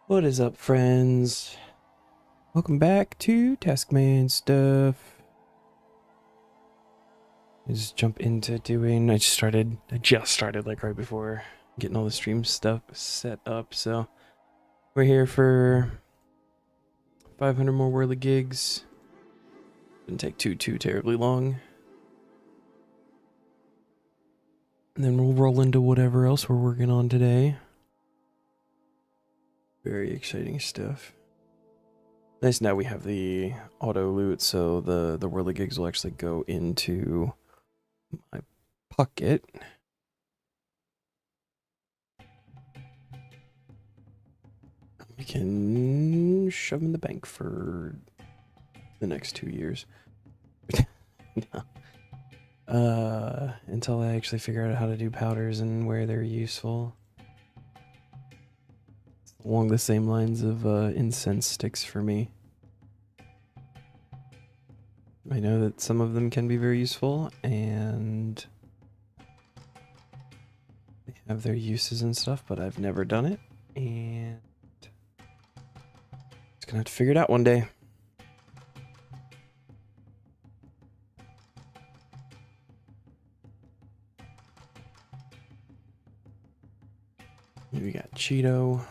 What is up, friends? Welcome back to Taskman stuff. Just jump into doing. I just started like right before getting all the stream stuff set up. So we're here for 500 more whirligigs. Didn't take too terribly long. And then we'll roll into whatever else we're working on today. Very exciting stuff. Nice, now we have the auto loot, so the whirligigs will actually go into my pocket. We can shove them in the bank for the next 2 years. No. Until I actually figure out how to do powders and where they're useful. Along the same lines of incense sticks for me. I know that some of them can be very useful, and they have their uses and stuff, but I've never done it, and just gonna have to figure it out one day. We got Cheeto.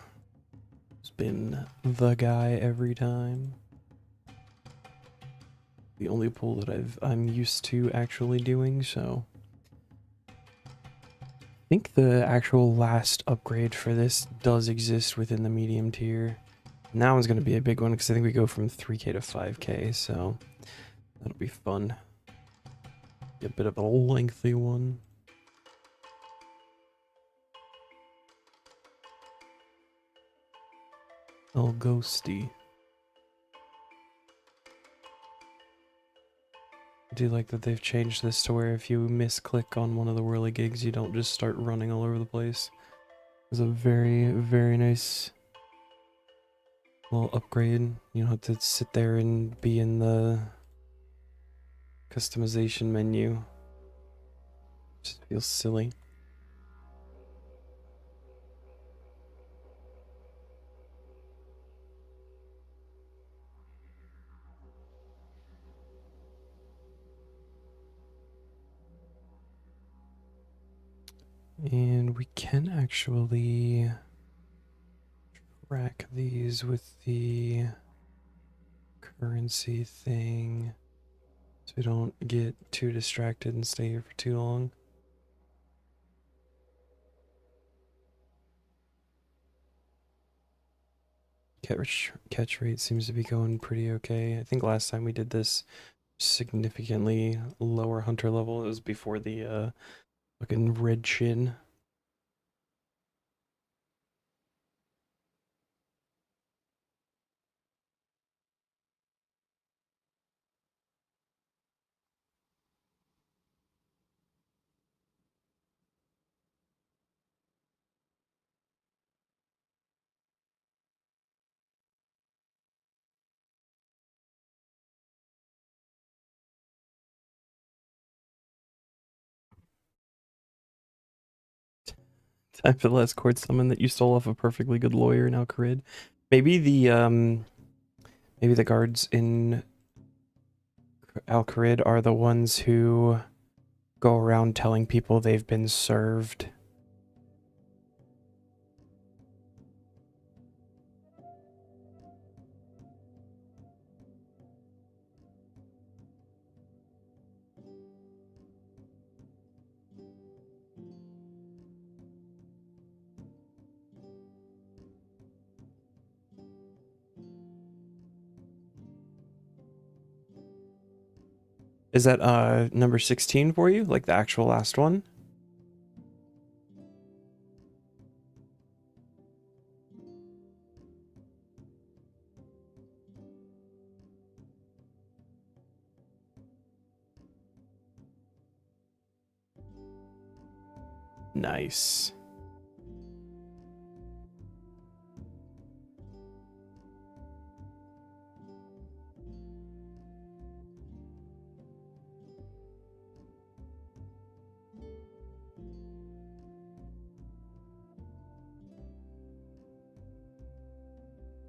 He's been the guy every time. The only pull that I'm used to actually doing, so I think the actual last upgrade for this does exist within the medium tier. And that one's going to be a big one because I think we go from 3k to 5k, so that'll be fun. Be a bit of a lengthy one. Oh, ghosty. I do like that they've changed this to where if you misclick on one of the whirligigs, you don't just start running all over the place. It's a very nice little upgrade. You don't have to sit there and be in the customization menu. Just feels silly. And we can actually track these with the currency thing so we don't get too distracted and stay here for too long. Catch rate seems to be going pretty okay. I think last time we did this significantly lower hunter level. It was before the fucking red chin. Time for the last court summon that you stole off a perfectly good lawyer in Al-Kharid. Maybe the guards in Al-Kharid are the ones who go around telling people they've been served. Is that number 16 for you? Like the actual last one? Nice.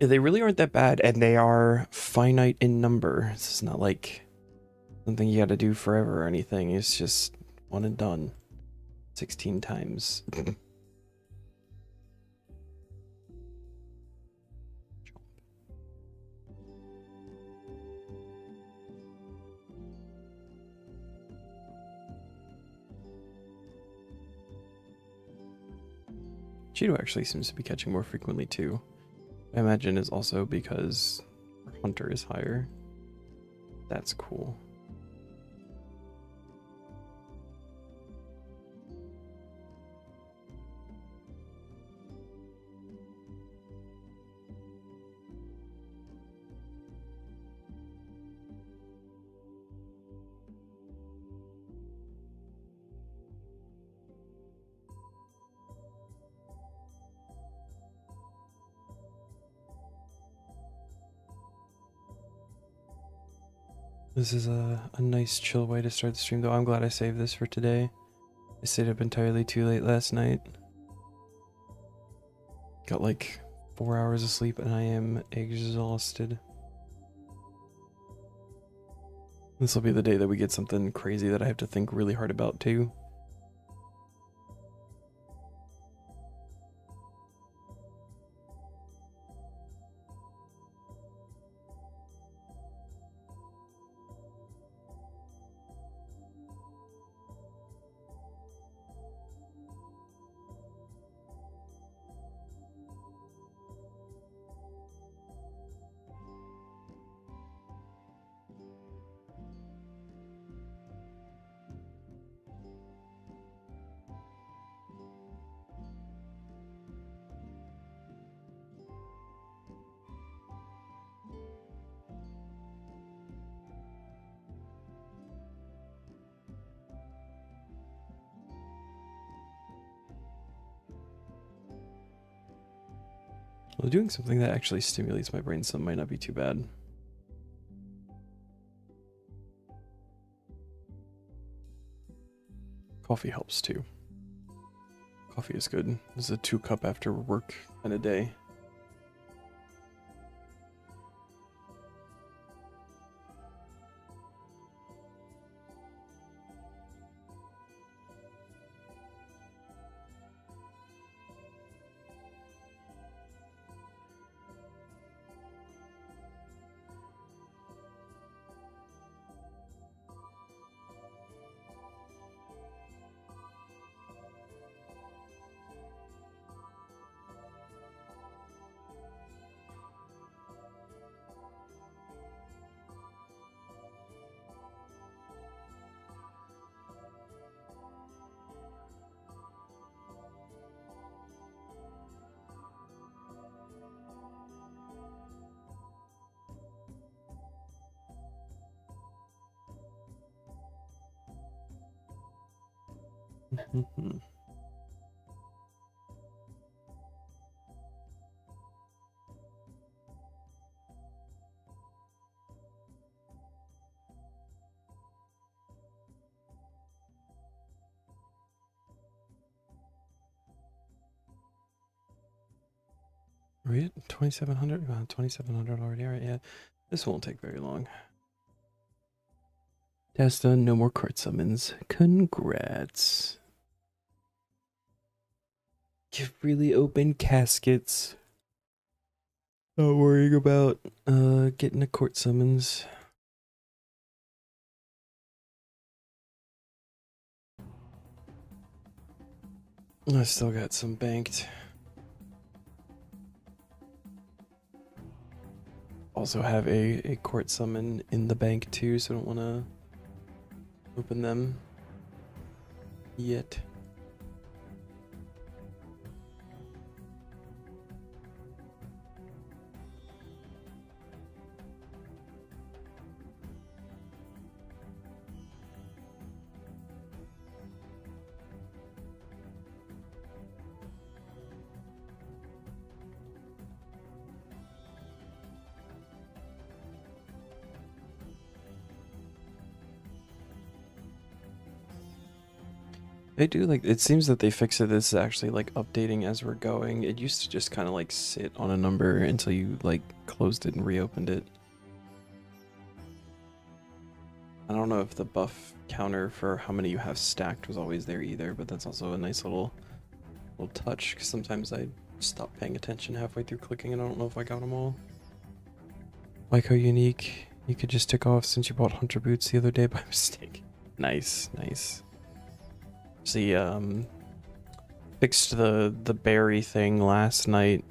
Yeah, they really aren't that bad, and they are finite in number. It's not like something you gotta do forever or anything. It's just one and done. 16 times. Cheeto actually seems to be catching more frequently too. I imagine is also because Hunter is higher. That's cool. This is a nice chill way to start the stream though. I'm glad I saved this for today. I stayed up entirely too late last night. Got like 4 hours of sleep and I am exhausted. This will be the day that we get something crazy that I have to think really hard about too. Well, doing something that actually stimulates my brain some might not be too bad. Coffee helps too. Coffee is good. This is a 2-cup after work kind of day. Are we at 2700? 2700 already. All right, yeah. This won't take very long. Task done. No more court summons. Congrats. You've really opened caskets. Not worrying about getting a court summons. I still got some banked. Also have a court summon in the bank too, so I don't want to open them yet. I do like, it seems that they fixed it. This is actually like updating as we're going. It used to just kind of like sit on a number until you like closed it and reopened it. I don't know if the buff counter for how many you have stacked was always there either, but that's also a nice little touch, because sometimes I stop paying attention halfway through clicking and I don't know if I got them all. Like how unique you could just tick off since you bought hunter boots the other day by mistake. Nice, nice. See, fixed the berry thing last night.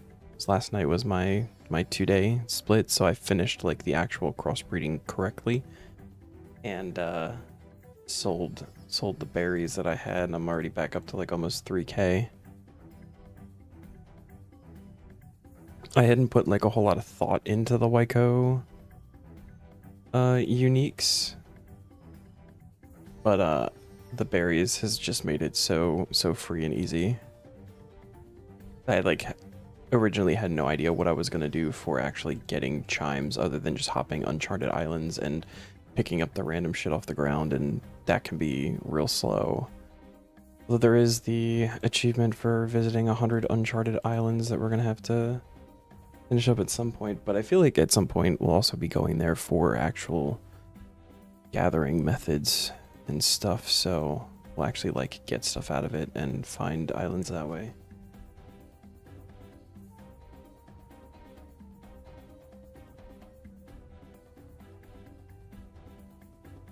Last night was my 2-day split, so I finished like the actual crossbreeding correctly, and sold the berries that I had, and I'm already back up to like almost 3K. I hadn't put like a whole lot of thought into the Wyco uniques, but the berries has just made it so free and easy. I like originally had no idea what I was gonna do for actually getting chimes other than just hopping uncharted islands and picking up the random shit off the ground, and that can be real slow. Although there is the achievement for visiting 100 uncharted islands that we're gonna have to finish up at some point, but I feel like at some point we'll also be going there for actual gathering methods and stuff, so we'll actually like get stuff out of it and find islands that way.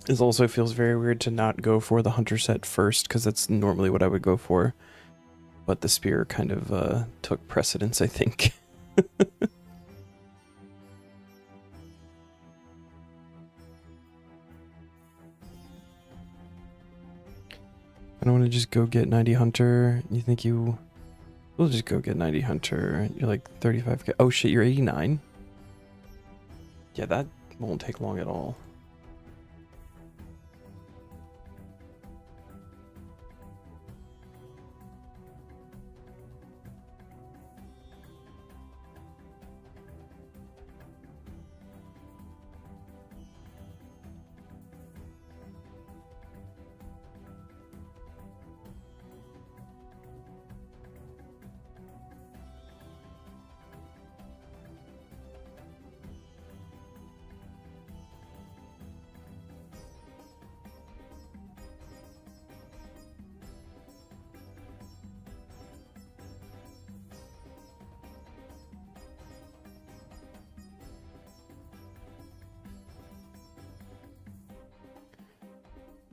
It also feels very weird to not go for the hunter set first, because that's normally what I would go for, but the spear kind of took precedence, I think. I don't want to just go get 90 hunter. You think you... We'll just go get 90 hunter. You're like 35k. Oh shit, you're 89? Yeah, that won't take long at all.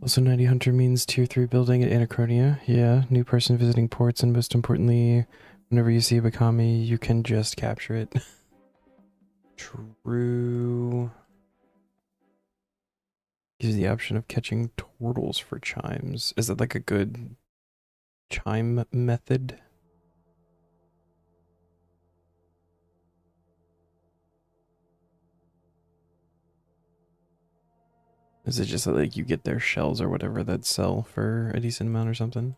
Also, 90 hunter means tier 3 building at Anachronia. Yeah, new person visiting ports, and most importantly, whenever you see a Bakami, you can just capture it. True. Gives the option of catching turtles for chimes. Is that like a good chime method? Is it just that like you get their shells or whatever that sell for a decent amount or something?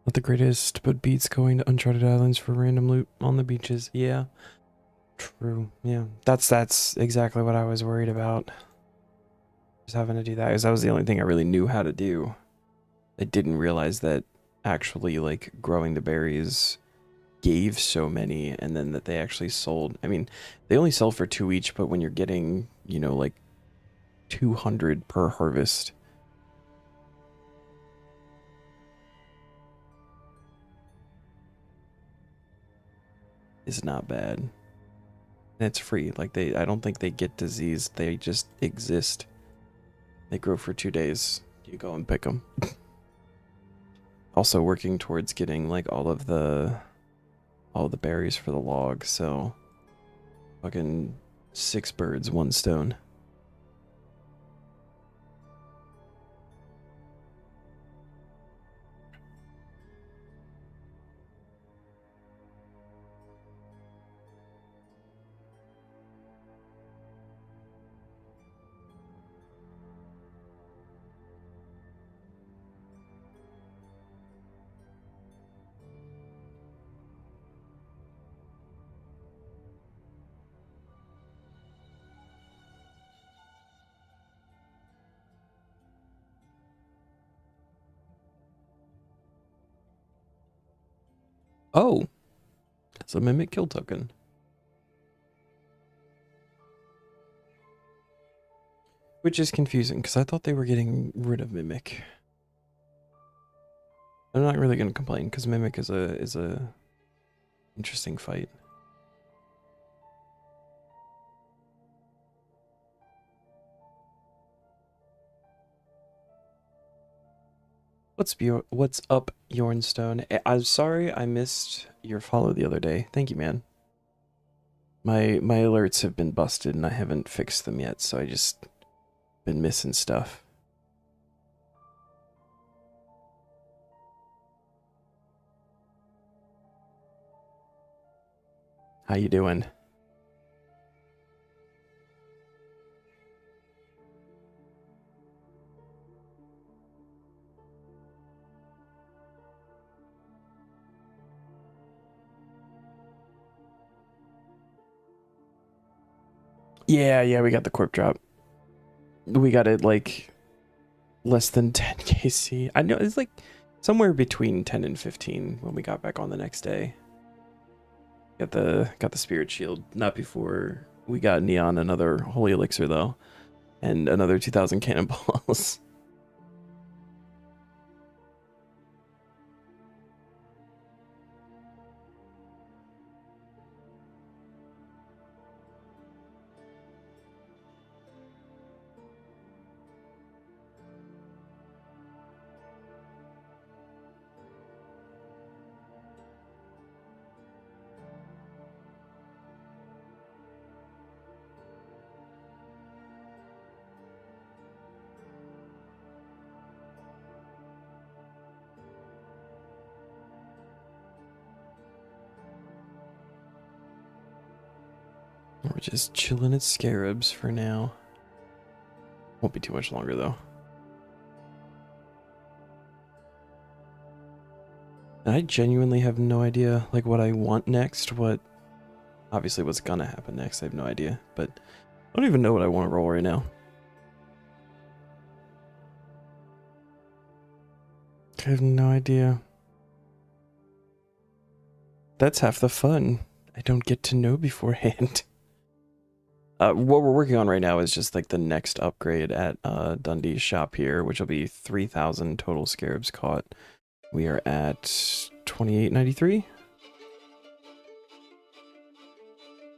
Not the greatest, but beats going to uncharted islands for random loot on the beaches. Yeah. True. Yeah. That's exactly what I was worried about. Just having to do that, because that was the only thing I really knew how to do. I didn't realize that actually like growing the berries gave so many, and then that they actually sold. I mean, they only sell for 2 each, but when you're getting, you know, like 200 per harvest, is not bad. And it's free. Like I don't think they get diseased. They just exist. They grow for 2 days. You go and pick them. Also working towards getting like all the berries for the log, so fucking 6 birds, 1 stone. Oh, it's a mimic kill token. Which is confusing, because I thought they were getting rid of mimic. I'm not really gonna complain, because mimic is a interesting fight. What's up, Yornstone? I'm sorry I missed your follow the other day. Thank you, man. My alerts have been busted and I haven't fixed them yet, so I just been missing stuff. How you doing? Yeah, we got the corp drop. We got it like less than 10 KC. I know it's like somewhere between 10 and 15 when we got back on the next day. Got the spirit shield. Not before we got Neon another holy elixir though, and another 2,000 cannonballs. We're just chilling at Scarabs for now. Won't be too much longer though. And I genuinely have no idea like what I want next, obviously what's gonna happen next, I have no idea, but I don't even know what I want to roll right now. I have no idea. That's half the fun. I don't get to know beforehand. What we're working on right now is just like the next upgrade at Dundee's shop here, which will be 3,000 total Scarabs caught. We are at 2893.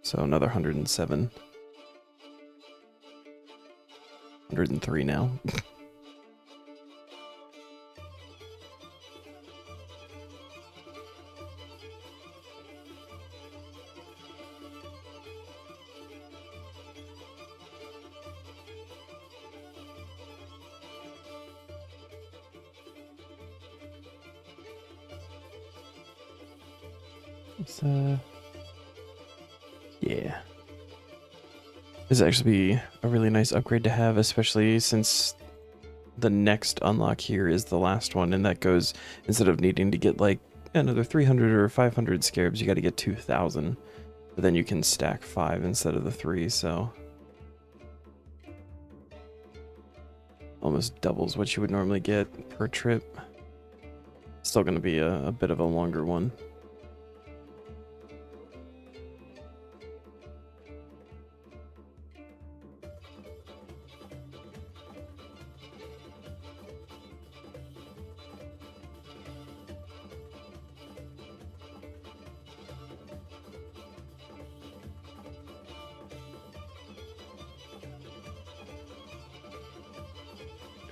So another 107. 103 now. Yeah. This is actually be a really nice upgrade to have, especially since the next unlock here is the last one, and that goes, instead of needing to get like another 300 or 500 Scarabs, you got to get 2,000. But then you can stack 5 instead of the 3, so almost doubles what you would normally get per trip. Still going to be a bit of a longer one.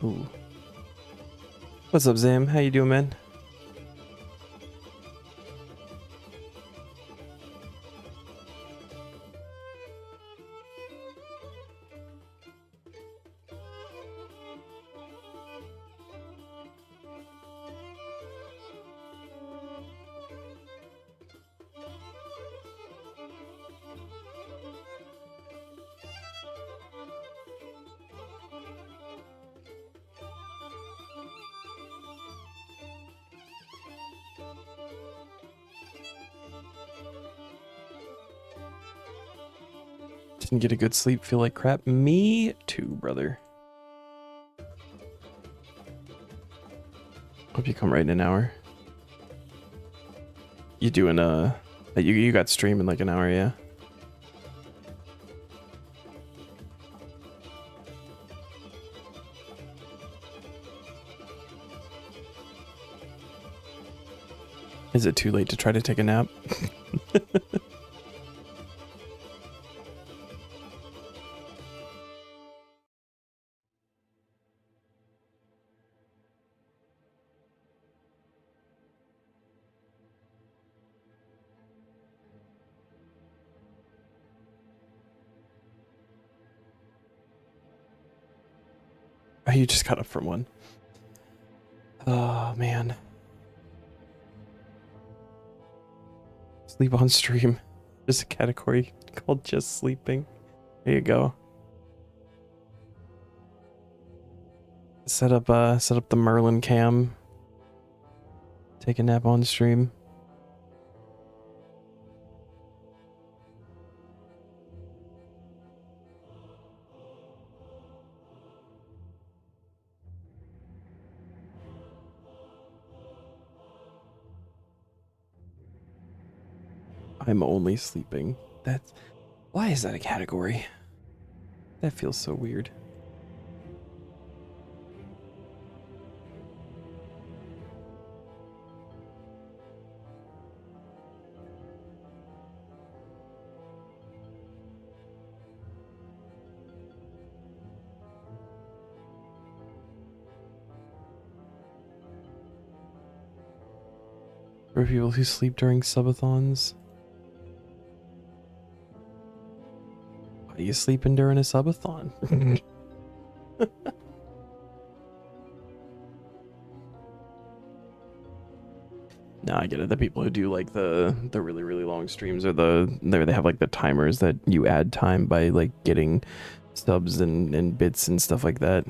Ooh. What's up, Zam? How you doing, man? Didn't get a good sleep, feel like crap. Me too, brother. Hope you come right in an hour. You doing you got stream in like an hour, yeah? Is it too late to try to take a nap? Oh, you just got up from one. Oh, man. Sleep on stream. There's a category called just sleeping. There you go. Set up the Merlin cam. Take a nap on stream. I'm only sleeping. That's why is that a category? That feels so weird. For people who sleep during subathons. Why are you sleeping during a subathon? No, I get it. The people who do like the really really long streams or they have like the timers that you add time by like getting subs and bits and stuff like that.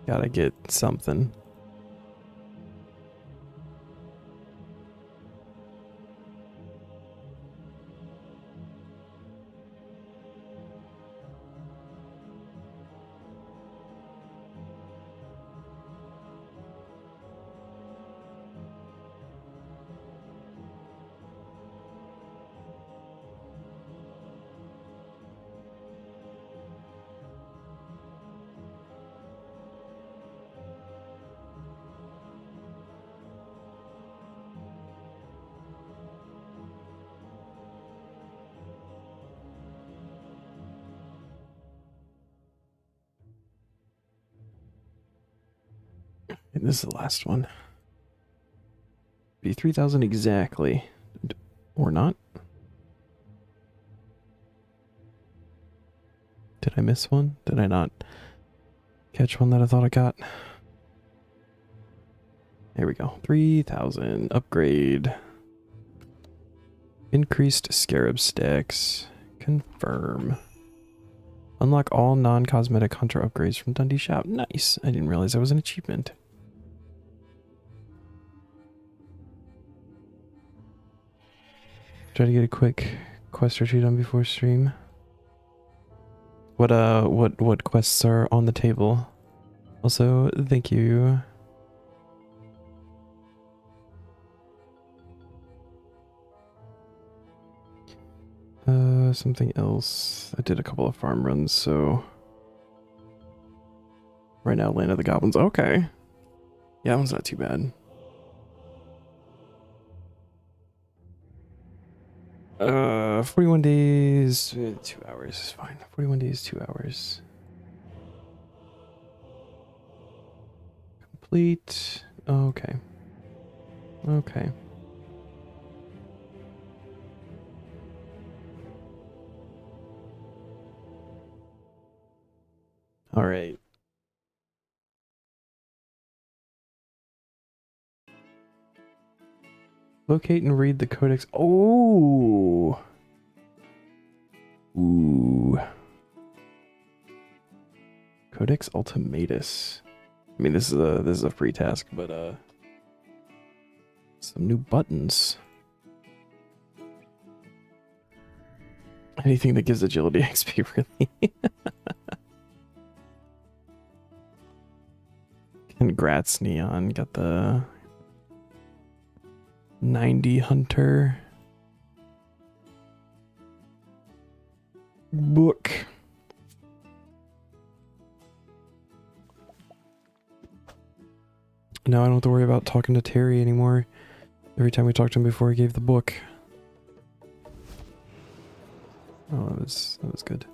Gotta get something. And this is the last one. Be 3,000 exactly. Or not. Did I miss one? Did I not catch one that I thought I got? There we go. 3,000. Upgrade. Increased Scarab stacks. Confirm. Unlock all non-cosmetic hunter upgrades from Dundee Shop. Nice. I didn't realize that was an achievement. Try to get a quick quest or two done before stream. What quests are on the table? Also, thank you. Something else. I did a couple of farm runs, so right now Land of the Goblins. Okay. Yeah, that one's not too bad. 41 days, 2 hours is fine. 41 days, 2 hours. Complete. Okay. Okay. All right. Locate and read the codex. Oh. Ooh. Codex Ultimatus. I mean, this is a free task, but some new buttons. Anything that gives agility XP, really. Congrats, Neon. Got the 90 hunter. Book. Now I don't have to worry about talking to Terry anymore. Every time we talked to him before he gave the book. Oh, that was good.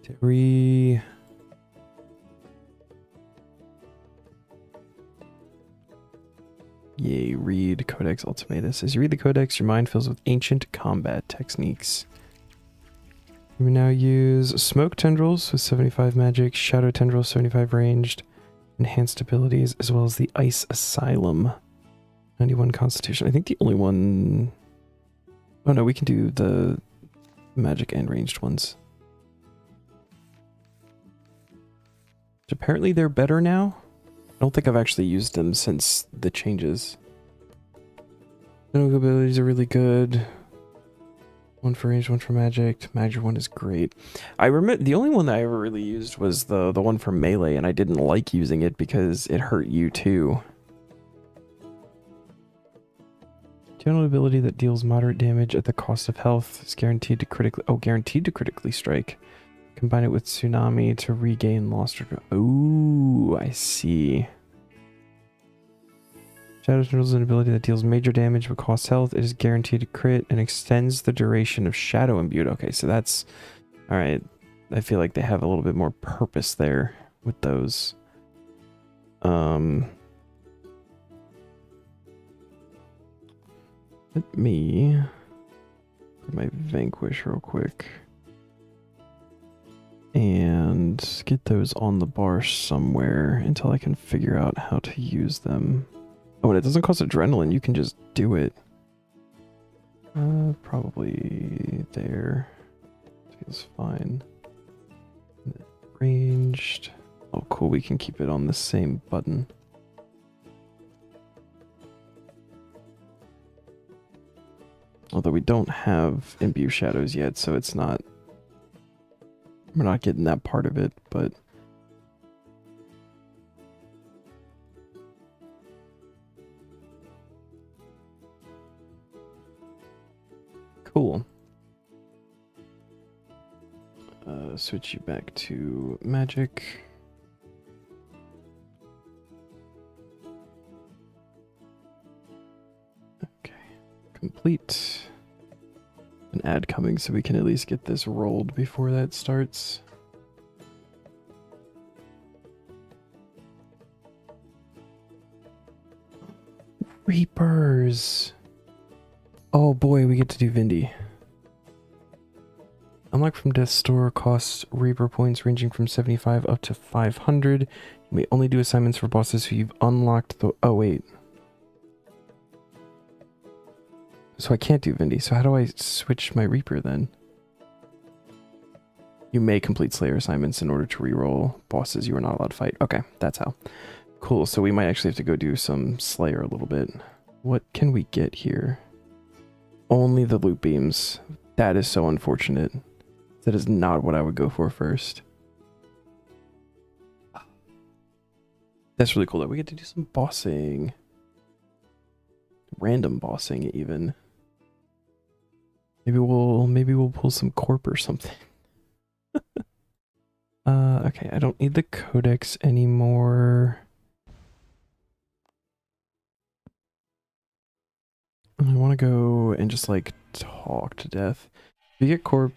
Terry. Yay, read Codex Ultimatus. As you read the Codex, your mind fills with ancient combat techniques. We now use Smoke Tendrils with 75 magic, Shadow Tendrils 75 ranged, enhanced abilities, as well as the Ice Asylum. 91 Constitution. I think the only one... Oh no, we can do the magic and ranged ones. Apparently they're better now. I don't think I've actually used them since the changes. General abilities are really good. One for range, one for magic. Magic one is great. I remember the only one that I ever really used was the one for melee, and I didn't like using it because it hurt you too. General ability that deals moderate damage at the cost of health is guaranteed to critically strike. Combine it with Tsunami to regain lost or... Ooh, I see. Shadow Tendrils is an ability that deals major damage but costs health. It is guaranteed to crit and extends the duration of Shadow Imbued. Okay, so that's... Alright. I feel like they have a little bit more purpose there with those. Let me... Put my Vanquish real quick. And get those on the bar somewhere until I can figure out how to use them. Oh, and it doesn't cost adrenaline, you can just do it. Probably there. Feels fine. Ranged. Oh cool, we can keep it on the same button. Although we don't have Imbue Shadows yet, so it's not... We're not getting that part of it, but... Cool. Switch you back to magic. Okay. Complete. An ad coming so we can at least get this rolled before that starts. Reapers. Oh boy, we get to do Vindy. Unlock from Death's Store costs Reaper points ranging from 75 up to 500. You may only do assignments for bosses who you've unlocked the... Oh wait. So I can't do Vindy, so how do I switch my Reaper then? You may complete Slayer assignments in order to reroll bosses you are not allowed to fight. Okay, that's how. Cool, so we might actually have to go do some Slayer a little bit. What can we get here? Only the loot beams. That is so unfortunate. That is not what I would go for first. That's really cool that we get to do some bossing. Random bossing even. Maybe we'll pull some corp or something. Okay, I don't need the codex anymore. I want to go and just like talk to death. If you get corp,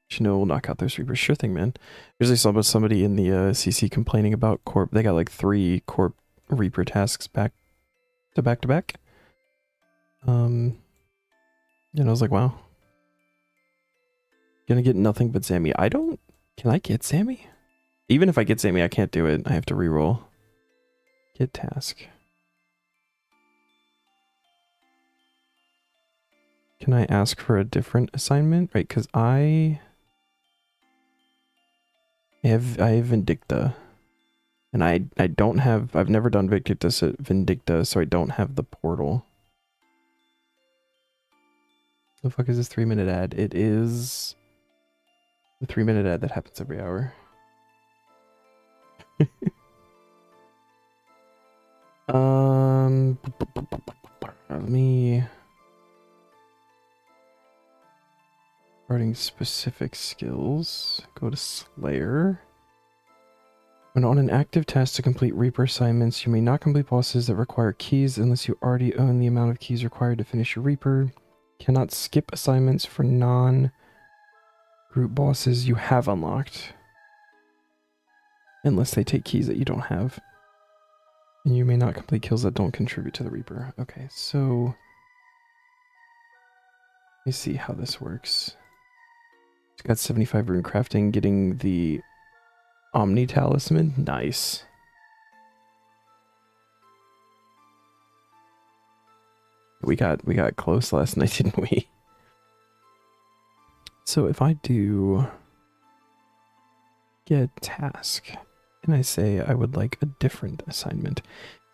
you know we'll knock out those reapers. Sure thing, man. Usually saw somebody in the CC complaining about corp. They got like 3 corp reaper tasks back to back. And I was like, wow. Gonna get nothing but Sammy. Can I get Sammy? Even if I get Sammy, I can't do it. I have to reroll. Get task. Can I ask for a different assignment? Right, because I have Vindicta. And I don't have... I've never done Vindicta, so I don't have the portal. The fuck is this 3-minute ad? It is the 3-minute ad that happens every hour. Regarding specific skills, go to Slayer. When on an active task to complete Reaper assignments, you may not complete bosses that require keys unless you already own the amount of keys required to finish your Reaper. Cannot skip assignments for non-group bosses you have unlocked, unless they take keys that you don't have. And you may not complete kills that don't contribute to the Reaper. Okay, so let me see how this works. It's got 75 rune crafting, getting the Omni Talisman. Nice. We got close last night, didn't we? So if I do get task and I say I would like a different assignment,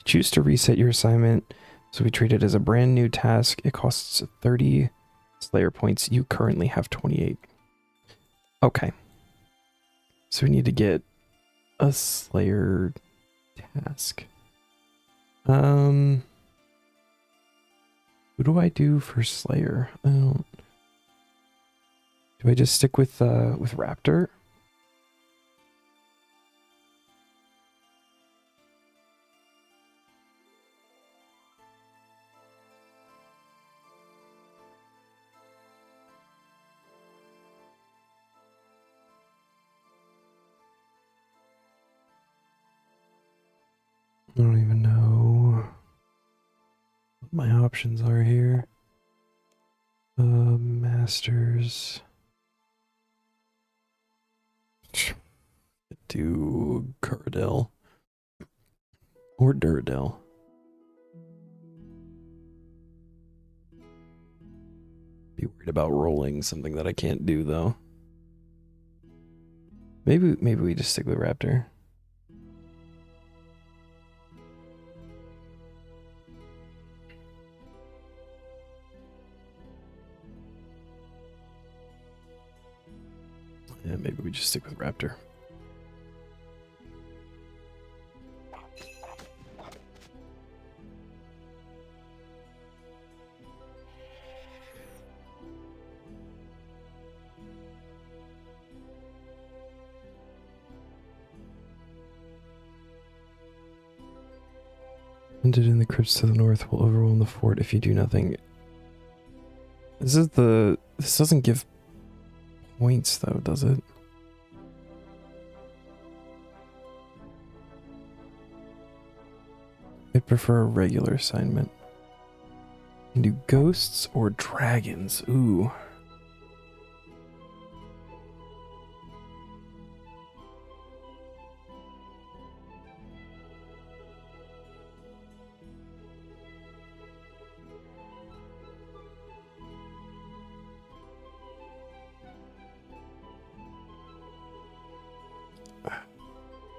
choose to reset your assignment. So we treat it as a brand new task. It costs 30 Slayer points. You currently have 28. Okay. So we need to get a Slayer task. Who do I do for Slayer? I don't. Do I just stick with Raptor? I don't even know what my options are here. Masters. Do Curadel or Duradel. Be worried about rolling something that I can't do though. Maybe we just stick with Raptor. Yeah, maybe we just stick with Raptor. Hunted in the crypts to the north will overwhelm the fort if you do nothing. This doesn't give points though, does it? I'd prefer a regular assignment. You can do ghosts or dragons. Ooh.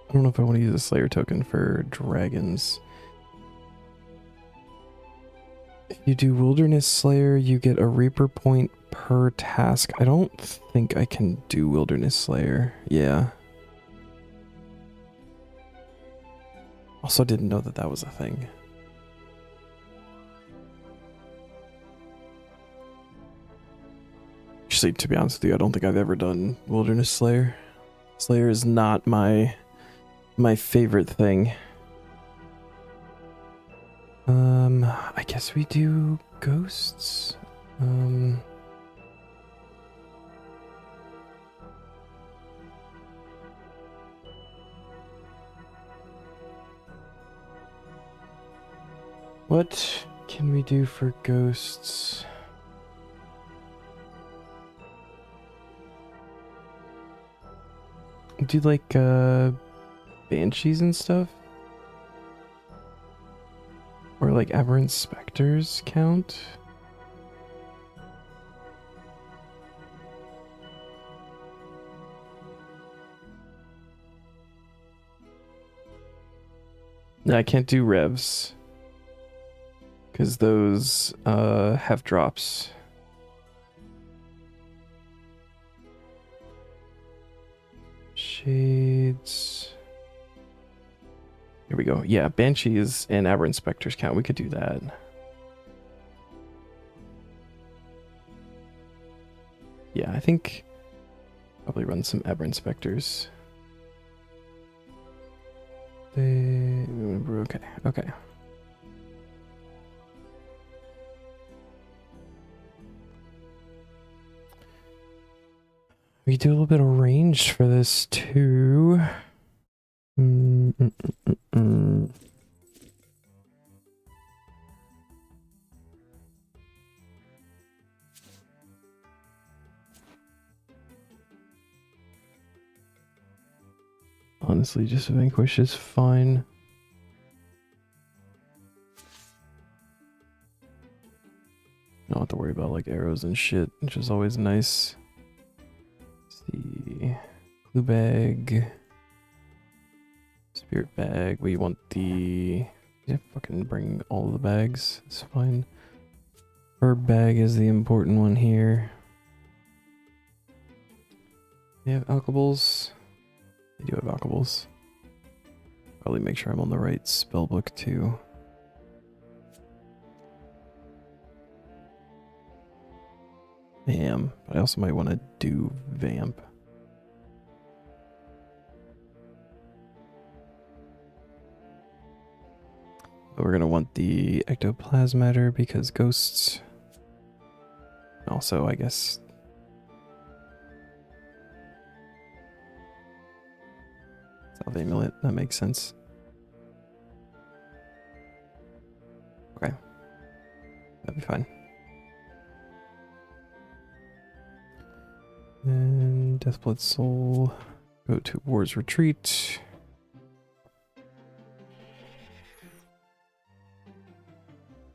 I don't know if I want to use a Slayer token for dragons. If you do Wilderness Slayer, you get a Reaper point per task. I don't think I can do Wilderness Slayer. Yeah. Also didn't know that that was a thing. Actually, to be honest with you, I don't think I've ever done Wilderness Slayer. Slayer is not my favorite thing. I guess we do ghosts. What can we do for ghosts? Do like banshees and stuff? Or like aberrant specters count? No, I can't do revs. Because those have drops. Shades. Here we go. Yeah, banshees and aberrant specters count. We could do that. Yeah, I think probably run some Ever Inspectors. Okay, okay. We do a little bit of range for this too. Honestly, just Vanquish is fine. Don't have to worry about like arrows and shit, which is always nice. Let's see. Clue bag. Spirit bag. We want the... Yeah, fucking bring all the bags. It's fine. Herb bag is the important one here. They have alcohols. They do have alcohols. Probably make sure I'm on the right spellbook too. Damn, but I also might want to do Vamp. But we're going to want the Ectoplasmatter because ghosts. Also, I guess... Salve Amulet, that makes sense. Okay. That'd be fine. And Deathblood Soul. Go to War's Retreat.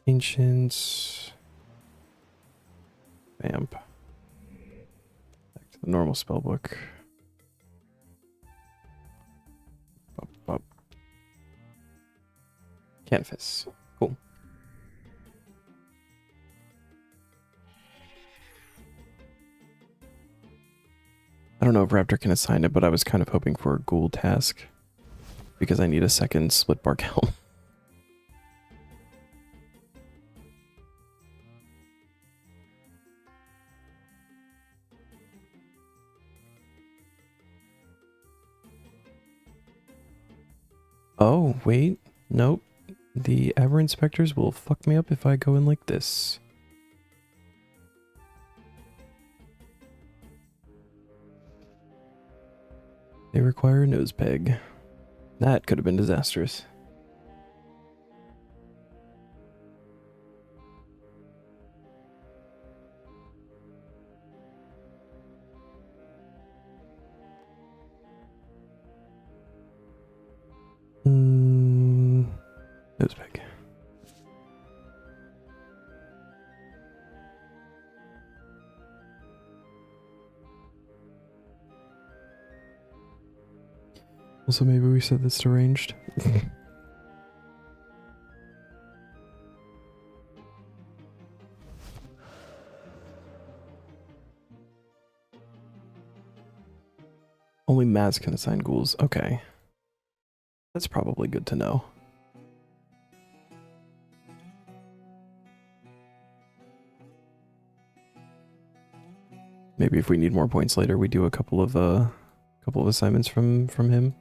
Ancients. Vamp. Back to the normal spellbook. Up, up. Canvas. Cool. I don't know if Raptor can assign it, but I was kind of hoping for a ghoul task. Because I need a second split bark helm. Oh, wait. Nope. The Ever Inspectors will fuck me up if I go in like this. They require a nose peg. That could have been disastrous. Nose peg. Also, maybe we set this to ranged. Only Maz can assign ghouls. Okay. That's probably good to know. Maybe if we need more points later, we do a couple of assignments from him.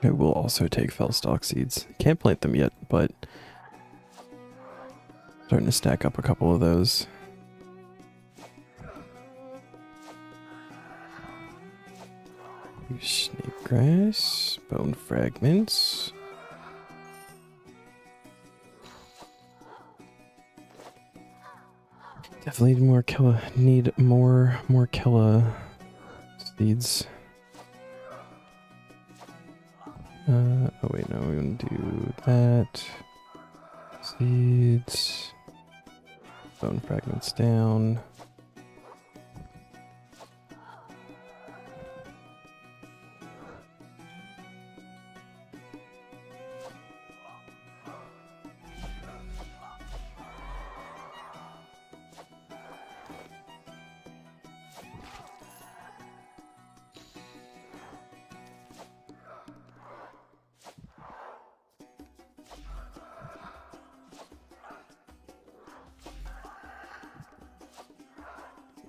I will also take Fellstalk seeds. Can't plant them yet, but starting to stack up a couple of those. Snake grass, bone fragments. Definitely need more Kella seeds. Oh wait, no, we're gonna do that. Seeds. Bone fragments down.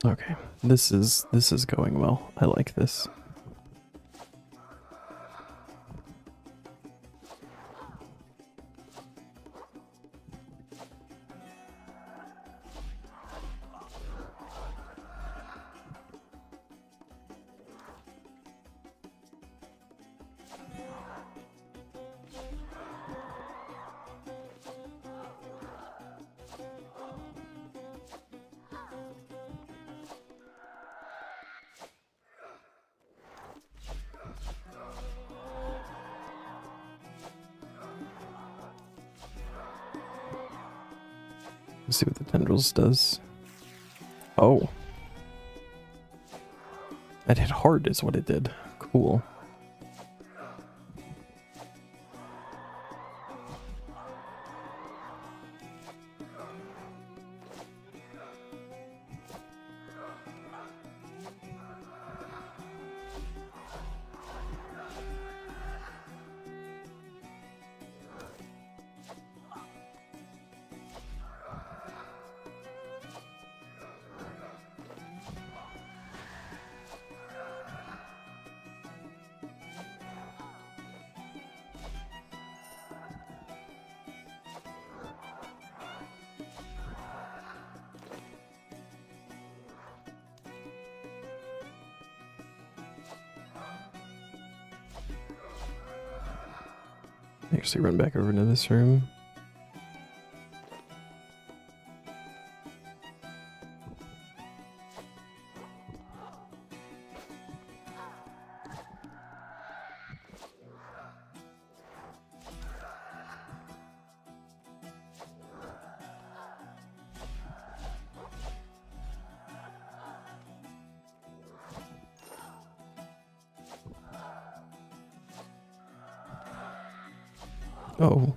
Okay, this is going well. I like this. Let's see what the tendrils does. Oh. That hit hard is what it did. Cool. Actually run back over into this room. Oh.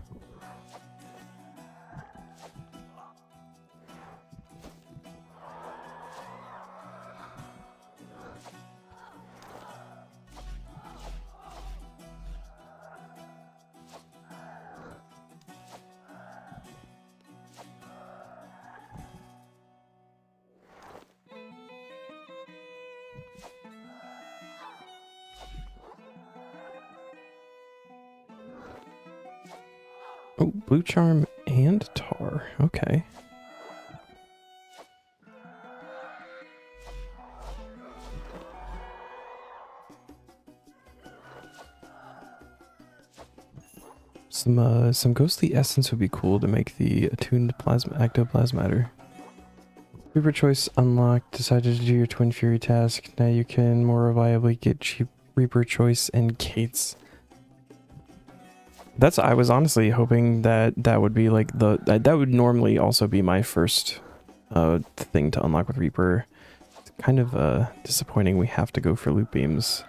Oh, blue charm and tar. Okay. Some ghostly essence would be cool to make the attuned plasma ectoplasm matter. Reaper choice unlocked. Decided to do your twin fury task. Now you can more reliably get cheap Reaper choice and gates. I was honestly hoping that that would be like that would normally also be my first thing to unlock with Reaper. It's kind of disappointing we have to go for loop beams.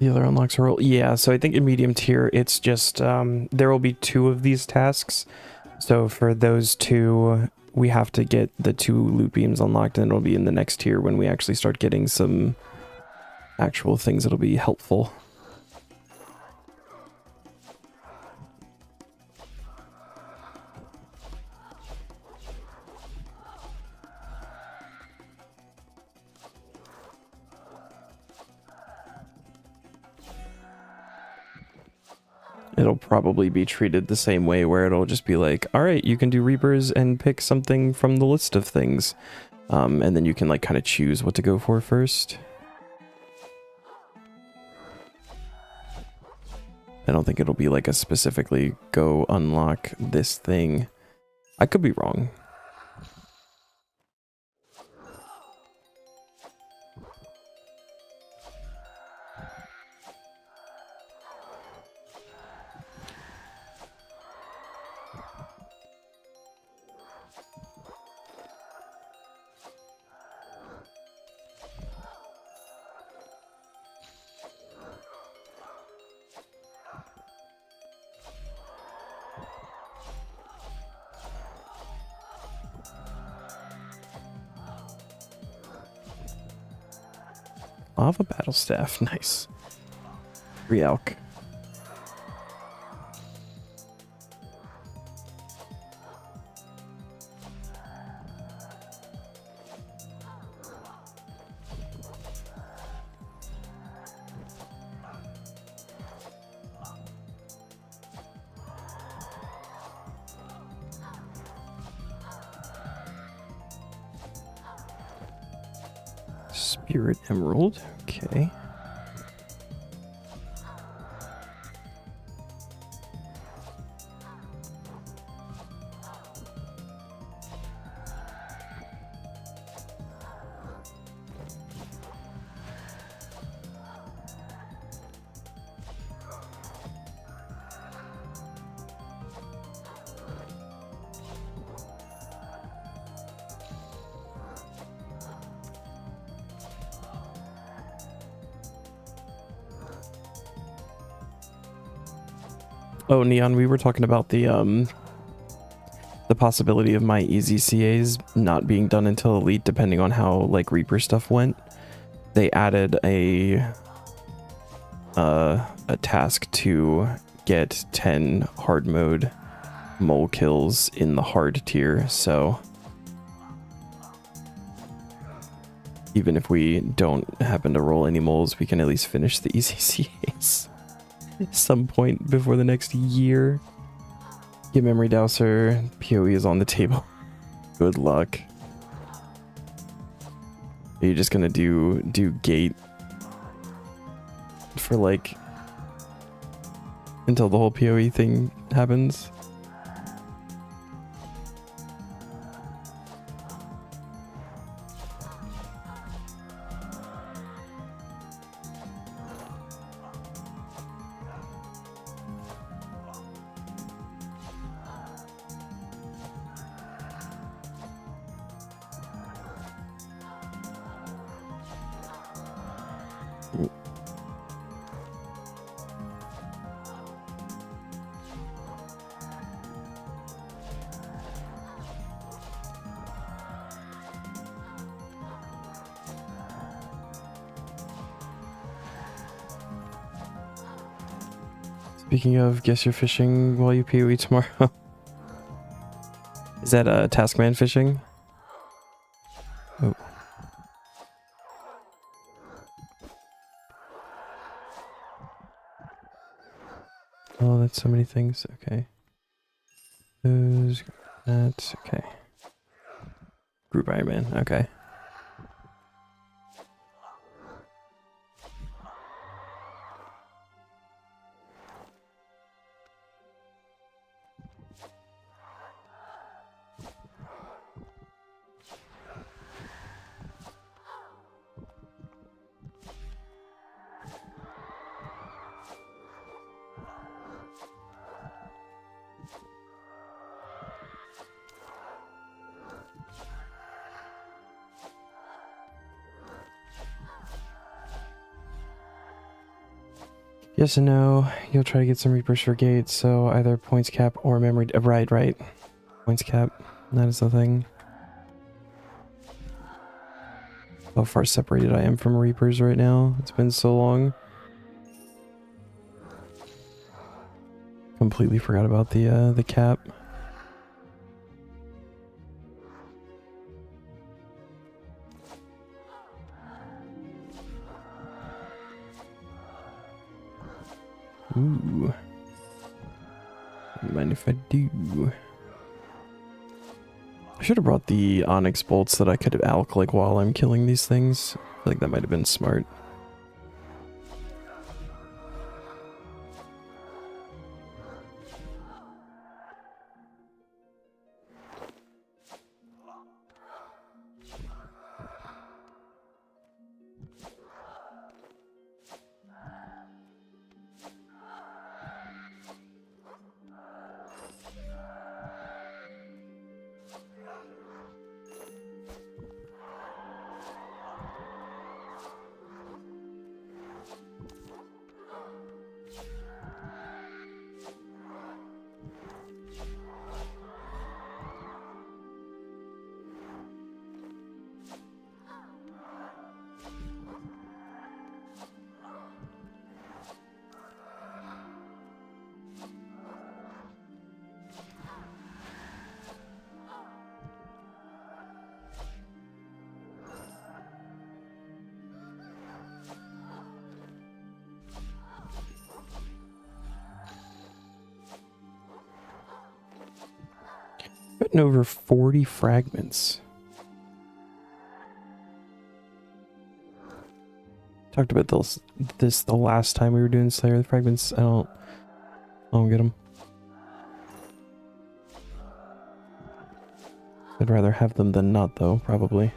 The other unlocks are all, yeah, so I think in medium tier it's just there will be 2 of these tasks. So for those 2 we have to get the 2 loot beams unlocked, and it'll be in the next tier when we actually start getting some actual things that'll be helpful. It'll probably be treated the same way, where it'll just be like, all right, you can do Reapers and pick something from the list of things. And then you can like kind of choose what to go for first. I don't think it'll be like a specifically go unlock this thing. I could be wrong. Lava battle staff. Nice. Realk. Spirit Emerald. Okay. Oh, Neon, we were talking about the possibility of my easy CAs not being done until Elite, depending on how like Reaper stuff went. They added a task to get 10 hard mode mole kills in the hard tier, so even if we don't happen to roll any moles, we can at least finish the easy CAs. Some point before the next year. Get memory dowser. PoE is on the table. Good luck. Are you just gonna do gate for like until the whole PoE thing happens? Speaking of, guess you're fishing while you PoE tomorrow. Is that Taskman fishing? Oh. Oh, that's so many things. Okay. Those, that, okay. Group Iron Man, okay. Yes and no. You'll try to get some Reapers for gates, so either points cap or memory. Right. Points cap. That is the thing. How far separated I am from Reapers right now. It's been so long. Completely forgot about the cap. Ooh. Don't mind if I do. I should have brought the onyx bolts that I could have alch like while I'm killing these things. I feel like that might have been smart. Gotten over 40 fragments. Talked about this the last time we were doing Slayer of the Fragments. I don't get them. I'd rather have them than not, though, probably.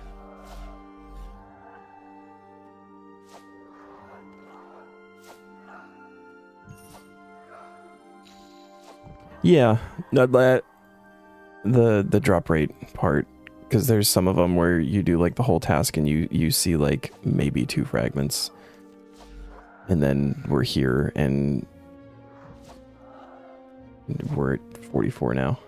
Yeah, the drop rate part, because there's some of them where you do like the whole task and you see like maybe 2 fragments, and then we're here and we're at 44 now.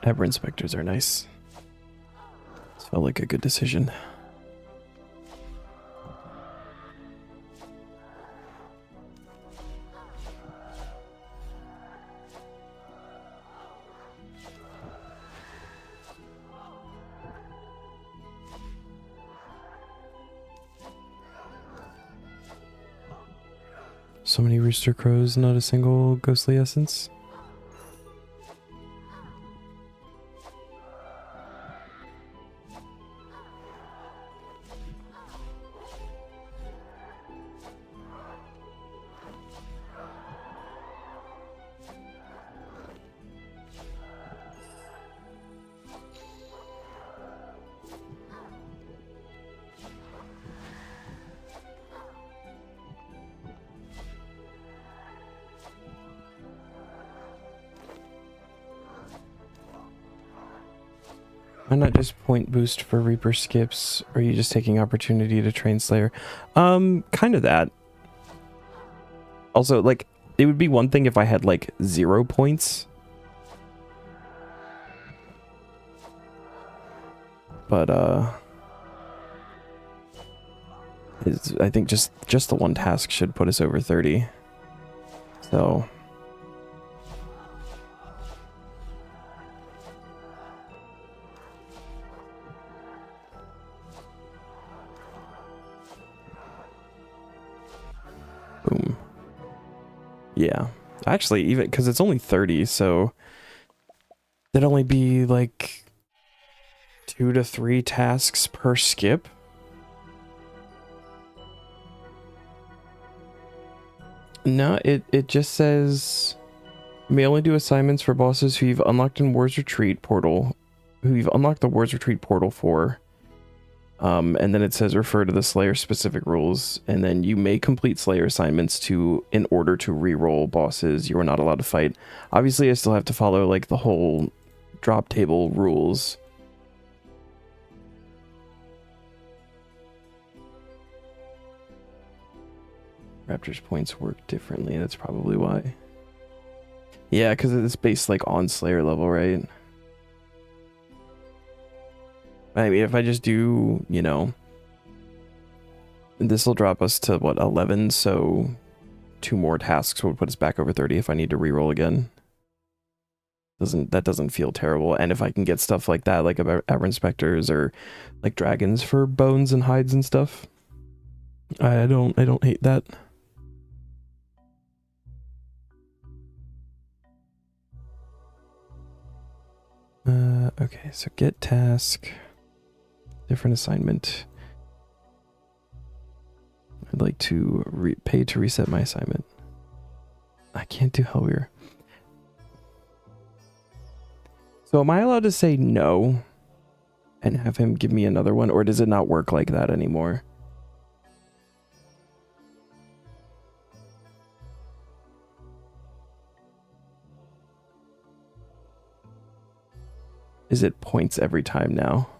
Ever inspectors are nice. This felt like a good decision. So many rooster crows, not a single ghostly essence. Why not just point boost for Reaper skips? Or are you just taking opportunity to train Slayer? Kind of that. Also, like, it would be one thing if I had, like, 0 points. But, I think just the one task should put us over 30. So... boom. Yeah. Actually, even because it's only 30, so that'd only be like 2 to 3 tasks per skip. No, it just says you may only do assignments for bosses who you've unlocked in War's Retreat portal, who you've unlocked the War's Retreat portal for. And then it says refer to the Slayer specific rules, and then you may complete Slayer assignments in order to reroll bosses you are not allowed to fight. Obviously, I still have to follow like the whole drop table rules. Raptor's points work differently, that's probably why. Yeah, because it's based like on Slayer level, right? I mean, if I just do, you know, this will drop us to what, 11, so 2 more tasks would put us back over 30 if I need to reroll again. That doesn't feel terrible. And if I can get stuff like that, like aberrant specters or like dragons for bones and hides and stuff, I don't hate that. Okay, so get task, different assignment. I'd like to pay to reset my assignment. I can't do Hellweir. So am I allowed to say no and have him give me another one, or does it not work like that anymore? Is it points every time now?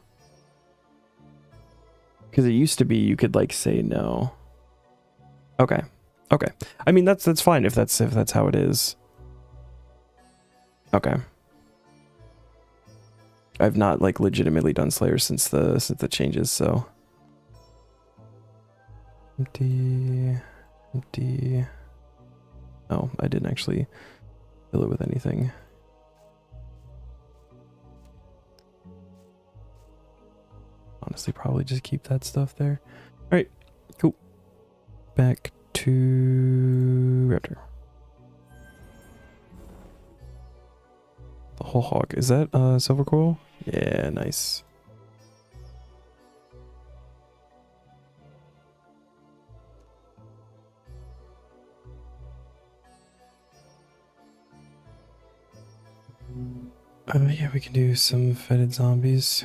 Because it used to be you could like say no. Okay. Okay. I mean that's fine if that's how it is. Okay. I've not like legitimately done Slayer since the changes, so empty. Oh, I didn't actually fill it with anything. Honestly, probably just keep that stuff there. All right, cool. Back to Raptor. The whole hog. Is that silver coral? Yeah, nice. Yeah, we can do some fetid zombies.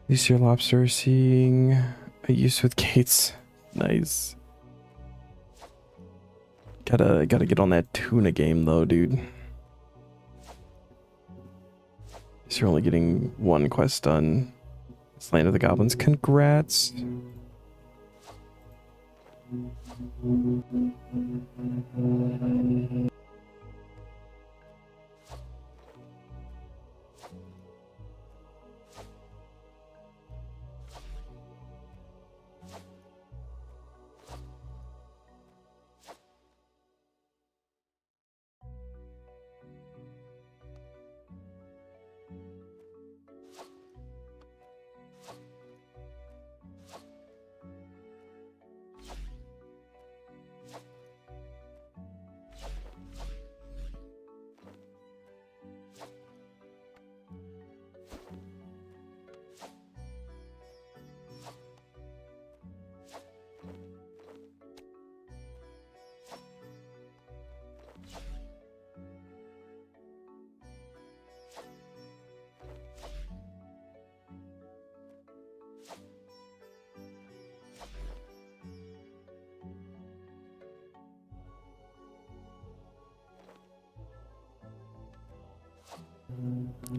At least your lobster is seeing a use with gates. Nice. Gotta get on that tuna game though, dude. So you're only getting 1 quest done. Slain of the Goblins. Congrats.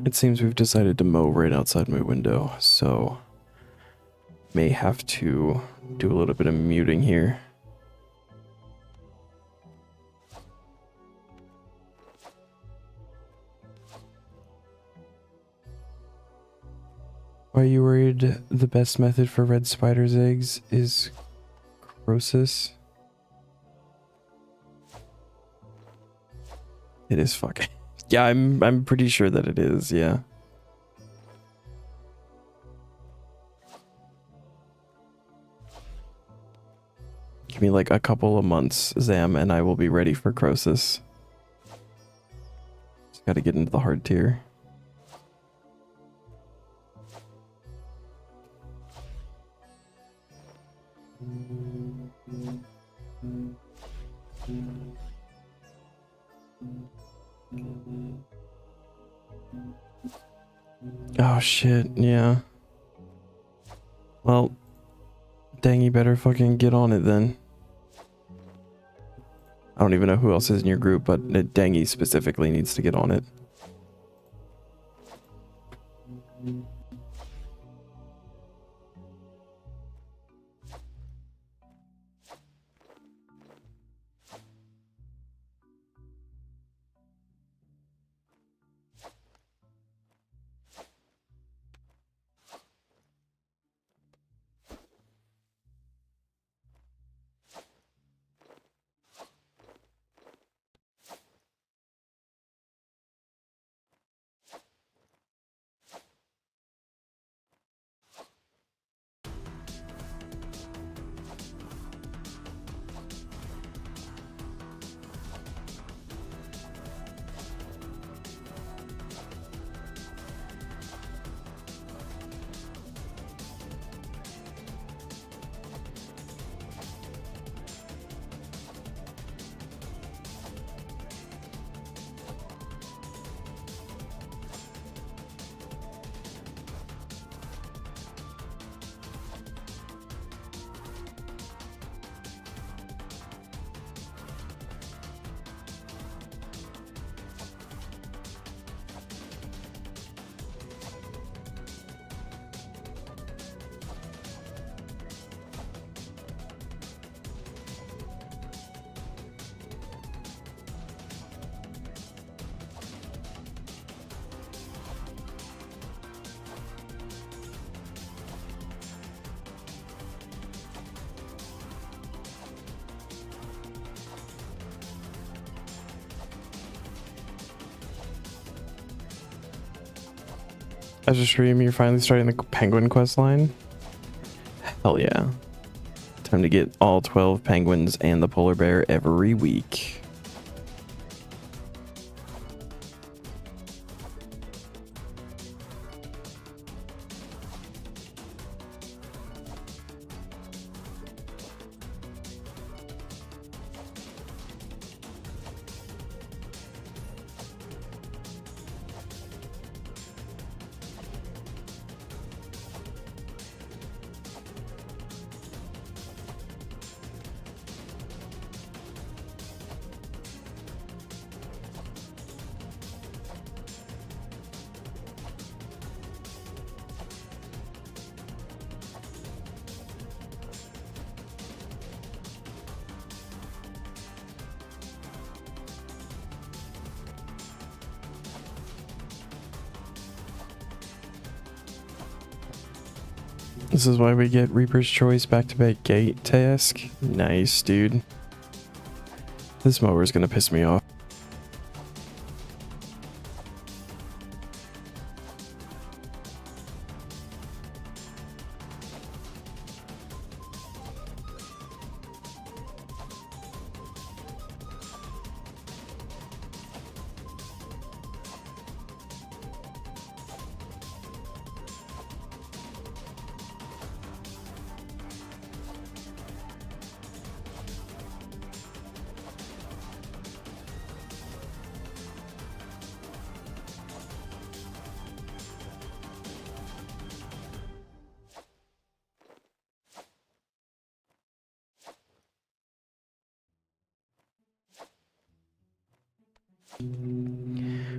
It seems we've decided to mow right outside my window, so may have to do a little bit of muting here. Why are you worried the best method for red spider's eggs is Croesus? It is fucking... Yeah, I'm pretty sure that it is, yeah. Give me like a couple of months, Zam, and I will be ready for Croesus. Just gotta get into the hard tier. Oh shit, yeah. Well, dang, you better fucking get on it then. I don't even know who else is in your group, but Dangy specifically needs to get on it. As a stream, you're finally starting the penguin quest line? Hell yeah. Time to get all 12 penguins and the polar bear every week. This is why we get Reaper's Choice back-to-back gate task. Nice, dude. This mower is gonna piss me off.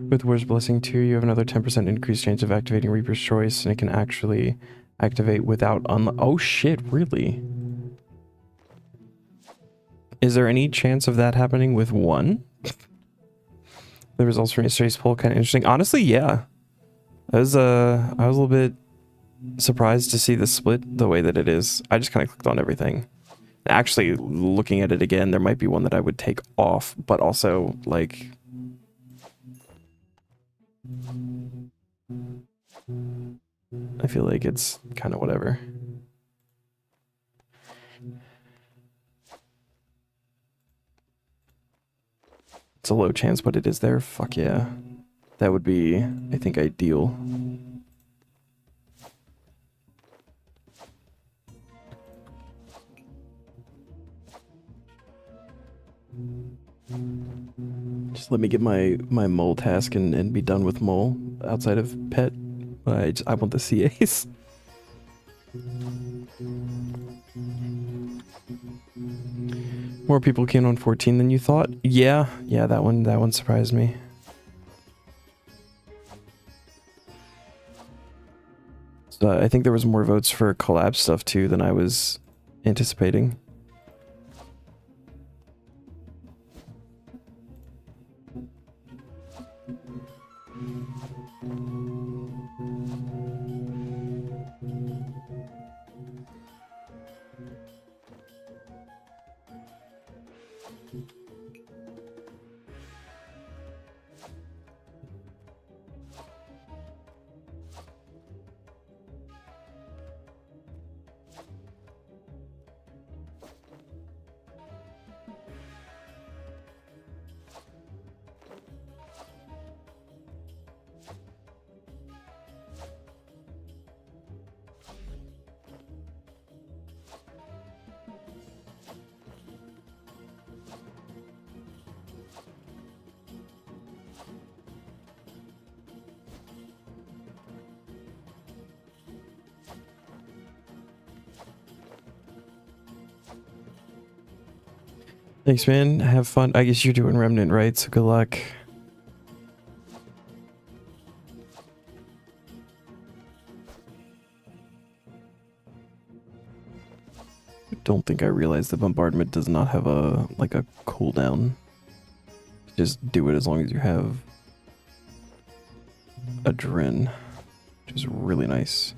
With War's Blessing 2, you have another 10% increased chance of activating Reaper's Choice, and it can actually activate without oh shit, really? Is there any chance of that happening with 1? The results from yesterday's poll kind of interesting. Honestly, yeah. I was a little bit surprised to see the split the way that it is. I just kind of clicked on everything. Actually, looking at it again, there might be one that I would take off, but also, like... I feel like it's kind of whatever. It's a low chance, but it is there. Fuck yeah. That would be, I think, ideal. Just let me get my mole task and be done with mole outside of pet. I want the CAs. More people came on 14 than you thought? Yeah, that one surprised me. So I think there was more votes for collab stuff too than I was anticipating. Thanks, man. Have fun. I guess you're doing Remnant, right? So good luck. I don't think I realized that Bombardment does not have a cooldown. Just do it as long as you have Adren, which is really nice.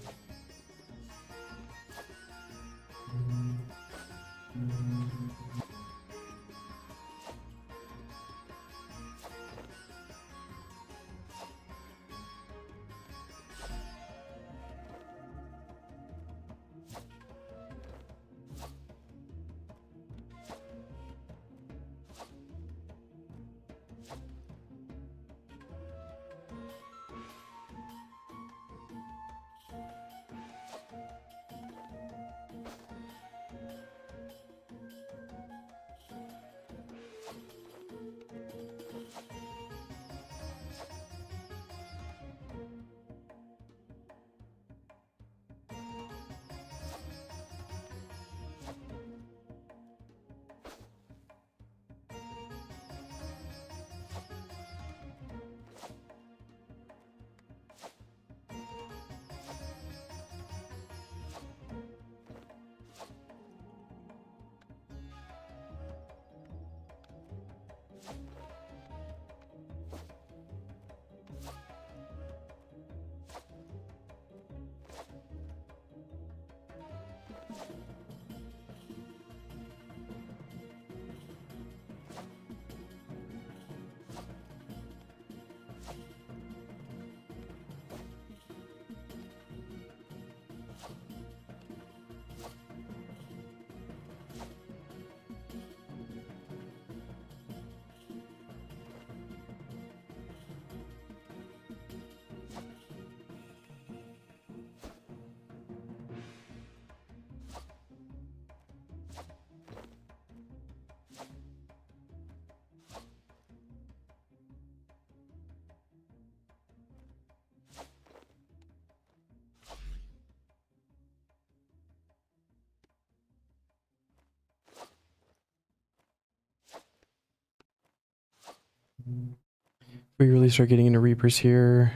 We really start getting into Reapers here.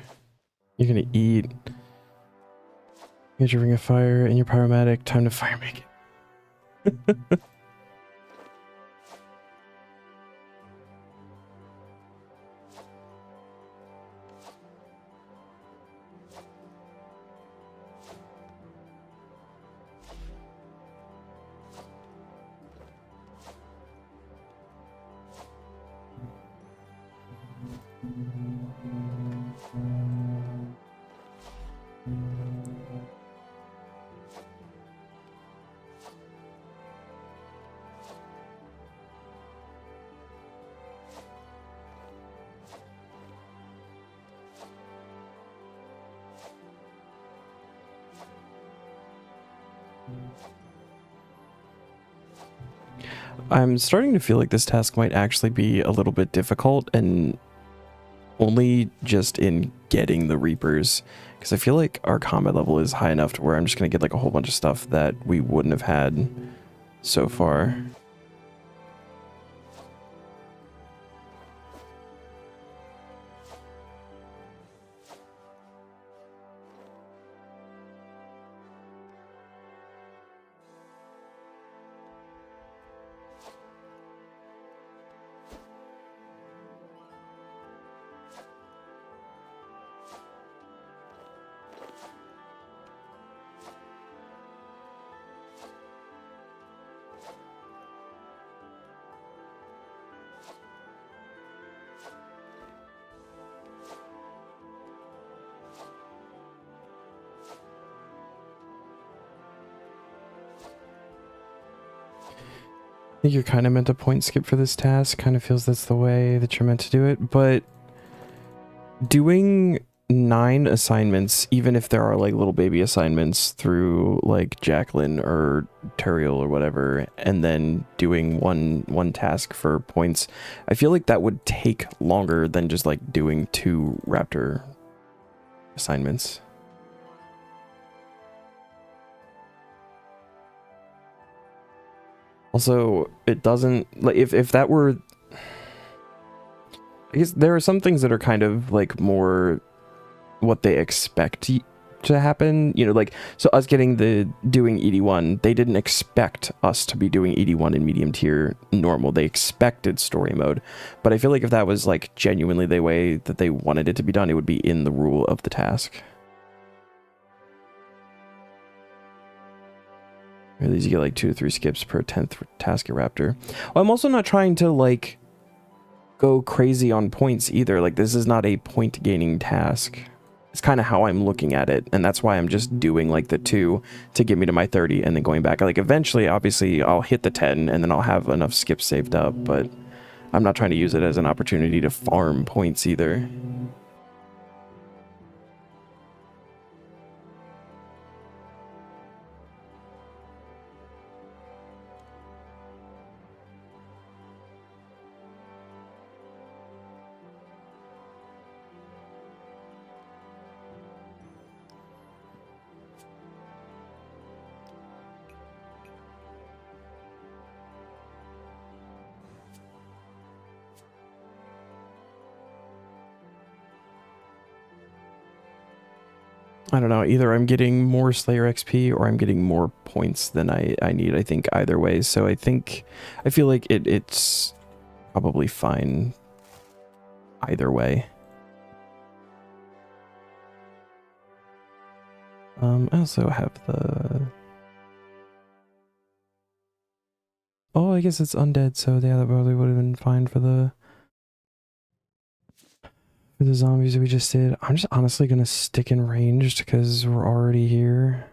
You're gonna eat. Get your Ring of Fire and your Pyromatic. Time to fire make it. I'm starting to feel like this task might actually be a little bit difficult, and only just in getting the Reapers, because I feel like our combat level is high enough to where I'm just going to get like a whole bunch of stuff that we wouldn't have had so far. I think you're kind of meant to point skip for this task. Kind of feels that's the way that you're meant to do it, but doing 9 assignments, even if there are like little baby assignments through like Jacqueline or Turiel or whatever, and then doing one task for points, I feel like that would take longer than just like doing 2 Raptor assignments. Also, it doesn't, like, if that were, I guess there are some things that are kind of like more what they expect to happen, you know, like, so us getting the doing ED1, they didn't expect us to be doing ED1 in medium tier normal. They expected story mode, but I feel like if that was like genuinely the way that they wanted it to be done, it would be in the rule of the task. At least you get like 2 to 3 skips per 10th task at Raptor. Well, I'm also not trying to like go crazy on points either. Like, this is not a point gaining task. It's kind of how I'm looking at it, and that's why I'm just doing like the 2 to get me to my 30 and then going back. Like, eventually, obviously, I'll hit the 10 and then I'll have enough skips saved up, but I'm not trying to use it as an opportunity to farm points either. I don't know, either I'm getting more Slayer XP or I'm getting more points than I need, I think, either way. So I feel like it's probably fine either way. I also have the... Oh, I guess it's undead, so yeah, that probably would have been fine for the zombies that we just did. I'm just honestly gonna stick in ranged because we're already here.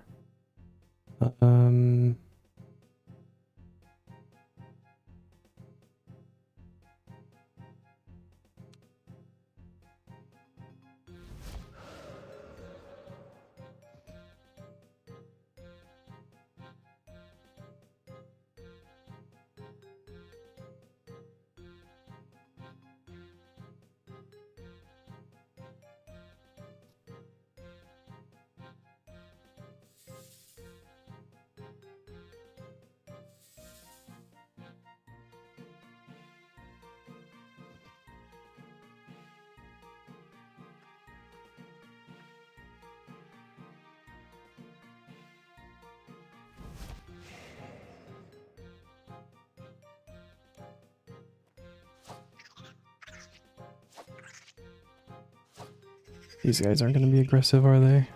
These guys aren't going to be aggressive, are they?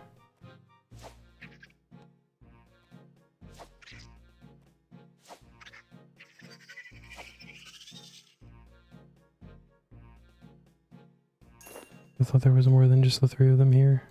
I thought there was more than just the 3 of them here.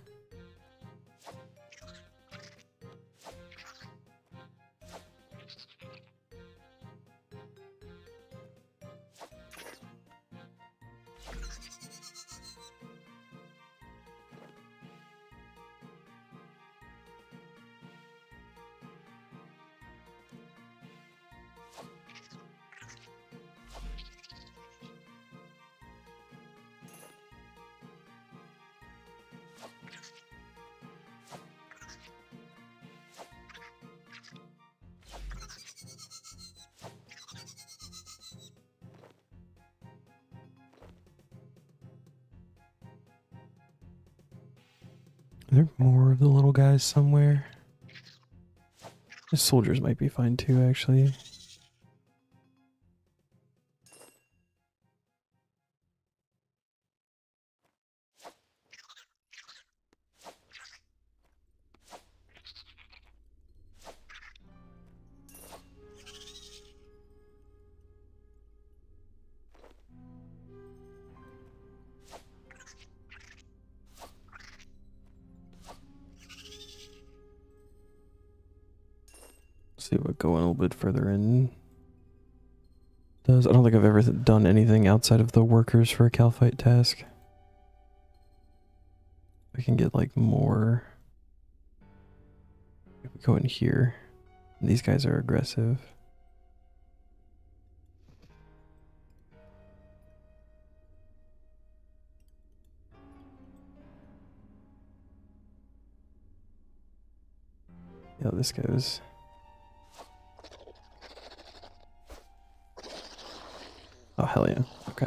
Are there more of the little guys somewhere? The soldiers might be fine too, actually. See what going a little bit further in does. I don't think I've ever done anything outside of the workers for a Calphite task. We can get like more. If we go in here, these guys are aggressive. Yeah, this goes. Oh, hell yeah. Okay.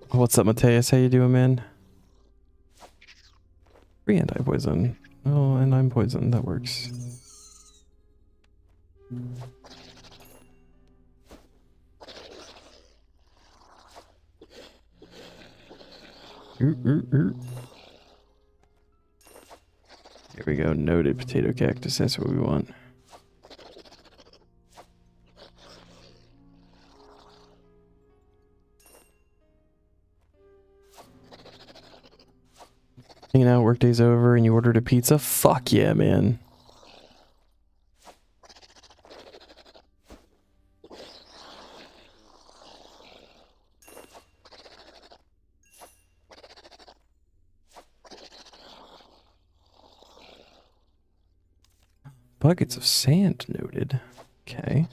What's up, Mateus? How you doing, man? Free anti-poison. Oh, and I'm poisoned. That works. Here we go. Noted potato cactus. That's what we want. Hanging out, workday's over, and you ordered a pizza? Fuck yeah, man. Buckets of sand noted. Okay.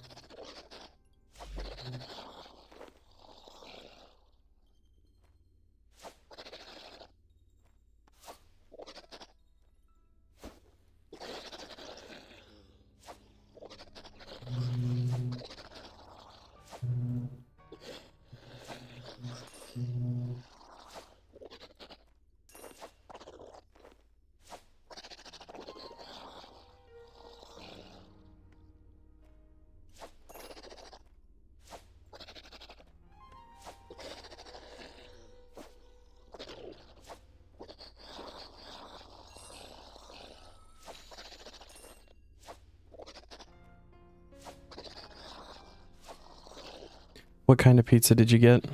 What kind of pizza did you get?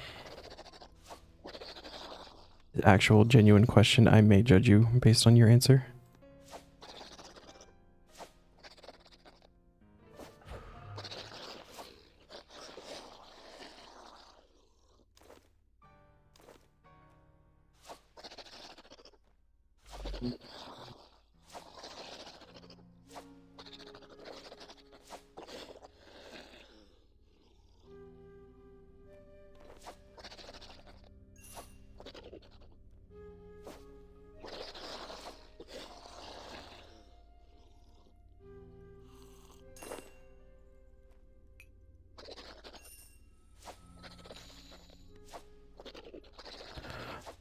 Actual genuine question. I may judge you based on your answer.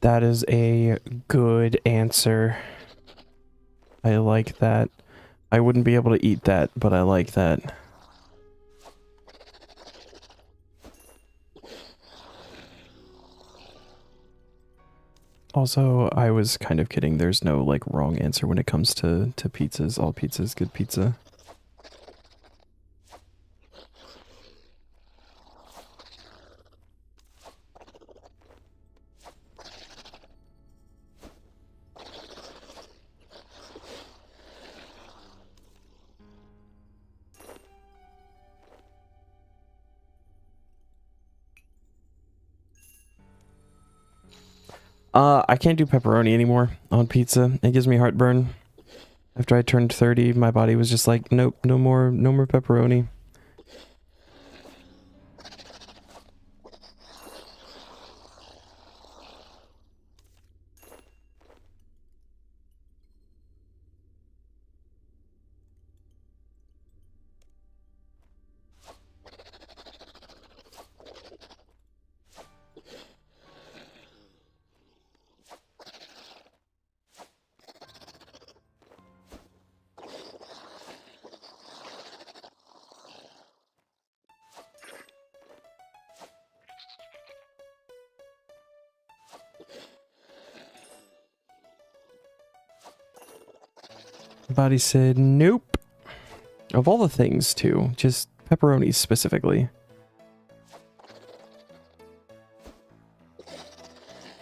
That is a good answer. I like that. I wouldn't be able to eat that, but I like that. Also, I was kind of kidding. There's no, like, wrong answer when it comes to pizzas. All pizza is good pizza. I can't do pepperoni anymore on pizza. It gives me heartburn. After I turned 30, my body was just like, nope, no more pepperoni. Body said nope. Of all the things, too. Just pepperoni specifically.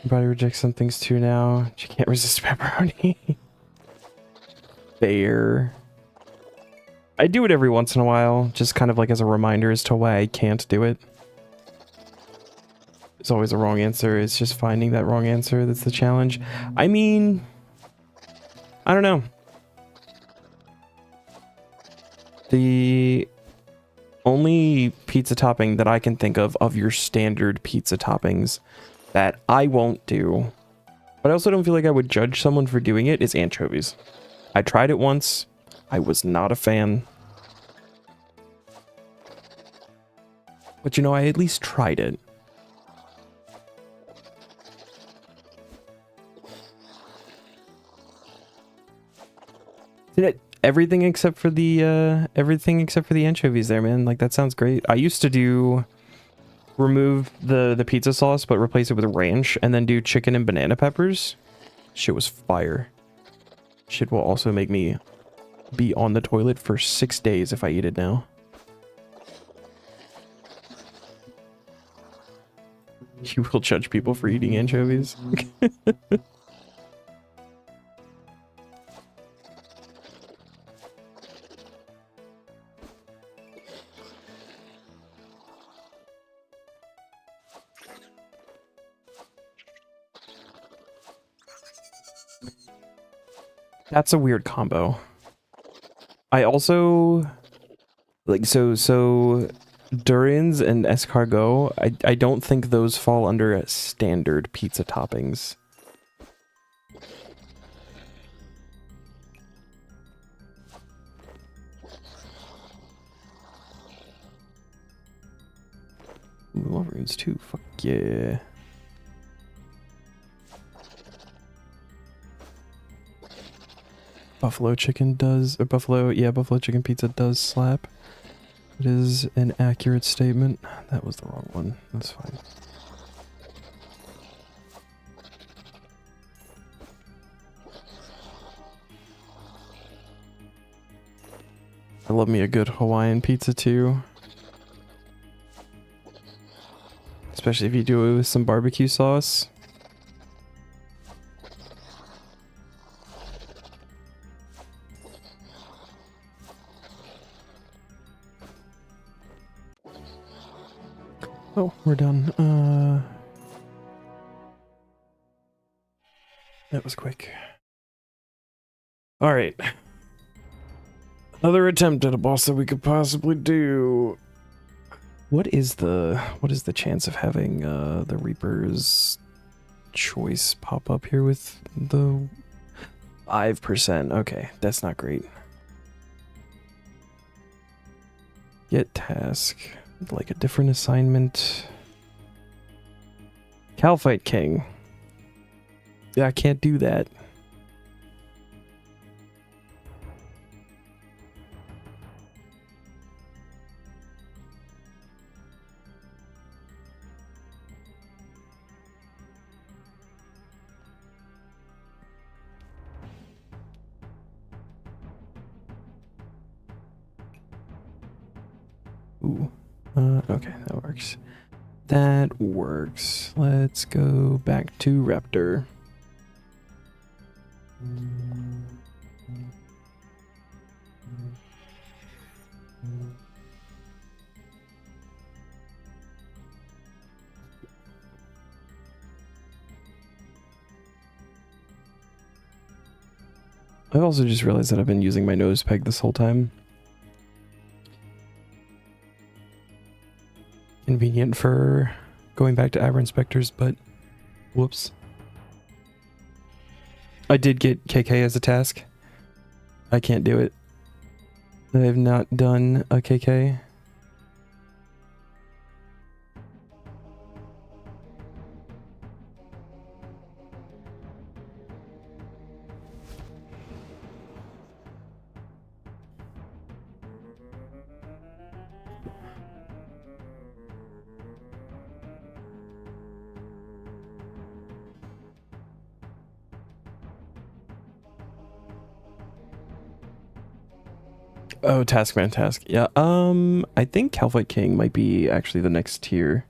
Body rejects some things too now. She can't resist pepperoni. Fair. I do it every once in a while, just kind of like as a reminder as to why I can't do it. It's always a wrong answer. It's just finding that wrong answer that's the challenge. I mean, I don't know. The only pizza topping that I can think of your standard pizza toppings that I won't do, but I also don't feel like I would judge someone for doing it, is anchovies. I tried it once. I was not a fan. But you know, I at least tried it. Did it everything except for the anchovies there, man. Like, that sounds great. I used to remove the pizza sauce but replace it with ranch and then do chicken and banana peppers. Shit was fire. Shit will also make me be on the toilet for 6 days if I eat it now. You will judge people for eating anchovies. That's a weird combo. I also like so durians and escargot. I don't think those fall under standard pizza toppings. Wolverines too. Fuck yeah. Buffalo chicken does, or buffalo chicken pizza does slap. It is an accurate statement. That was the wrong one. That's fine. I love me a good Hawaiian pizza too. Especially if you do it with some barbecue sauce. Oh, we're done. That was quick. All right. Another attempt at a boss that we could possibly do. What is the chance of having the Reaper's choice pop up here with the 5%? Okay, that's not great. Get task. Like a different assignment. Calfight King. Yeah, I can't do that. Ooh. Okay, that works. That works. Let's go back to Raptor. I've also just realized that I've been using my nose peg this whole time. Convenient for going back to Aber Inspectors, but whoops. I did get KK as a task. I can't do it. I have not done a KK. Oh, Taskman task. Yeah. I think Calvite King might be actually the next tier.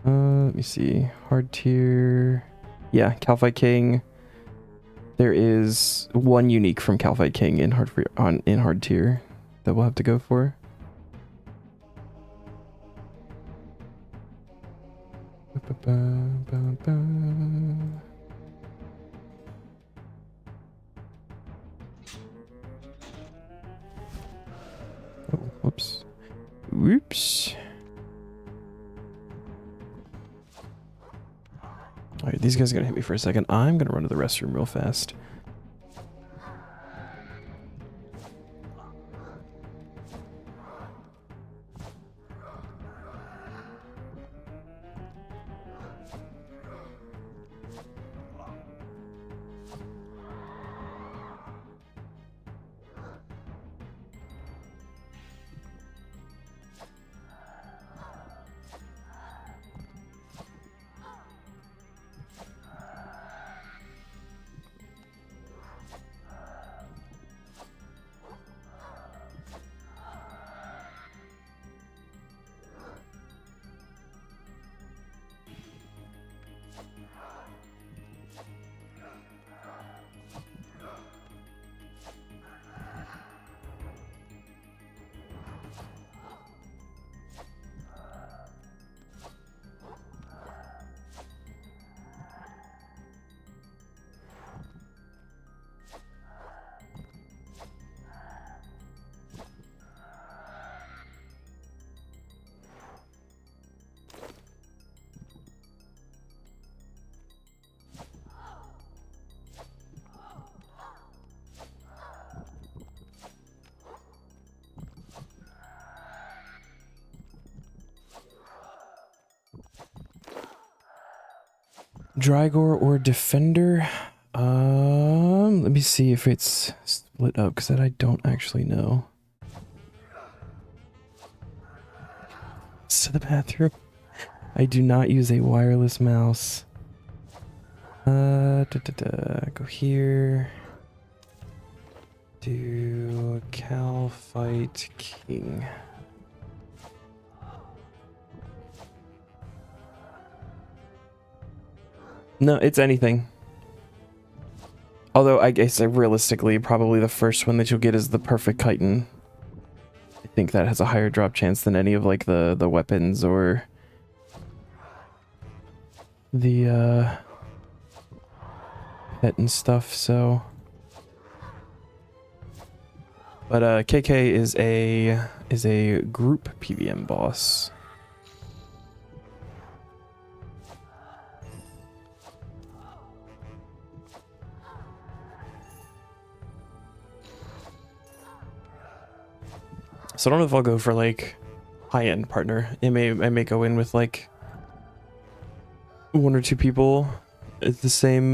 Let me see. Hard tier. Yeah, Calvite King. There is one unique from Calvite King in hard tier that we'll have to go for. Oh, whoops. Whoops. Alright, these guys are gonna hit me for a second. I'm gonna run to the restroom real fast. Drygor or Defender? Let me see if it's split up, because that I don't actually know. To the bathroom. I do not use a wireless mouse. Go here. Do Calvite King. No, it's anything. Although I guess realistically, probably the first one that you'll get is the Perfect Chitin. I think that has a higher drop chance than any of like the weapons or the pet and stuff. So, but KK is a group PVM boss. So I don't know if I'll go for like high-end partner. I may go in with like one or two people at the same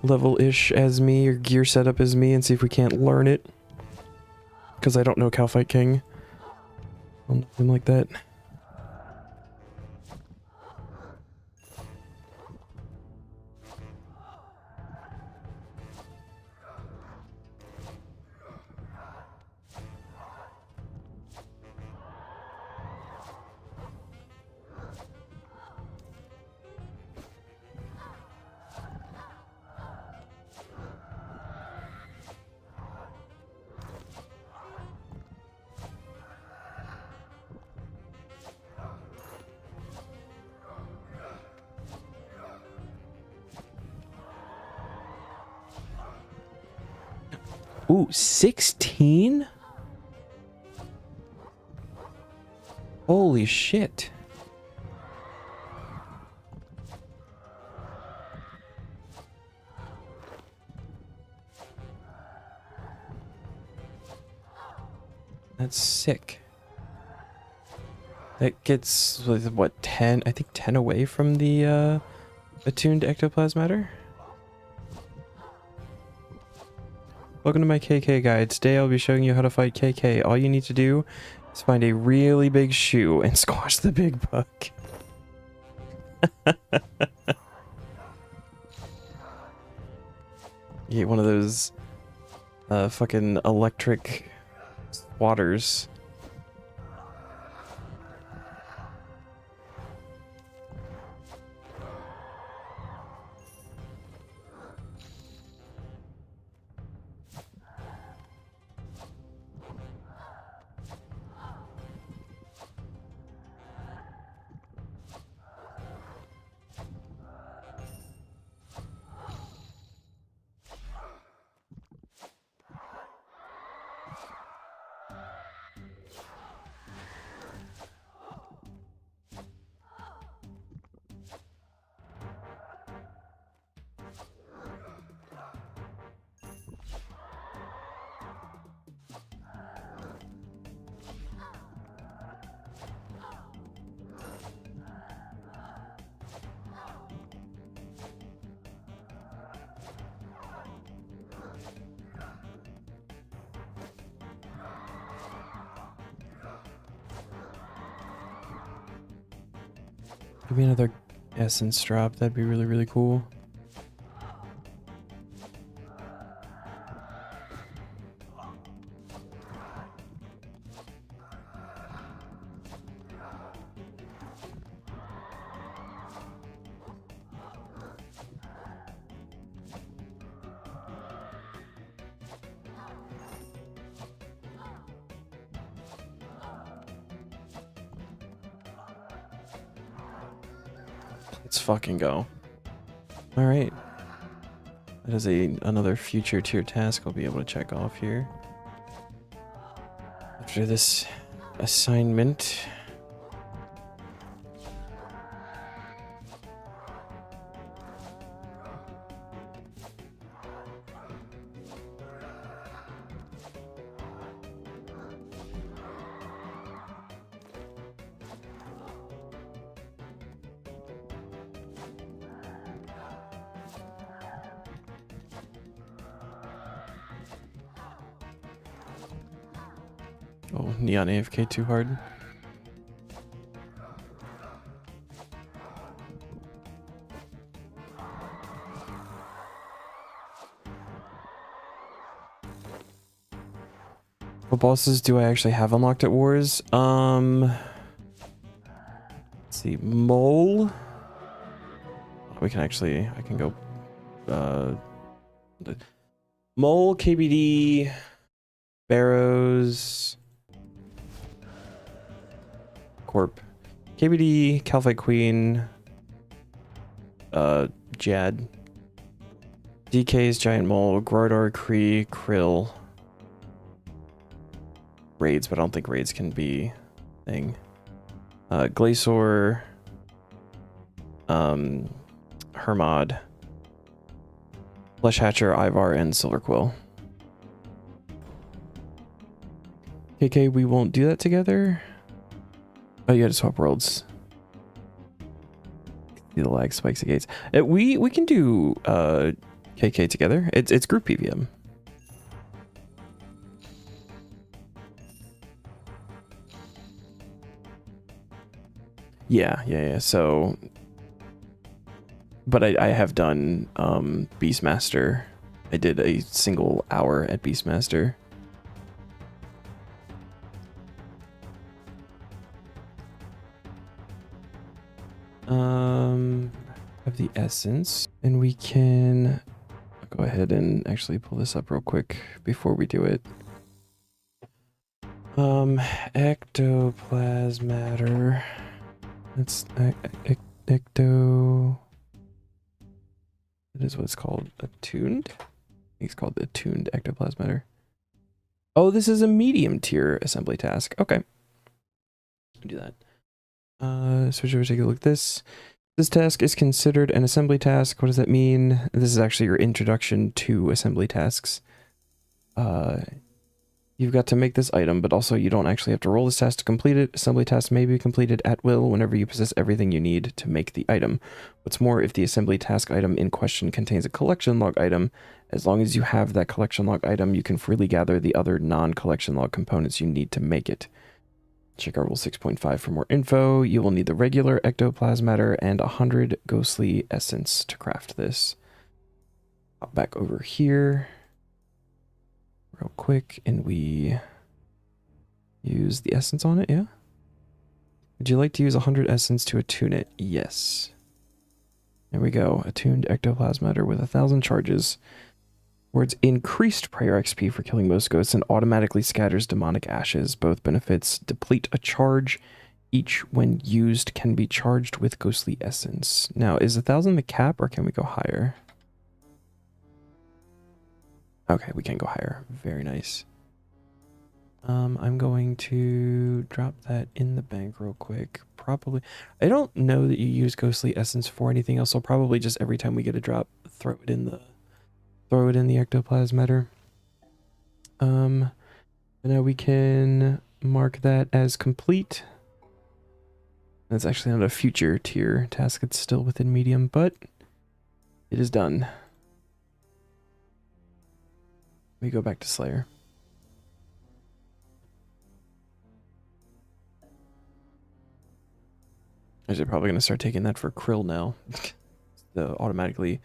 level-ish as me or gear setup as me and see if we can't learn it. Because I don't know Calvite King. I'll know him like that. Ooh, 16? Holy shit. That's sick. That gets, what, 10? I think 10 away from the attuned ectoplasmatter? Welcome to my KK guide. Today I'll be showing you how to fight KK. All you need to do is find a really big shoe and squash the big buck. You get one of those fucking electric waters. Give me another essence drop. That'd be really, really cool. Let's fucking go. All right. That is another future tier task I'll be able to check off here. After this assignment. Oh, Neon AFK too hard. What bosses do I actually have unlocked at Wars? Let's see, Mole. We can actually, I can go, Mole, KBD, Barrows, Corp, KBD, Calphite Queen, Jad, DK's Giant Mole, Grodor, Kree, Krill, Raids, but I don't think Raids can be a thing. Glacior, Hermod, Fleshhatcher, Ivar, and Silverquill. KK, we won't do that together. Oh, you had to swap worlds. See the lag spikes the gates. We can do KK together. It's group PVM. Yeah. So, but I have done Beastmaster. I did a single hour at Beastmaster. Have the essence, and we can go ahead and actually pull this up real quick before we do it. Ectoplasm matter. That's ecto. That is what it's called. Attuned. I think it's called the attuned ectoplasm matter. Oh, this is a medium tier assembly task. Okay, do that. Switch over, take a look at this. This task is considered an assembly task. What does that mean? This is actually your introduction to assembly tasks. You've got to make this item, but also you don't actually have to roll this task to complete it. Assembly tasks may be completed at will whenever you possess everything you need to make the item. What's more, if the assembly task item in question contains a collection log item, as long as you have that collection log item, you can freely gather the other non-collection log components you need to make it. Check our rule 6.5 for more info. You will need the regular ectoplasm matter and 100 ghostly essence to craft this. Hop back over here. real quick and we use the essence on it, yeah? Would you like to use 100 essence to attune it? Yes. There we go. Attuned ectoplasmatter with 1,000 charges. Words increased prayer XP for killing most ghosts and automatically scatters demonic ashes. Both benefits deplete a charge. Each, when used, can be charged with ghostly essence. Now, is 1,000 the cap or can we go higher? Okay, we can go higher. Very nice. I'm going to drop that in the bank real quick. Probably. I don't know that you use ghostly essence for anything else. I'll probably just every time we get a drop, throw it in the ectoplasmatter. And now we can mark that as complete. That's actually not a future tier task. It's still within medium, but it is done. We go back to Slayer. Actually, probably going to start taking that for Krill now. To automatically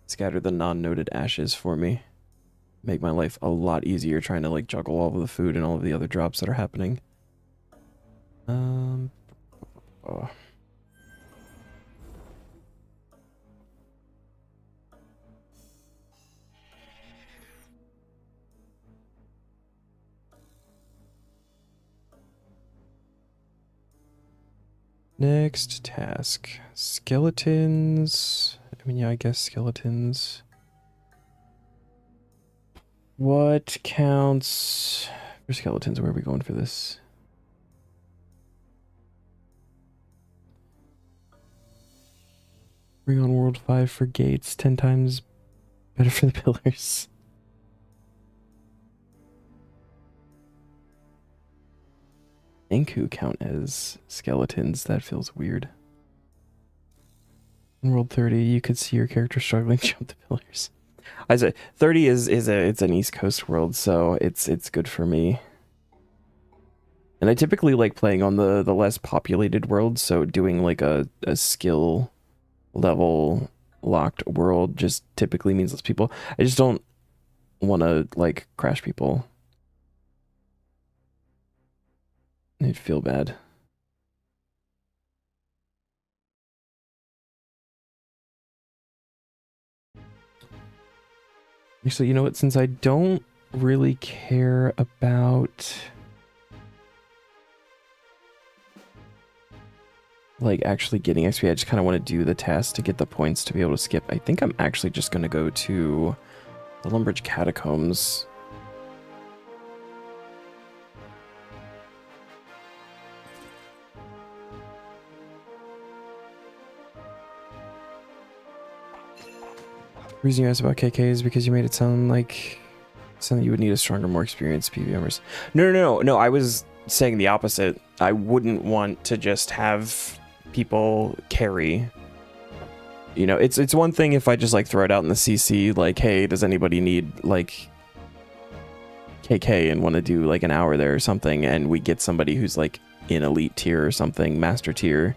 scatter the non-noted ashes for me. Make my life a lot easier trying to like juggle all of the food and all of the other drops that are happening. Oh. Next task. Skeletons. I mean, yeah, I guess skeletons. What counts for skeletons? Where are we going for this? Bring on World 5 for gates. 10 times better for the pillars. Anku count as skeletons. That feels weird. In World 30, you could see your character struggling to jump the pillars. I said 30 it's an East Coast world, so it's good for me. And I typically like playing on the less populated worlds, so doing like a skill level locked world just typically means less people. I just don't want to like crash people. I'd feel bad. Actually, you know what? Since I don't really care about like actually getting XP, I just kind of want to do the task to get the points to be able to skip. I think I'm actually just going to go to the Lumbridge Catacombs. The reason you asked about KK is because you made it sound like you would need a stronger, more experienced PvMers. No. I was saying the opposite. I wouldn't want to just have people carry. You know, it's one thing if I just like throw it out in the CC, like, hey, does anybody need like KK and want to do like an hour there or something, and we get somebody who's like in elite tier or something, master tier,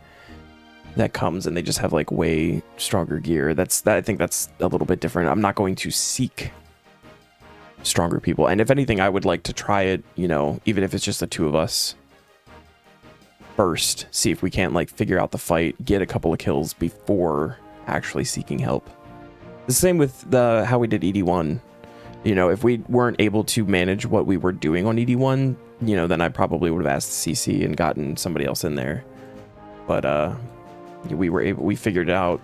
that comes and they just have like way stronger gear. I think that's a little bit different. I'm not going to seek stronger people, and if anything, I would like to try it, you know, even if it's just the two of us first, see if we can't like figure out the fight, get a couple of kills before actually seeking help. The same with how we did ED1. You know, if we weren't able to manage what we were doing on ED1, you know, then I probably would have asked CC and gotten somebody else in there. But we figured out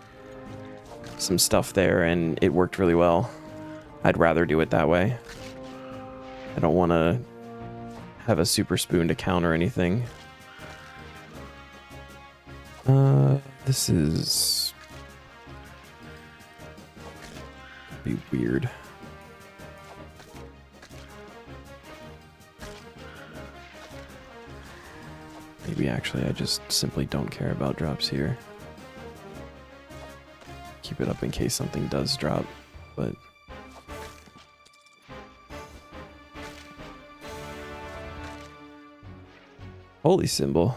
some stuff there and it worked really well. I'd rather do it that way. I don't want to have a super spoon to counter anything. This is be weird. Maybe actually I just simply don't care about drops here. Keep it up in case something does drop, but holy symbol.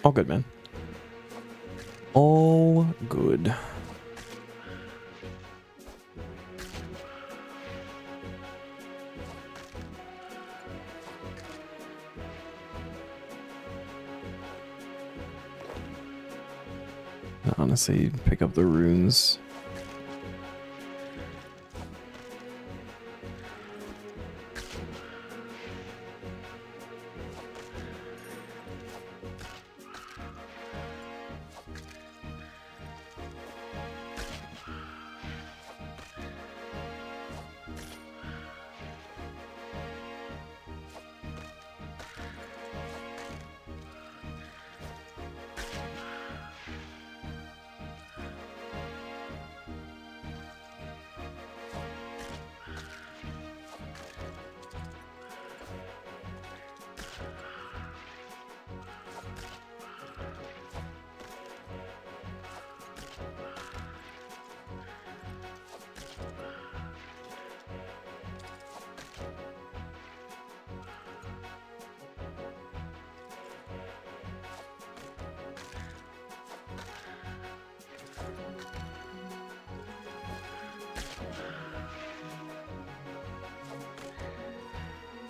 All good, man. All good. Honestly, pick up the runes.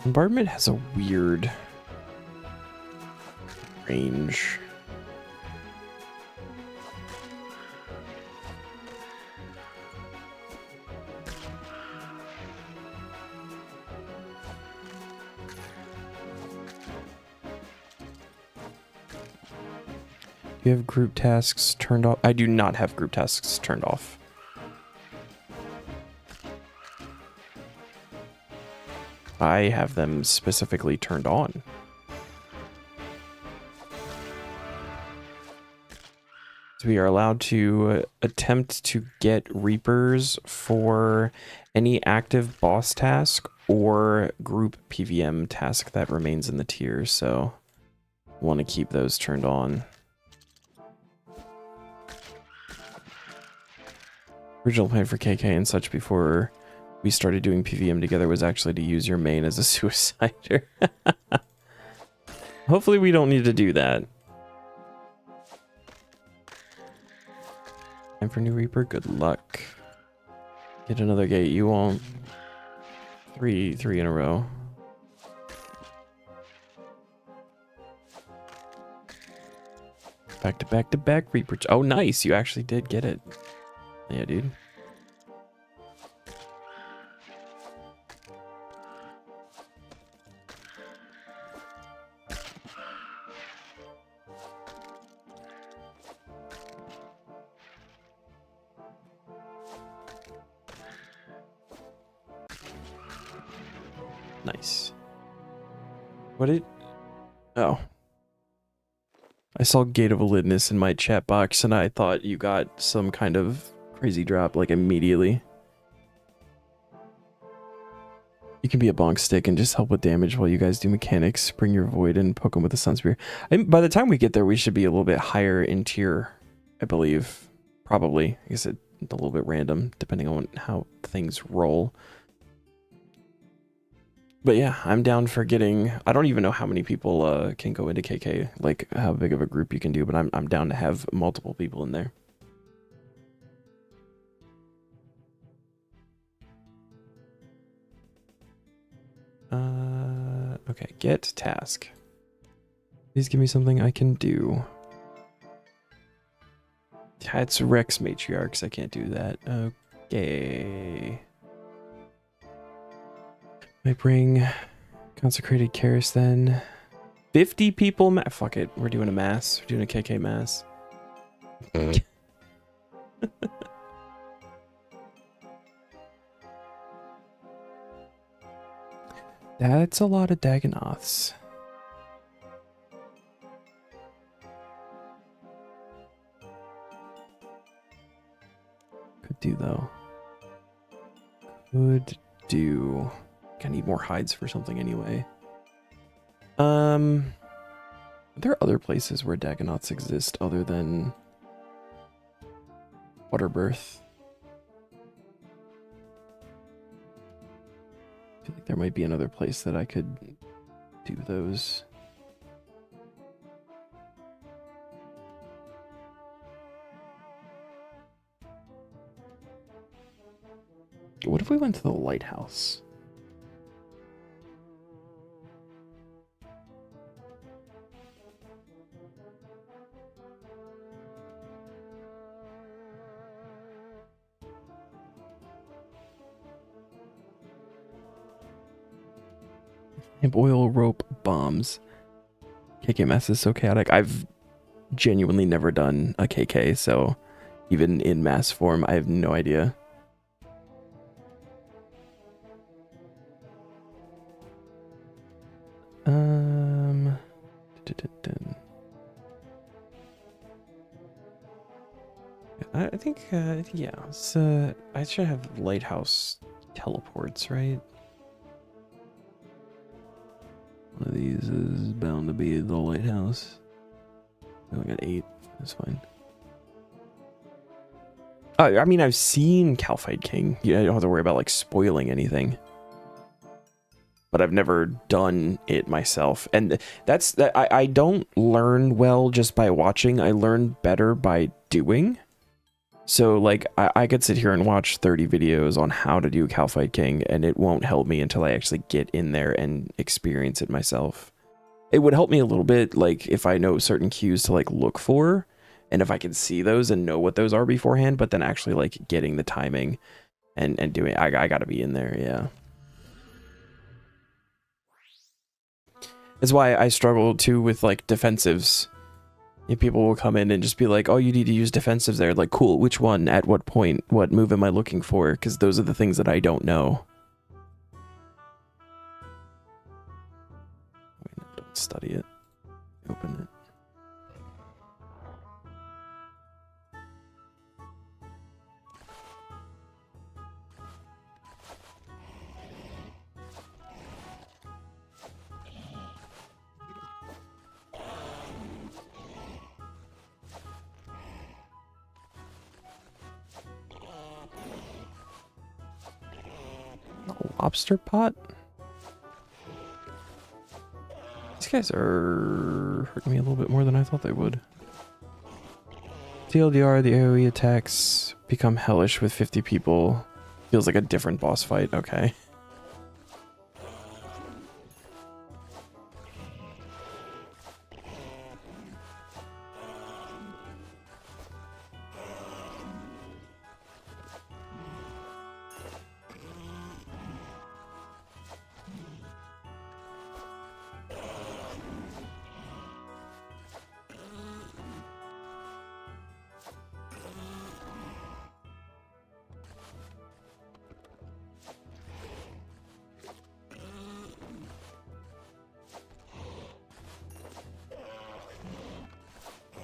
Bombardment has a weird range. Do you have group tasks turned off? I do not have group tasks turned off. I have them specifically turned on. So we are allowed to attempt to get Reapers for any active boss task or group PVM task that remains in the tier. So I want to keep those turned on. Original plan for KK and such before we started doing PVM together was actually to use your main as a suicider. Hopefully we don't need to do that. Time for new Reaper. Good luck. Get another gate. You won't. Three in a row. Back to back to back Reaper. Oh, nice. You actually did get it. Yeah, dude. Nice. What did... Oh. I saw Gate of Validness in my chat box and I thought you got some kind of crazy drop like immediately. You can be a bonk stick and just help with damage while you guys do mechanics. Bring your void and poke them with a sun spear. By the time we get there, we should be a little bit higher in tier, I believe. Probably. I guess it's a little bit random depending on how things roll. But yeah, I'm down for getting... I don't even know how many people can go into KK, like how big of a group you can do, but I'm down to have multiple people in there. Okay, get task. Please give me something I can do. Yeah, it's Rex Matriarchs, I can't do that. Okay. Might bring Consecrated Karis then. 50 people? Fuck it. We're doing a mass. We're doing a KK mass. That's a lot of Dagonoths. Could do though. Could do. I need more hides for something anyway. Are there other places where Dagonoths exist other than Waterbirth? I feel like there might be another place that I could do those. What if we went to the lighthouse? Hemp oil rope bombs. KKMS is so chaotic. I've genuinely never done a KK, so even in mass form, I have no idea. I think yeah, so I should have lighthouse teleports, right? One of these is bound to be the lighthouse. I only got 8. That's fine. I mean, I've seen Calcite King. Yeah, I don't have to worry about like spoiling anything. But I've never done it myself, and that's that. I don't learn well just by watching. I learn better by doing. So like I could sit here and watch 30 videos on how to do Calcite King, and it won't help me until I actually get in there and experience it myself. It would help me a little bit, like if I know certain cues to like look for, and if I can see those and know what those are beforehand. But then actually like getting the timing and doing, I gotta be in there, yeah. That's why I struggle too with like defensives. If people will come in and just be like, oh, you need to use defensives there. Like, cool, which one? At what point? What move am I looking for? Because those are the things that I don't know. Don't study it. Open it. Lobster pot? These guys are hurting me a little bit more than I thought they would. TLDR, the AoE attacks become hellish with 50 people. Feels like a different boss fight. Okay.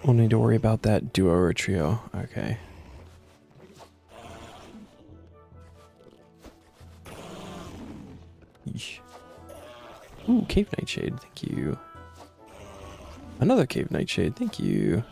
Won't need to worry about that duo or trio. Okay. Yeesh. Ooh, Cave Nightshade. Thank you. Another Cave Nightshade. Thank you.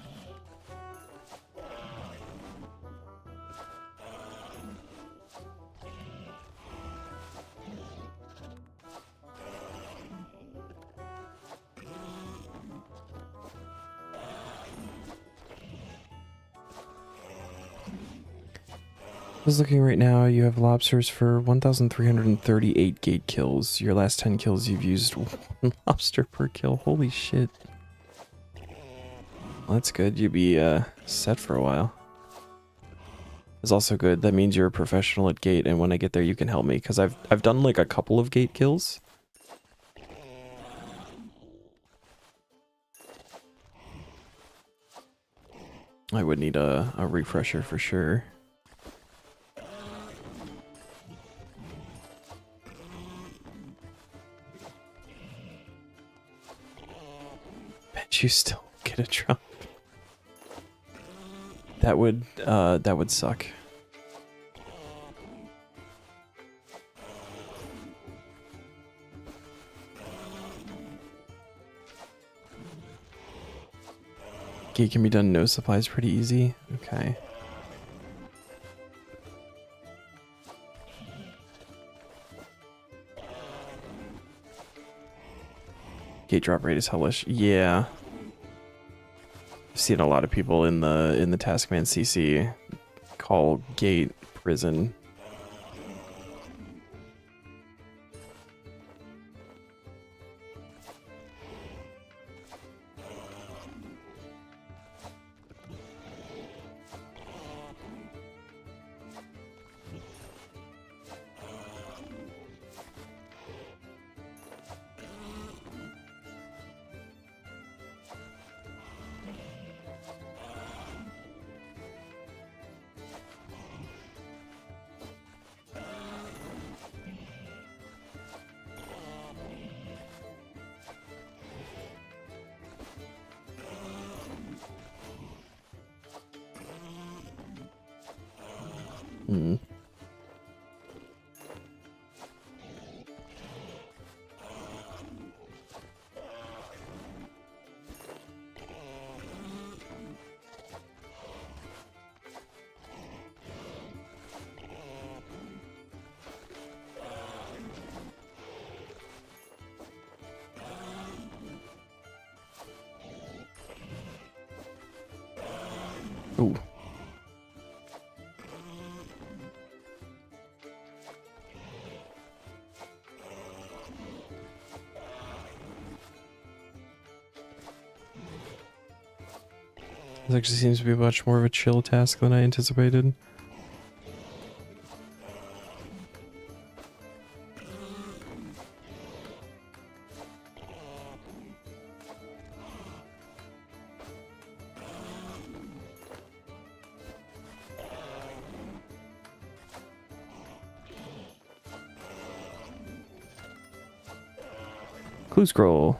I was looking right now, you have lobsters for 1,338 gate kills. Your last 10 kills, you've used 1 lobster per kill. Holy shit. Well, that's good. You'd be set for a while. It's also good. That means you're a professional at gate, and when I get there, you can help me, because I've done like a couple of gate kills. I would need a refresher for sure. You still get a drop. That would suck. Gate can be done no supplies pretty easy. Okay. Gate drop rate is hellish. Yeah. I've seen a lot of people in the Taskman CC call gate prison. Mm. Ooh. This actually seems to be much more of a chill task than I anticipated. Clue scroll.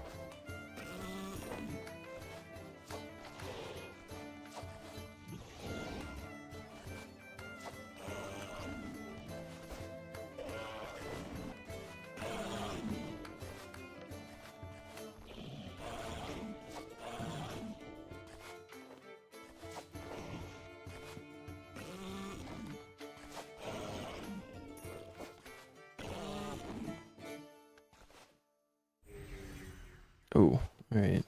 Oh, all right.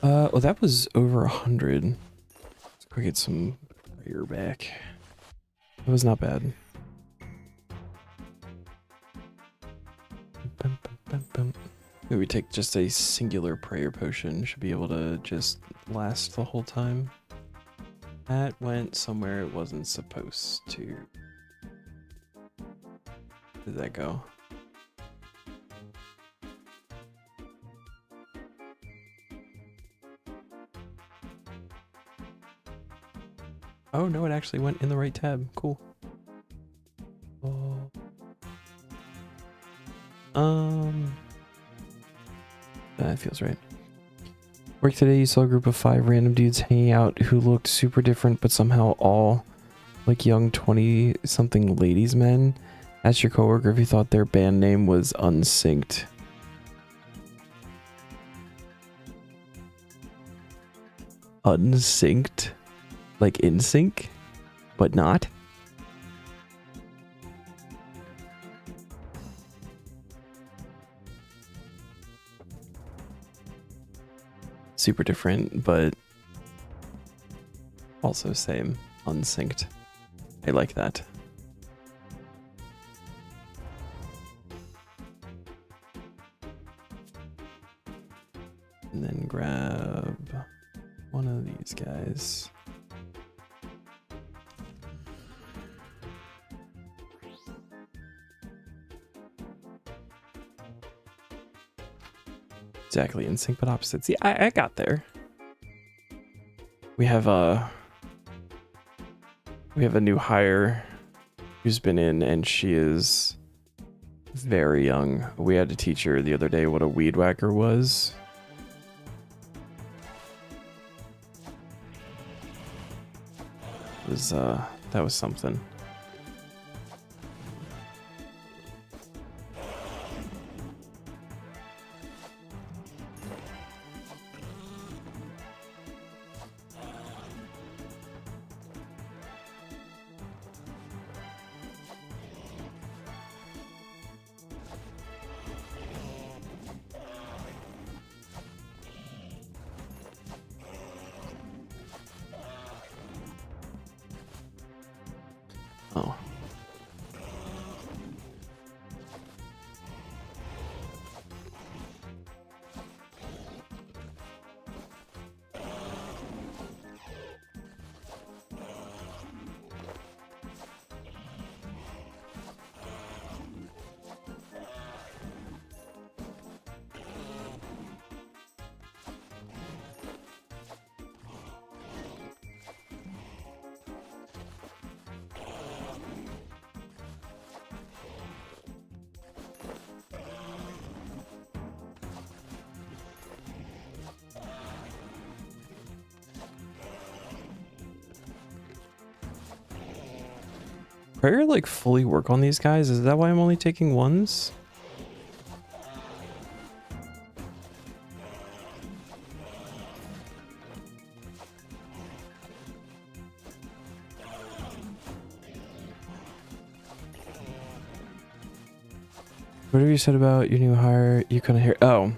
Well, that was over 100. Let's go get some prayer back. That was not bad. Bum, bum, bum, bum. Maybe we take just a singular prayer potion. Should be able to just last the whole time. That went somewhere it wasn't supposed to. Where did that go? Oh no, it actually went in the right tab. Cool. Oh. That feels right. Work today, you saw a group of 5 random dudes hanging out who looked super different, but somehow all like young 20-something ladies men. Ask your coworker if you thought their band name was Unsynced. Unsynced? Like in sync, but not? Super different, but also same. Unsynced. I like that. And then grab one of these guys. Exactly, in sync but opposite. See, I got there. We have a new hire who's been in, and she is very young. We had to teach her the other day what a weed whacker was. That was something. prayer like fully work on these guys? Is that why I'm only taking ones? Whatever you said about your new hire, you couldn't hear. Oh,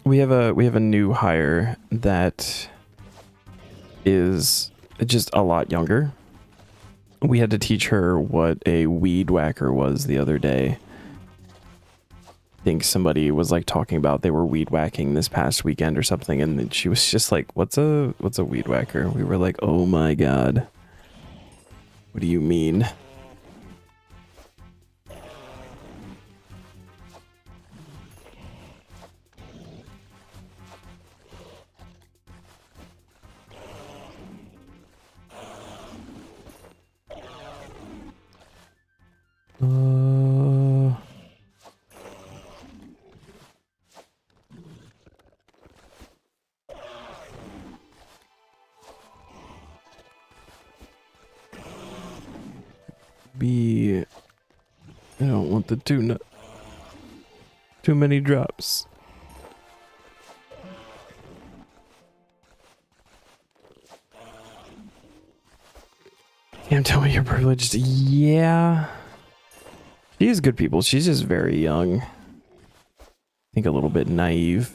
we have a new hire that is just a lot younger. We had to teach her what a weed whacker was the other day. I think somebody was like talking about they were weed whacking this past weekend or something, and then she was just like, what's a weed whacker? We were like, oh my god. What do you mean? I don't want the tuna. Too many drops. Can't tell me you're privileged. Yeah. She is good people. She's just very young. I think a little bit naive.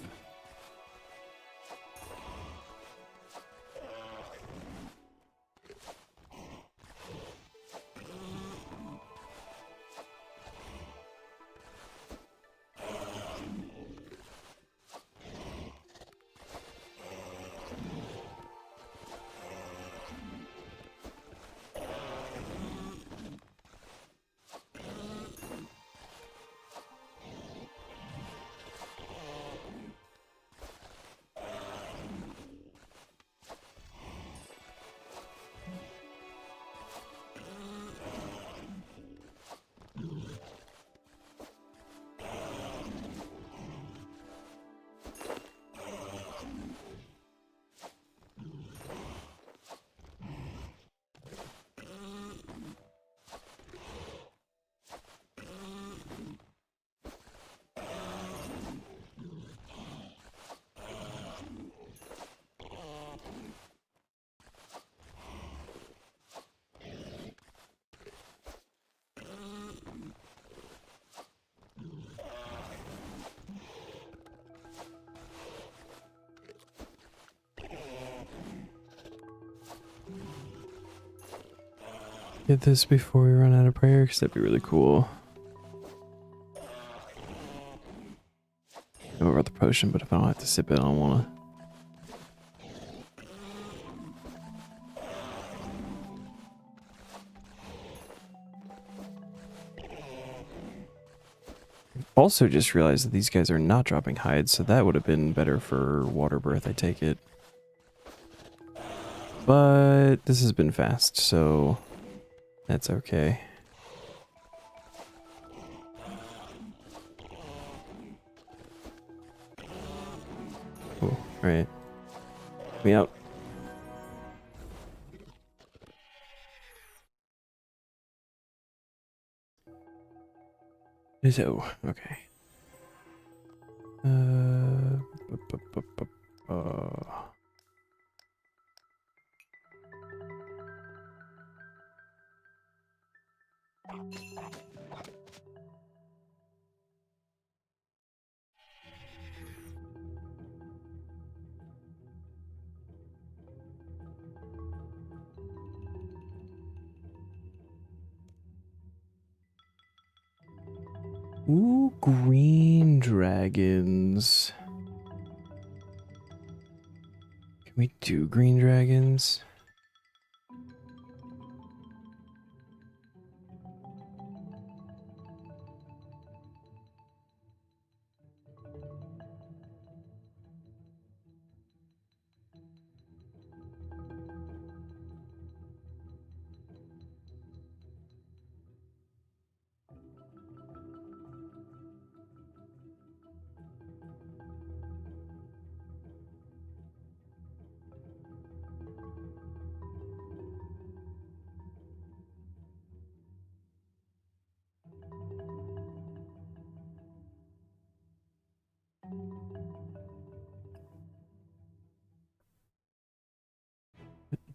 Get this before we run out of prayer, because that'd be really cool. I know about the potion, but if I don't have to sip it, I don't want to. Also just realized that these guys are not dropping hides, so that would have been better for water birth, I take it. But this has been fast, so that's okay. Cool. Alright. Me out. So, okay. Ooh, green dragons. Can we do green dragons?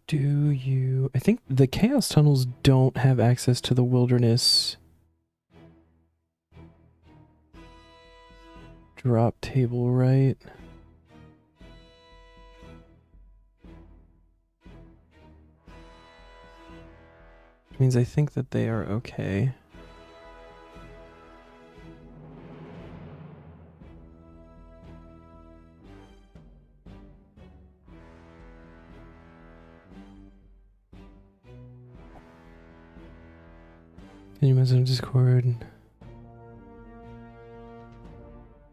Do you... I think the Chaos Tunnels don't have access to the Wilderness drop table, right? Which means I think that they are okay. Can you message on Discord?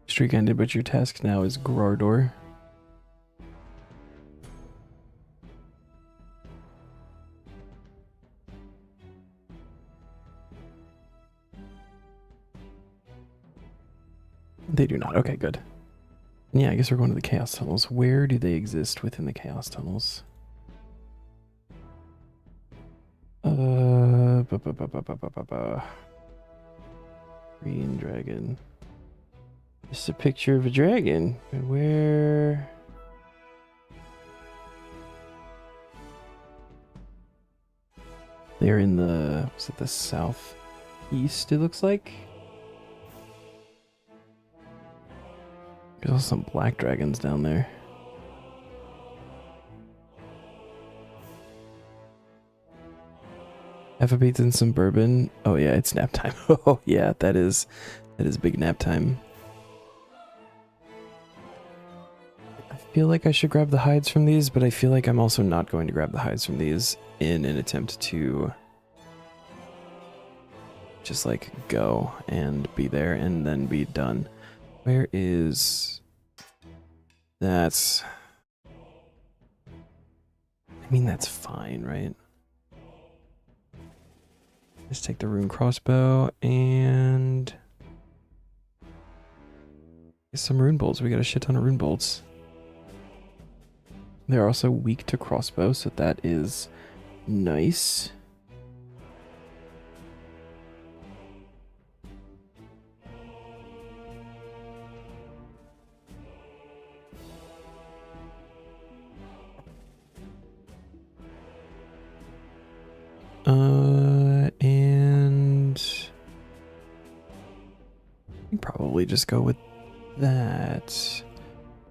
Streak ended, but your task now is Grardor. They do not. Okay, good. And yeah, I guess we're going to the Chaos Tunnels. Where do they exist within the Chaos Tunnels? Green dragon. Just a picture of a dragon. But where? They're in the, was it the southeast, it looks like? There's also some black dragons down there. Have a pizza and some bourbon. Oh yeah, it's nap time. Oh yeah, that is big nap time. I feel like I should grab the hides from these, but I feel like I'm also not going to grab the hides from these in an attempt to just like go and be there and then be done. Where is... That's... I mean, that's fine, right? Just take the rune crossbow and get some rune bolts. We got a shit ton of rune bolts. They're also weak to crossbow, so that is nice. And I can probably just go with that.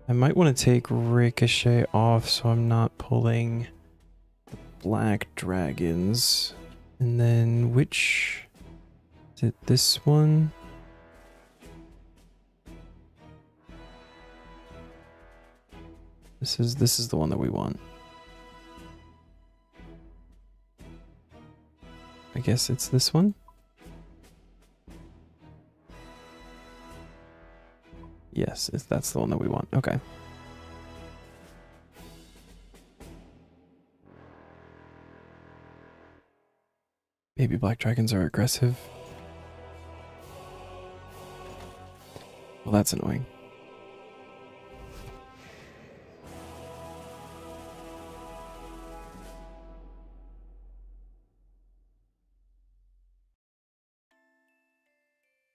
I might want to take Ricochet off so I'm not pulling the black dragons. And then which... Is it this one? This is the one that we want. I guess it's this one? Yes, that's the one that we want. Okay. Baby black dragons are aggressive. Well, that's annoying.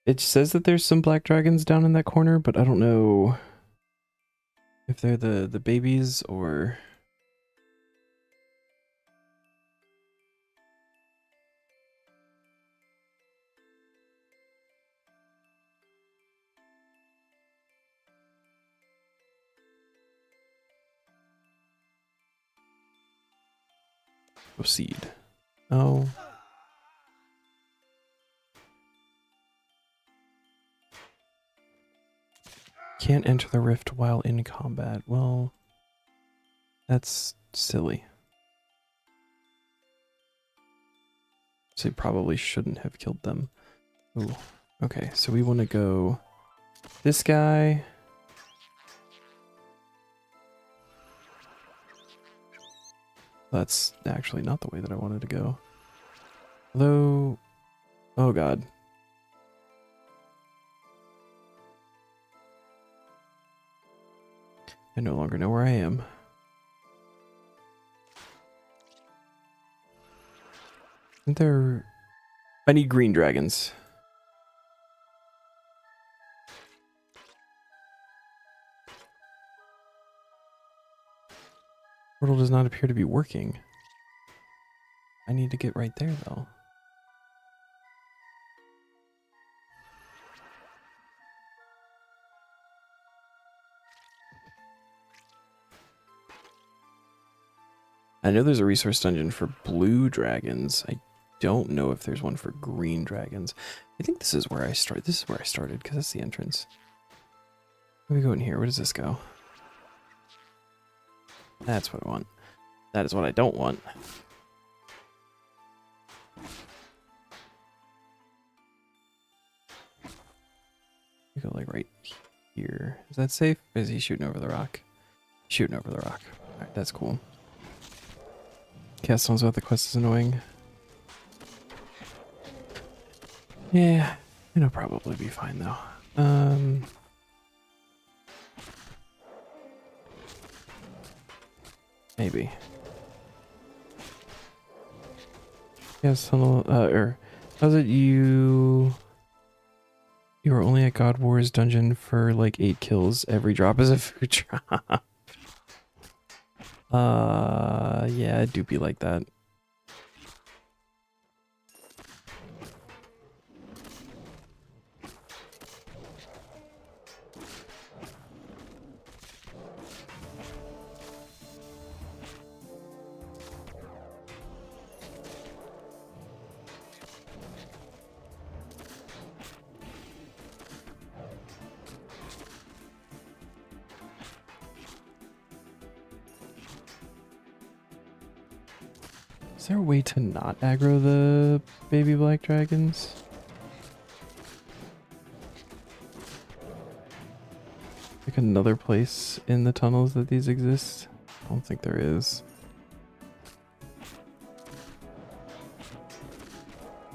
It says that there's some black dragons down in that corner, but I don't know if they're the babies or... Proceed. Oh. Can't enter the rift while in combat. Well, that's silly. So you probably shouldn't have killed them. Ooh. Okay, so we want to go this guy. That's actually not the way that I wanted to go. Although, oh god. I no longer know where I am. Isn't there... I need green dragons. Portal does not appear to be working. I need to get right there, though. I know there's a resource dungeon for blue dragons. I don't know if there's one for green dragons. I think this is where I start. This is where I started because that's the entrance. Let me go in here. Where does this go? That's what I want. That is what I don't want. We go like right here. Is that safe? Or is he shooting over the rock? Shooting over the rock. Alright, that's cool. Castles about the quest is annoying. Yeah, it'll probably be fine though. Maybe. Yes, or how's it you were only at God Wars dungeon for like 8 kills. Every drop is a food drop. Yeah, it do be like that. Is there a way to not aggro the baby black dragons? Like another place in the tunnels that these exist? I don't think there is.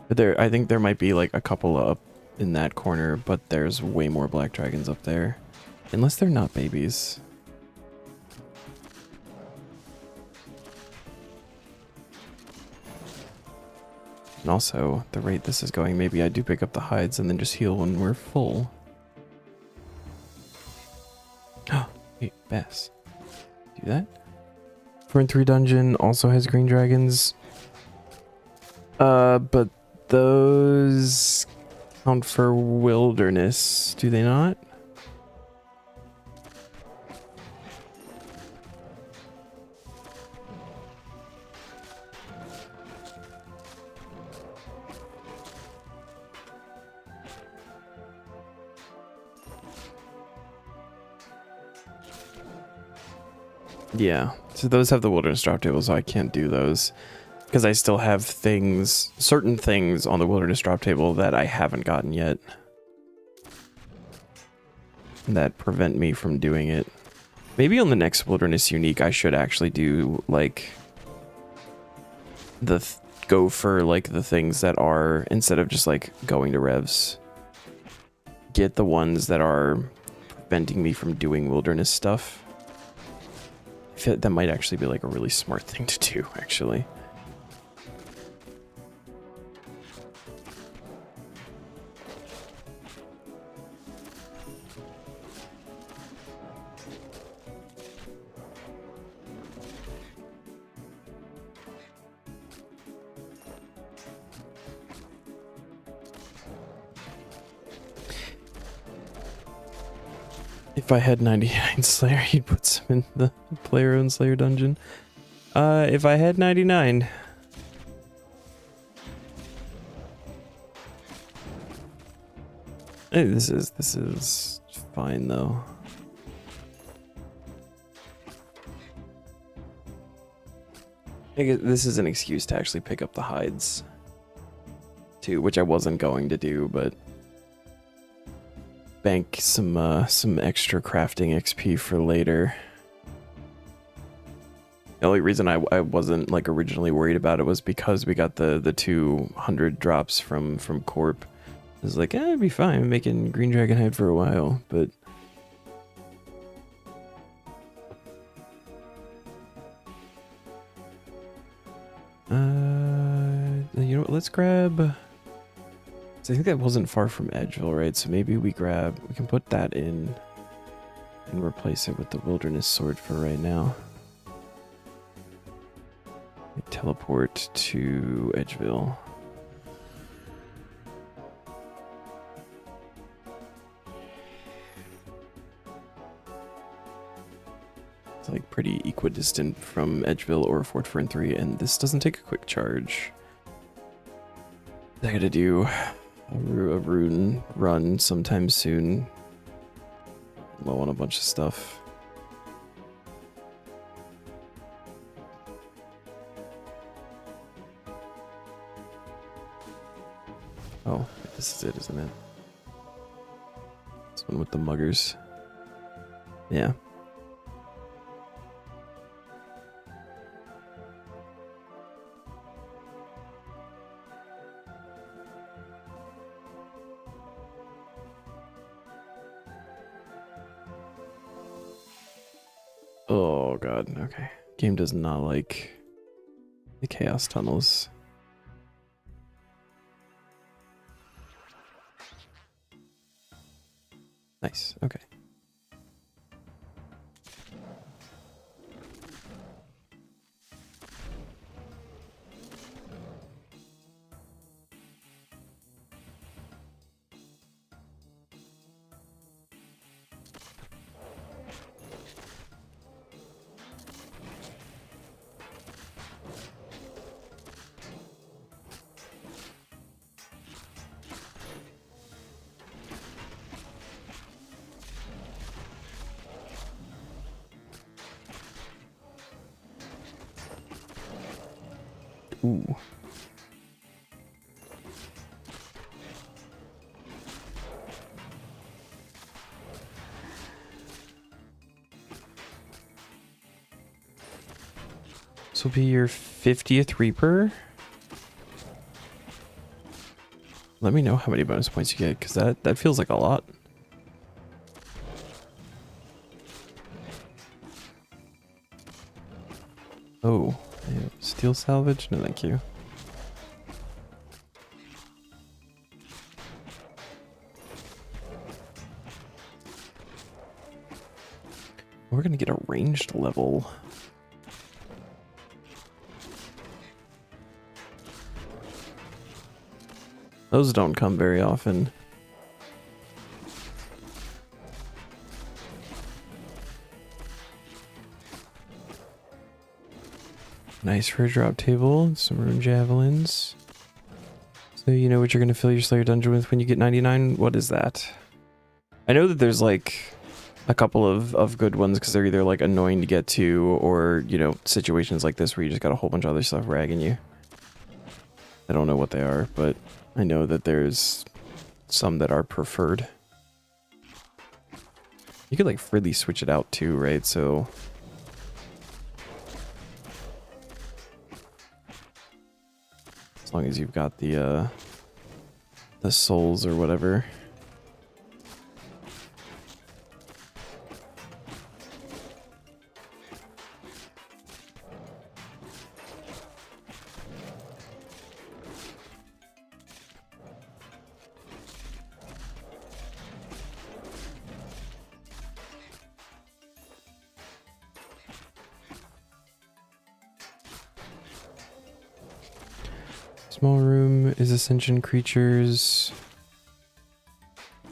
But I think there might be like a couple up in that corner, but there's way more black dragons up there. Unless they're not babies. And also, the rate this is going, maybe I do pick up the hides and then just heal when we're full. Oh, wait, Bass. Do that? 4 and 3 dungeon also has green dragons. But those count for wilderness, do they not? Yeah, so those have the wilderness drop table, so I can't do those. Because I still have things, certain things on the wilderness drop table that I haven't gotten yet. That prevent me from doing it. Maybe on the next wilderness unique I should actually do, like, go for, like, the things that are, instead of just, like, going to revs. Get the ones that are preventing me from doing wilderness stuff. I feel that might actually be like a really smart thing to do, actually. If I had 99 Slayer, he'd put some in the player-owned Slayer dungeon. If I had 99... Hey, this is fine, though. I guess this is an excuse to actually pick up the hides, too, which I wasn't going to do, but... bank some extra crafting XP for later. The only reason I wasn't like originally worried about it was because we got the 200 drops from Corp. I was like, it'd be fine. I'm making green dragon hide for a while, but you know what? Let's grab. I think that wasn't far from Edgeville, right? So maybe we can put that in and replace it with the wilderness sword for right now. teleport to Edgeville. It's like pretty equidistant from Edgeville or Fort Fern 3, and this doesn't take a quick charge. I gotta do a rune run sometime soon. Low on a bunch of stuff. Oh, this is it, isn't it? This one with the muggers. Yeah. Oh god, okay. Game does not like the chaos tunnels. Nice, okay. Ooh. This will be your 50th Reaper. Let me know how many bonus points you get, because that feels like a lot. Oh, yeah. Steel salvage? No, thank you. We're gonna get a ranged level. Those don't come very often. Nice for a drop table. Some rune javelins. So you know what you're going to fill your Slayer dungeon with when you get 99? What is that? I know that there's like a couple of good ones because they're either like annoying to get to or, you know, situations like this where you just got a whole bunch of other stuff ragging you. I don't know what they are, but I know that there's some that are preferred. You could like freely switch it out too, right? So as long as you've got the souls or whatever. Small room is ascension creatures.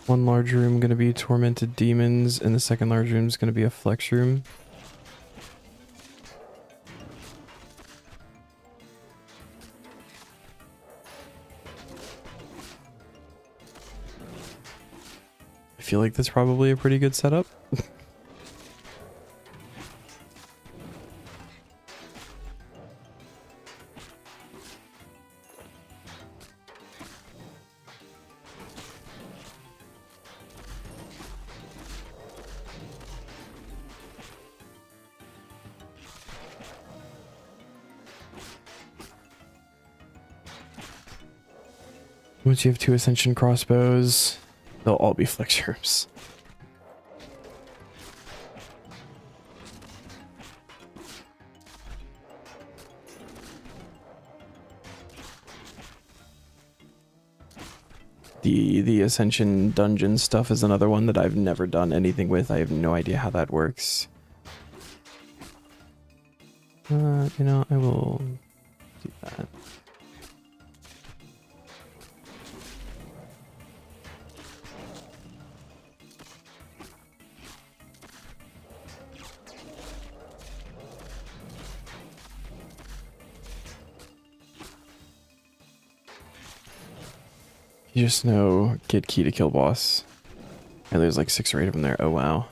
One large room going to be tormented demons, and the second large room is going to be a flex room. I feel like that's probably a pretty good setup. Once you have 2 ascension crossbows, they'll all be flex rooms. The ascension dungeon stuff is another one that I've never done anything with. I have no idea how that works. You know, I will that. You just know get key to kill boss. And there's like 6 or 8 of them there. Oh wow.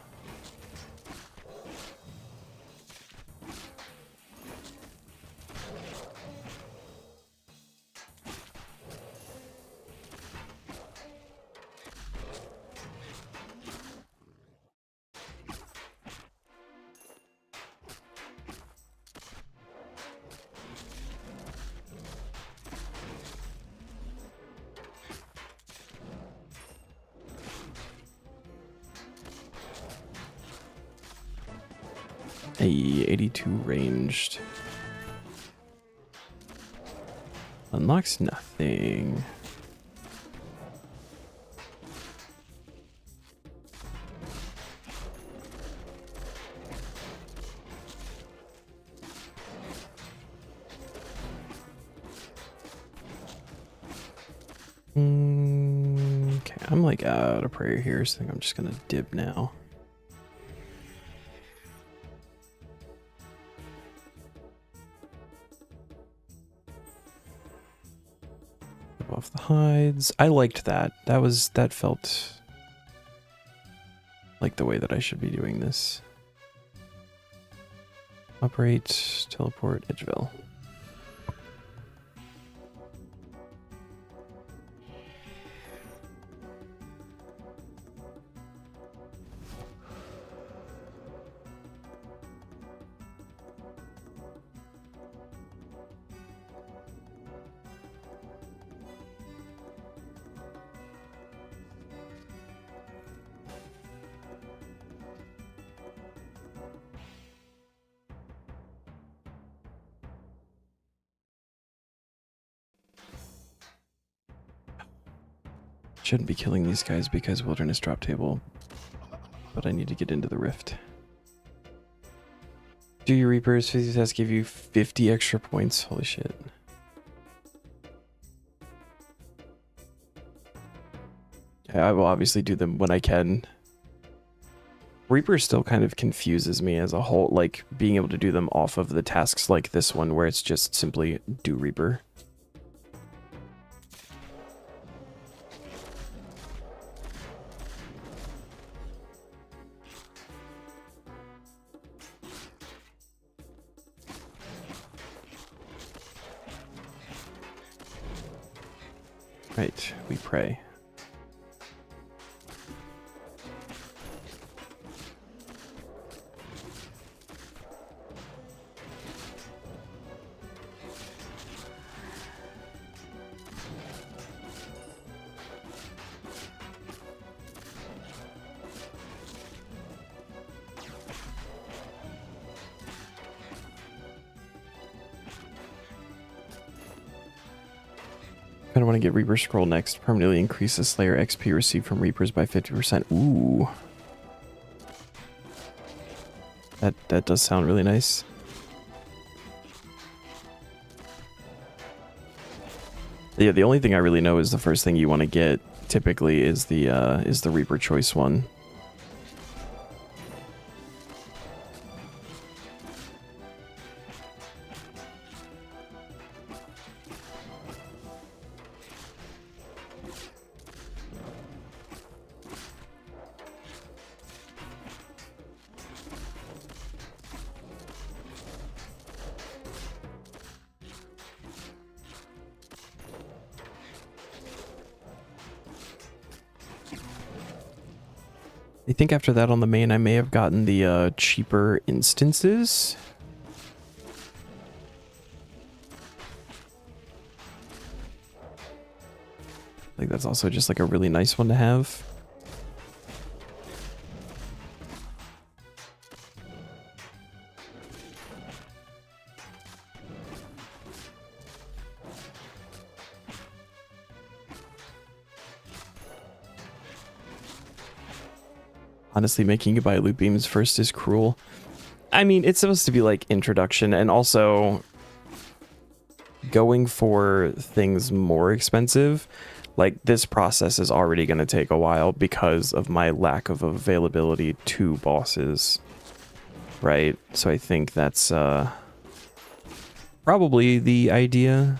A 82 ranged. Unlocks nothing. Okay, I'm like out of prayer here, so I think I'm just gonna dip now. Off the hides. I liked that. That felt like the way that I should be doing this. Operate, teleport, Edgeville. Shouldn't be killing these guys because wilderness drop table, but I need to get into the rift. Do your Reapers, physics test give you 50 extra points. Holy shit. Yeah, I will obviously do them when I can. Reaper still kind of confuses me as a whole, like being able to do them off of the tasks like this one where it's just simply do Reaper. Right, we pray. I don't want to get Reaper Scroll next. Permanently increase the Slayer XP received from Reapers by 50%. Ooh. That does sound really nice. Yeah, the only thing I really know is the first thing you want to get typically is the Reaper Choice one. I think after that on the main, I may have gotten the cheaper instances. Like that's also just like a really nice one to have. Honestly, making you buy loot beams first is cruel. I mean, it's supposed to be like introduction, and also going for things more expensive, like this process is already going to take a while because of my lack of availability to bosses, right? So I think that's probably the idea.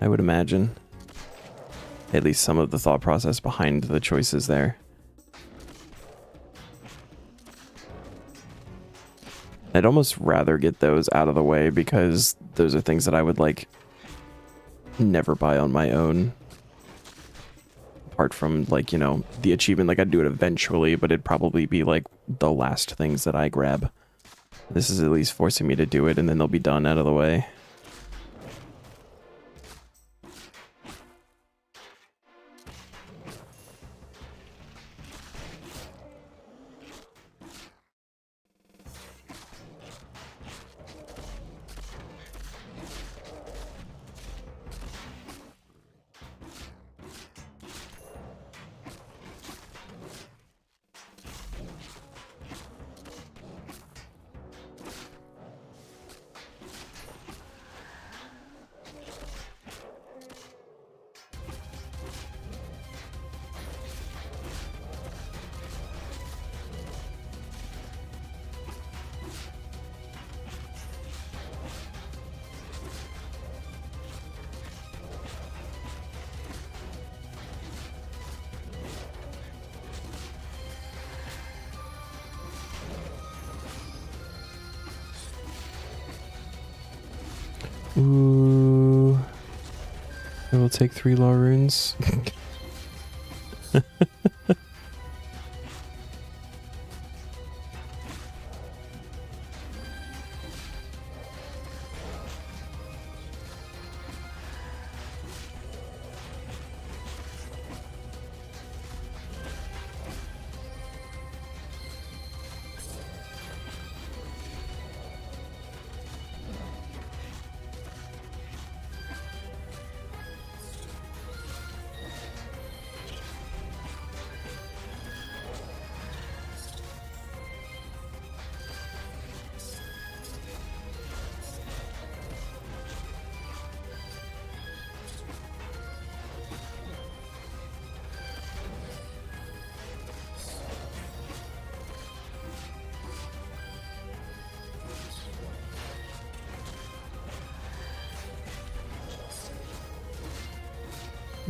I would imagine. At least some of the thought process behind the choices there. I'd almost rather get those out of the way because those are things that I would like never buy on my own. Apart from like, you know, the achievement, like I'd do it eventually, but it'd probably be like the last things that I grab. This is at least forcing me to do it and then they'll be done out of the way. Ooh. I will take 3 law runes.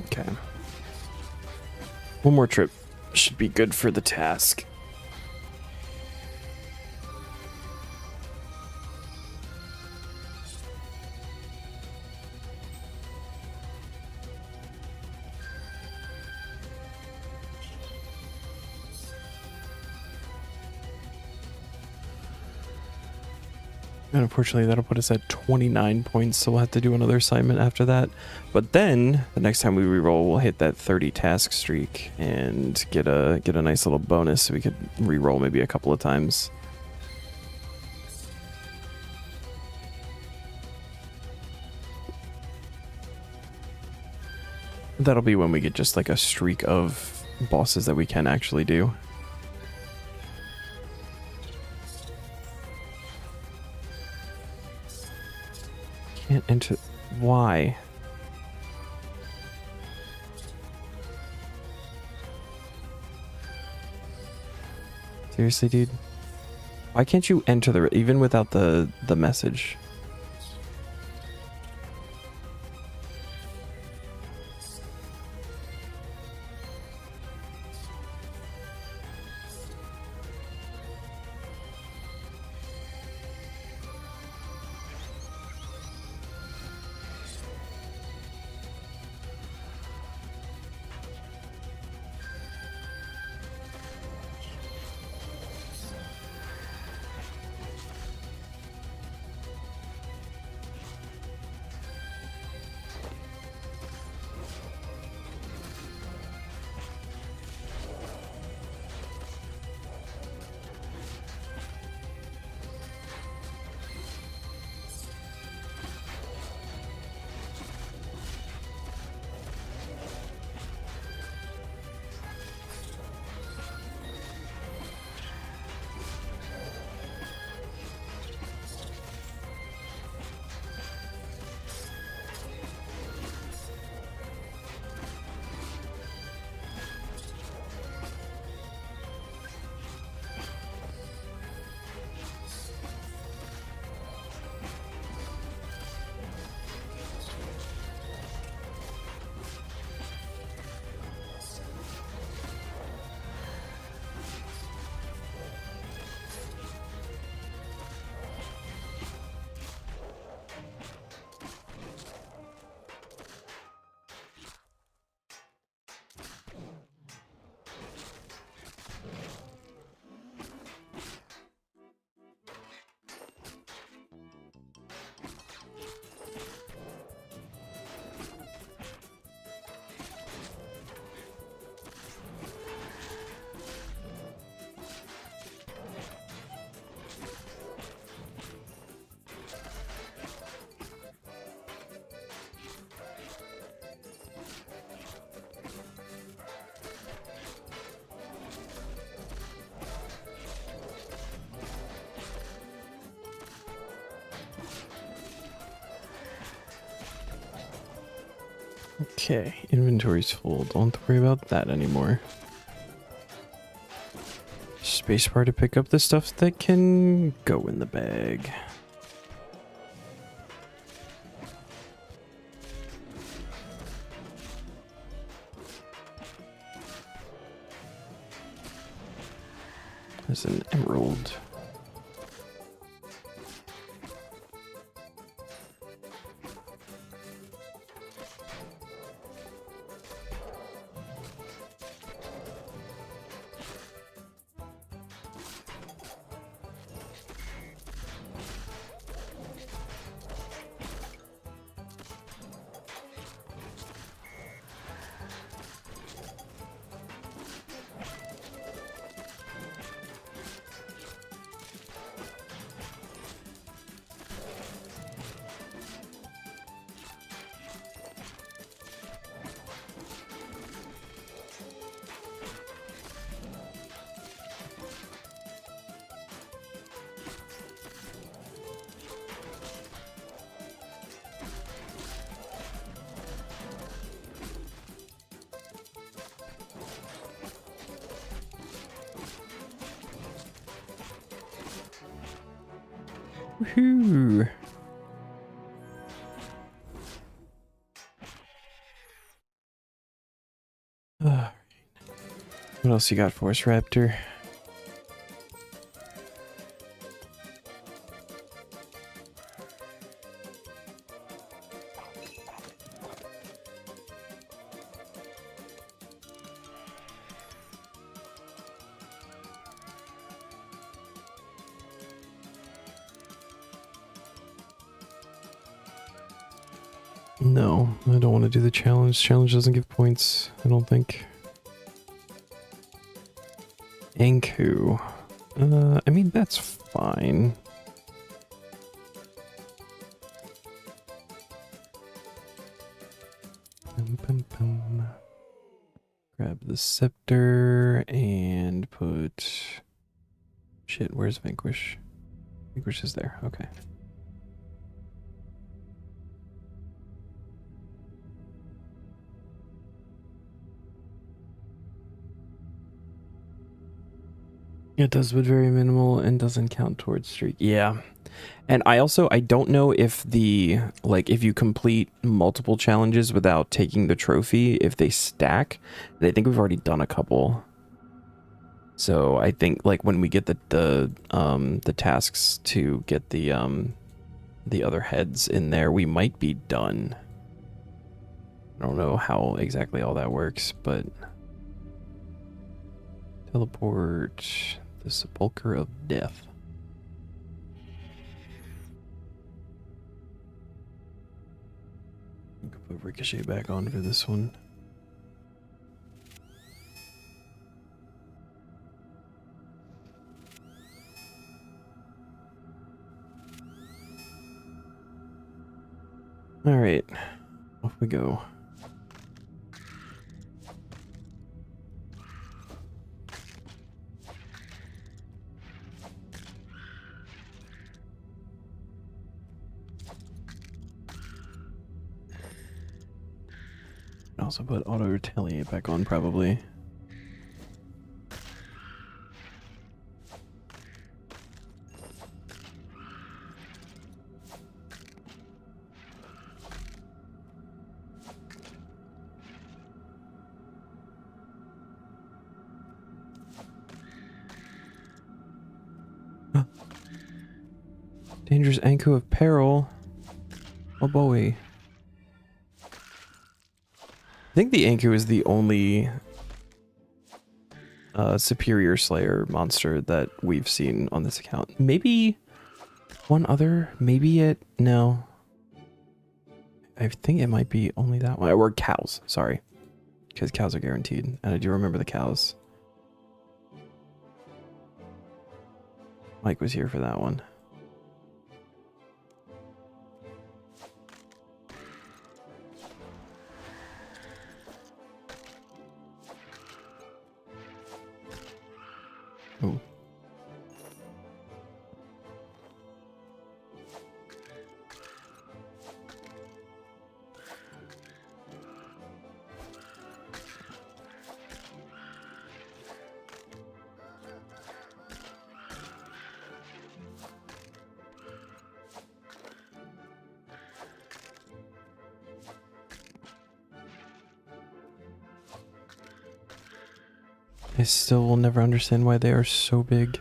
Okay. One more trip should be good for the task. And unfortunately, that'll put us at 29 points, so we'll have to do another assignment after that. But then, the next time we reroll, we'll hit that 30 task streak and get a nice little bonus so we could reroll maybe a couple of times. That'll be when we get just like a streak of bosses that we can actually do. Can't enter. Why? Seriously, dude? Why can't you enter the even without the message? Okay, inventory's full. Don't worry about that anymore. Spacebar to pick up the stuff that can go in the bag. There's an emerald. Woohoo! What else you got for us, Raptor? No, I don't want to do the challenge. Challenge doesn't give points, I don't think. Anku. I mean, that's fine. Grab the scepter and put... Shit, where's Vanquish? Vanquish is there, okay. It does, but very minimal and doesn't count towards streak. Yeah. And I don't know if if you complete multiple challenges without taking the trophy, if they stack. I think we've already done a couple. So I think like when we get the tasks to get the other heads in there, we might be done. I don't know how exactly all that works, but teleport the Sepulchre of Death. Put Ricochet back on for this one. All right, off we go. Also put auto retaliate back on probably. Dangerous Anku of Peril. Oh boy. I think the Anku is the only Superior Slayer monster that we've seen on this account. Maybe one other? Maybe it... No. I think it might be only that one. Or cows, sorry. Because cows are guaranteed. And I do remember the cows. Mike was here for that one. Oh. I still will never understand why they are so big.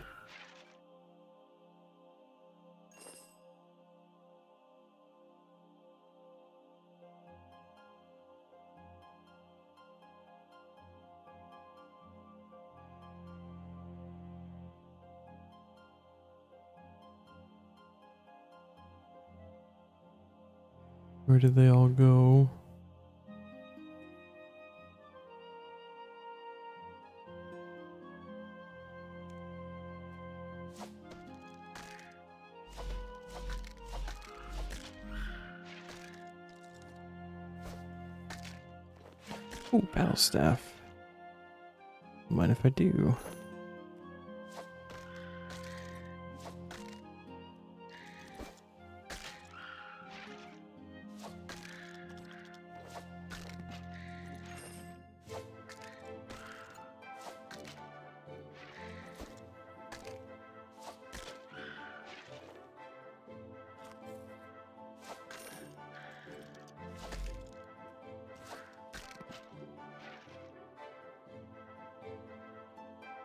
Where did they all go? Oh, battle staff. Mind if I do?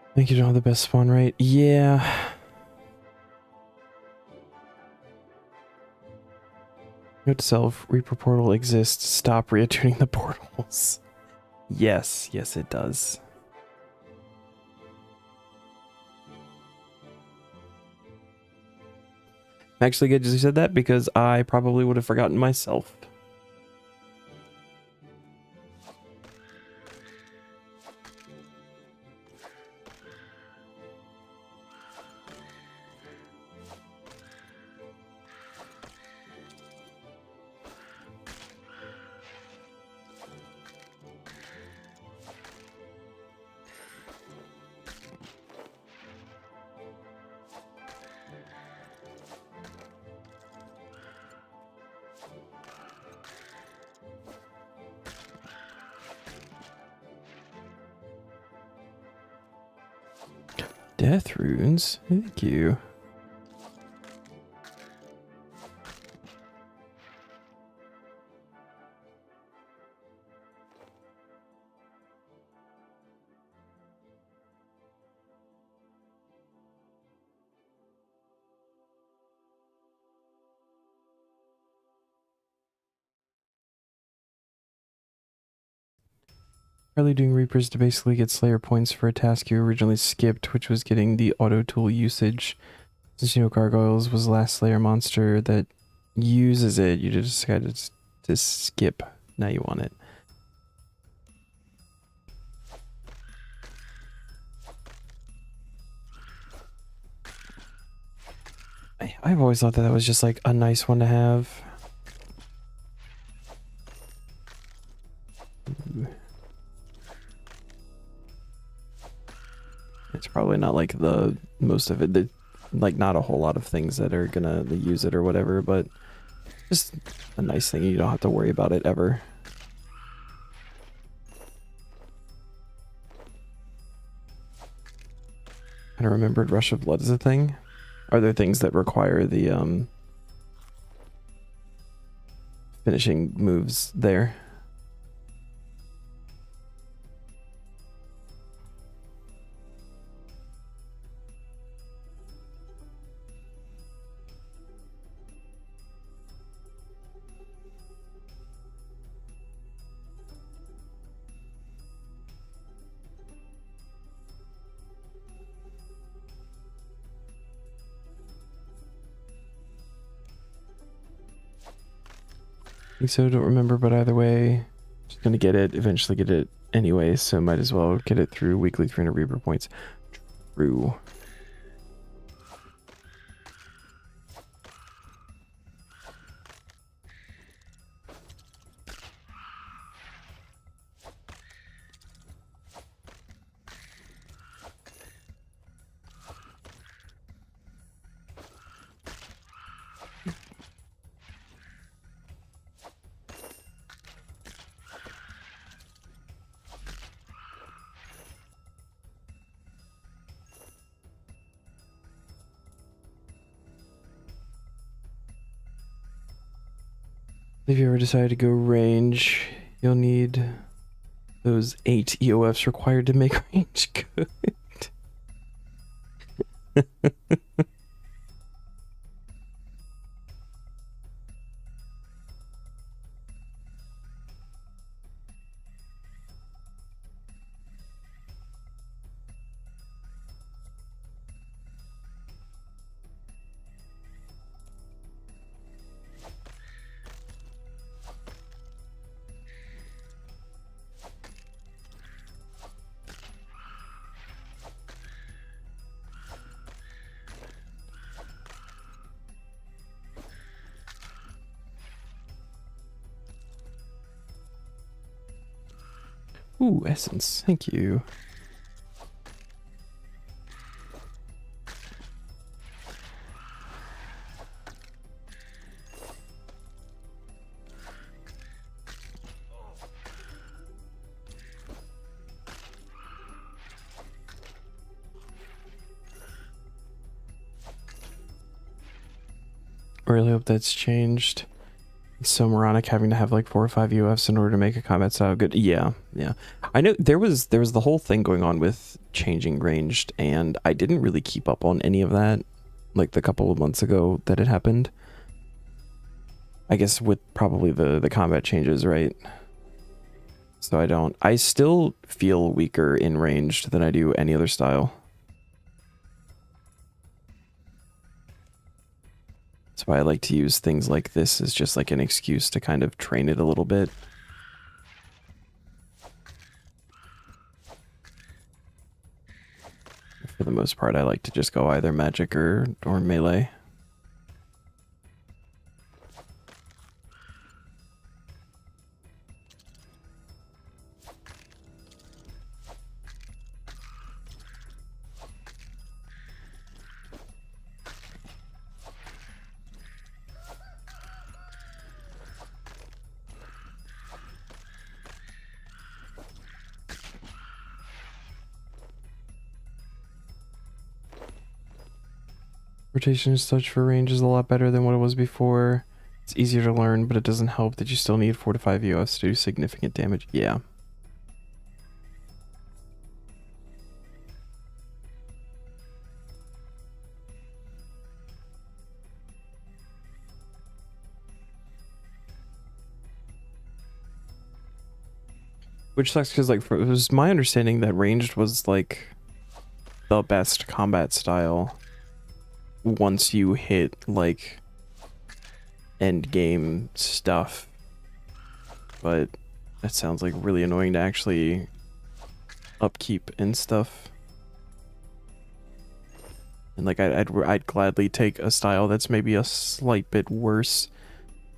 I think you don't have the best spawn rate. Yeah. Note to self, Reaper portal exists. Stop reattuning the portals. Yes, yes it does. I'm actually good you said that because I probably would have forgotten myself. Death runes? Thank you. Partly doing Reapers to basically get Slayer points for a task you originally skipped, which was getting the auto tool usage. Since you know Gargoyles was the last Slayer monster that uses it, you just decided to skip. Now you want it. I've always thought that that was just like a nice one to have. Ooh. It's probably not like the most of it, like not a whole lot of things that are gonna use it or whatever, but just a nice thing. You don't have to worry about it ever. I remembered Rush of Blood is a thing. Are there things that require the finishing moves there? I think so, don't remember, but either way, just gonna get it, eventually get it anyway, so might as well get it through weekly 300 Reaper points. True. If you ever decide to go range, you'll need those 8 EOFs required to make range good. Ooh, essence. Thank you. I really hope that's changed. It's so moronic having to have like 4 or 5 UFs in order to make a combat style good. Yeah. I know there was the whole thing going on with changing ranged, and I didn't really keep up on any of that, like the couple of months ago that it happened. I guess with probably the combat changes, right? So I still feel weaker in ranged than I do any other style. That's why I like to use things like this as just like an excuse to kind of train it a little bit. For the most part, I like to just go either magic or melee. Rotation and such for range is a lot better than what it was before. It's easier to learn, but it doesn't help that you still need 4 to 5 UFs to do significant damage. Yeah. Which sucks because like it was my understanding that ranged was like the best combat style once you hit like end game stuff, but that sounds like really annoying to actually upkeep and stuff. And like I'd gladly take a style that's maybe a slight bit worse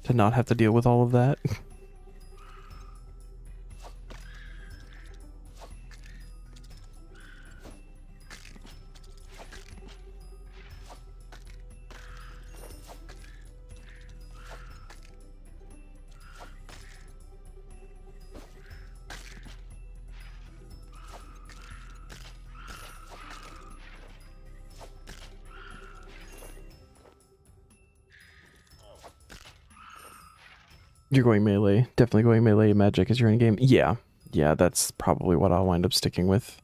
to not have to deal with all of that. You're going melee. Definitely going melee magic as your end game. Yeah, that's probably what I'll wind up sticking with.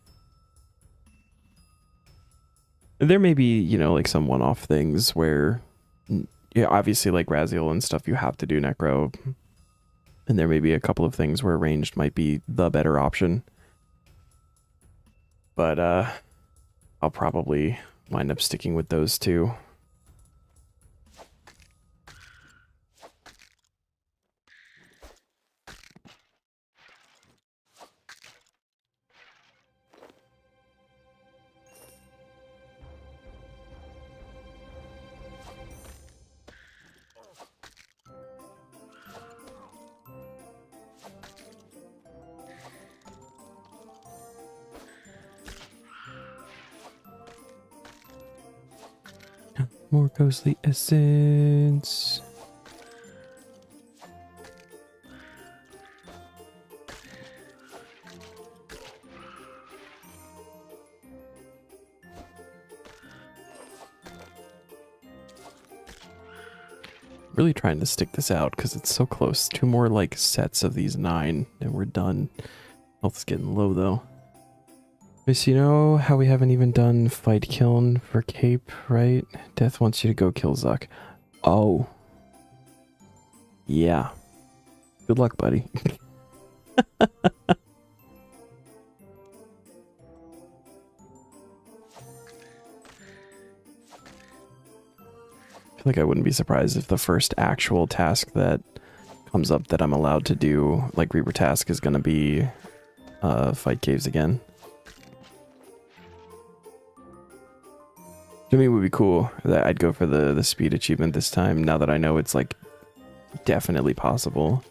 There may be, you know, like some one-off things where, yeah, obviously like Raziel and stuff, you have to do Necro. And there may be a couple of things where ranged might be the better option. But I'll probably wind up sticking with those two. More ghostly essence. Really trying to stick this out because it's so close. 2 more like sets of these 9 and we're done. Health's getting low though. So you know how we haven't even done fight kiln for Cape, right? Death wants you to go kill Zuck. Oh. Yeah. Good luck, buddy. I feel like I wouldn't be surprised if the first actual task that comes up that I'm allowed to do, like Reaper task, is going to be fight caves again. To me, it would be cool that I'd go for the speed achievement this time, now that I know it's like definitely possible.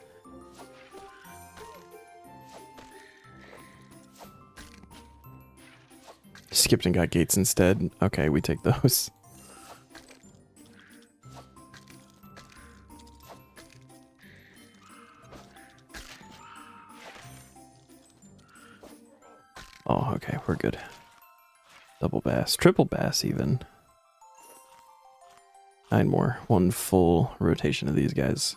Skipped and got gates instead. Okay, we take those. Oh, okay, we're good. Double bass, triple bass even. 9 more. 1 full rotation of these guys.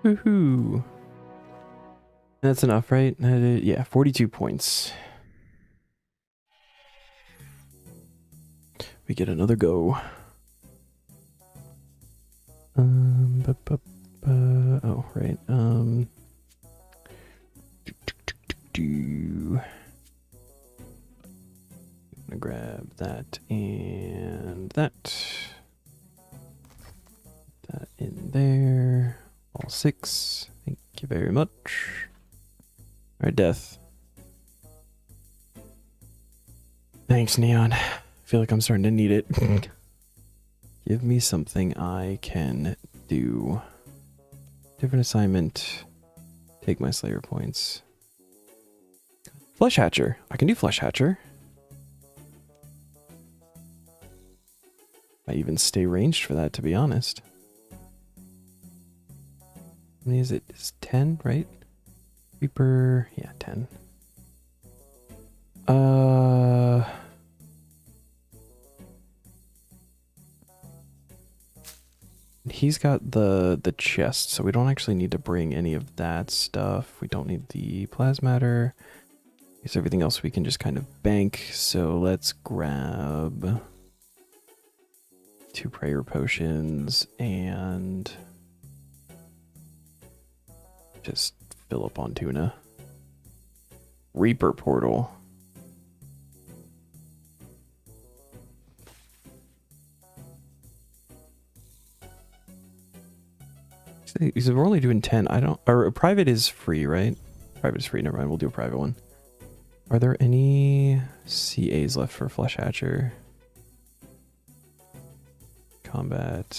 Woohoo! That's enough, right? Yeah, 42 points. We get another go. Oh, right. I'm gonna grab that and that. That in there. All 6. Thank you very much. Alright, Death. Thanks, Neon. I feel like I'm starting to need it. Give me something I can do. Different assignment. Take my Slayer points. Flesh Hatcher. I can do Flesh Hatcher. I even stay ranged for that, to be honest. How many is it? It's 10, right? Reaper, yeah, 10. He's got the chest, so we don't actually need to bring any of that stuff. We don't need the plasmatter. I guess everything else we can just kind of bank. So let's grab 2 prayer potions and just fill up on tuna. Reaper portal. He said we're only doing 10. I don't. Or private is free, right? Private is free. Never mind. We'll do a private one. Are there any CAs left for Flesh Hatcher? Combat.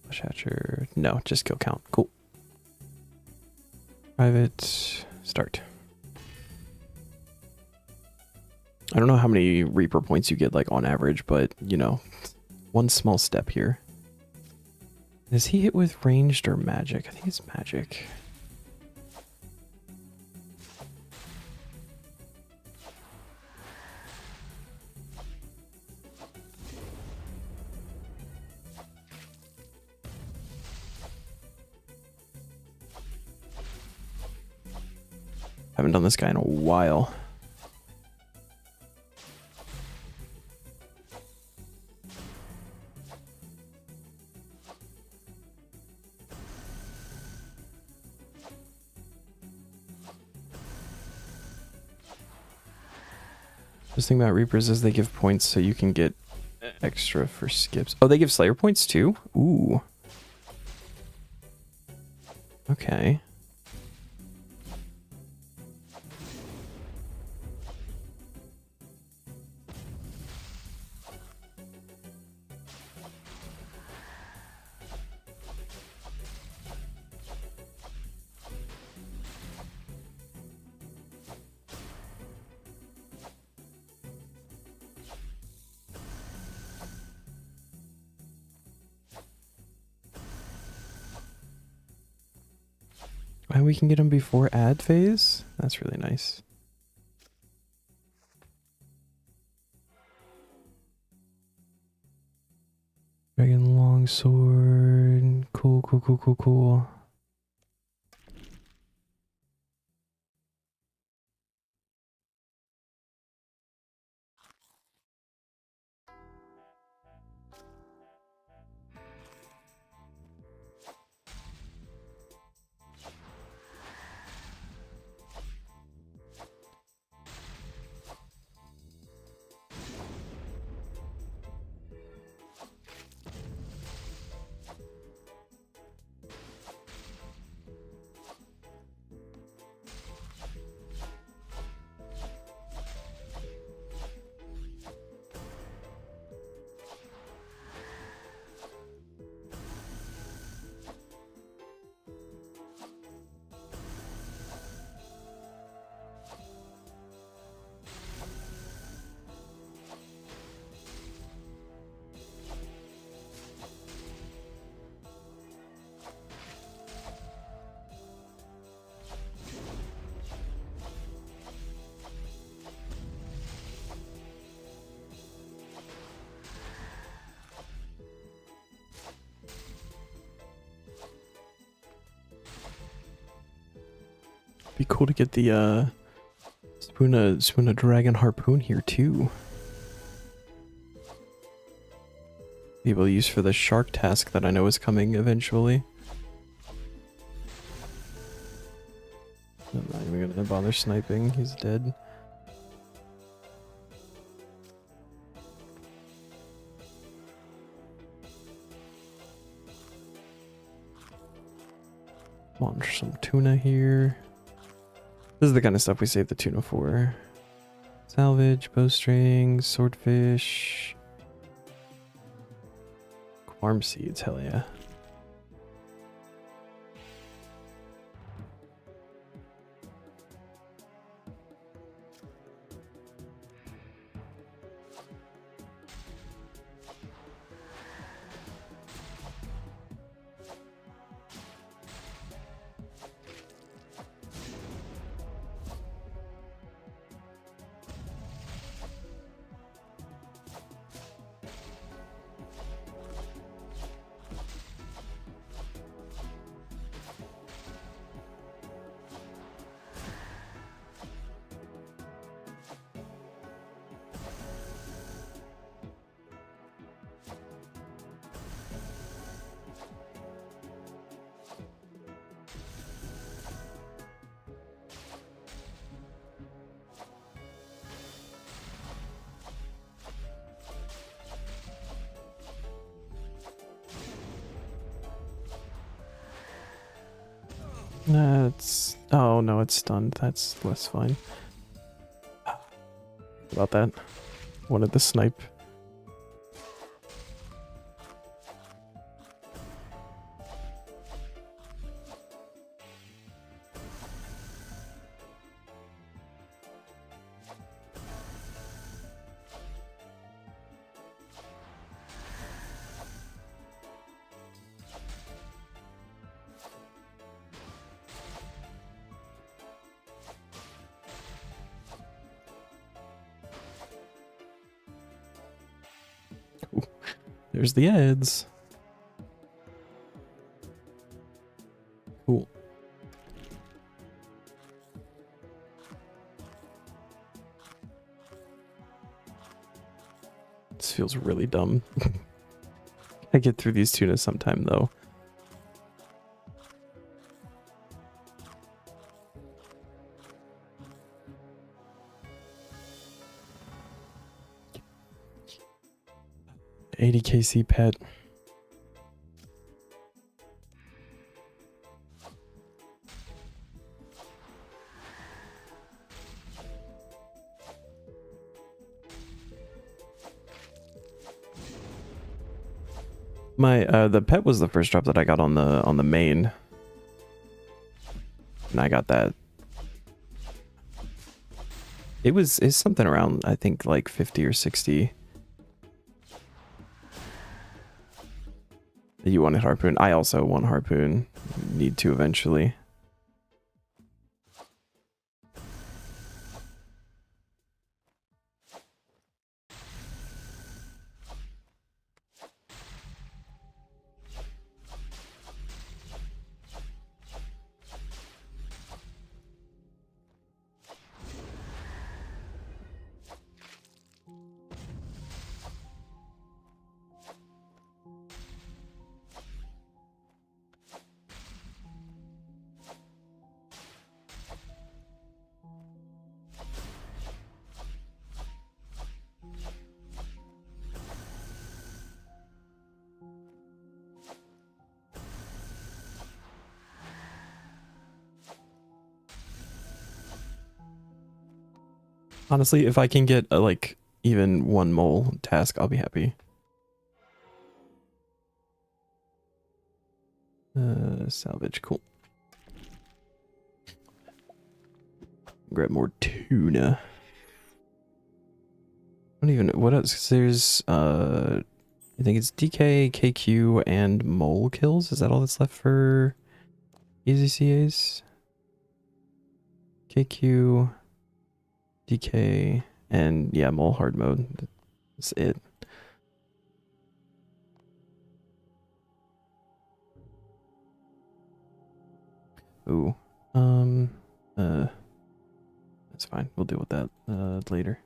Flesh Hatcher. No, just kill count. Cool. Private. Start. I don't know how many Reaper points you get, like, on average, but, you know, one small step here. Is he hit with ranged or magic? I think it's magic. Haven't done this guy in a while. This thing about Reapers is they give points so you can get extra for skips. Oh, they give Slayer points too? Ooh. Okay. And we can get them before ad phase? That's really nice. Dragon longsword. Cool, cool, cool, cool, cool. Be cool to get the Spoona Dragon Harpoon here too. Be able to use for the shark task that I know is coming eventually. I'm not even gonna bother sniping, he's dead. Launch some tuna here. This is the kind of stuff we save the tuna for. Salvage, bowstring, swordfish. Farm seeds, hell yeah. That's... oh no, it's stunned. That's less fine. About that. Wanted the snipe. There's the ads. Cool. This feels really dumb. I get through these tunas sometime though. 80 KC pet. My the pet was the first drop that I got on the main. And I got that. It's something around, I think, like 50 or 60. You wanted harpoon. I also want harpoon. Need to eventually. Honestly, if I can get like even one mole task, I'll be happy. Salvage, cool. Grab more tuna. I don't even know what else. There's I think it's DK, KQ, and mole kills. Is that all that's left for easy CAs? KQ, DK, and yeah, mole hard mode. That's it. Ooh. That's fine. We'll deal with that later.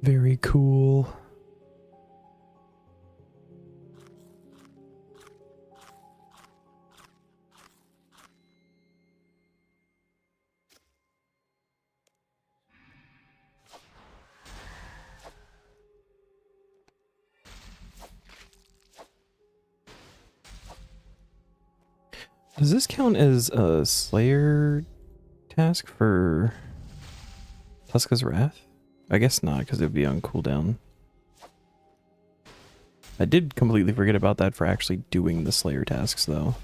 Very cool. Does this count as a Slayer task for Tuska's Wrath? I guess not, because it would be on cooldown. I did completely forget about that for actually doing the Slayer tasks, though.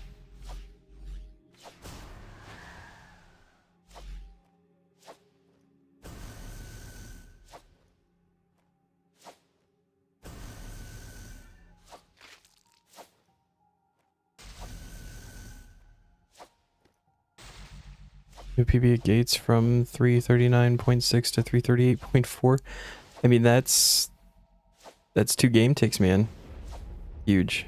New PB at gates from 339.6 to 338.4. I mean, that's 2 game ticks, man. Huge.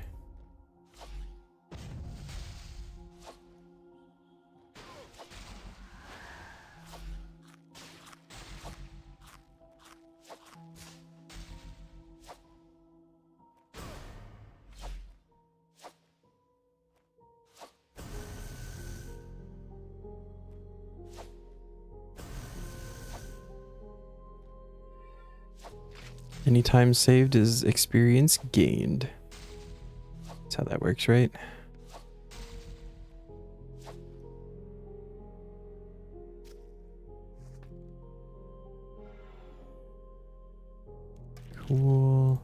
Any time saved is experience gained. That's how that works, right? Cool.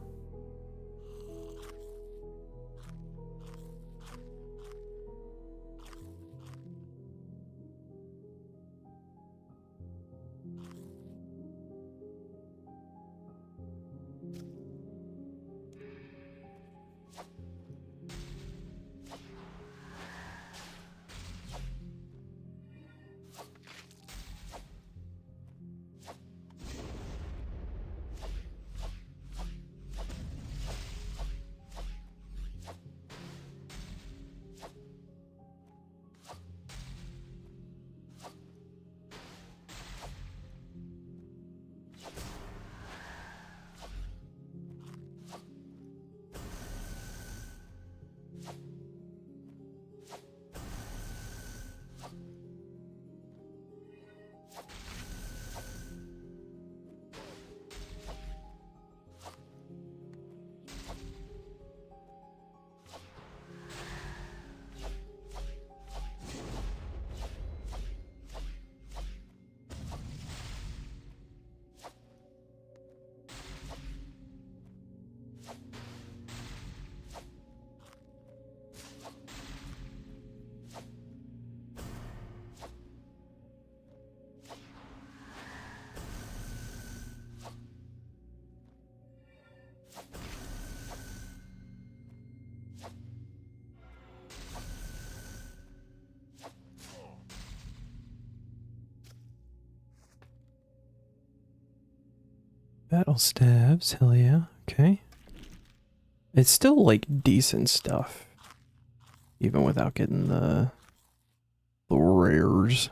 Battle stabs, hell yeah. Okay. It's still like decent stuff. Even without getting the rares.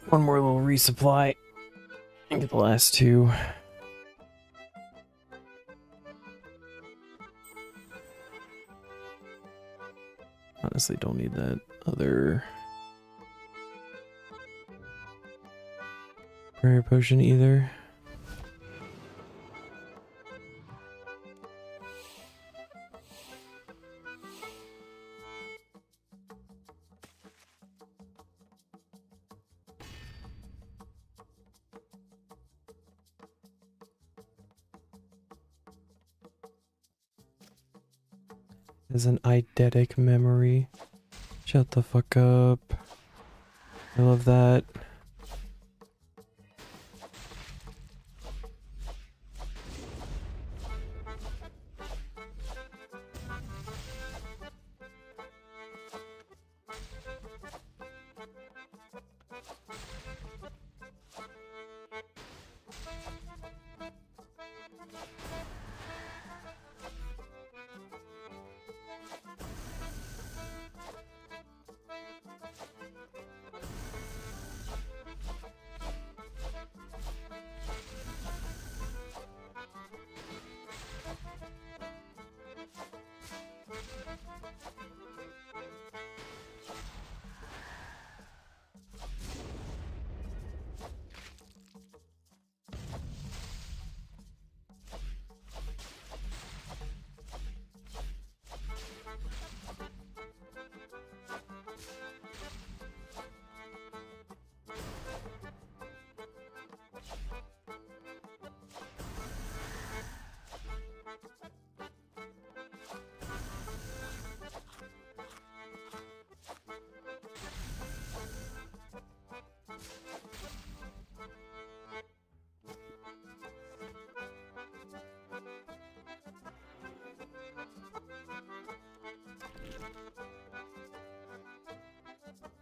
One more little resupply and get the last 2. Honestly, don't need that other prayer potion either. As an eidetic memory. Shut the fuck up. I love that.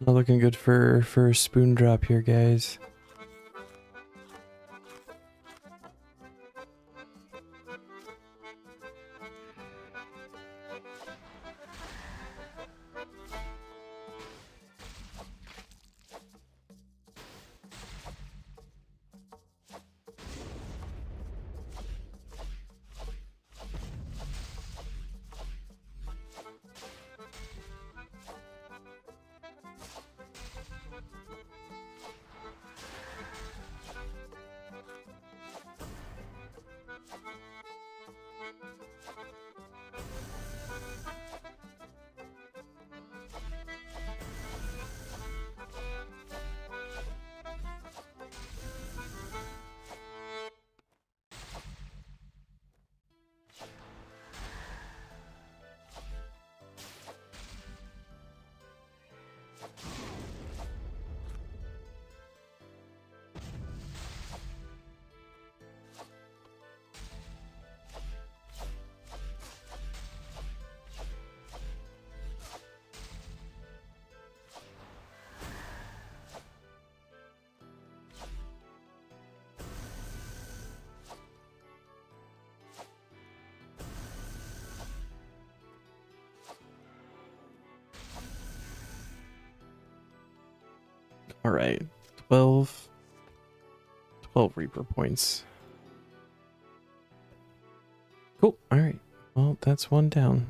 Not looking good for a spoon drop here, guys. All right, 12 Reaper points. Cool. All right. Well, that's one down.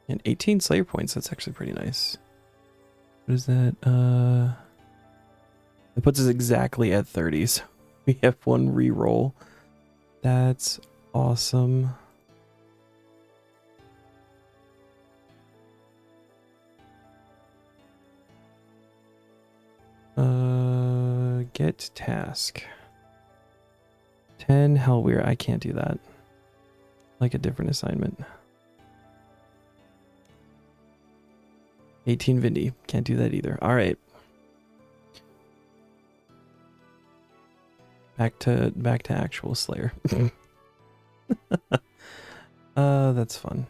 And 18 Slayer points. That's actually pretty nice. What is that? It puts us exactly at 30. So we have one reroll. That's awesome. Get task. 10 Hellweir. I can't do that. Like a different assignment. 18 Vindy. Can't do that either. All right. Back to actual Slayer. That's fun.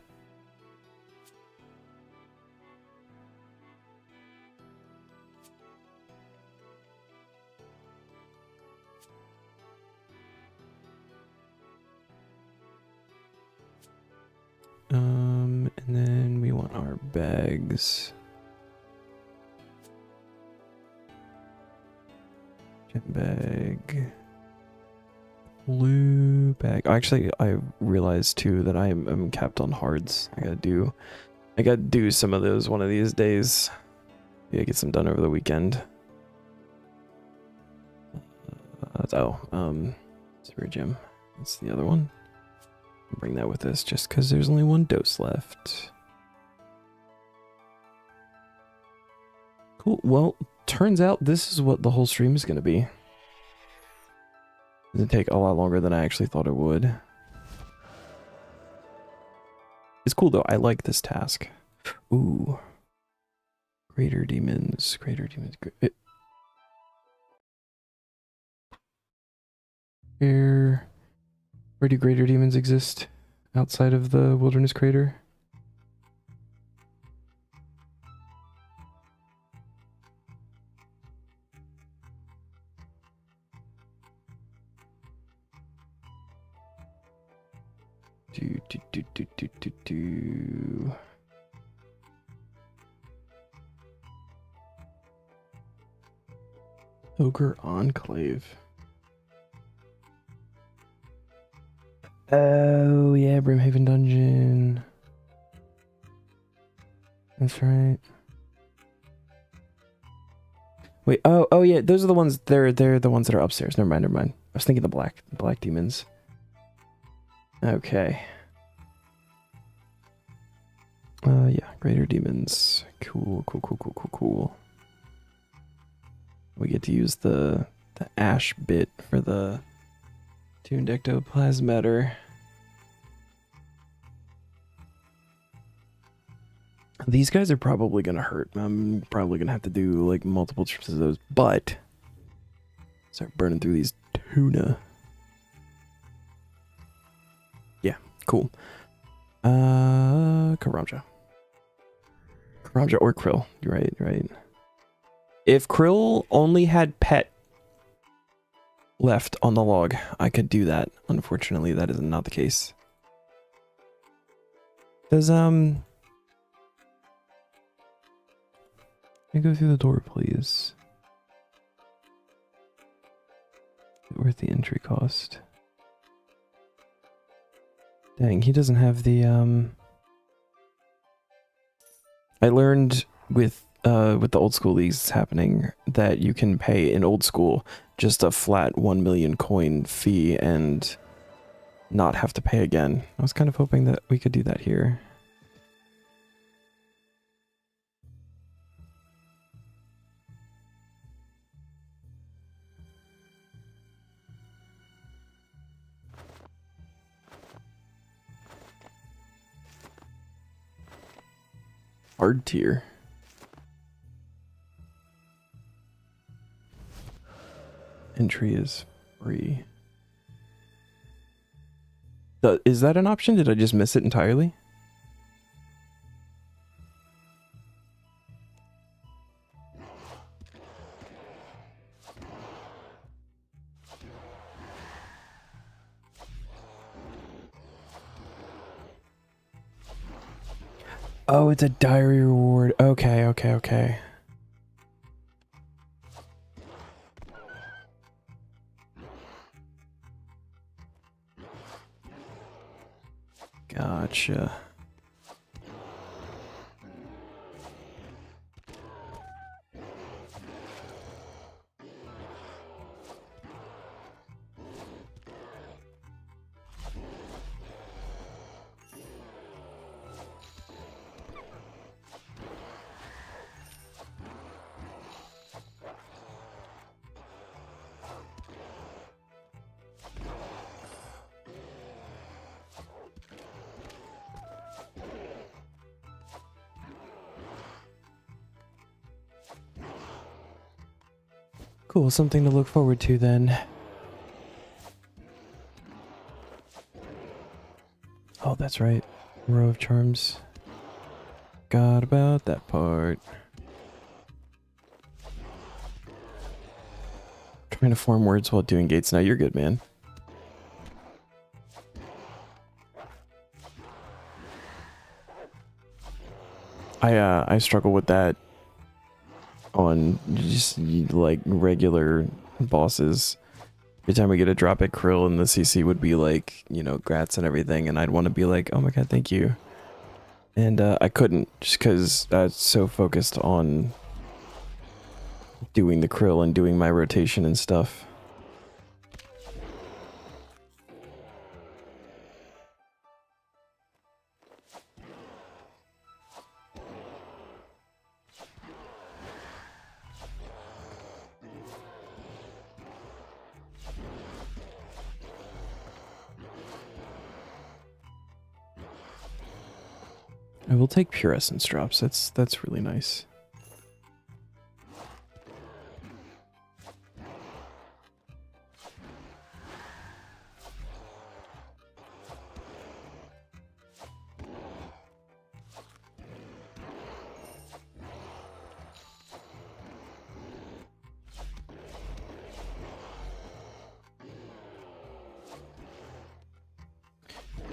And then we want our bags. Gem bag. Blue bag. Oh, actually, I realized too that I'm capped on hards. I gotta do some of those one of these days. Yeah, get some done over the weekend. Spirit gem. That's the other one. Bring that with us just because there's only one dose left. Cool. Well, turns out this is what the whole stream is going to be. It's going to take a lot longer than I actually thought it would. It's cool though. I like this task. Ooh. Greater demons. Greater demons. Where do greater demons exist? Outside of the wilderness crater? Do. Ogre Enclave. Oh yeah, Brimhaven Dungeon. That's right. Wait, oh yeah, those are the ones. They're the ones that are upstairs. Never mind. I was thinking the black demons. Okay. Yeah, greater demons. Cool. We get to use the ash bit for the tuned ectoplasmatter. These guys are probably gonna hurt. I'm probably gonna have to do like multiple trips of those, but start burning through these tuna. Yeah, cool. Karamja or Krill. You're right. If Krill only had pet left on the log, I could do that. Unfortunately, that is not the case. Does let me go through the door, please. Is it worth the entry cost? Dang, he doesn't have the I learned with the old school leagues happening that you can pay in old school just a flat 1 million coin fee and not have to pay again. I was kind of hoping that we could do that here. Hard tier. Entry is free. Is that an option? Did I just miss it entirely? Oh, it's a diary reward. Okay. Gotcha. Cool, something to look forward to then. Oh, that's right. Row of Charms. Forgot about that part. Trying to form words while doing gates. Now you're good, man. I struggle with that on just like regular bosses. Every time we get a drop at Krill and the CC would be like, you know, grats and everything, and I'd want to be like, oh my god, thank you. And I couldn't, just because I was so focused on doing the Krill and doing my rotation and stuff. I will take pure essence drops. That's really nice.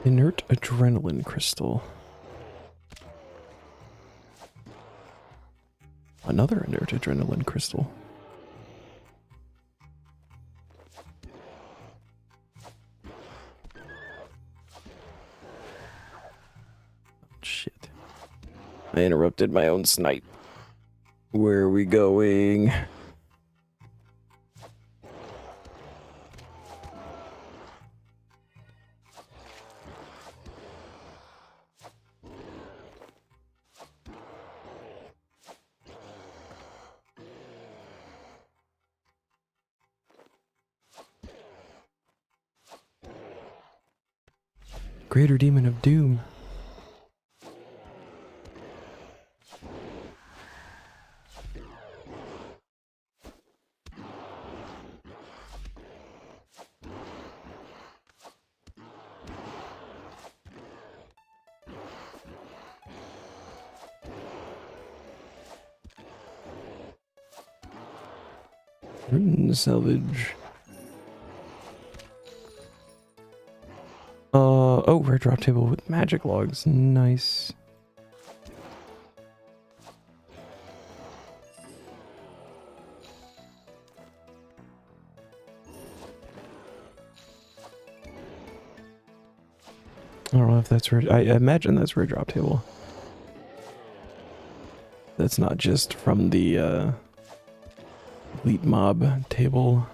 Inert adrenaline crystal. Another inert adrenaline crystal. Shit. I interrupted my own snipe. Where are we going? Greater Demon of Doom. Salvage. Oh, rare drop table with magic logs. Nice. I don't know if that's rare. I imagine that's rare drop table. That's not just from the elite mob table.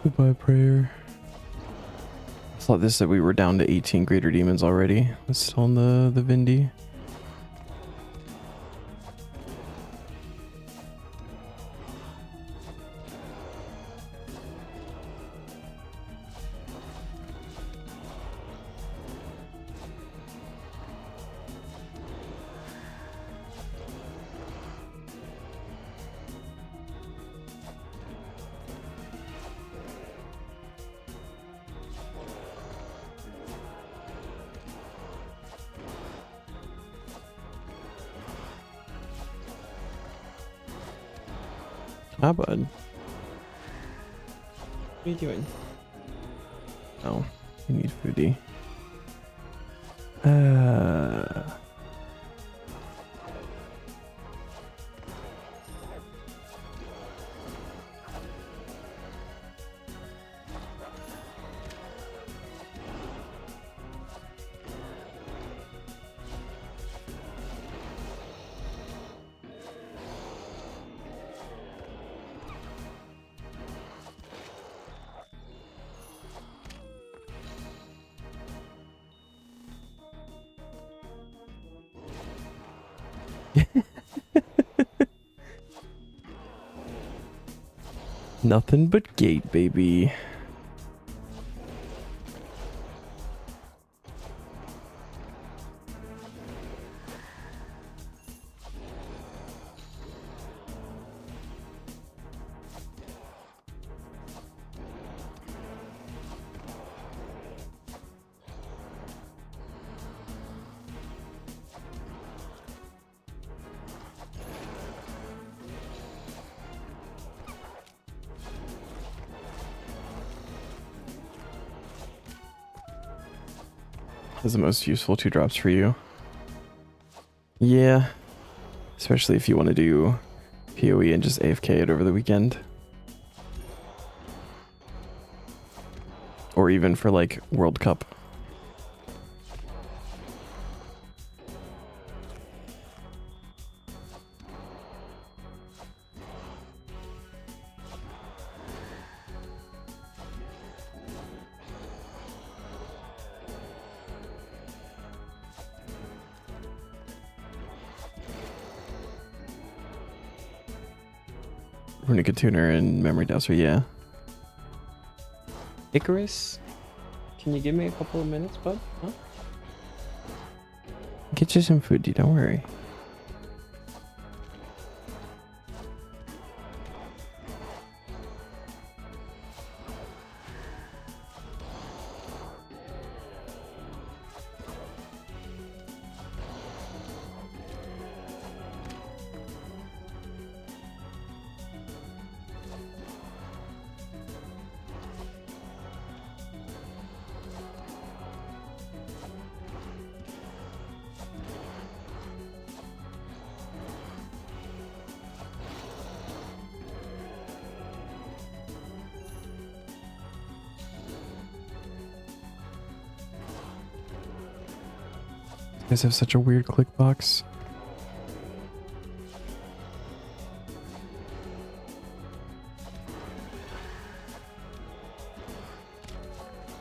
Goodbye, prayer. I thought this that we were down to 18 greater demons already. It's still in the Vindy. Ah, bud. What are you doing? Oh, you need foodie. Nothing but gate, baby. Is the most useful 2-drops for you? Yeah, especially if you want to do PoE and just AFK it over the weekend. Or even for like World Cup. Runica Tuner and Memory Dowser, yeah. Icarus, can you give me a couple of minutes, bud? Huh? Get you some food, don't worry. You guys have such a weird click box.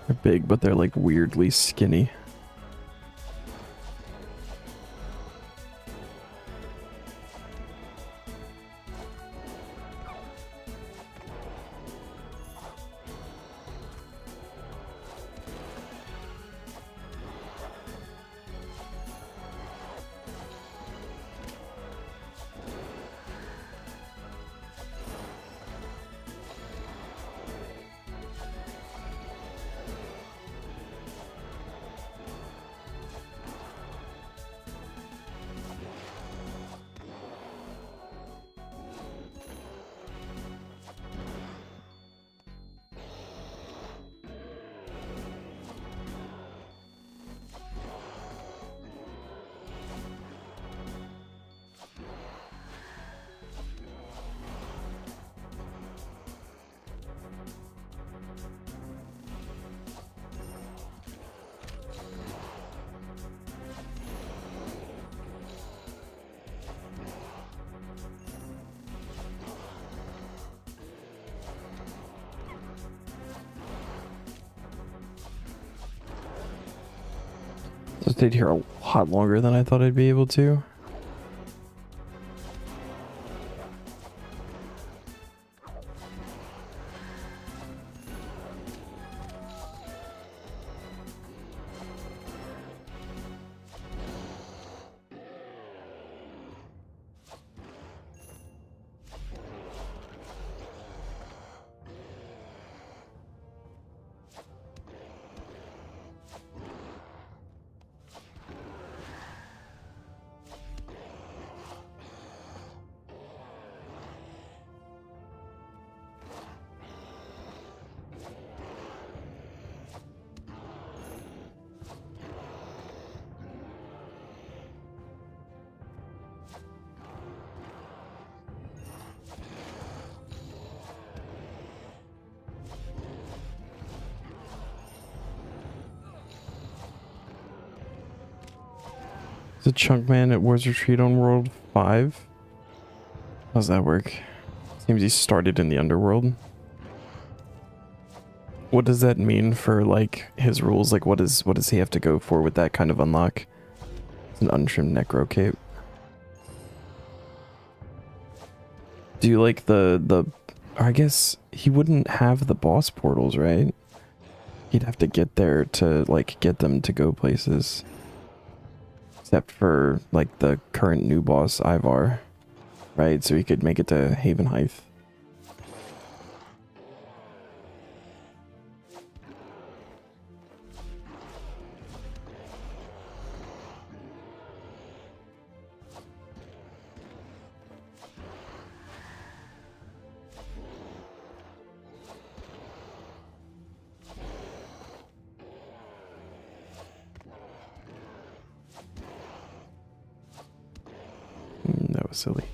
They're big, but they're like weirdly skinny. So I stayed here a lot longer than I thought I'd be able to. Is a Chunkman at War's Retreat on World 5? How's that work? Seems he started in the underworld. What does that mean for like his rules? Like what does he have to go for with that kind of unlock? It's an untrimmed necro cape. Do you like the I guess he wouldn't have the boss portals, right? He'd have to get there to like get them to go places. Except for like the current new boss Ivar, right? So he could make it to Haven Heights. That was silly.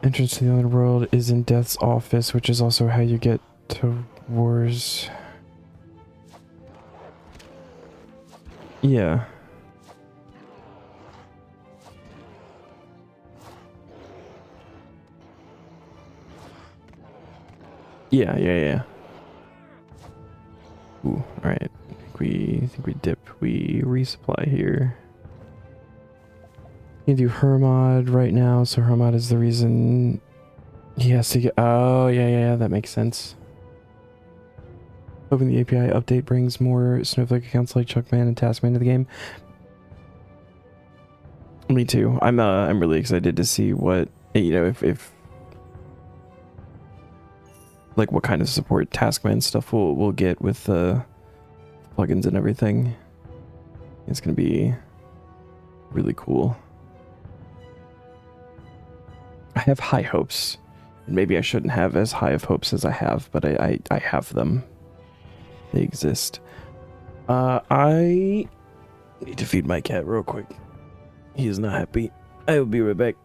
Entrance to the underworld is in Death's office, which is also how you get to Wars. Yeah. Yeah. Ooh, alright. I think we dip. We resupply here. You can do Hermod right now, so Hermod is the reason he has to get. Oh, yeah, that makes sense. Hoping the API update brings more Snowflake accounts like Chuckman and Taskman to the game. Me too. I'm really excited to see what, you know, if like what kind of support Taskman stuff we'll get with the plugins and everything. It's gonna be really cool. I have high hopes. And maybe I shouldn't have as high of hopes as I have, but I have them. They exist. I need to feed my cat real quick. He is not happy. I will be right back.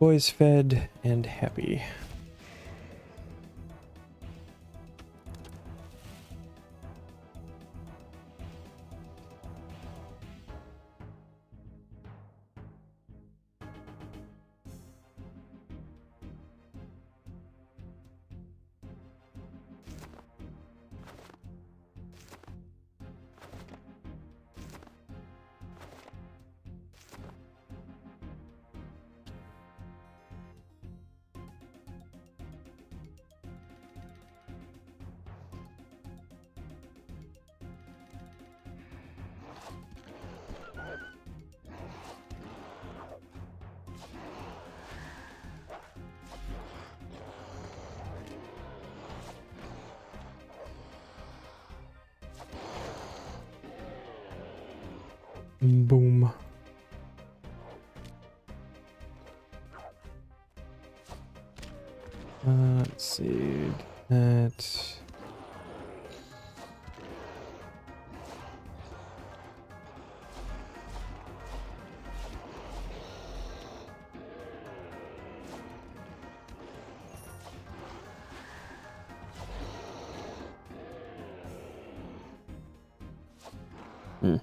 Boys fed and happy. Boom. Let's see. That. Hmm.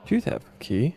Tooth have a key.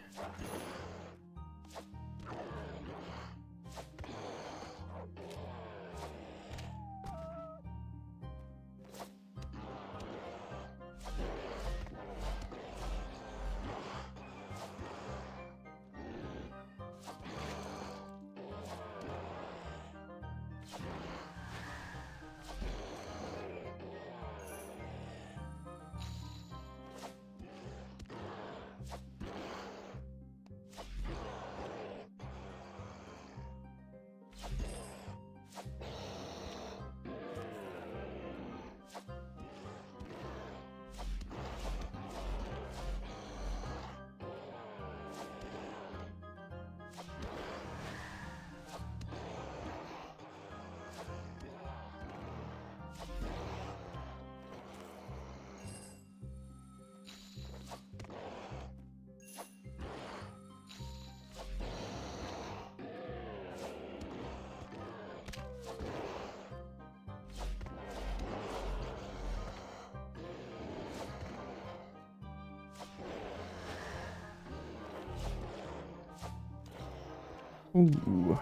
Ooh.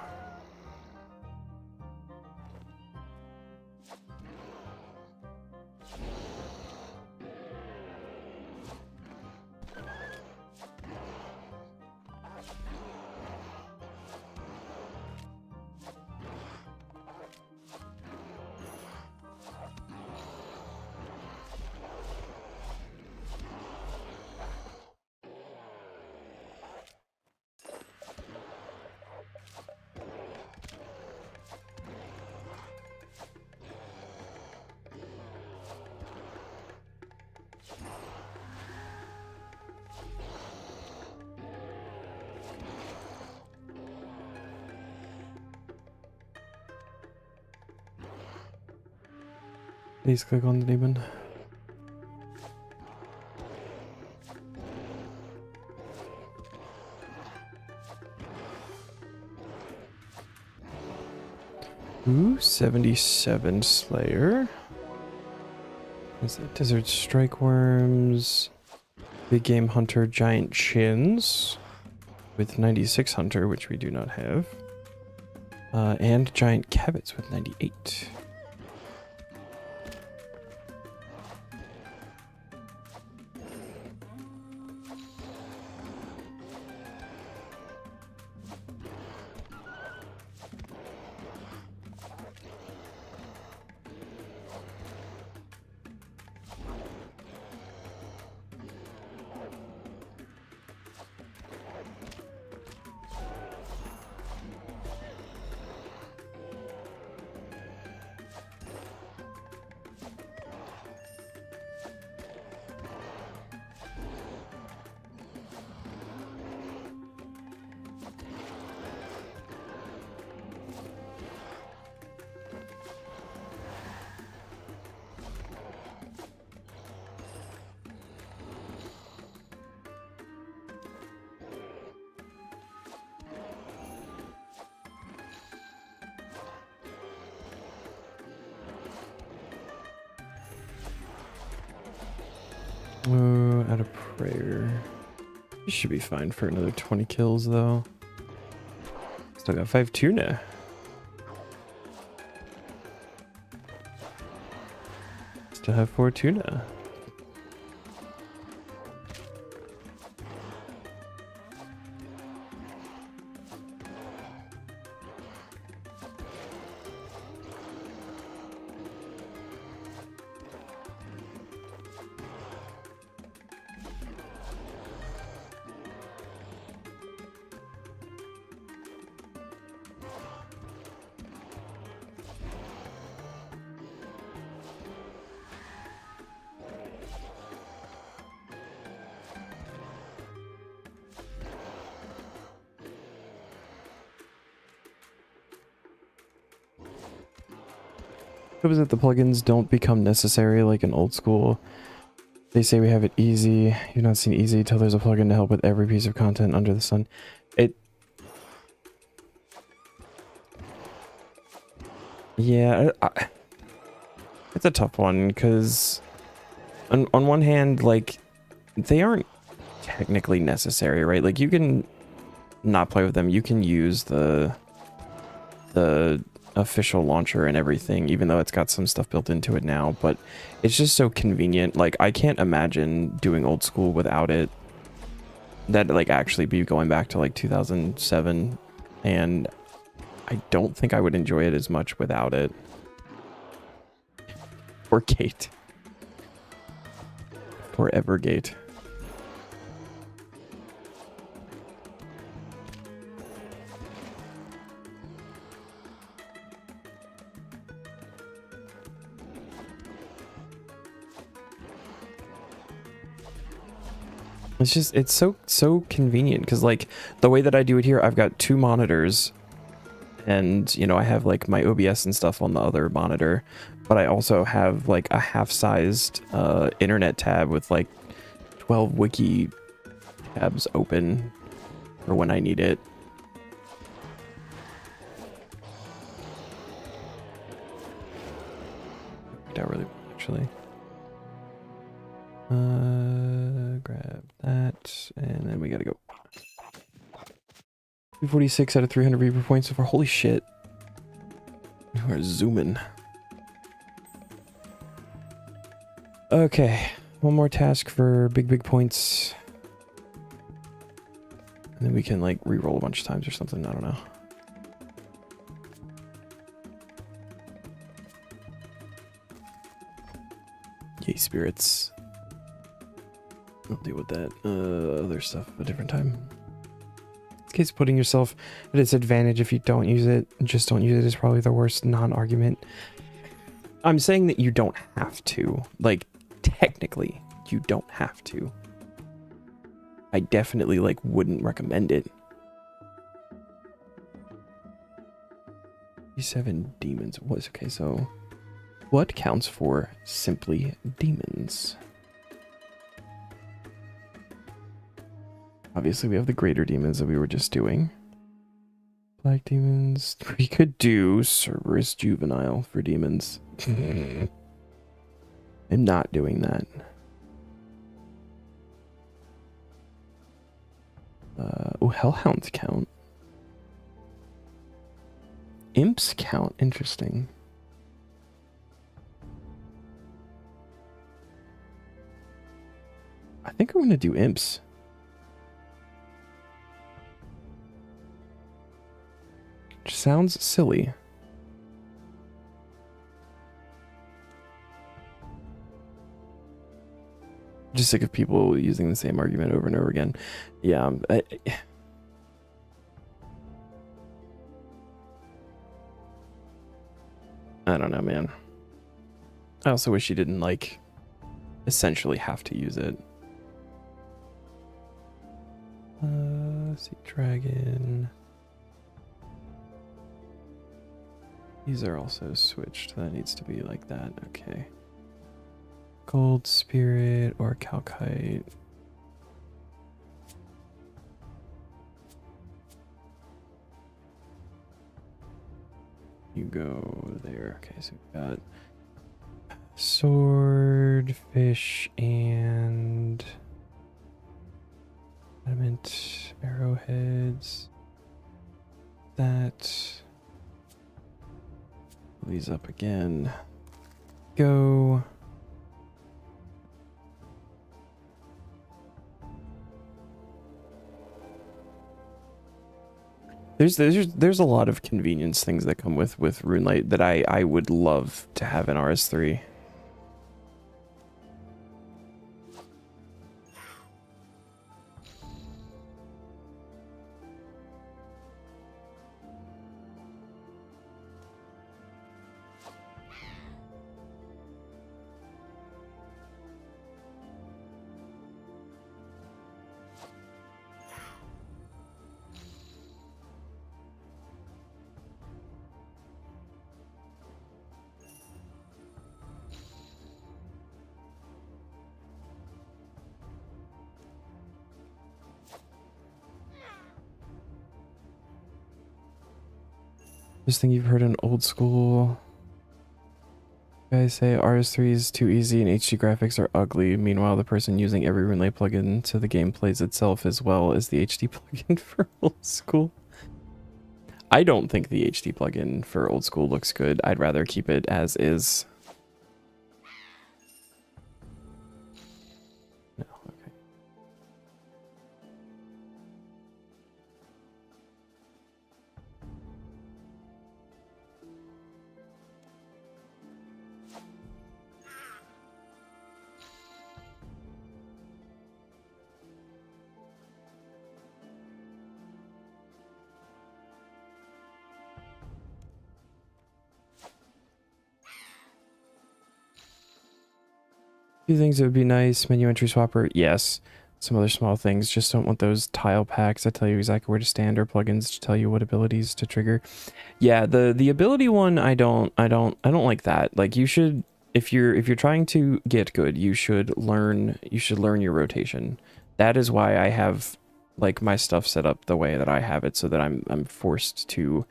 Please click on the demon. Ooh, 77 Slayer. Is that Desert Strike Worms? Big Game Hunter Giant Chins with 96 Hunter, which we do not have. And Giant Cabbits with 98. Oh, out of prayer. You should be fine for another 20 kills though. Still got 5 tuna. Still have 4 tuna. It was that the plugins don't become necessary like in old school. They say we have it easy. You've not seen easy till there's a plugin to help with every piece of content under the sun. Yeah, it's a tough one because on one hand, like, they aren't technically necessary, right? Like, you can not play with them. You can use the official launcher and everything, even though it's got some stuff built into it now, but it's just so convenient. Like, I can't imagine doing old school without it. That, like, actually be going back to like 2007, and I don't think I would enjoy it as much without it. Or Gate. Or Evergate. It's just, it's so convenient because, like, the way that I do it here, I've got 2 monitors, and, you know, I have like my OBS and stuff on the other monitor, but I also have like a half-sized internet tab with like 12 wiki tabs open for when I need it. Not really, actually. Grab that, and then we gotta go. 246 out of 300 Reaper points so far. Holy shit. We're zooming. Okay, one more task for big points. And then we can, like, re-roll a bunch of times or something. I don't know. Yay, spirits. I'll deal with that other stuff a different time. In case putting yourself at a disadvantage if you don't use it, just don't use it is probably the worst non-argument. I'm saying that you don't have to. Like, technically, you don't have to. I definitely, like, wouldn't recommend it. 7 demons. What? Okay, so what counts for simply demons? Obviously, we have the greater demons that we were just doing. Black demons. We could do Cerberus Juvenile for demons. I'm not doing that. Oh, Hellhounds count. Imps count. Interesting. I think I'm going to do imps. Which sounds silly. Just sick of people using the same argument over and over again. Yeah, I don't know, man. I also wish you didn't, like, essentially have to use it. Sea Dragon. These are also switched. That needs to be like that. Okay. Gold Spirit or Calcite. You go there. Okay, so we've got sword. swordfish and adamant arrowheads. That. Pull these up again. Go. There's a lot of convenience things that come with Runelite that I would love to have in RS3. This thing you've heard in old school guys say RS3 is too easy and HD graphics are ugly. Meanwhile, the person using every Runelay plugin to the game plays itself as well as the HD plugin for old school. I don't think the HD plugin for old school looks good. I'd rather keep it as is. No, okay. Few things that would be nice. Menu entry swapper, yes. Some other small things. Just don't want those tile packs that tell you exactly where to stand, or plugins to tell you what abilities to trigger. Yeah, the ability one, I don't like that. Like, you should, if you're trying to get good, you should learn your rotation. That is why I have like my stuff set up the way that I have it, so that I'm forced to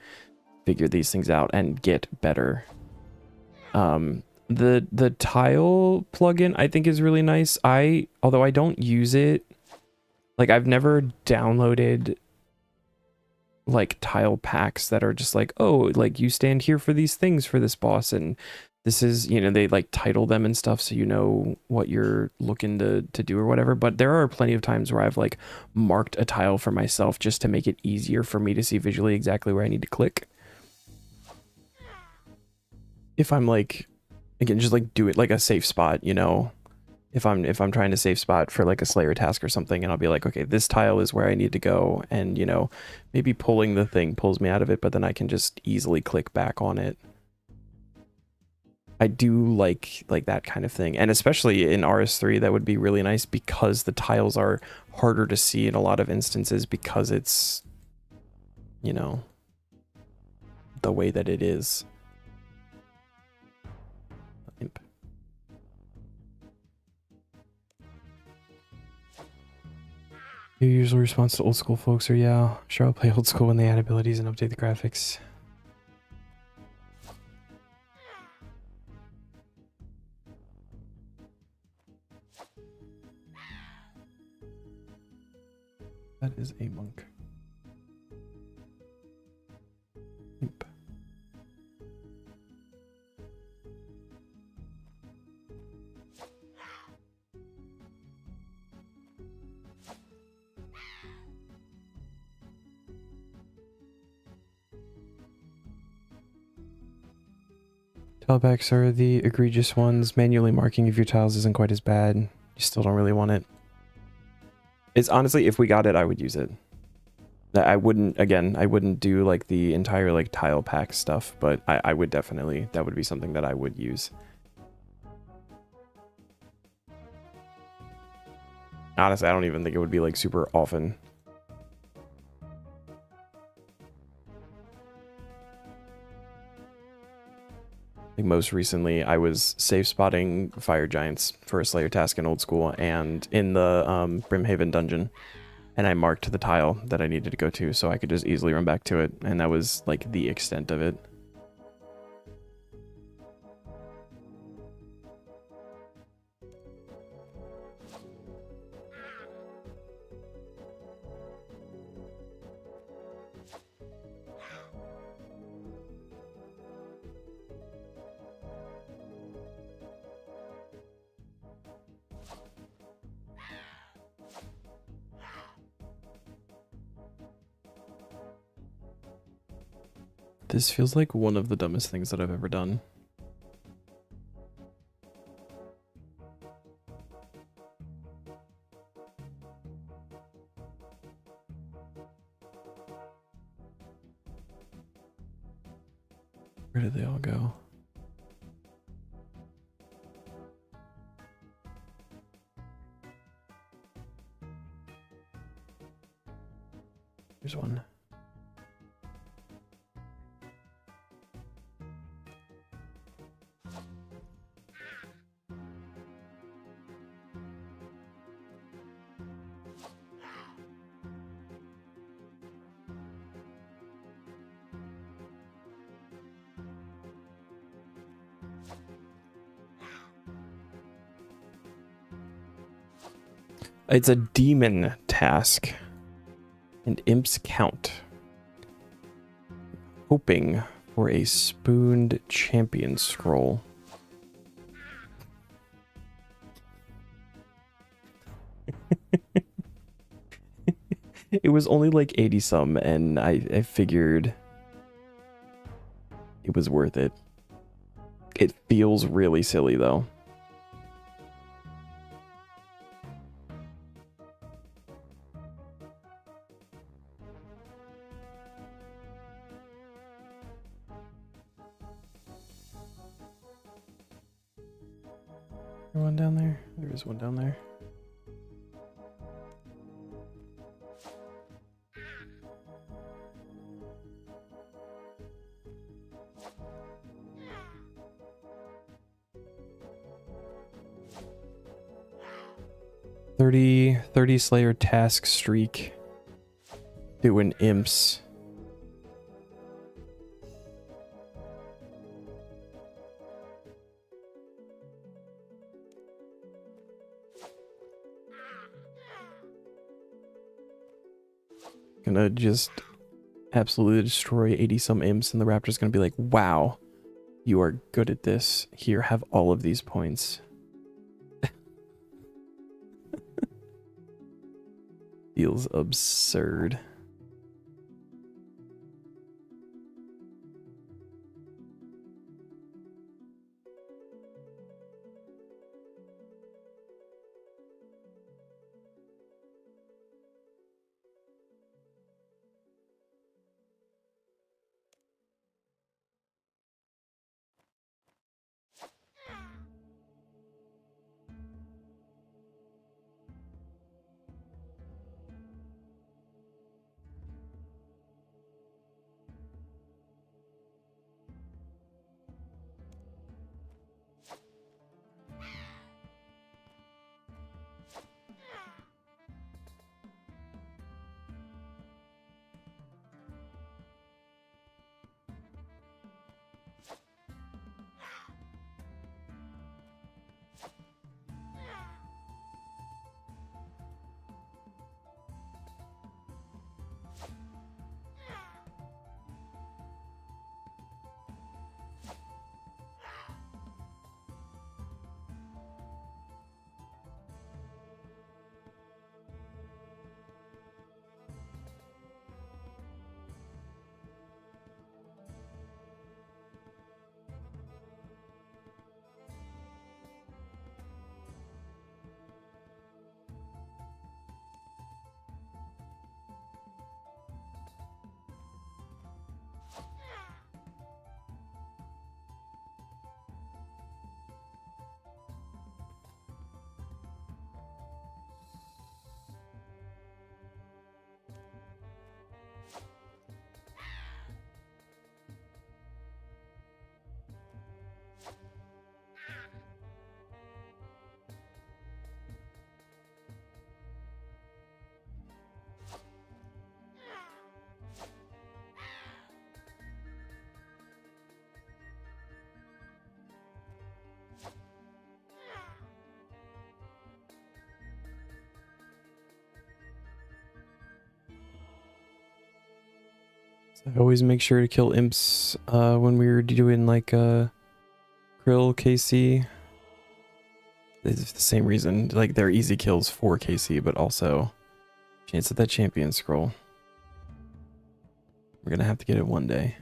figure these things out and get better. The tile plugin I think is really nice. Although I don't use it, like I've never downloaded like tile packs that are just like, oh, like you stand here for these things for this boss, and this is, you know, they like title them and stuff so you know what you're looking to do or whatever. But there are plenty of times where I've like marked a tile for myself just to make it easier for me to see visually exactly where I need to click. If I'm like, again, just like do it like a safe spot, you know, if I'm trying to save spot for like a Slayer task or something, and I'll be like, okay, this tile is where I need to go, and you know, maybe pulling the thing pulls me out of it, but then I can just easily click back on it. I do like that kind of thing, and especially in RS3 that would be really nice, because the tiles are harder to see in a lot of instances because it's, you know, the way that it is. Your usual response to old school folks are, yeah, sure, I'll play old school when they add abilities and update the graphics. That is a monk. Yep. Tile packs are the egregious ones. Manually marking of your tiles isn't quite as bad. You still don't really want it. It's honestly, if we got it, I would use it. I wouldn't, again, I wouldn't do like the entire like tile pack stuff, but I would definitely, that would be something that I would use. Honestly, I don't even think it would be like super often. Like most recently, I was safe spotting fire giants for a Slayer task in old school and in the Brimhaven dungeon, and I marked the tile that I needed to go to so I could just easily run back to it, and that was like the extent of it. This feels like one of the dumbest things that I've ever done. Where did they all go? Here's one. It's a demon task. And imps count. Hoping for a spooned champion scroll. It was only like 80 some, and I figured it was worth it. It feels really silly though. One down there? There is one down there. Thirty Slayer task streak. Doing imps. Gonna just absolutely destroy 80 some imps, and the raptor's gonna be like, wow, you are good at this. Here, have all of these points. Feels absurd. I always make sure to kill imps when we were doing like Krill KC. It's the same reason, like they're easy kills for KC, but also chance at that champion scroll. We're gonna have to get it one day.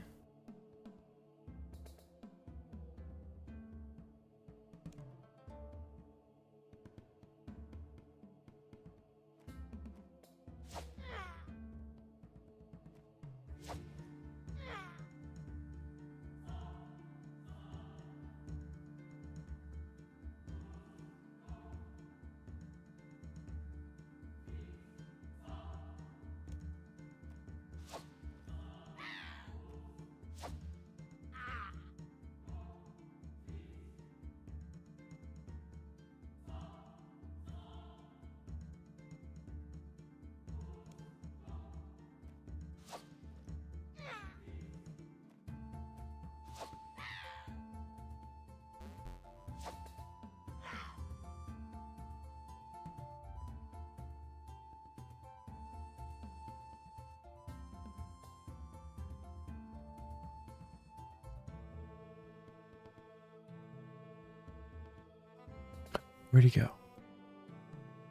Where'd he go?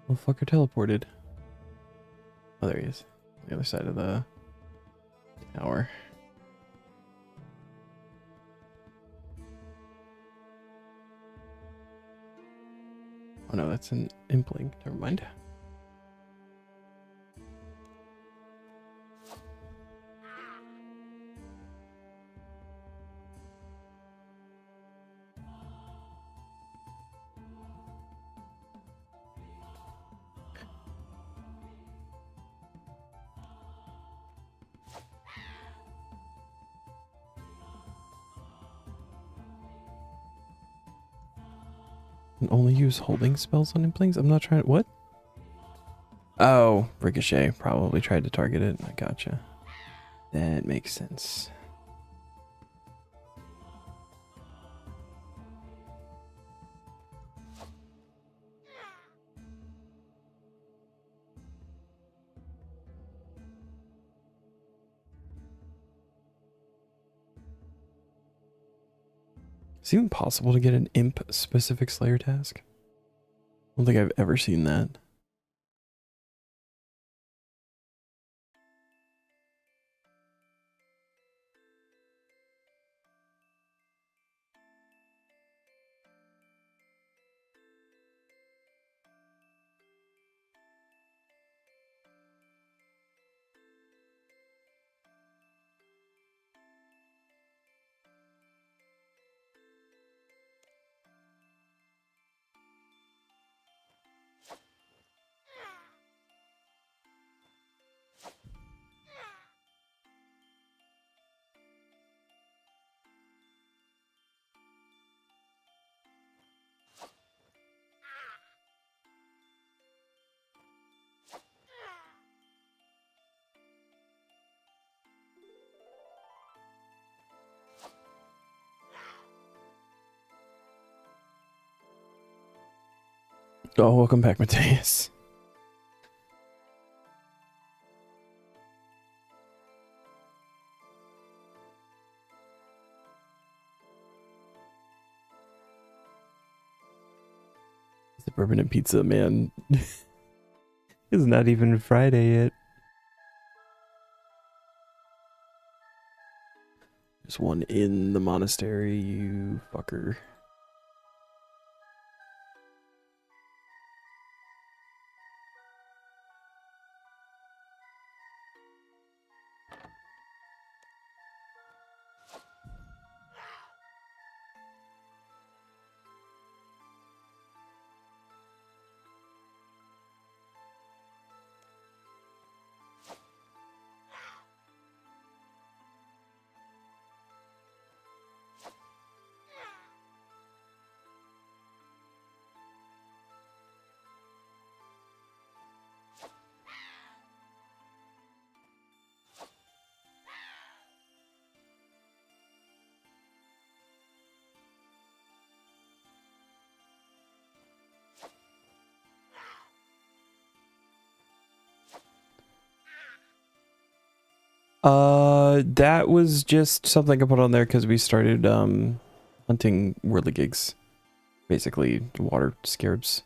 Motherfucker teleported. Oh, there he is. The other side of the tower. Oh no, that's an impling. Never mind. And only use holding spells on implings? I'm not trying to... What? Oh, Ricochet probably tried to target it. I gotcha. That makes sense. Is it even possible to get an imp-specific Slayer task? I don't think I've ever seen that. Oh, welcome back, Mateus. The bourbon and pizza, man. It's not even Friday yet. There's one in the monastery, you fucker. That was just something I put on there because we started hunting whirligigs, basically water scarabs.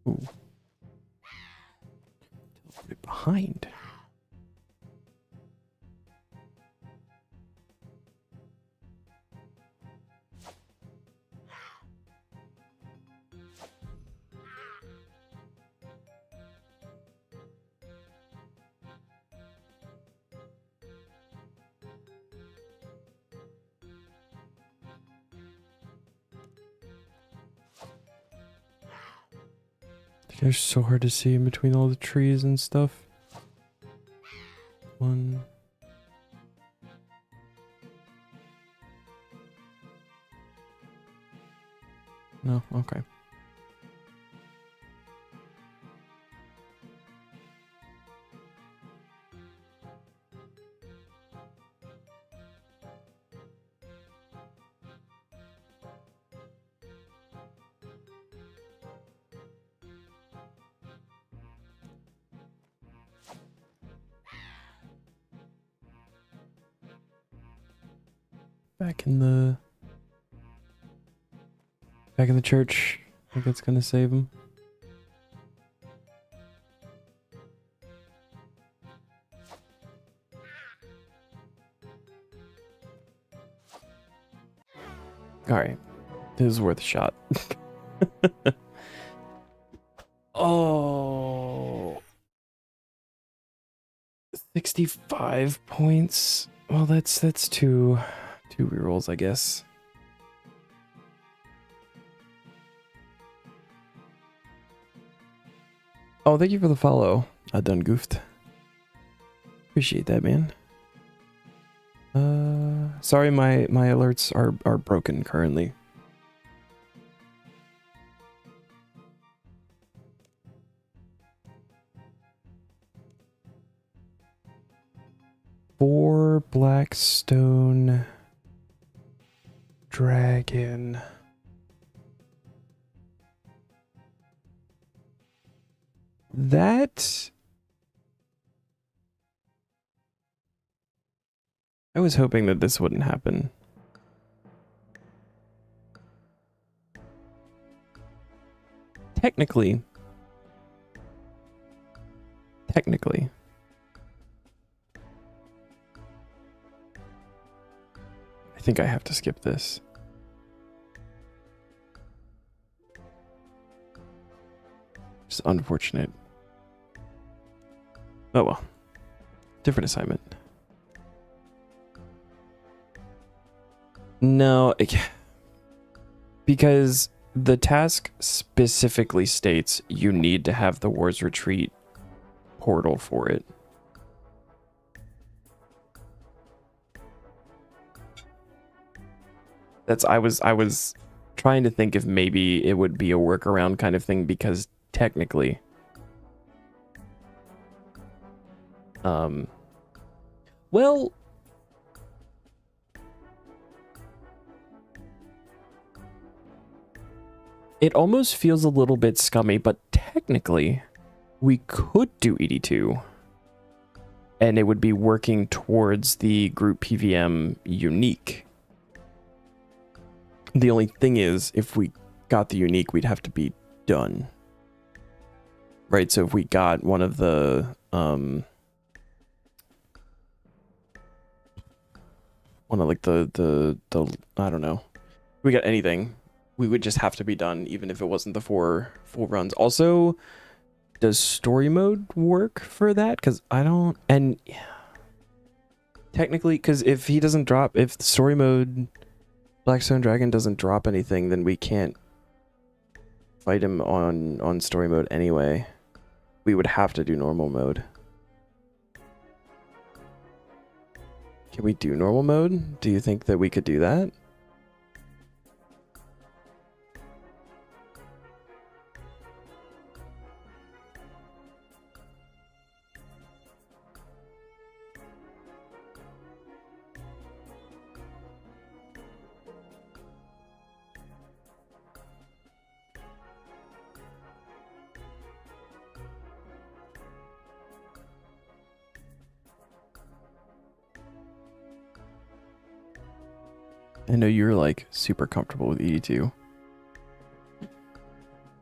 Ooh. Teleported behind. They're so hard to see in between all the trees and stuff. One. No, okay. back in the church. I think it's gonna save him. All right, this is worth a shot. Oh, 65 points. Well, that's two rerolls, I guess. Oh, thank you for the follow. I done goofed. Appreciate that, man. Sorry, my alerts are broken currently. For Blackstone Dragon. That... I was hoping that this wouldn't happen. Technically. I think I have to skip this. Just unfortunate. Oh well. Different assignment. No, because the task specifically states you need to have the War's Retreat portal for it. I was trying to think if maybe it would be a workaround kind of thing, because technically well, it almost feels a little bit scummy, but technically we could do ED2 and it would be working towards the group PVM unique. The only thing is, if we got the unique, we'd have to be done. Right, so if we got one of the like the I don't know. If we got anything, we would just have to be done, even if it wasn't the 4 full runs. Also, does story mode work for that? Because I don't, and yeah, technically, because if he doesn't drop, if the story mode Blackstone Dragon doesn't drop anything, then we can't fight him on story mode anyway. We would have to do normal mode. Can we do normal mode? Do you think that we could do that? I know you're like super comfortable with ED2.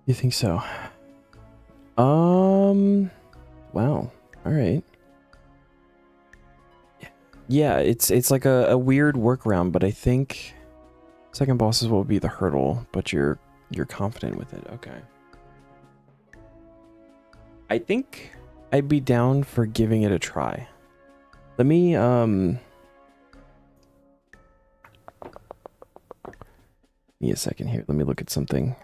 You think so? Wow. All right. Yeah, it's like a weird workaround, but I think second bosses will be the hurdle, but you're confident with it. Okay. I think I'd be down for giving it a try. Let me give me a second here. Let me look at something.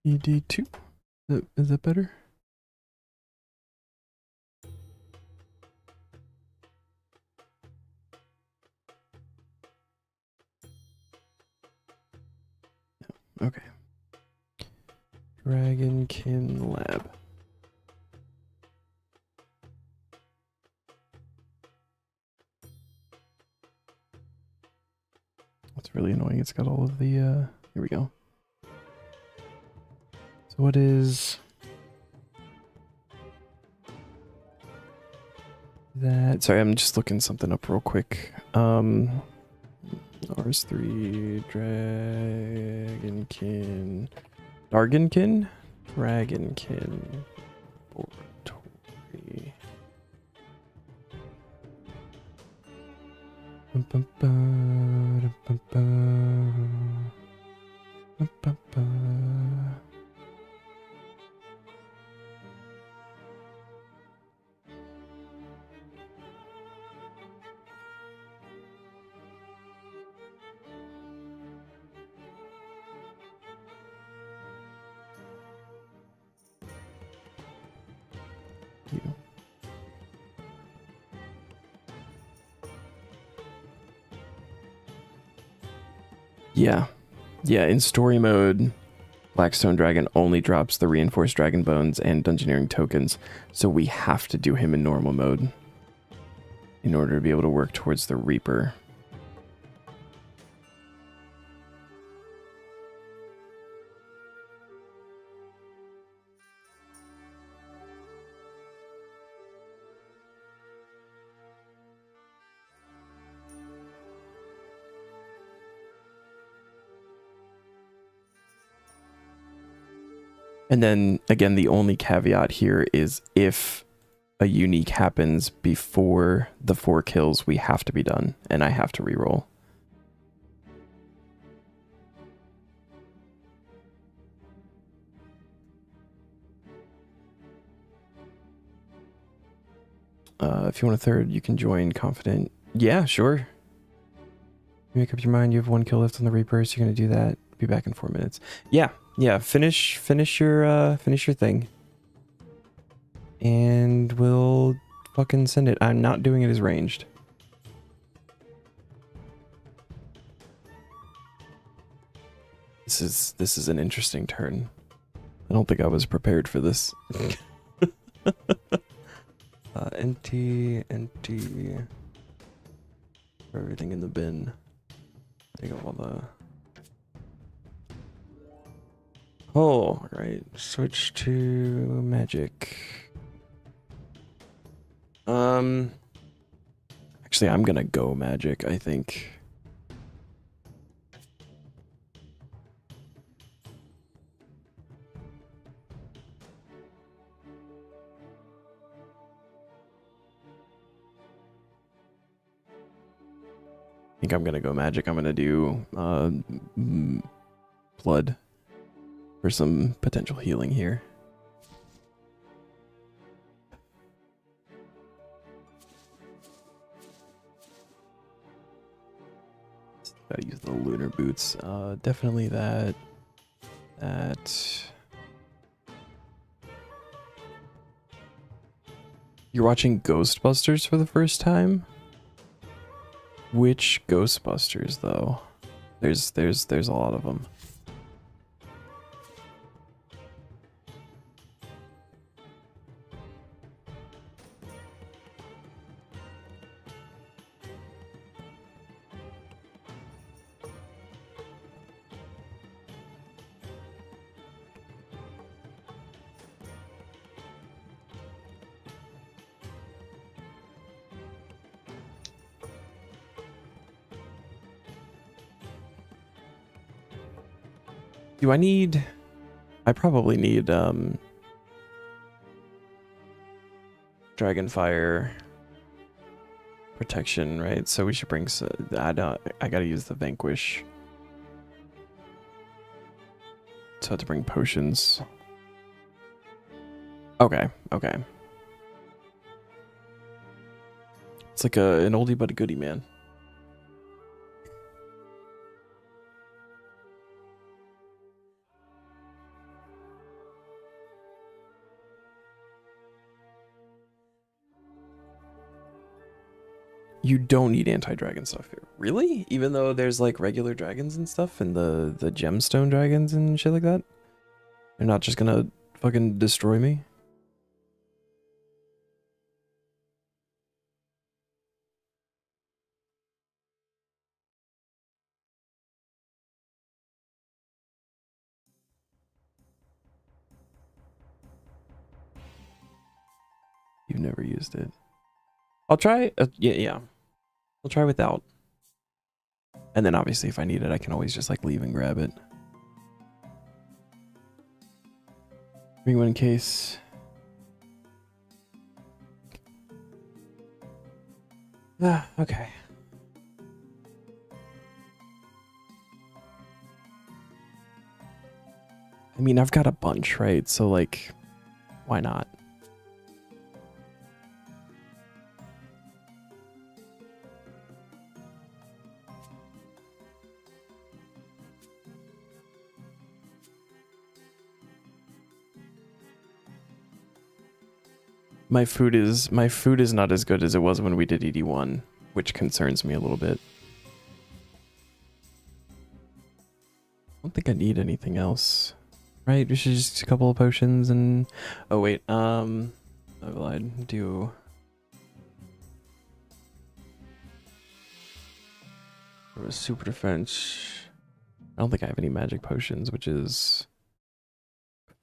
ED2. Is that better? Okay. Dragonkin Lab. It's really annoying. It's got all of the, here we go. So what is that? Sorry, I'm just looking something up real quick. RS3, Dragonkin, Dragonkin, Laboratory. Yeah. Yeah, in story mode, Blackstone Dragon only drops the reinforced dragon bones and dungeoneering tokens, so we have to do him in normal mode in order to be able to work towards the Reaper. And then, again, the only caveat here is if a unique happens before the 4 kills, we have to be done, and I have to reroll. If you want a third, you can join Confident. Yeah, sure. You make up your mind. You have 1 kill left on the Reaper, so you're gonna do that. Be back in 4 minutes. Yeah. Finish your thing, and we'll fucking send it. I'm not doing it as ranged. This is an interesting turn. I don't think I was prepared for this. Empty. Throw everything in the bin. Take out all the. Oh, right. Switch to magic. Actually, I'm gonna go magic, I think. I think I'm gonna go magic. I'm gonna do blood for some potential healing here. Gotta use the lunar boots. Definitely that. You're watching Ghostbusters for the first time? Which Ghostbusters though? There's a lot of them. Do I need... I probably need, Dragonfire protection, right? So we should bring... I gotta use the Vanquish. So I have to bring potions. Okay. It's like an oldie but a goodie, man. You don't need anti-dragon stuff here. Really? Even though there's like regular dragons and stuff and the gemstone dragons and shit like that? You're not just gonna fucking destroy me? You've never used it. I'll try. Yeah. I'll try without. And then obviously if I need it, I can always just like leave and grab it. Bring one in case. Ah, okay. I mean, I've got a bunch, right? So like, why not? My food is not as good as it was when we did ED1, which concerns me a little bit. I don't think I need anything else. Right? We should just a couple of potions and oh wait, I lied. Do there was super defense. I don't think I have any magic potions, which is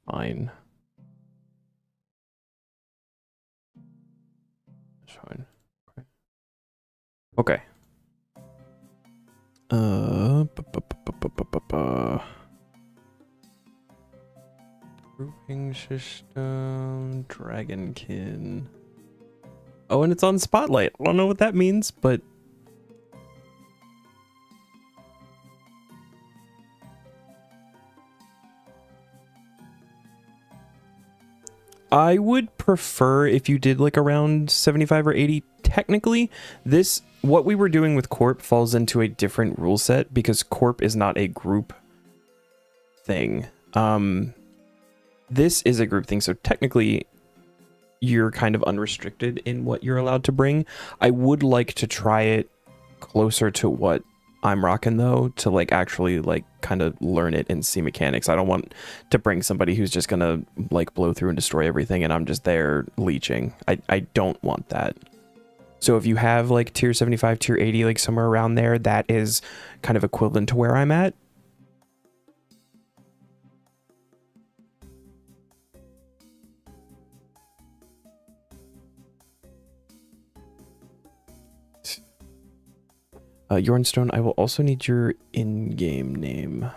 fine. Fine. Okay. Grouping system, dragonkin. Oh, and it's on Spotlight. I don't know what that means, but I would prefer if you did like around 75 or 80. Technically, what we were doing with Corp falls into a different rule set because Corp is not a group thing. This is a group thing, so technically you're kind of unrestricted in what you're allowed to bring. I would like to try it closer to what I'm rocking though, to like actually like kind of learn it and see mechanics. I don't want to bring somebody who's just gonna like blow through and destroy everything and I'm just there leeching. I don't want that. So if you have like tier 75, tier 80, like somewhere around there, that is kind of equivalent to where I'm at. Yornstone, I will also need your in-game name.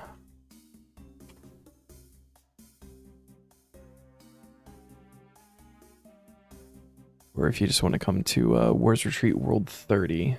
Or if you just want to come to Wars Retreat World 30.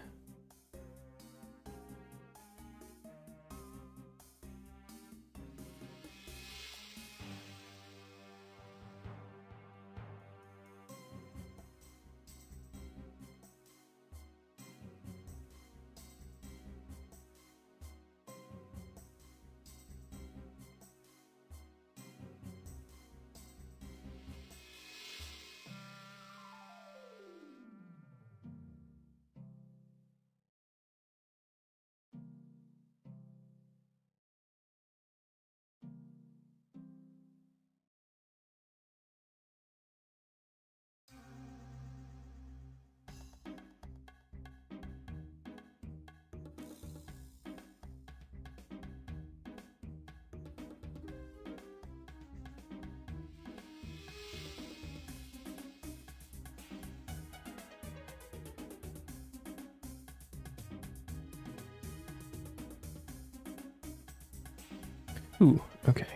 Ooh, okay.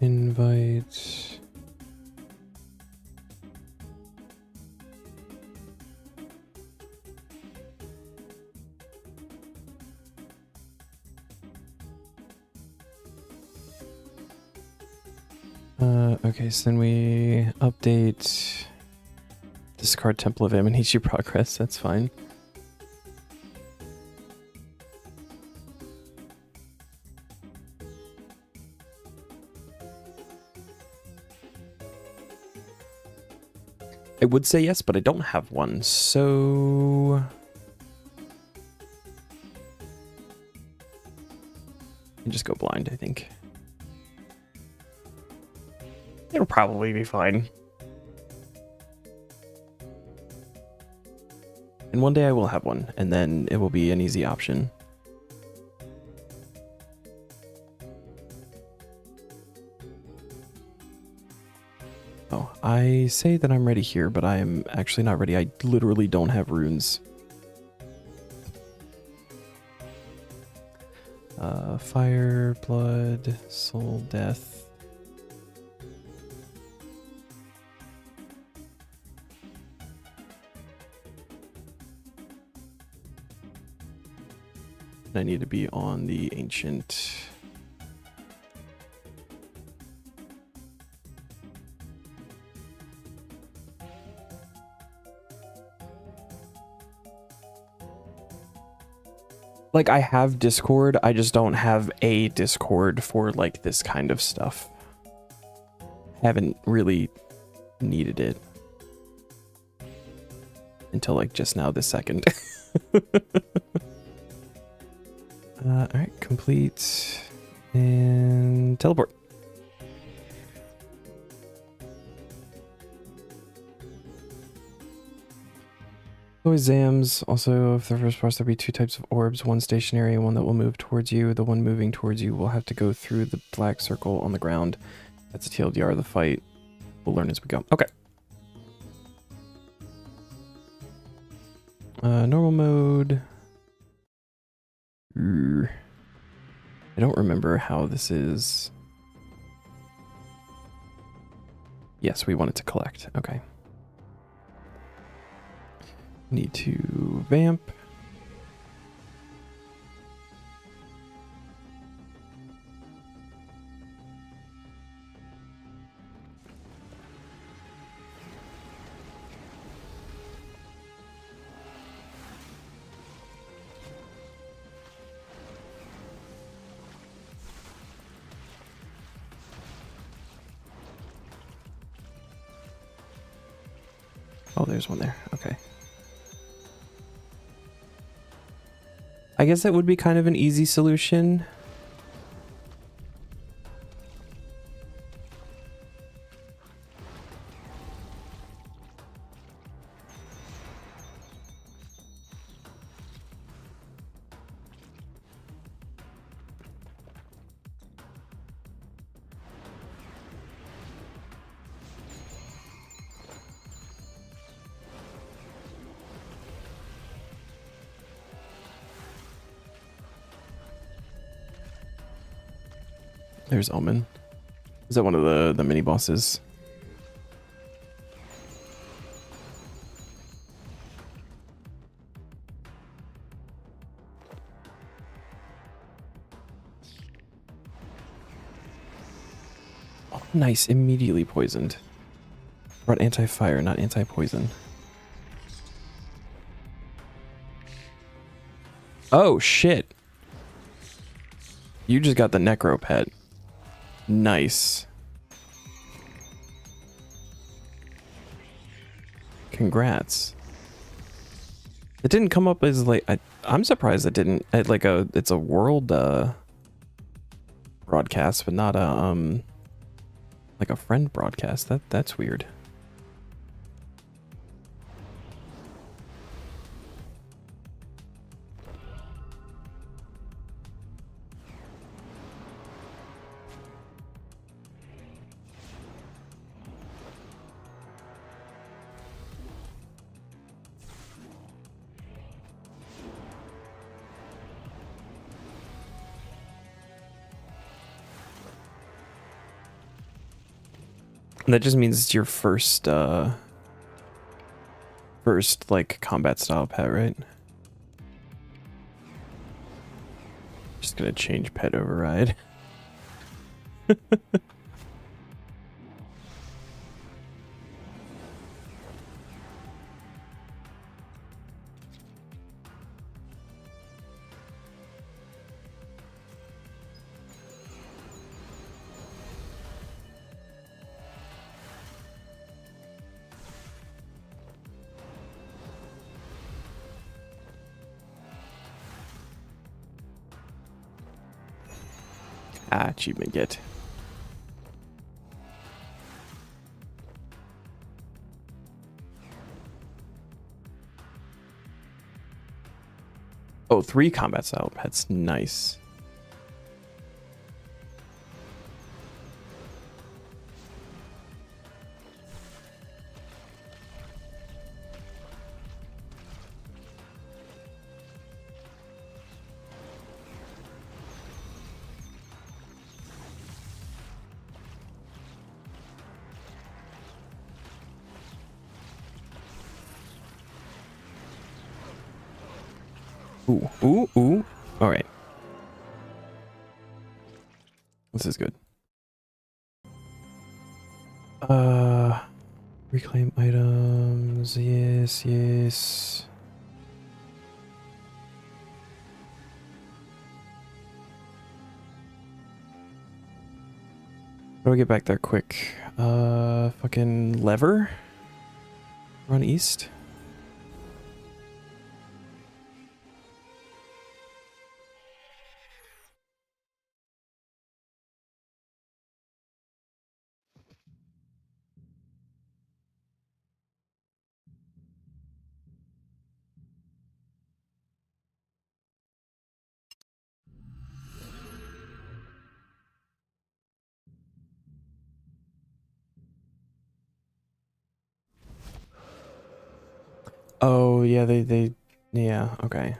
Invite. Okay, so then we update discard Temple of Amnesia progress. That's fine. I would say yes, but I don't have one, so just go blind, I think. It'll probably be fine. And one day I will have one, and then it will be an easy option. Oh, I say that I'm ready here, but I am actually not ready. I literally don't have runes. Fire, blood, soul, death. I need to be on the ancient. Like, I have Discord, I just don't have a Discord for, like, this kind of stuff. Haven't really needed it. Until, like, just now this second. Alright, complete. And teleport. Always Zams. Also, if the first boss, there'll be two types of orbs, one stationary and one that will move towards you. The one moving towards you will have to go through the black circle on the ground. That's a TLDR of the fight. We'll learn as we go. Okay. Normal mode. I don't remember how this is. Yes, we want it to collect. Okay. Need to vamp. Oh, there's one there. Okay. I guess that would be kind of an easy solution. There's Omen. Is that one of the mini bosses? Oh, nice. Immediately poisoned. Brought anti-fire, not anti-poison. Oh, shit. You just got the Necro Pet. Nice. Congrats. It didn't come up as like I'm surprised it didn't like it's a world broadcast, but not a like a friend broadcast. That's weird. That just means it's your first like combat style pet, right? Just gonna change pet override. Ah, achievement get. Oh, 3 combat style pets. Nice. Ooh, ooh, ooh. All right. This is good. Reclaim items. Yes, yes. How do I get back there quick? Fucking lever? Run east? Oh, yeah, yeah, okay.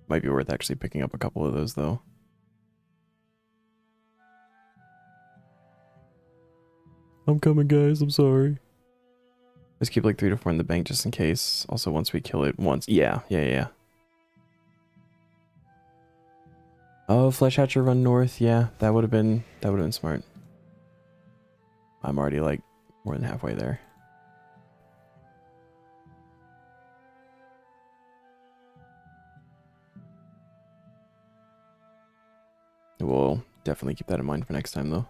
Might be worth actually picking up a couple of those, though. I'm coming, guys. I'm sorry. Just keep like 3 to 4 in the bank just in case. Also, once we kill it once. Yeah. Oh, Flesh Hatcher run north. Yeah, that would have been smart. I'm already like more than halfway there. We'll definitely keep that in mind for next time, though.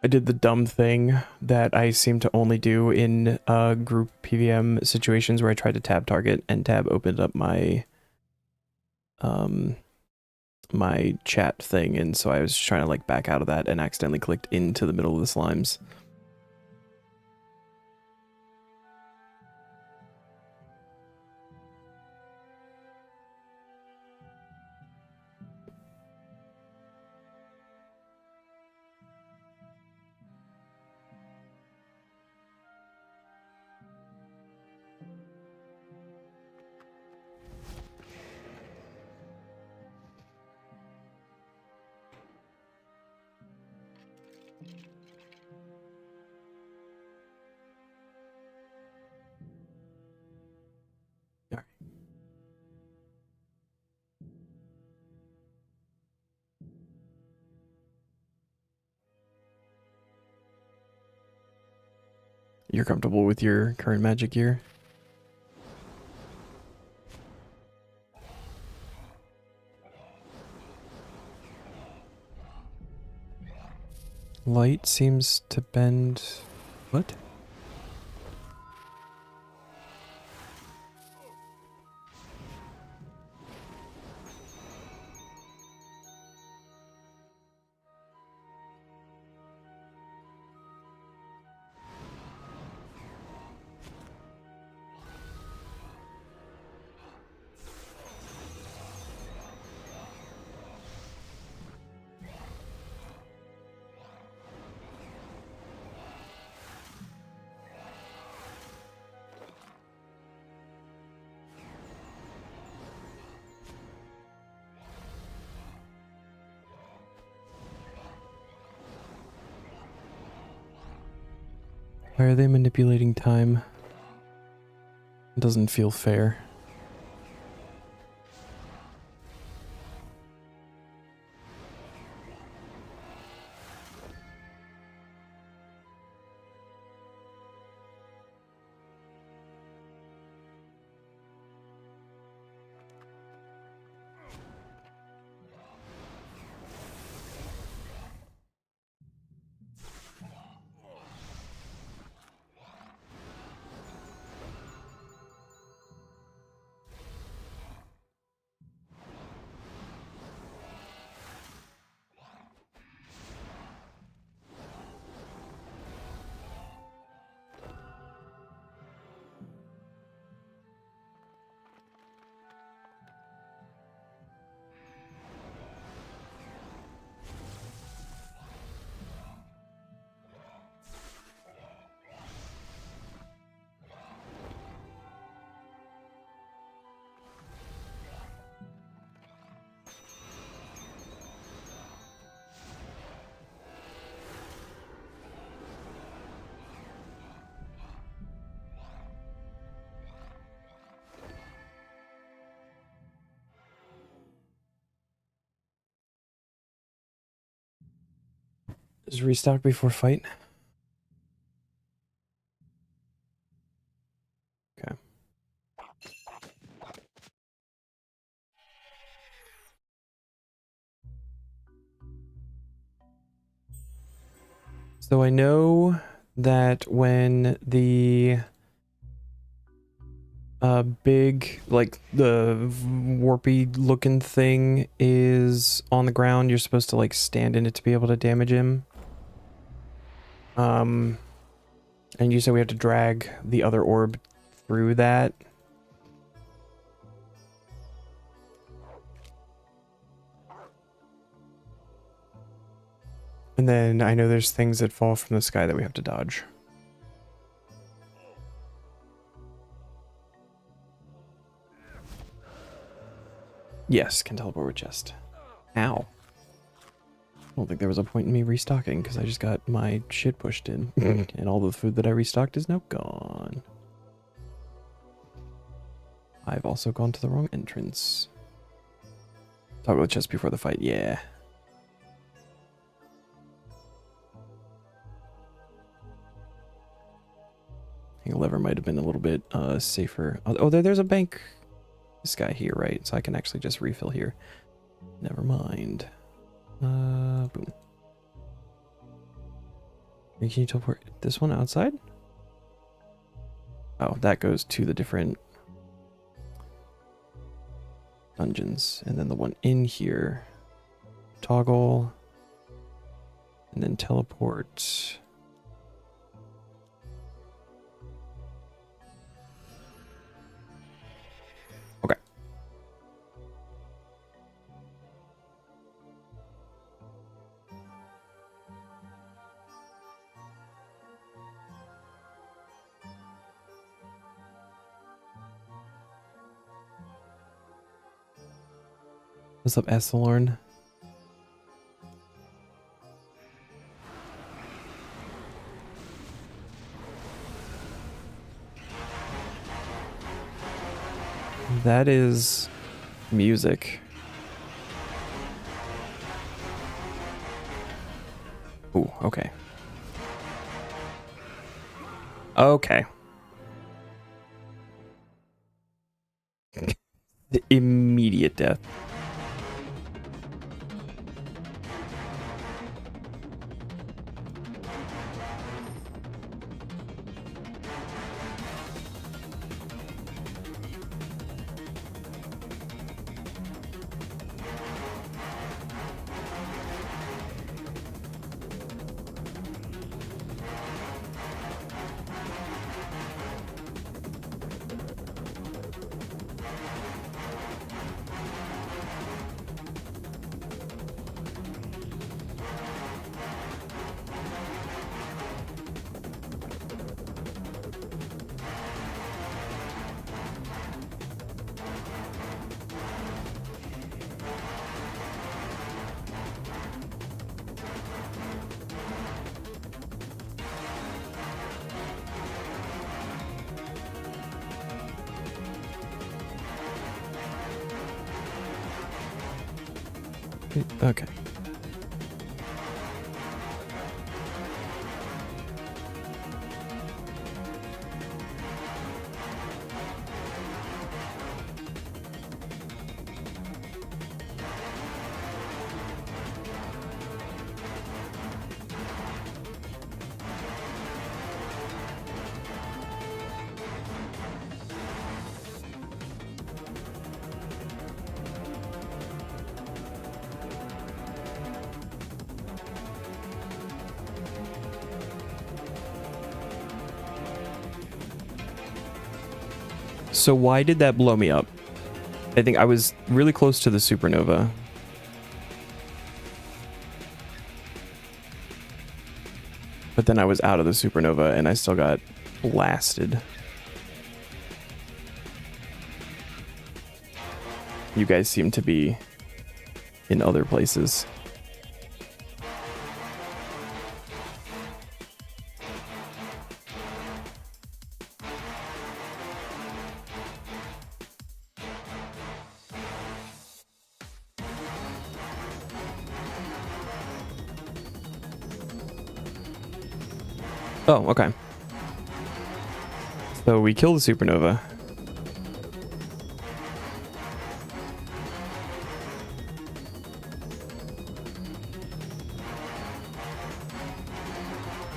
I did the dumb thing that I seem to only do in group PVM situations where I tried to tab target and tab opened up my my chat thing, and so I was trying to like back out of that and accidentally clicked into the middle of the slimes. You're comfortable with your current magic gear? Light seems to bend... What? Why are they manipulating time? It doesn't feel fair. Just restock before fight. Okay. So I know that when the big, like the warpy looking thing is on the ground, you're supposed to like stand in it to be able to damage him. And you said we have to drag the other orb through that. And then I know there's things that fall from the sky that we have to dodge. Yes, can teleport with chest. Ow. I don't think there was a point in me restocking because I just got my shit pushed in. And all the food that I restocked is now gone. I've also gone to the wrong entrance. Toggle the chest before the fight, yeah. I think a lever might have been a little bit safer. Oh, there's a bank. This guy here, right? So I can actually just refill here. Never mind. Boom. Can you teleport this one outside? Oh, that goes to the different dungeons. And then the one in here. Toggle. And then teleport. Okay. What's up, Esselorn? That is music. Ooh, okay. Okay. The immediate death. Okay. So why did that blow me up? I think I was really close to the supernova. But then I was out of the supernova and I still got blasted. You guys seem to be in other places. Oh, okay. So we kill the supernova.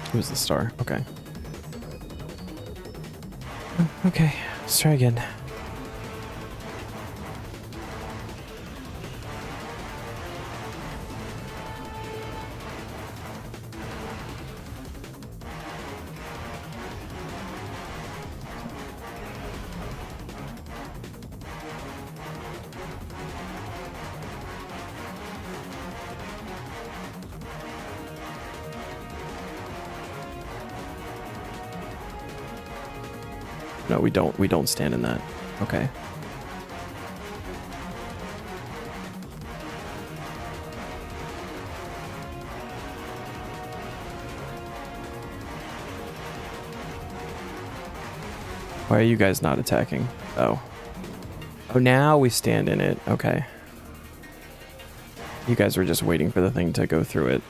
It was the star. Okay. Okay, let's try again. No, we don't. We don't stand in that. Okay. Why are you guys not attacking? Oh. Oh, now we stand in it. Okay. You guys were just waiting for the thing to go through it.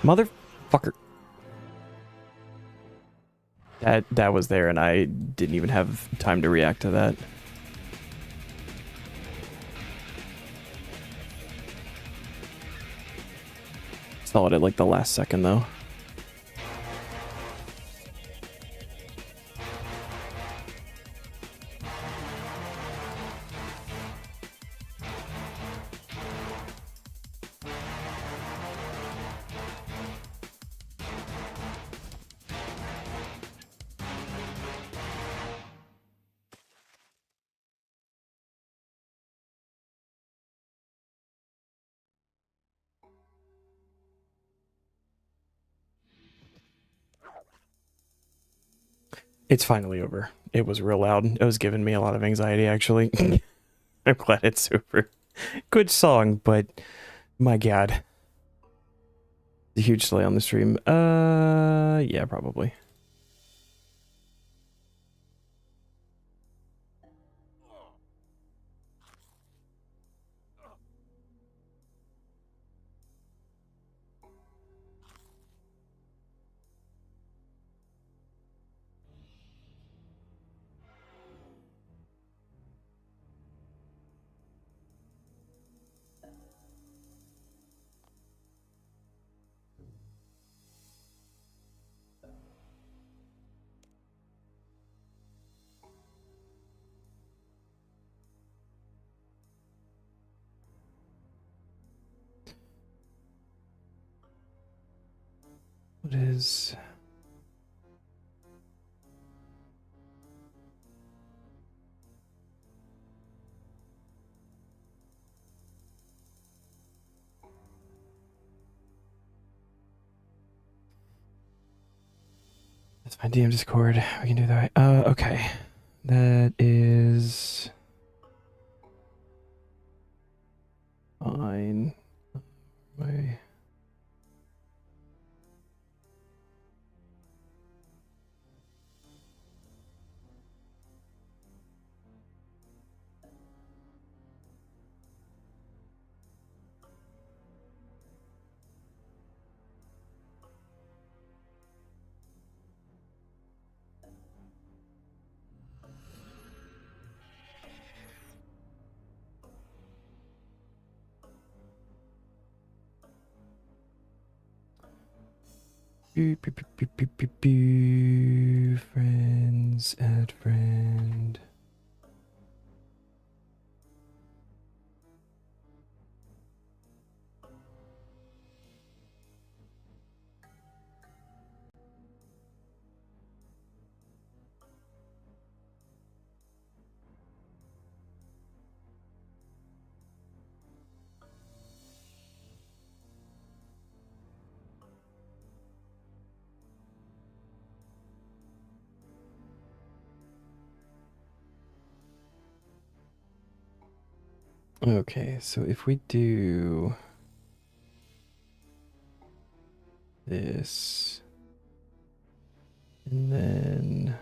Motherfucker. That was there and I didn't even have time to react to that. Saw it at like the last second though. It's finally over. It was real loud. It was giving me a lot of anxiety, actually. I'm glad it's over. Good song, but my god. A huge delay on the stream. Yeah, probably. What is... That's my DM Discord. We can do that. Okay. That is... fine. My... Friends, add friend. Okay, so if we do this, and then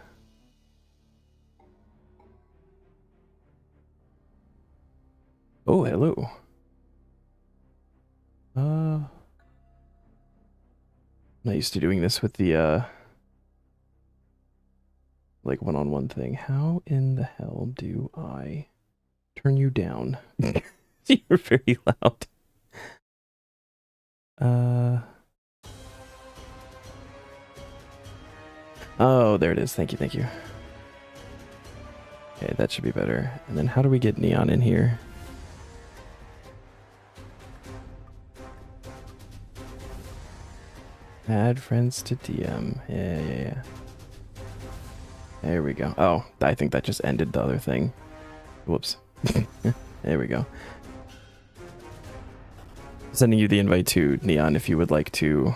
oh, hello. I'm not used to doing this with the like one-on-one thing. How in the hell do I turn you down? You're very loud. Oh, there it is. Thank you, thank you. Okay, that should be better. And then how do we get Neon in here? Add friends to DM. Yeah. There we go. Oh, I think that just ended the other thing. Whoops. There we go. Sending you the invite to Neon if you would like to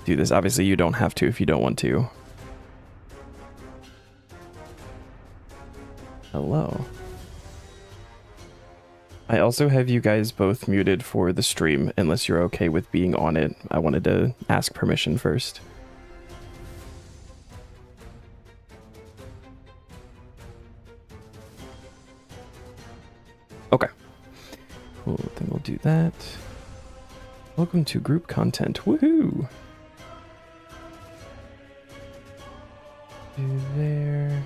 do this. Obviously, you don't have to if you don't want to. Hello. I also have you guys both muted for the stream, unless you're okay with being on it. I wanted to ask permission first. Okay. Cool, then we'll do that. Welcome to group content. Woohoo! Do there.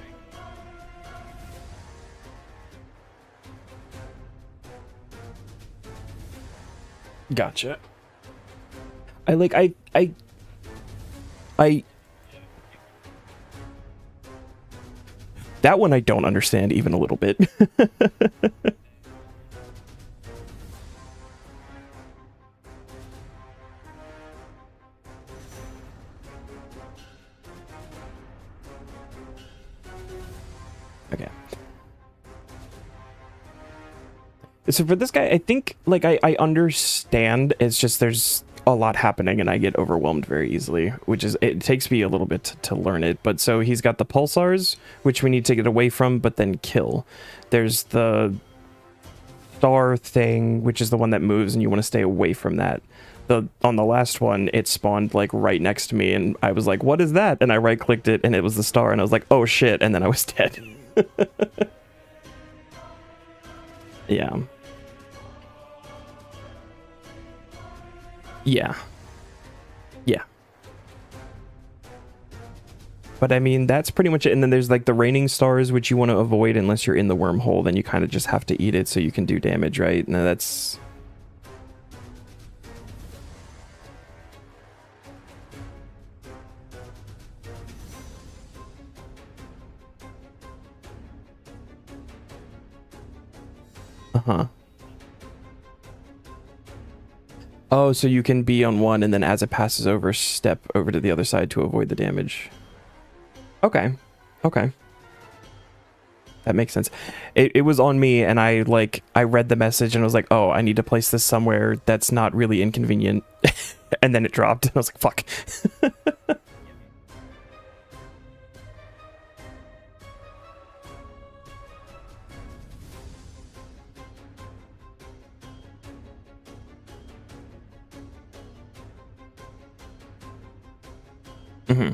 Gotcha. I that one I don't understand even a little bit. Okay. So for this guy, I think, like, I understand. It's just there's a lot happening and I get overwhelmed very easily, which is, it takes me a little bit to learn it. But so he's got the pulsars, which we need to get away from, but then kill. There's the star thing, which is the one that moves and you want to stay away from that. On the last one, it spawned like right next to me and I was like, what is that? And I right clicked it and it was the star and I was like, oh shit. And then I was dead. Yeah. Yeah. But I mean, that's pretty much it. And then there's like the raining stars, which you want to avoid unless you're in the wormhole. Then you kind of just have to eat it so you can do damage, right? Now that's... Uh-huh. Oh, so you can be on one and then as it passes over, step over to the other side to avoid the damage. Okay. That makes sense. It was on me and I read the message and I was like, oh, I need to place this somewhere that's not really inconvenient. And then it dropped and I was like, fuck. Mm-hmm.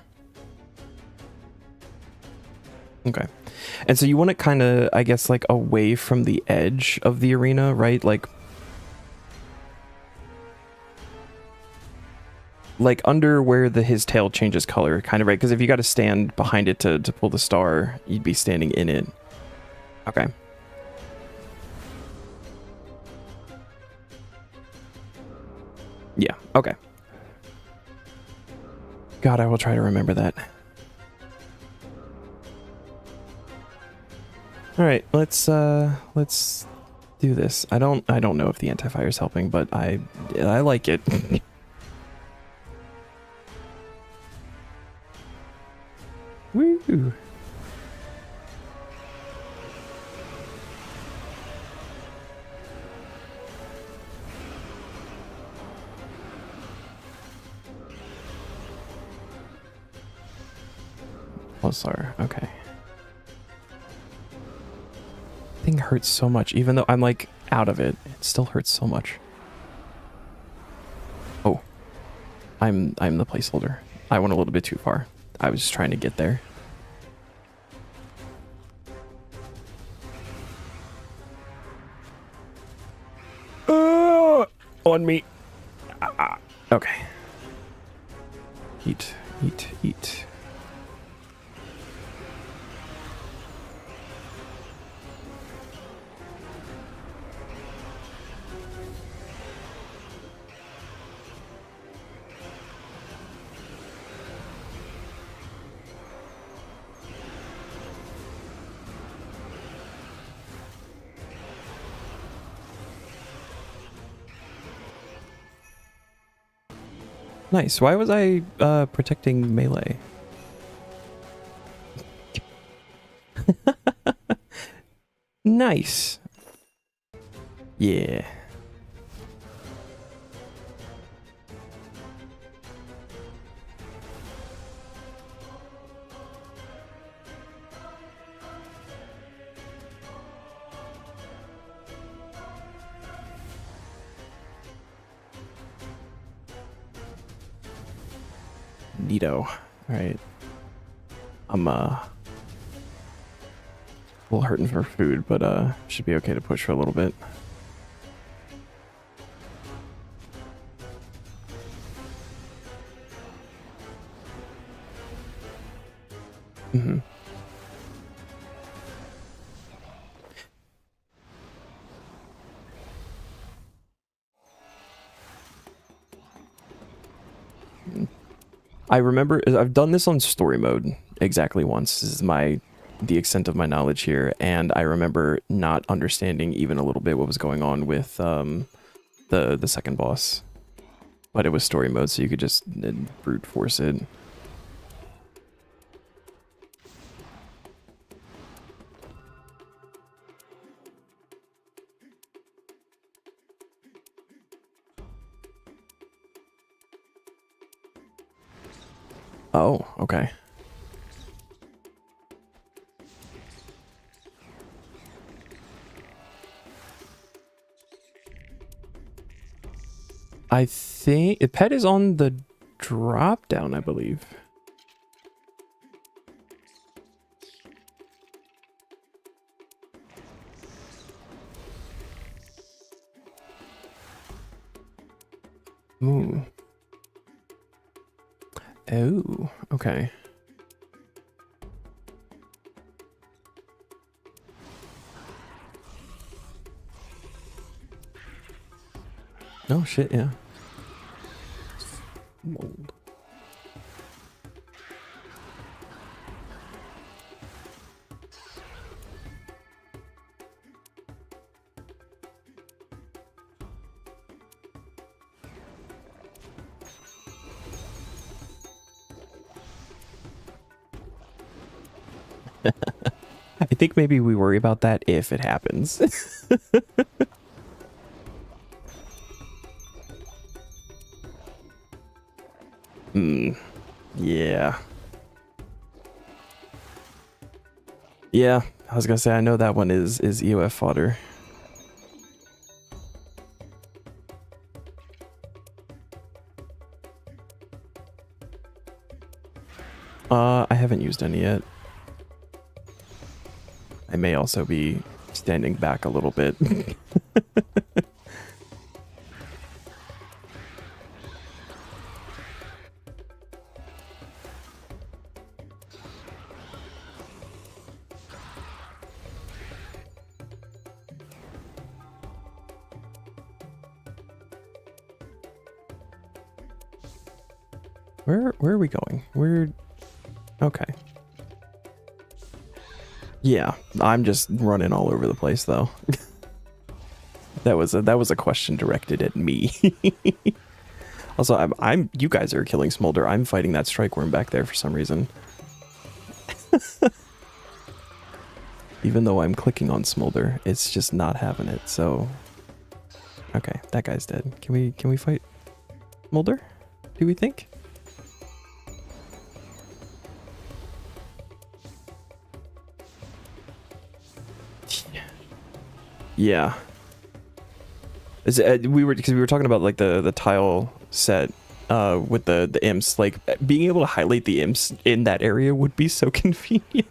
Okay. And so you want it kind of, I guess, like away from the edge of the arena, right? Like under where his tail changes color, kind of, right? Because if you got to stand behind it to pull the star, you'd be standing in it. Okay. Yeah, okay. God, I will try to remember that. All right, let's do this. I don't know if the anti-fire is helping, but I like it. Woo! Pulsar, okay. thing hurts so much, even though I'm like out of it. It still hurts so much. Oh, I'm the placeholder. I went a little bit too far. I was just trying to get there. On me. Okay. Eat, eat, eat. Nice. Why was I protecting melee? Nice. Yeah. Neato. Alright. I'm a little hurting for food, but should be okay to push for a little bit. Mm-hmm. I remember I've done this on story mode exactly once. This is the extent of my knowledge here, and I remember not understanding even a little bit what was going on with the second boss. But it was story mode, so you could just brute force it. Oh, okay. I think pet is on the drop down, I believe. Ooh. Oh, okay. Oh shit, yeah. Mold. I think maybe we worry about that if it happens. Yeah. Yeah, I was gonna say, I know that one is EOF fodder. I haven't used any yet. I may also be standing back a little bit. Where are we going? We're okay. Yeah, I'm just running all over the place though. That was a question directed at me. Also, you guys are killing Smolder. I'm fighting that strike worm back there for some reason. Even though I'm clicking on Smolder, it's just not having it. So, okay, that guy's dead. Can we fight Smolder? Do we think? Yeah. We were talking about like the tile set with the imps. Like being able to highlight the imps in that area would be so convenient.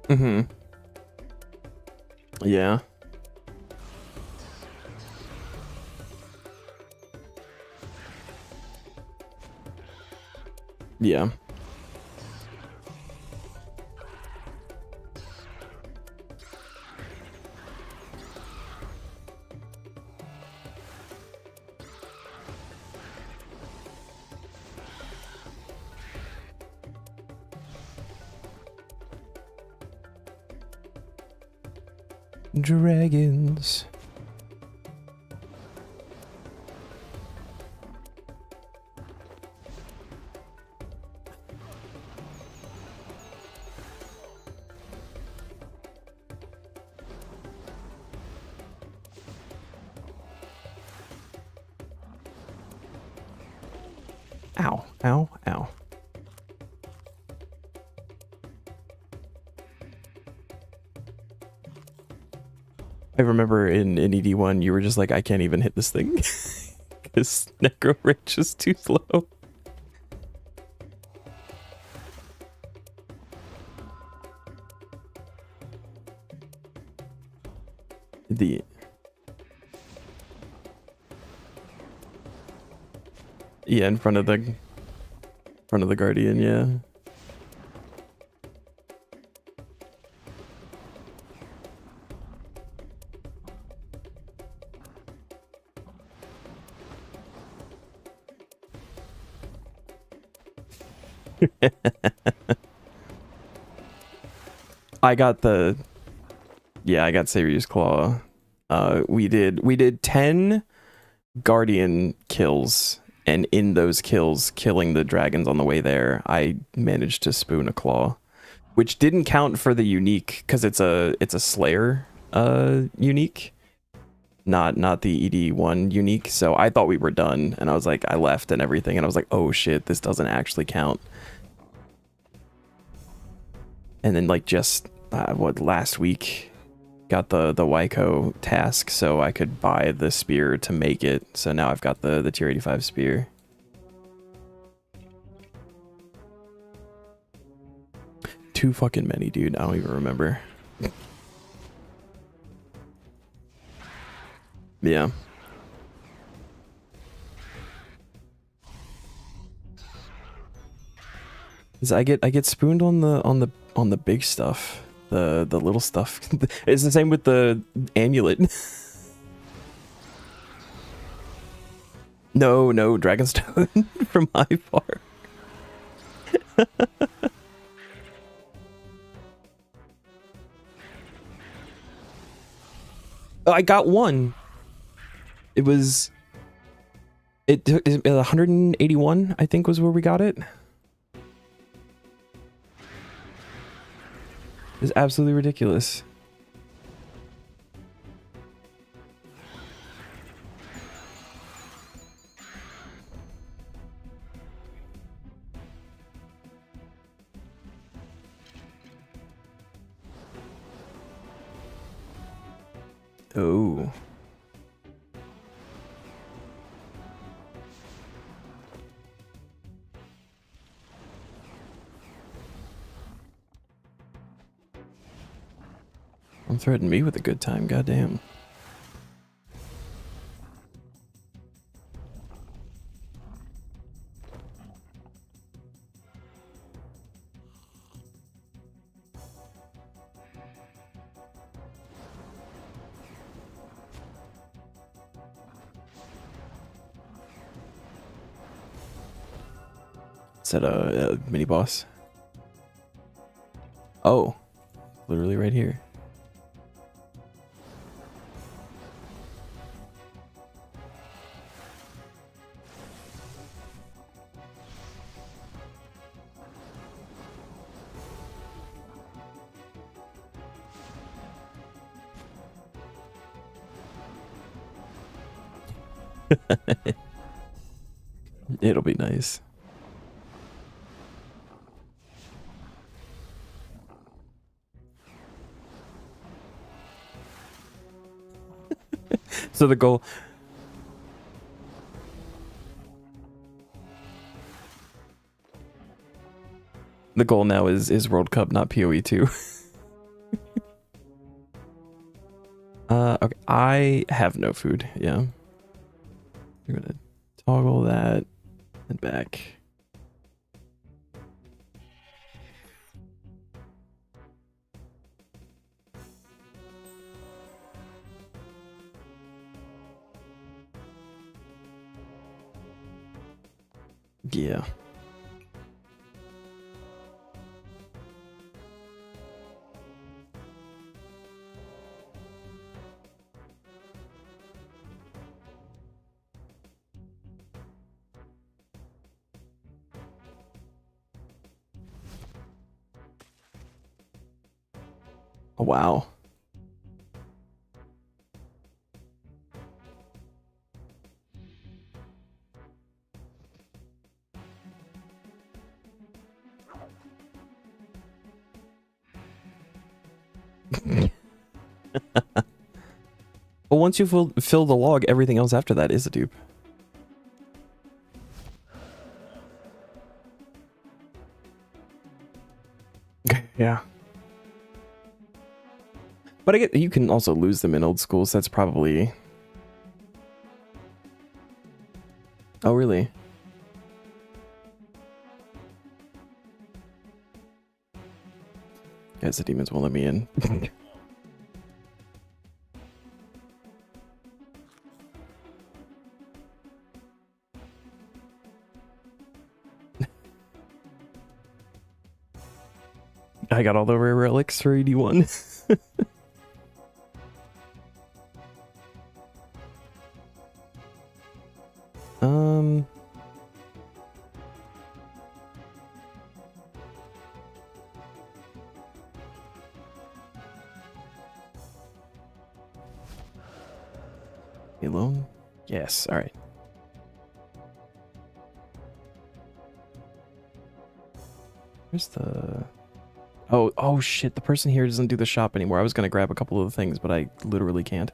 Mm-hmm. Yeah. Yeah. Dragons. Ow, ow, ow. I remember in ED1, you were just like, I can't even hit this thing. Because Necro Rage is too slow. Yeah, in front of the Guardian, yeah. I got Savior's Claw. We did 10 Guardian kills, and in those kills, killing the dragons on the way there, I managed to spoon a claw, which didn't count for the unique because it's a Slayer unique, not the ED1 unique. So I thought we were done, and I was like, I left and everything, and I was like, oh shit, this doesn't actually count. And then like just last week got the Wyco task so I could buy the spear to make it. So now I've got the tier 85 spear. Too fucking many, dude. I don't even remember. Yeah. I get spooned on the big stuff. The little stuff. It's the same with the amulet. No, Dragonstone from Highfar. I got one. It was 181, I think was where we got it. It's absolutely ridiculous. Oh. Don't threaten me with a good time, goddamn. Is that a mini boss? Oh, literally right here. It'll be nice. So the goal now is World Cup, not PoE 2. Okay, I have no food. Yeah. I'm gonna toggle that and back. Yeah. Oh, wow. But once you fill the log, everything else after that is a dupe. Yeah. But I get you can also lose them in old school, so that's probably... Oh, really? Guys, the demons won't let me in. I got all the rare relics for 81. Alone? Yes, alright. Where's the... Oh shit, the person here doesn't do the shop anymore. I was gonna grab a couple of the things, but I literally can't.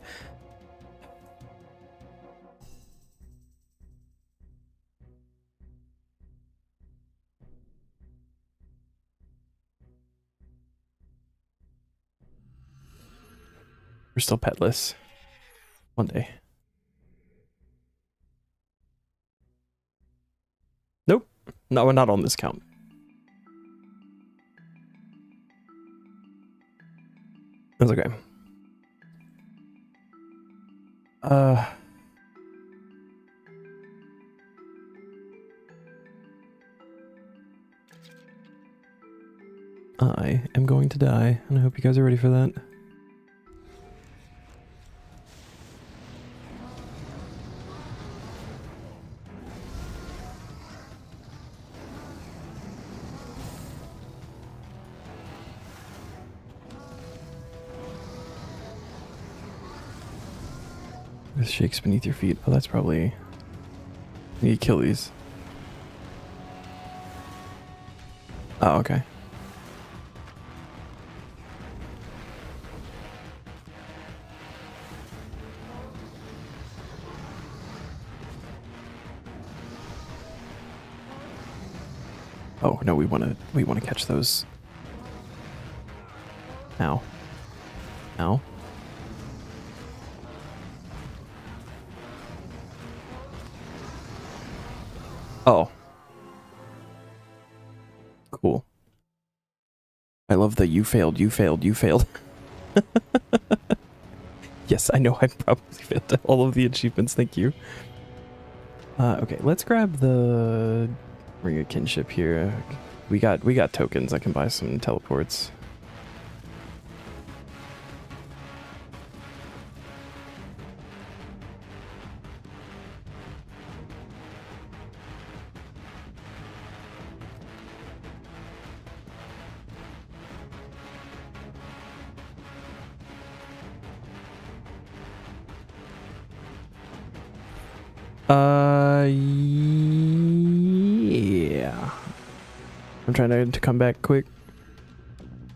We're still petless. One day. Nope. No, we're not on this count. That's okay. I am going to die, and I hope you guys are ready for that. This shakes beneath your feet. Oh, that's probably... You need to kill these. Oh, okay. Oh no, we wanna catch those. Ow. Ow. Oh. Cool. I love the you failed. Yes, I know I probably failed all of the achievements, thank you. Okay, let's grab the Ring of Kinship here. We got tokens. I can buy some teleports. Yeah. I'm trying to come back quick.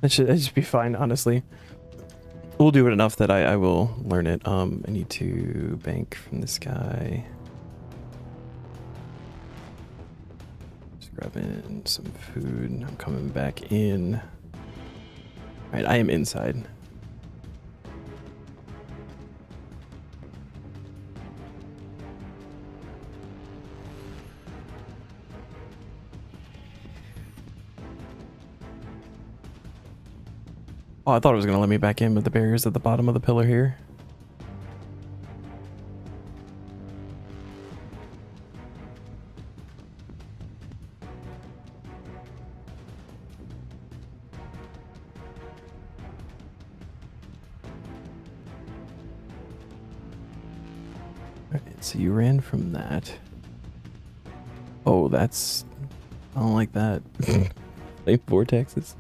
That should just be fine, honestly. We'll do it enough that I will learn it. I need to bank from this guy. Just grabbing some food. I'm coming back in. All right, I am inside. Oh, I thought it was gonna let me back in, but the barrier's at the bottom of the pillar here. Alright, so you ran from that. Oh, that's... I don't like that. Like vortexes.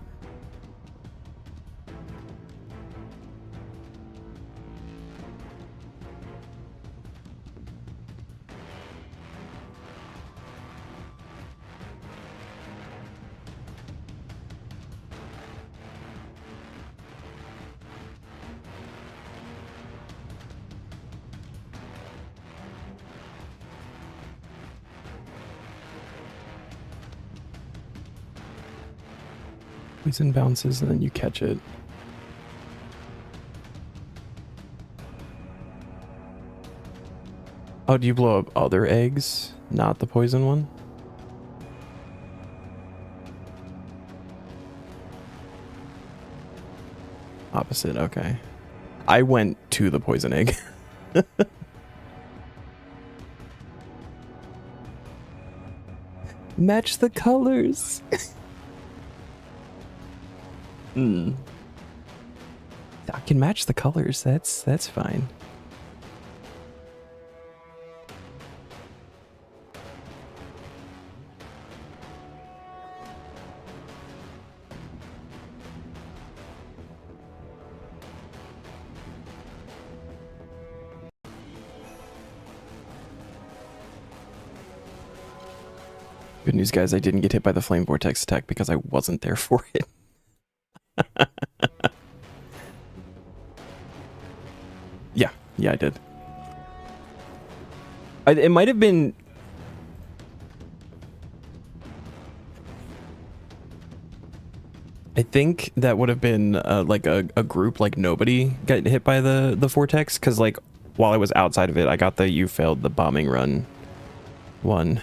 Poison bounces and then you catch it. Oh, do you blow up other eggs? Not the poison one? Opposite, okay. I went to the poison egg. Match the colors. I can match the colors. That's fine. Good news, guys. I didn't get hit by the flame vortex attack because I wasn't there for it. Yeah, I did. It might have been... I think that would have been like a group, like nobody got hit by the vortex, because like while I was outside of it, I got the you failed the bombing run one.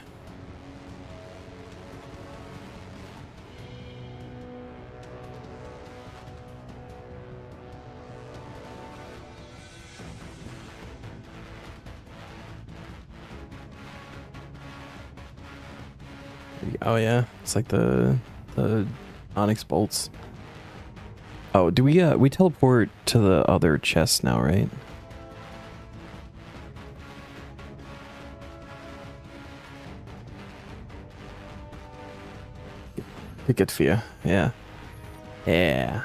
Oh yeah, it's like the onyx bolts. Oh, do we teleport to the other chest now, right? Good for you. Yeah. Yeah.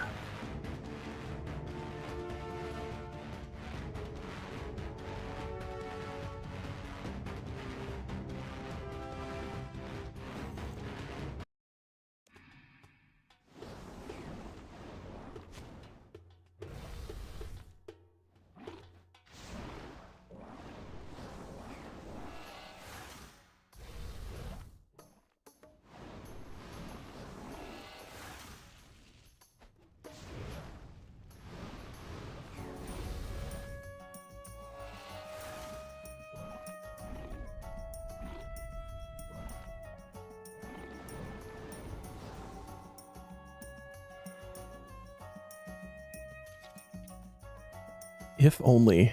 If only.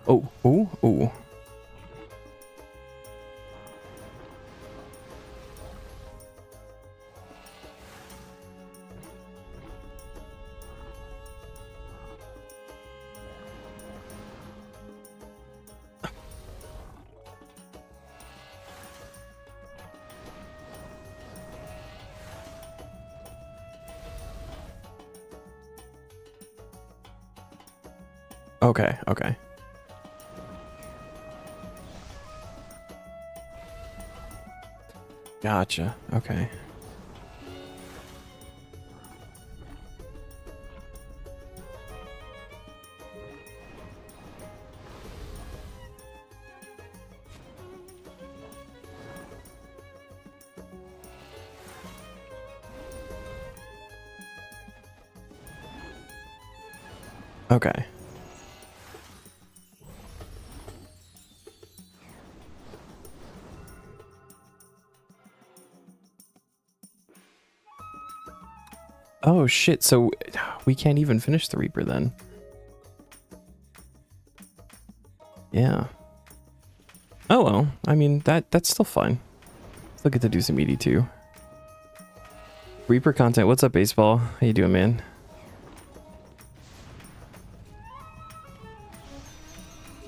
Oh, oh, oh. Okay, okay. Gotcha. Okay. Okay. Oh shit, so we can't even finish the Reaper then. Yeah. Oh well, I mean that's still fine. Still get to do some ED2. Reaper content, what's up baseball? How you doing, man?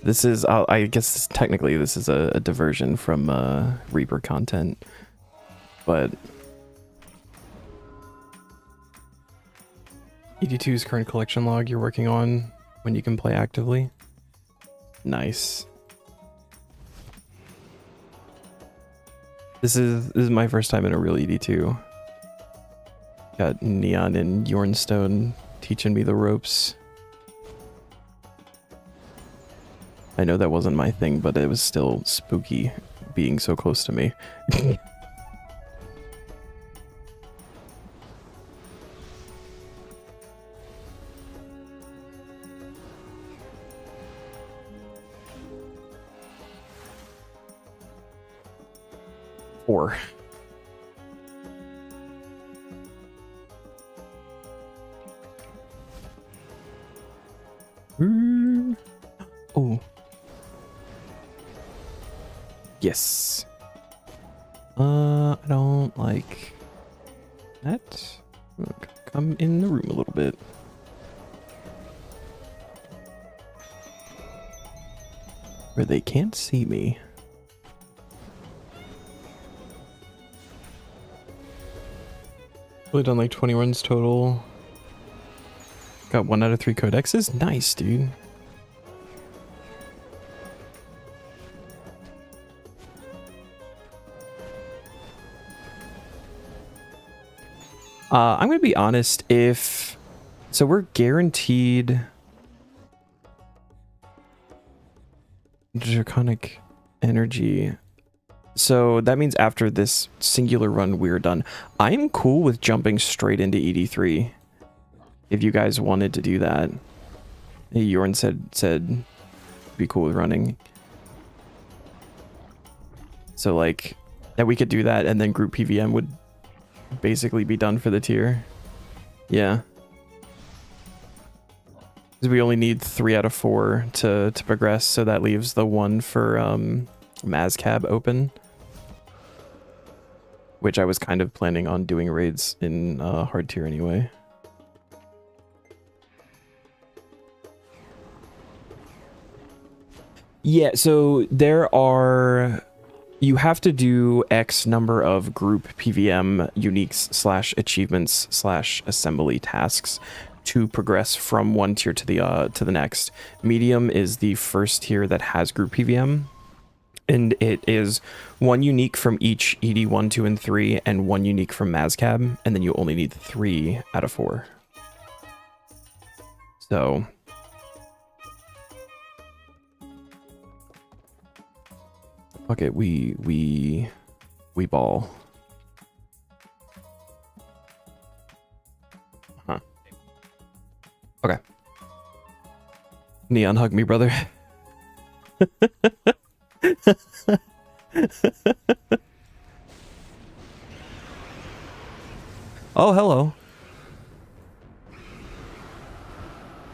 This is, I guess technically this is a diversion from Reaper content, but ED2's current collection log you're working on when you can play actively. Nice. This is my first time in a real ED2. Got Neon and Yornstone teaching me the ropes. I know that wasn't my thing, but it was still spooky being so close to me. Four. Oh. Yes. I don't like that. Come in the room a little bit. Where they can't see me. Really done like 20 runs total. Got 1 out of 3 codexes. Nice, dude. I'm gonna be honest, so we're guaranteed draconic energy. So that means after this singular run we're done. I'm cool with jumping straight into ED3. If you guys wanted to do that. Yorn said be cool with running. So like that we could do that and then group PVM would basically be done for the tier. Yeah. Because we only need 3 out of 4 to progress, so that leaves the 1 for Mazcab open. Which I was kind of planning on doing raids in hard tier anyway. Yeah, so there are... You have to do X number of group PVM uniques / achievements / assembly tasks to progress from one tier to the next. Medium is the first tier that has group PVM, and it is 1 unique from each ED 1, 2, and 3, and 1 unique from Mazcab, and then you only need 3 out of 4. So... Okay, we ball. Huh. Okay. Neon, hug me, brother. Oh, hello.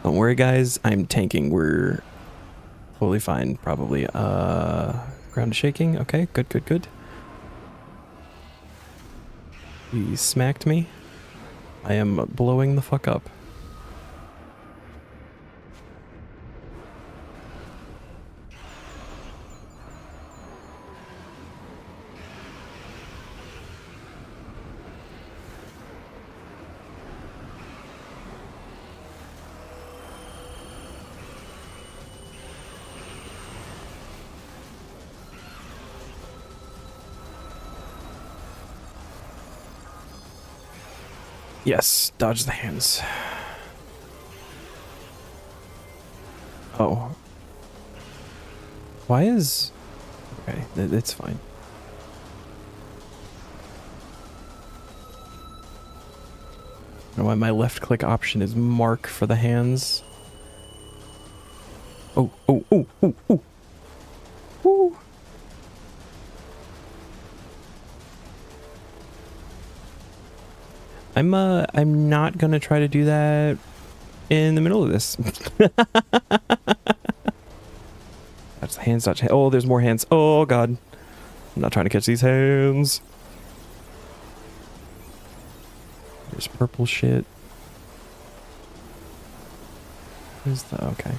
Don't worry, guys. I'm tanking. We're totally fine, probably. Ground shaking. Okay, good, good, good. He smacked me. I am blowing the fuck up. Yes, dodge the hands. Oh. Why is... Okay, it's fine. I don't know why my left click option is mark for the hands. Oh, oh, oh, oh, oh. Woo. I'm not gonna try to do that in the middle of this. That's hands, dodge. Oh, there's more hands. Oh, God. I'm not trying to catch these hands. There's purple shit. Where's the... Okay.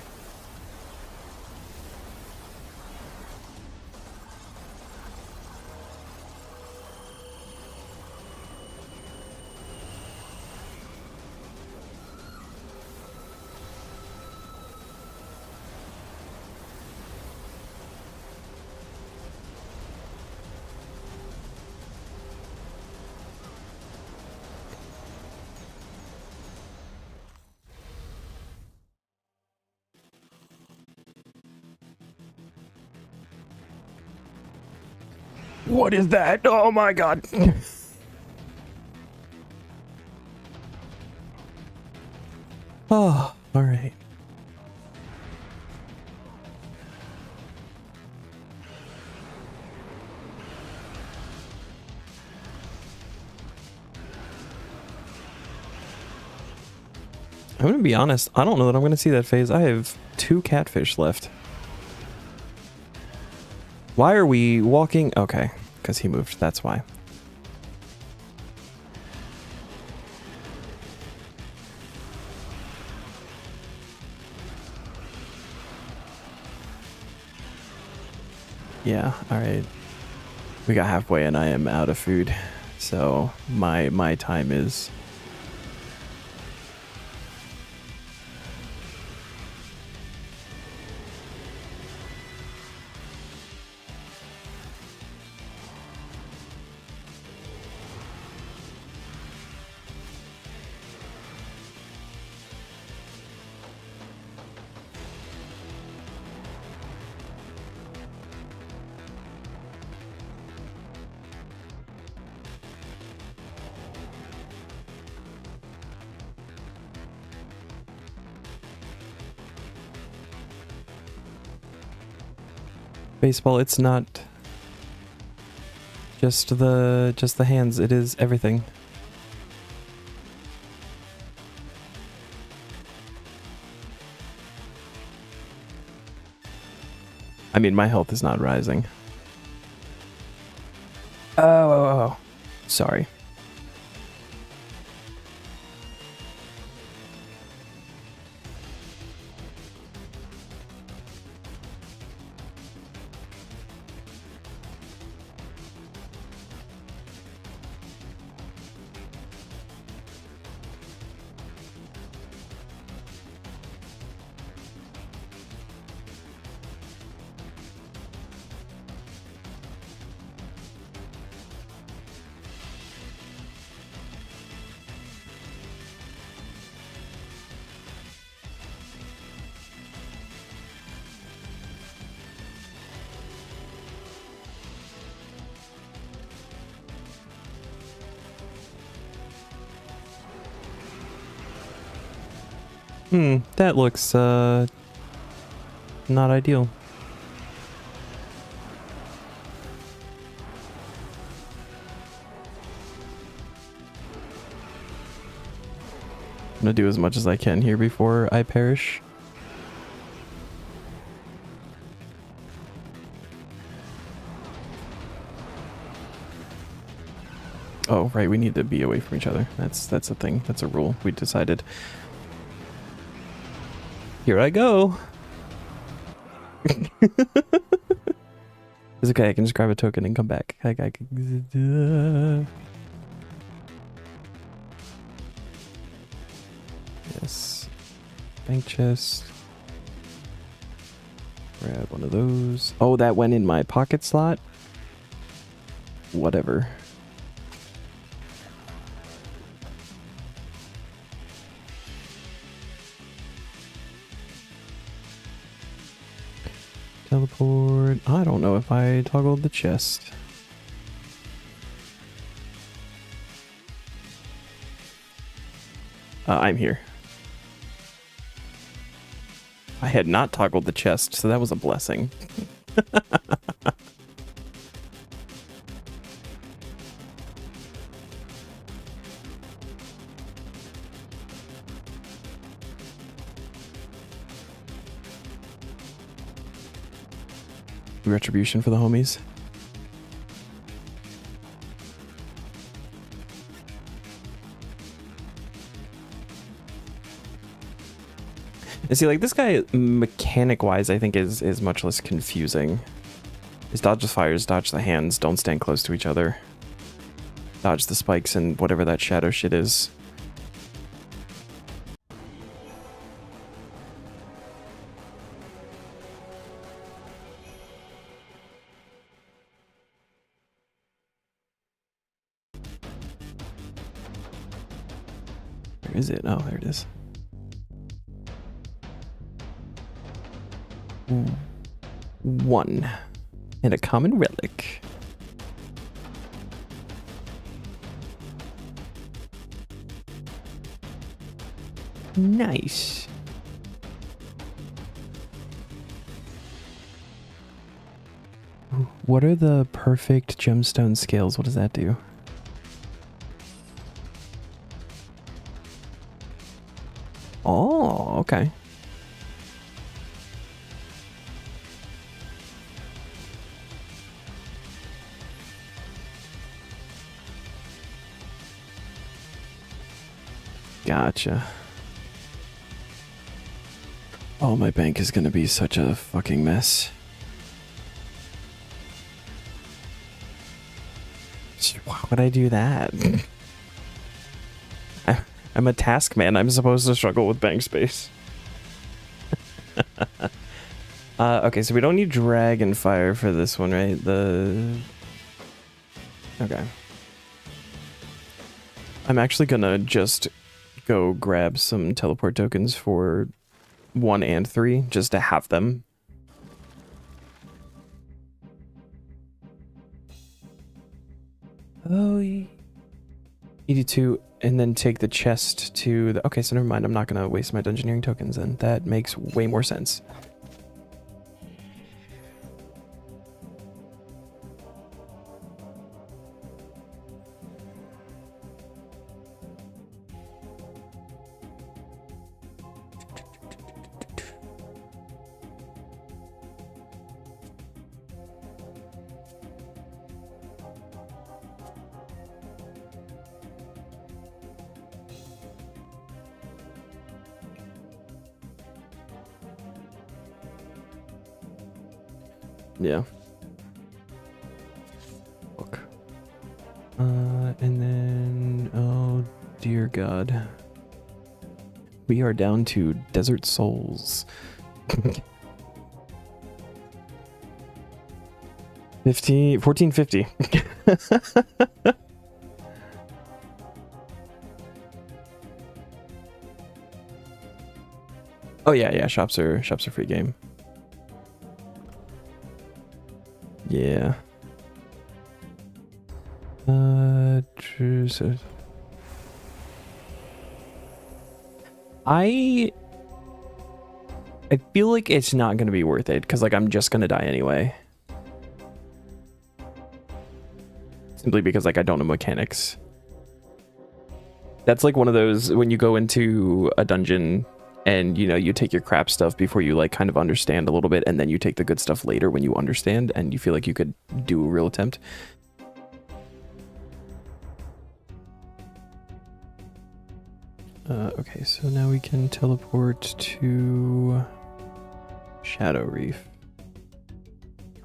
What is that? Oh my God. Oh, all right. I'm gonna be honest, I don't know that I'm gonna see that phase. I have 2 catfish left. Why are we walking? Okay, because he moved, that's why. Yeah, alright. We got halfway and I am out of food. So my time is... Baseball, it's not just the hands, it is everything. I mean, my health is not rising. Oh. Sorry. That looks, not ideal. I'm gonna do as much as I can here before I perish. Oh, right, we need to be away from each other. That's a thing. That's a rule we decided. Here I go. It's okay, I can just grab a token and come back. Yes. Bank chest. Grab one of those. Oh, that went in my pocket slot? Whatever. teleport. I don't know if I toggled the chest. I'm here. I had not toggled the chest, so that was a blessing. Retribution for the homies. And see, like, this guy, mechanic-wise, I think is much less confusing. His dodge the fires, dodge the hands, don't stand close to each other. Dodge the spikes and whatever that shadow shit is. Where is it? Oh, there it is. One. And a common relic. Nice. What are the perfect gemstone scales? What does that do? Oh, okay. Gotcha. Oh, my bank is gonna be such a fucking mess. Why would I do that? I'm a Taskman. I'm supposed to struggle with bank space. Okay, so we don't need Dragon Fire for this one, right? Okay. I'm actually gonna just go grab some teleport tokens for 1 and 3, just to have them. Oh, you do 2, and then take the chest to the... Okay, so never mind. I'm not gonna waste my dungeoneering tokens then. That makes way more sense. Yeah. Look. And then, oh dear God. We are down to Desert Souls. 1450. Oh yeah, shops are free game. Yeah. True. So I feel like it's not gonna be worth it because like I'm just gonna die anyway. Simply because like I don't know mechanics. That's like one of those when you go into a dungeon and you know you take your crap stuff before you like kind of understand a little bit, and then you take the good stuff later when you understand and you feel like you could do a real attempt. Okay, so now we can teleport to Shadow Reef.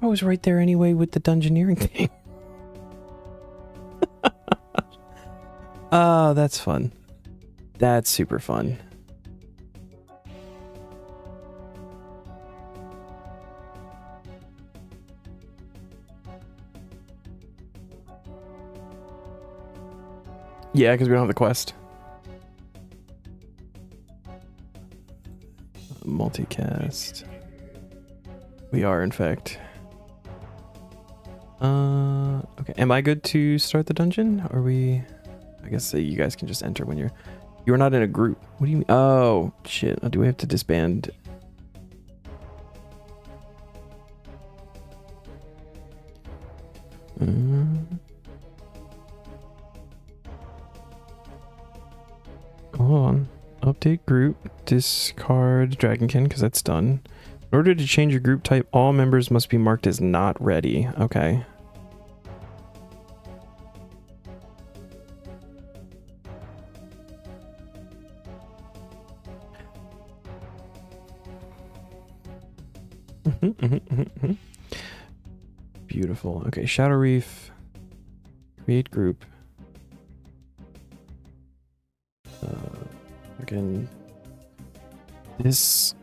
I was right there anyway with the dungeoneering thing. Oh, that's fun. That's super fun. Yeah, because we don't have the quest. Multicast. We are, in fact. Okay. Am I good to start the dungeon? Are we? I guess you guys can just enter when you're not in a group. What do you mean? Oh shit! Do we have to disband? Hold on. Update group. Discard Dragonkin because that's done. In order to change your group type, all members must be marked as not ready. Okay. Beautiful. Okay, Shadow Reef. Create group. Again, this.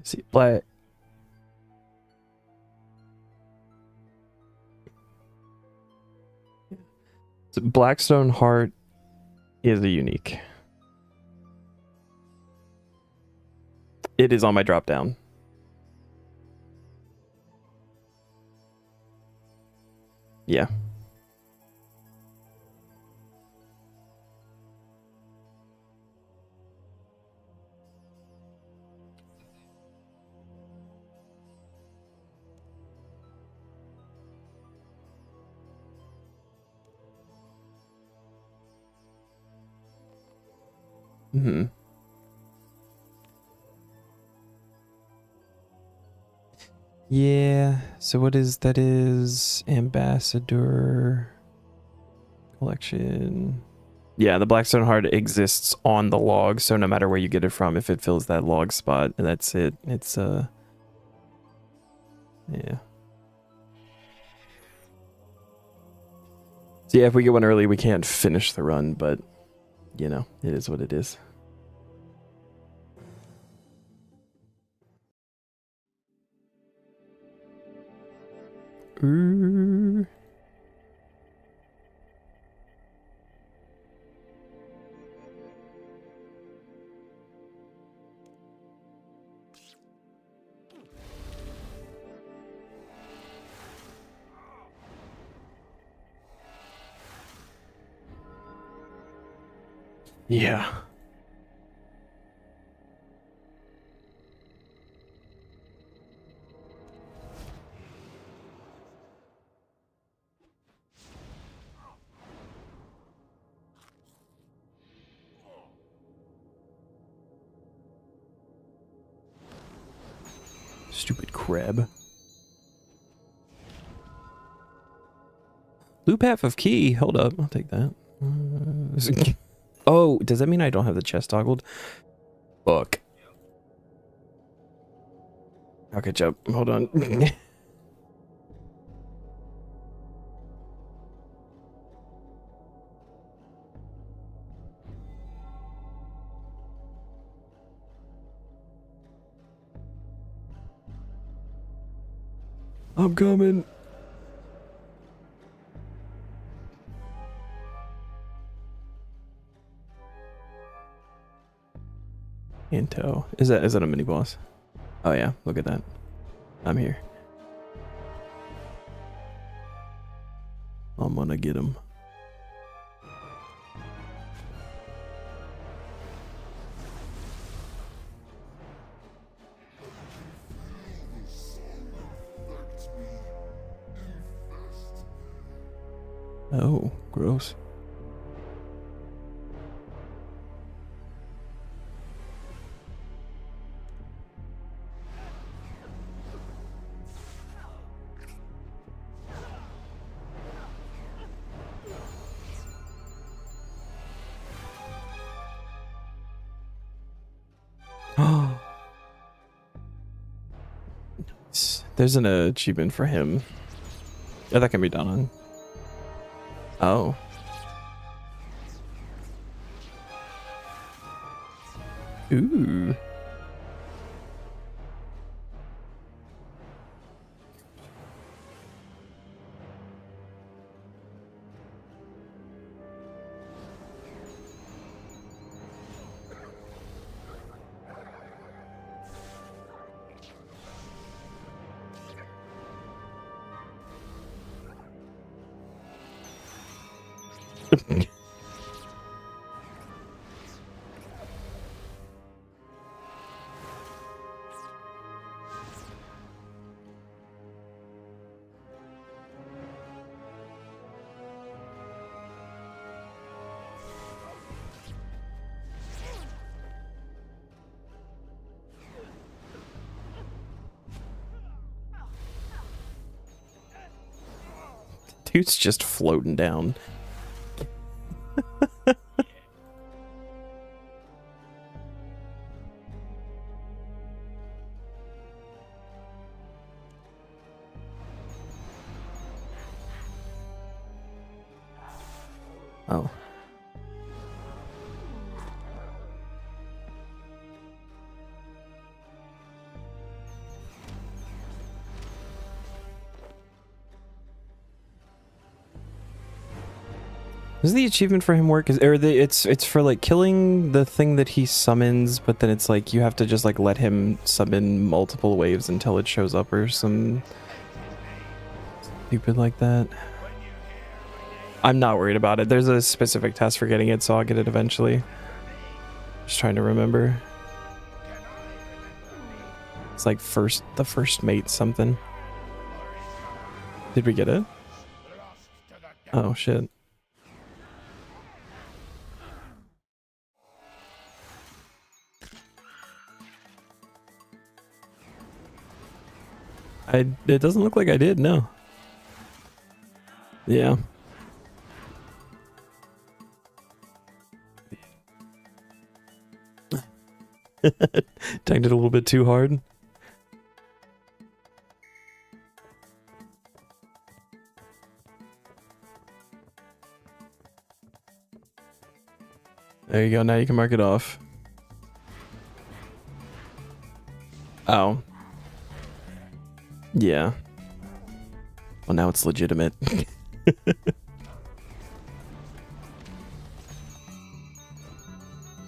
See, Blackstone Heart is a unique. It is on my drop down. Yeah. Hmm. Yeah. So what is that? Is Ambassador Collection. Yeah, the Blackstone Heart exists on the log, so no matter where you get it from, if it fills that log spot, that's it. It's yeah. So yeah, if we get one early, we can't finish the run, but you know, it is what it is. Ooh. Yeah. Stupid crab. Loop half of key. Hold up. I'll take that. Oh, does that mean I don't have the chest toggled? Fuck. I'll catch up. Hold on. I'm coming. Into. Is that a mini boss? Oh yeah, look at that. I'm here. I'm gonna get him. Oh, gross. Oh, there's an achievement for him. Yeah, that can be done on. Oh. Ooh. Dude's just floating down. Oh. Does the achievement for him work? It's for like killing the thing that he summons, but then it's like you have to just like let him summon multiple waves until it shows up or some stupid like that. I'm not worried about it. There's a specific test for getting it, so I'll get it eventually. Just trying to remember. It's like the first mate something. Did we get it? Oh shit. It doesn't look like I did, no. Yeah. Tagged it a little bit too hard. There you go, now you can mark it off. Oh. Yeah. Well, now it's legitimate.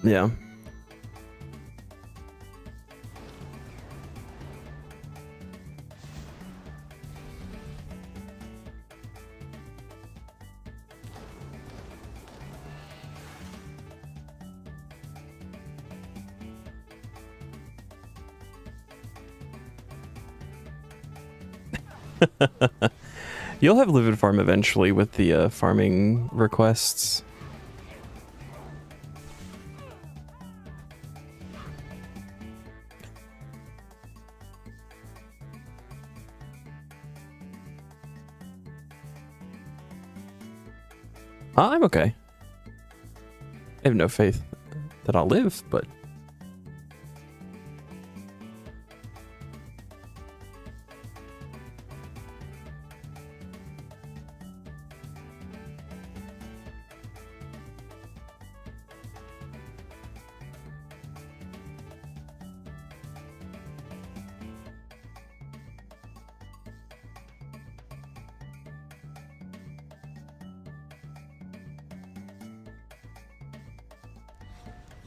Yeah. You'll have Livid Farm eventually with the farming requests. I'm okay. I have no faith that I'll live, but...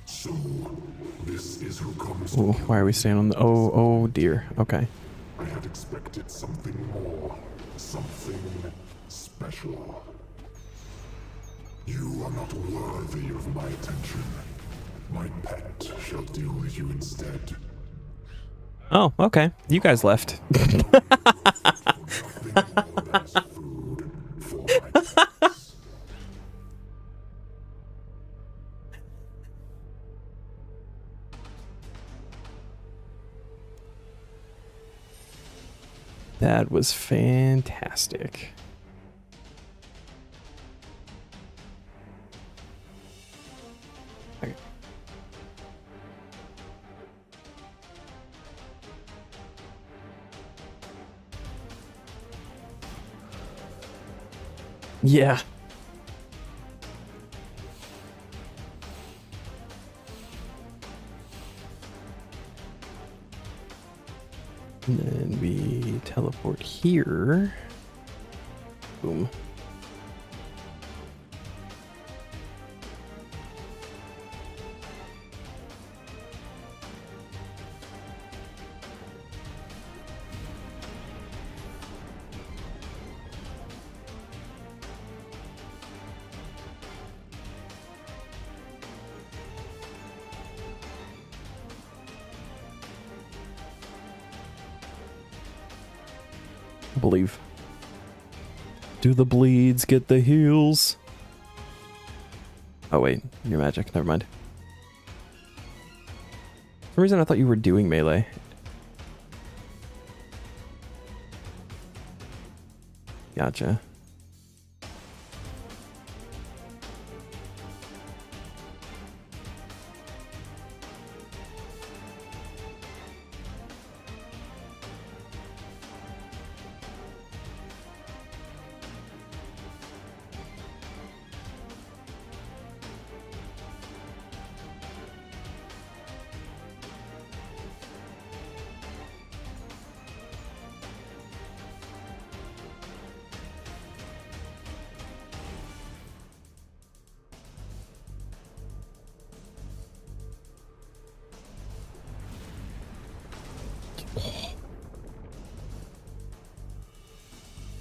So, this is who comes. Ooh, why are we staying on the... Oh dear. Okay. I had expected something more. Something special. You are not worthy of my attention. My pet shall deal with you instead. Oh, okay. You guys left. For nothing more than food for my pets. That was fantastic. Okay. Yeah. And then we teleport here. Boom. Believe. Do the bleeds, get the heals. Oh wait, you're magic, never mind. For some reason I thought you were doing melee. Gotcha.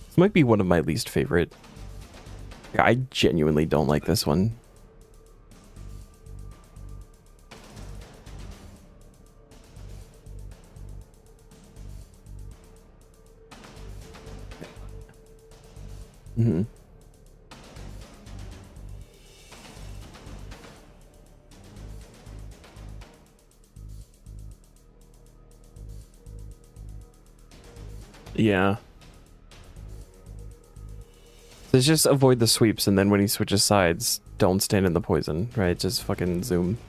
This might be one of my least favorite. I genuinely don't like this one. Mm-hmm. Yeah. So just avoid the sweeps, and then when he switches sides, don't stand in the poison, right? Just fucking zoom.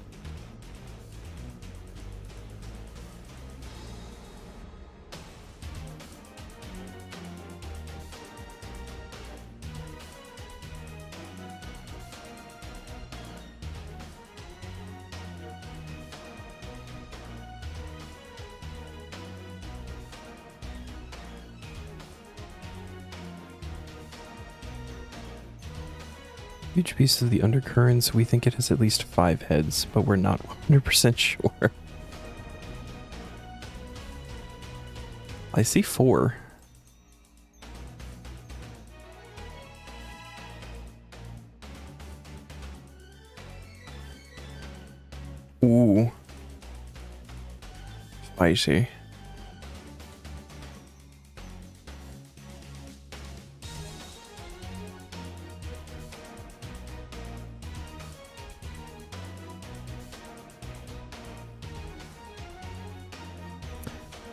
Huge piece of the undercurrents. We think it has at least 5 heads, but we're not 100% sure. I see 4. Ooh. Spicy.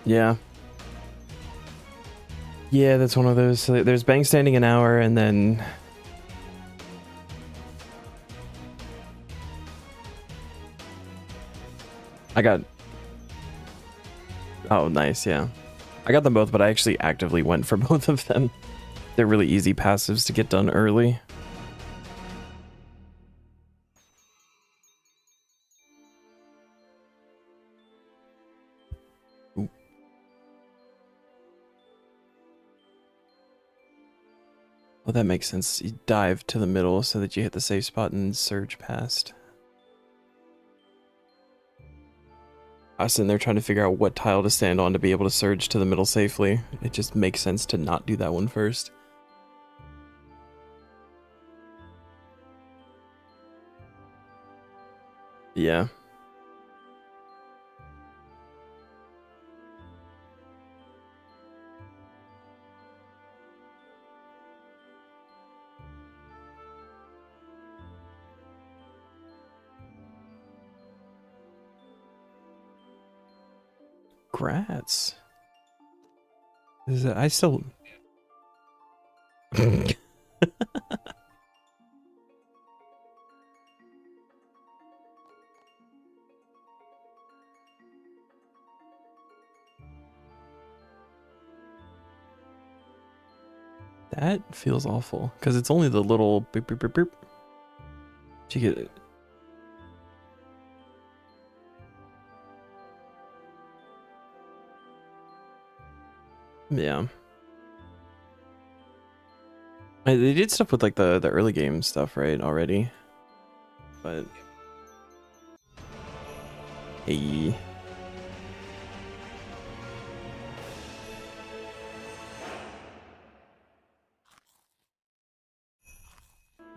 Yeah. Yeah, that's one of those. So there's bang standing an hour, and then I got... Oh, nice, yeah. I got them both, but I actually actively went for both of them. They're really easy passives to get done early. Ooh. Well, that makes sense. You dive to the middle so that you hit the safe spot and surge past. I was sitting there trying to figure out what tile to stand on to be able to surge to the middle safely. It just makes sense to not do that one first. Yeah. Grats. I still. That feels awful because it's only the little beep beep beep beep. You get it. Yeah. They did stuff with like the early game stuff, right, already. But hey.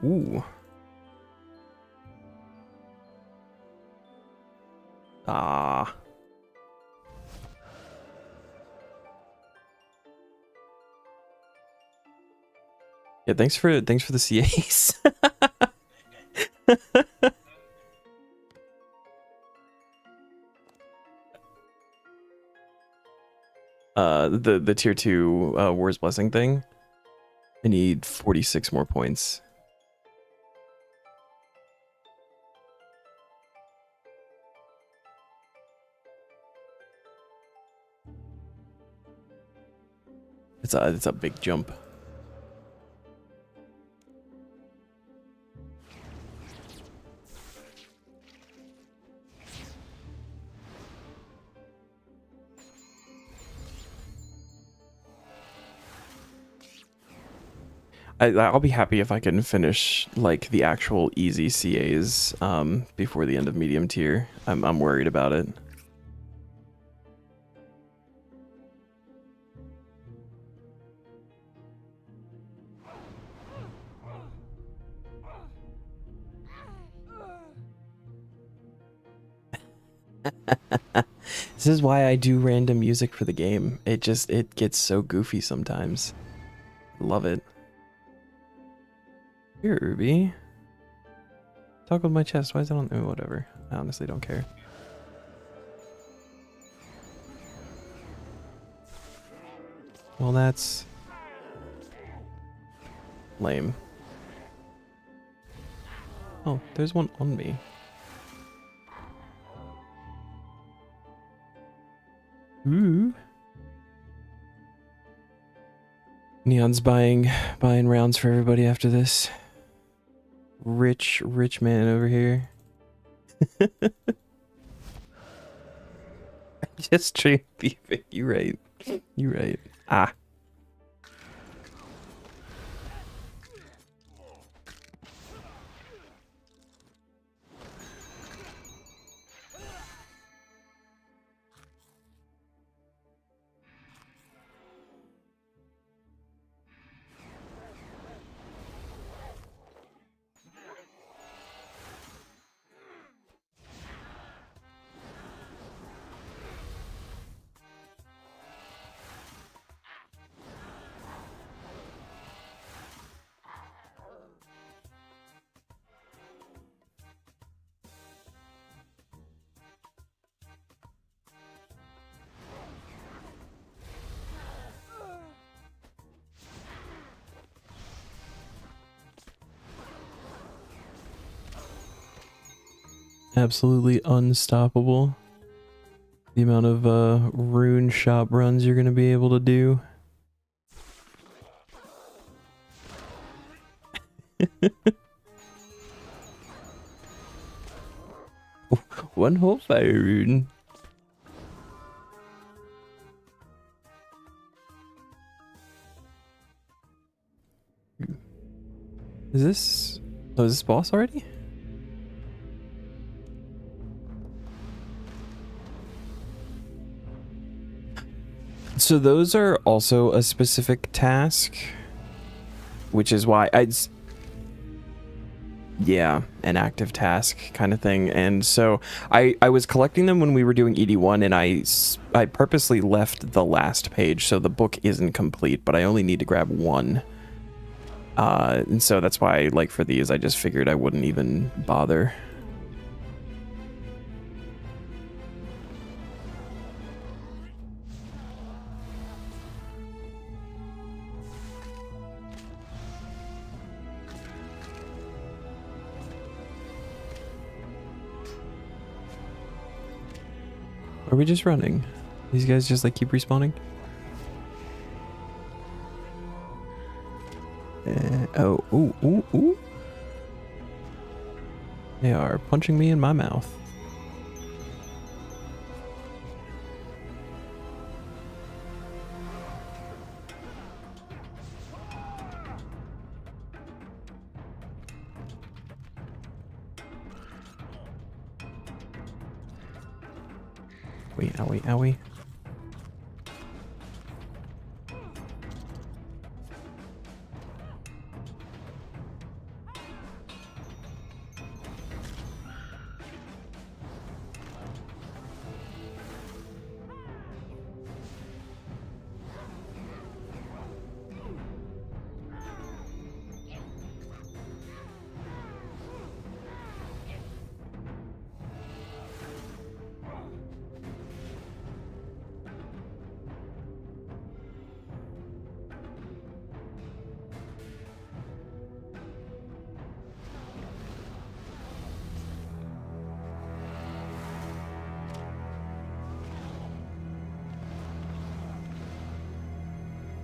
Ooh. Ah. Yeah, thanks for the CAs. The tier 2 War's Blessing thing. I need 46 more points. It's a big jump. I'll be happy if I can finish like the actual easy CAs before the end of medium tier. I'm worried about it. This is why I do random music for the game. It gets so goofy sometimes. Love it. Here, Ruby. Talk with my chest. Why is it on? Oh, whatever. I honestly don't care. Well, that's lame. Oh, there's one on me. Ooh. Neon's buying rounds for everybody after this. Rich man over here. Just straight beefing. You right. You right. Ah. Absolutely unstoppable. The amount of rune shop runs you're gonna be able to do. One whole fire rune. Is this... Oh, is this boss already? So those are also a specific task, which is why yeah, an active task kind of thing. And so I was collecting them when we were doing ED1, and I purposely left the last page so the book isn't complete, but I only need to grab one. And so that's why, like, for these, I just figured I wouldn't even bother. Are we just running? These guys just like keep respawning? Oh, ooh, ooh, ooh. They are punching me in my mouth. Wait, owie, owie.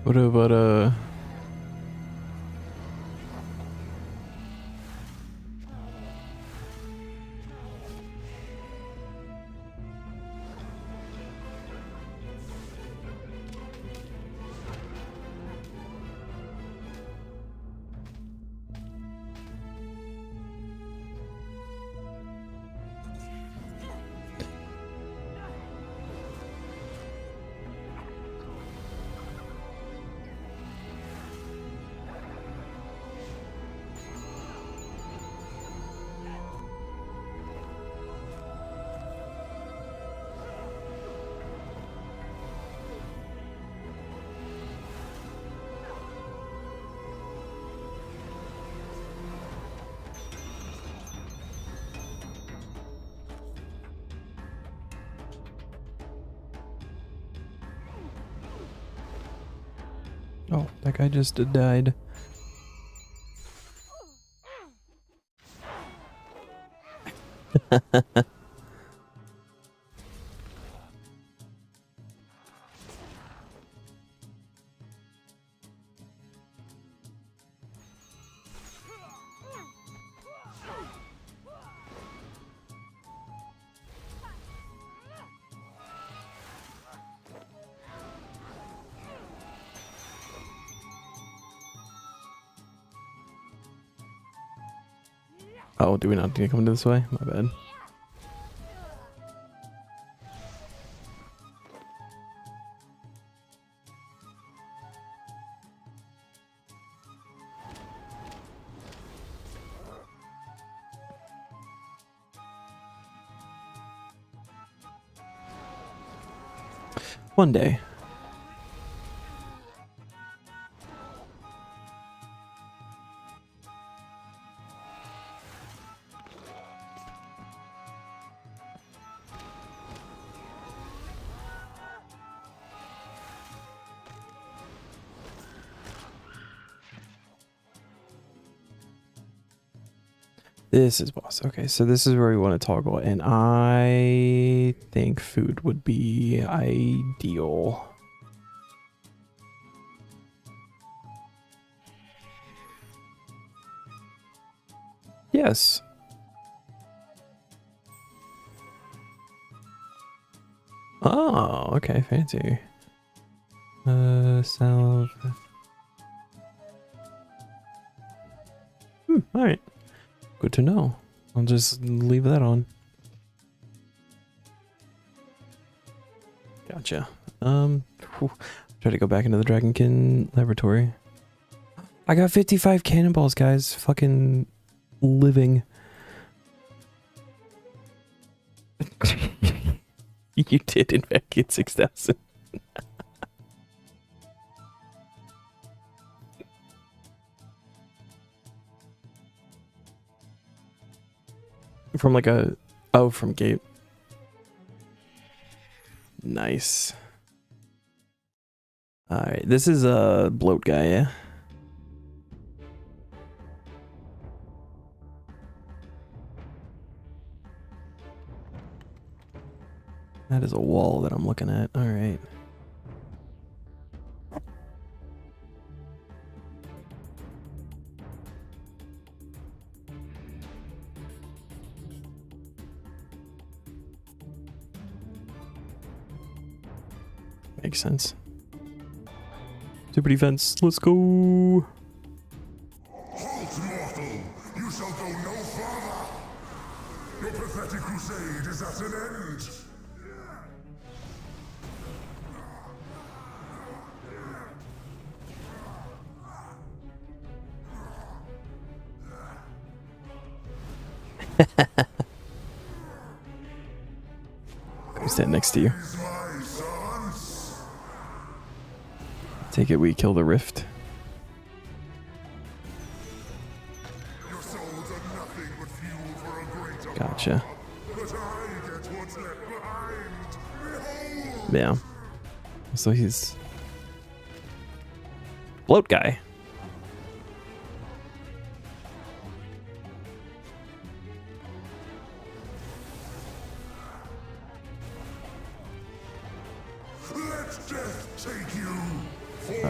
What about Oh, that guy just died. Oh, do we not need to come this way? My bad. One day. This is boss. Okay, so this is where we want to toggle, and I think food would be ideal. Yes. Oh, okay, fancy. Salve. Alright. Good to know. I'll just leave that on. Gotcha. Try to go back into the Dragonkin laboratory. I got 55 cannonballs, guys. Fucking living. You did, in fact, get 6,000. From like a... Oh, from gate. Nice. Alright, this is a bloat guy, yeah? That is a wall that I'm looking at. All right. Makes sense. Super defense. Let's go. Halt, mortal! You shall go no farther! Your pathetic crusade is at an end! I stand next to you. These my sons! Take it we kill the rift. Your souls are nothing but fuel for a greater Gotcha. power. But I get what's left behind! Behold! Yeah. So he's float guy. Let death take you!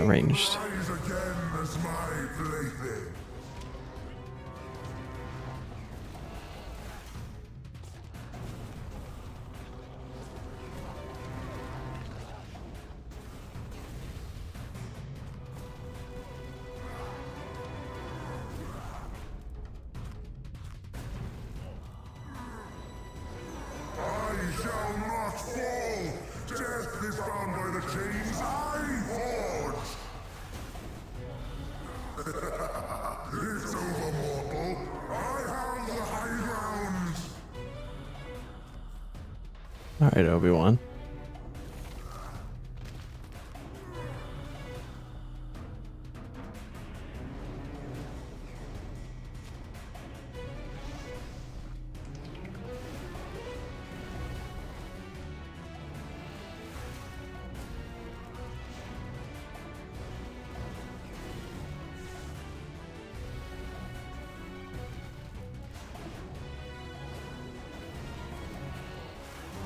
Ranged. Rise again as my plaything! I shall not fall! Death is bound by the chains I forged! It's over, mortal! I have the high ground! All right, Obi-Wan.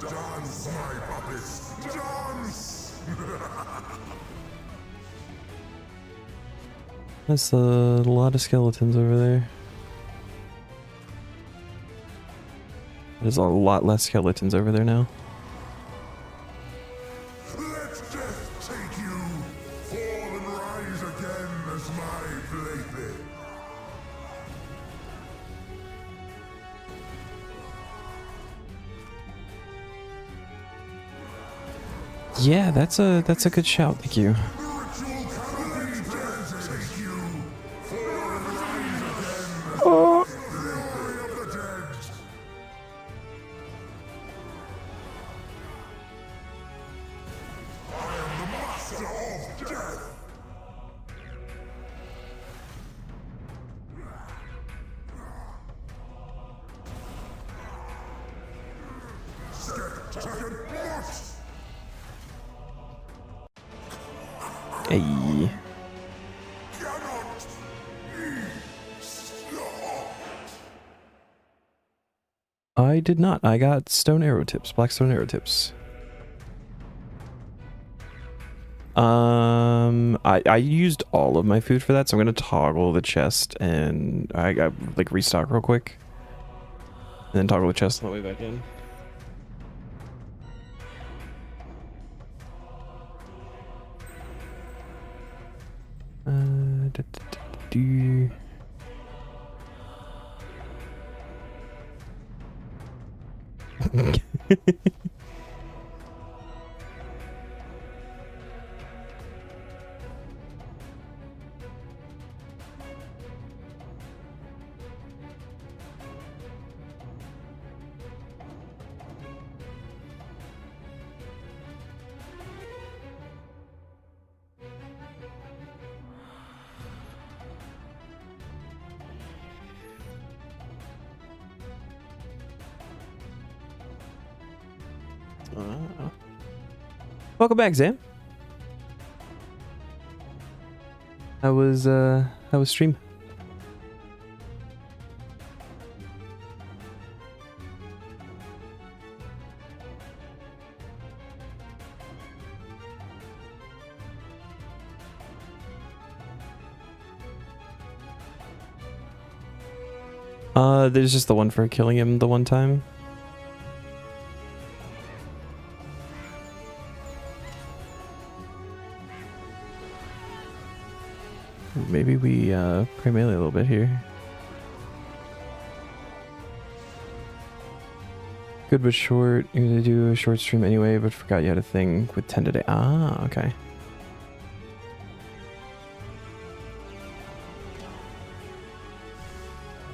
Dance, my puppets! Dance! That's a lot of skeletons over there. There's a lot less skeletons over there now. Let death take you! Fall and rise again as my plaything! Yeah, that's a good shout. Thank you. The ritual cannot be death take you! Fall and rise again as Oh. glory of the dead! I am the master of death! Second blot! Hey. Cannot be stopped! I did not. I got stone arrow tips, black stone arrow tips. I used all of my food for that, so I'm gonna toggle the chest and I got like restock real quick. And then toggle the chest on the way back in. Do. Welcome back, Zam. How was stream? There's just the one for killing him the one time. Maybe we pray melee a little bit here. Good but short. You're gonna do a short stream anyway, but forgot you had a thing with 10 today. Ah, okay.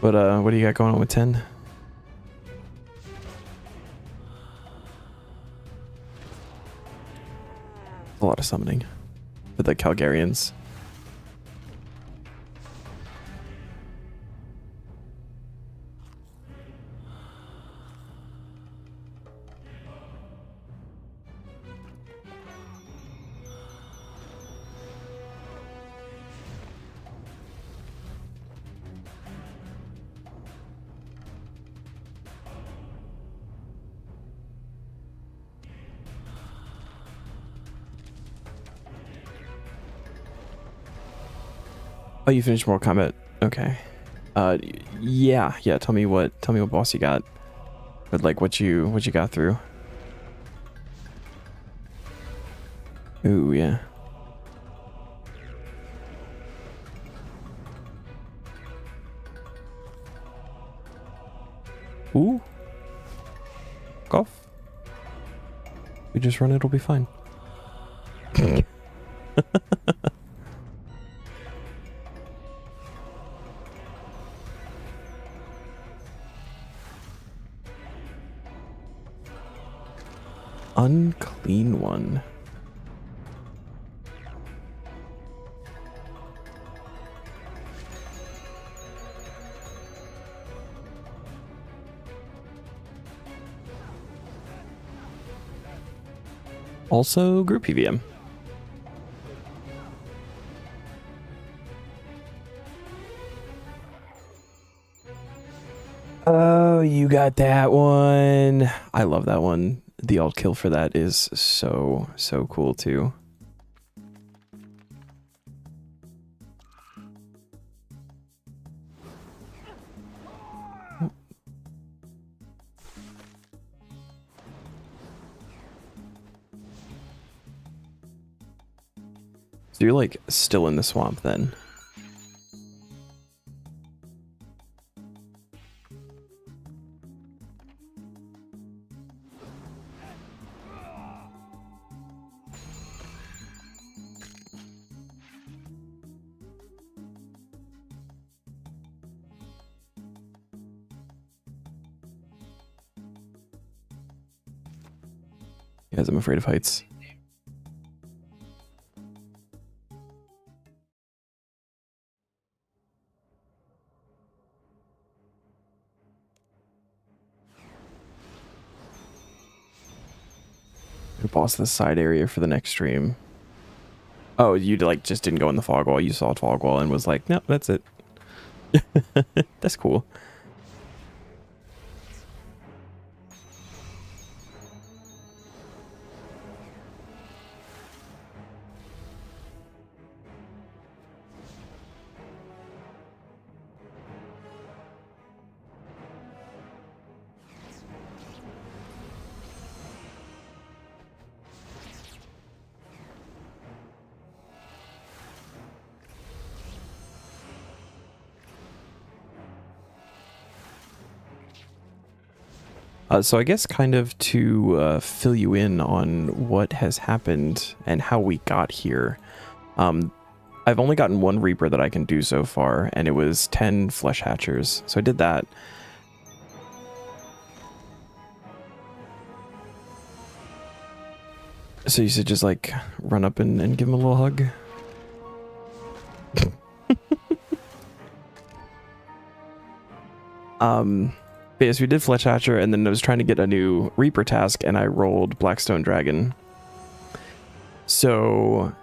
But what do you got going on with 10? A lot of summoning for the Calgarians. Oh, you finished Mortal Kombat. Okay. Yeah. Tell me what boss you got. But like what you got through. Ooh, yeah. Ooh. Golf. We just run, it'll be fine. Unclean one. Also group PVM. Oh, you got that one. I love that one. The alt kill for that is so cool too. So you're like still in the swamp then. Guys, I'm afraid of heights. Boss the side area for the next stream. Oh, you like just didn't go in the fog wall. You saw a fog wall and was like, nope, that's it. That's cool. So I guess kind of to fill you in on what has happened and how we got here. I've only gotten one Reaper that I can do so far, and it was 10 Flesh Hatchers. So I did that. So you should just like run up and give him a little hug. But yes, we did Fletch Hatcher, and then I was trying to get a new Reaper task, and I rolled Blackstone Dragon. So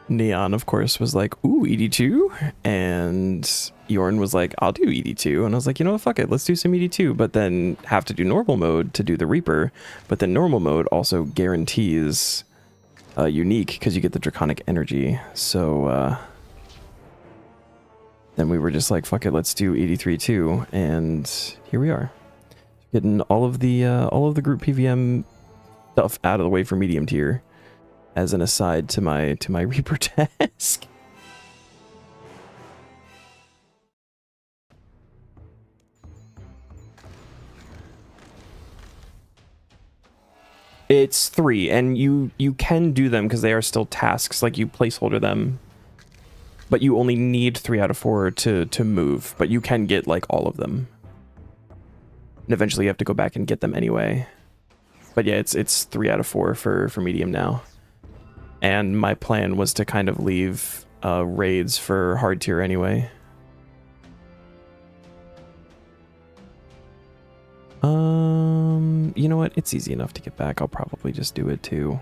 Neon, of course, was like, ooh, ED2, and Yorn was like, I'll do ED2, and I was like, you know what, fuck it, let's do some ED2, but then have to do normal mode to do the Reaper, but then normal mode also guarantees unique, because you get the Draconic Energy, so then we were just like, fuck it, let's do 83 too, and here we are, getting all of the group PVM stuff out of the way for medium tier, as an aside to my Reaper task. It's 3, and you can do them because they are still tasks, like you placeholder them, but you only need 3 out of 4 to move, but you can get like all of them. And eventually you have to go back and get them anyway. But yeah, it's 3 out of 4 for medium now. And my plan was to kind of leave raids for hard tier anyway. You know what? It's easy enough to get back. I'll probably just do it too.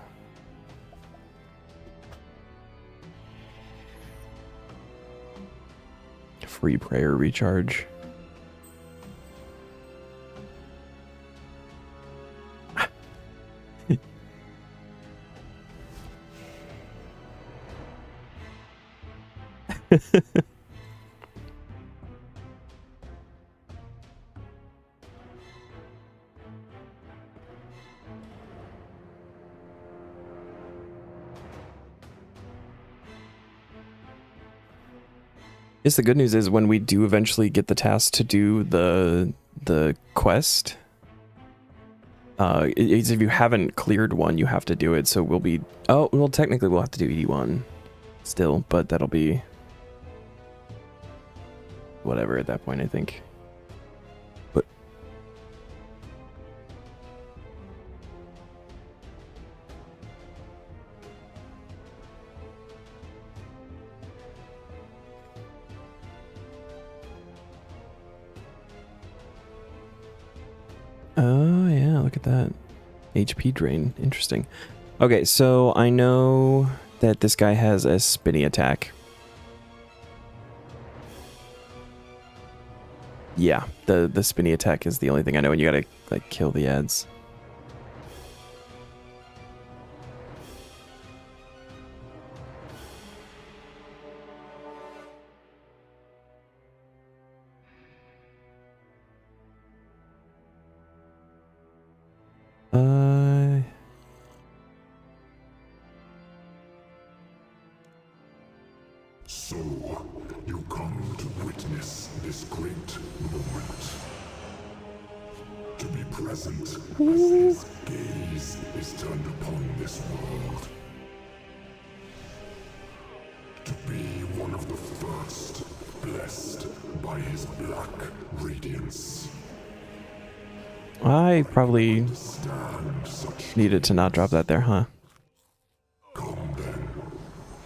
Free prayer recharge. Yes, the good news is when we do eventually get the task to do the quest, if you haven't cleared one, you have to do it. So we'll be, oh, well, technically we'll have to do 81 still, but that'll be whatever at that point, I think. But oh yeah, look at that. HP drain. Interesting. Okay, so I know that this guy has a spinny attack. Yeah, the spinny attack is the only thing I know, and you gotta like kill the ads. So, you come to witness this great moment. To be present as his gaze is turned upon this world. To be one of the first blessed by his black radiance. I probably needed to not drop that there, huh? Come then,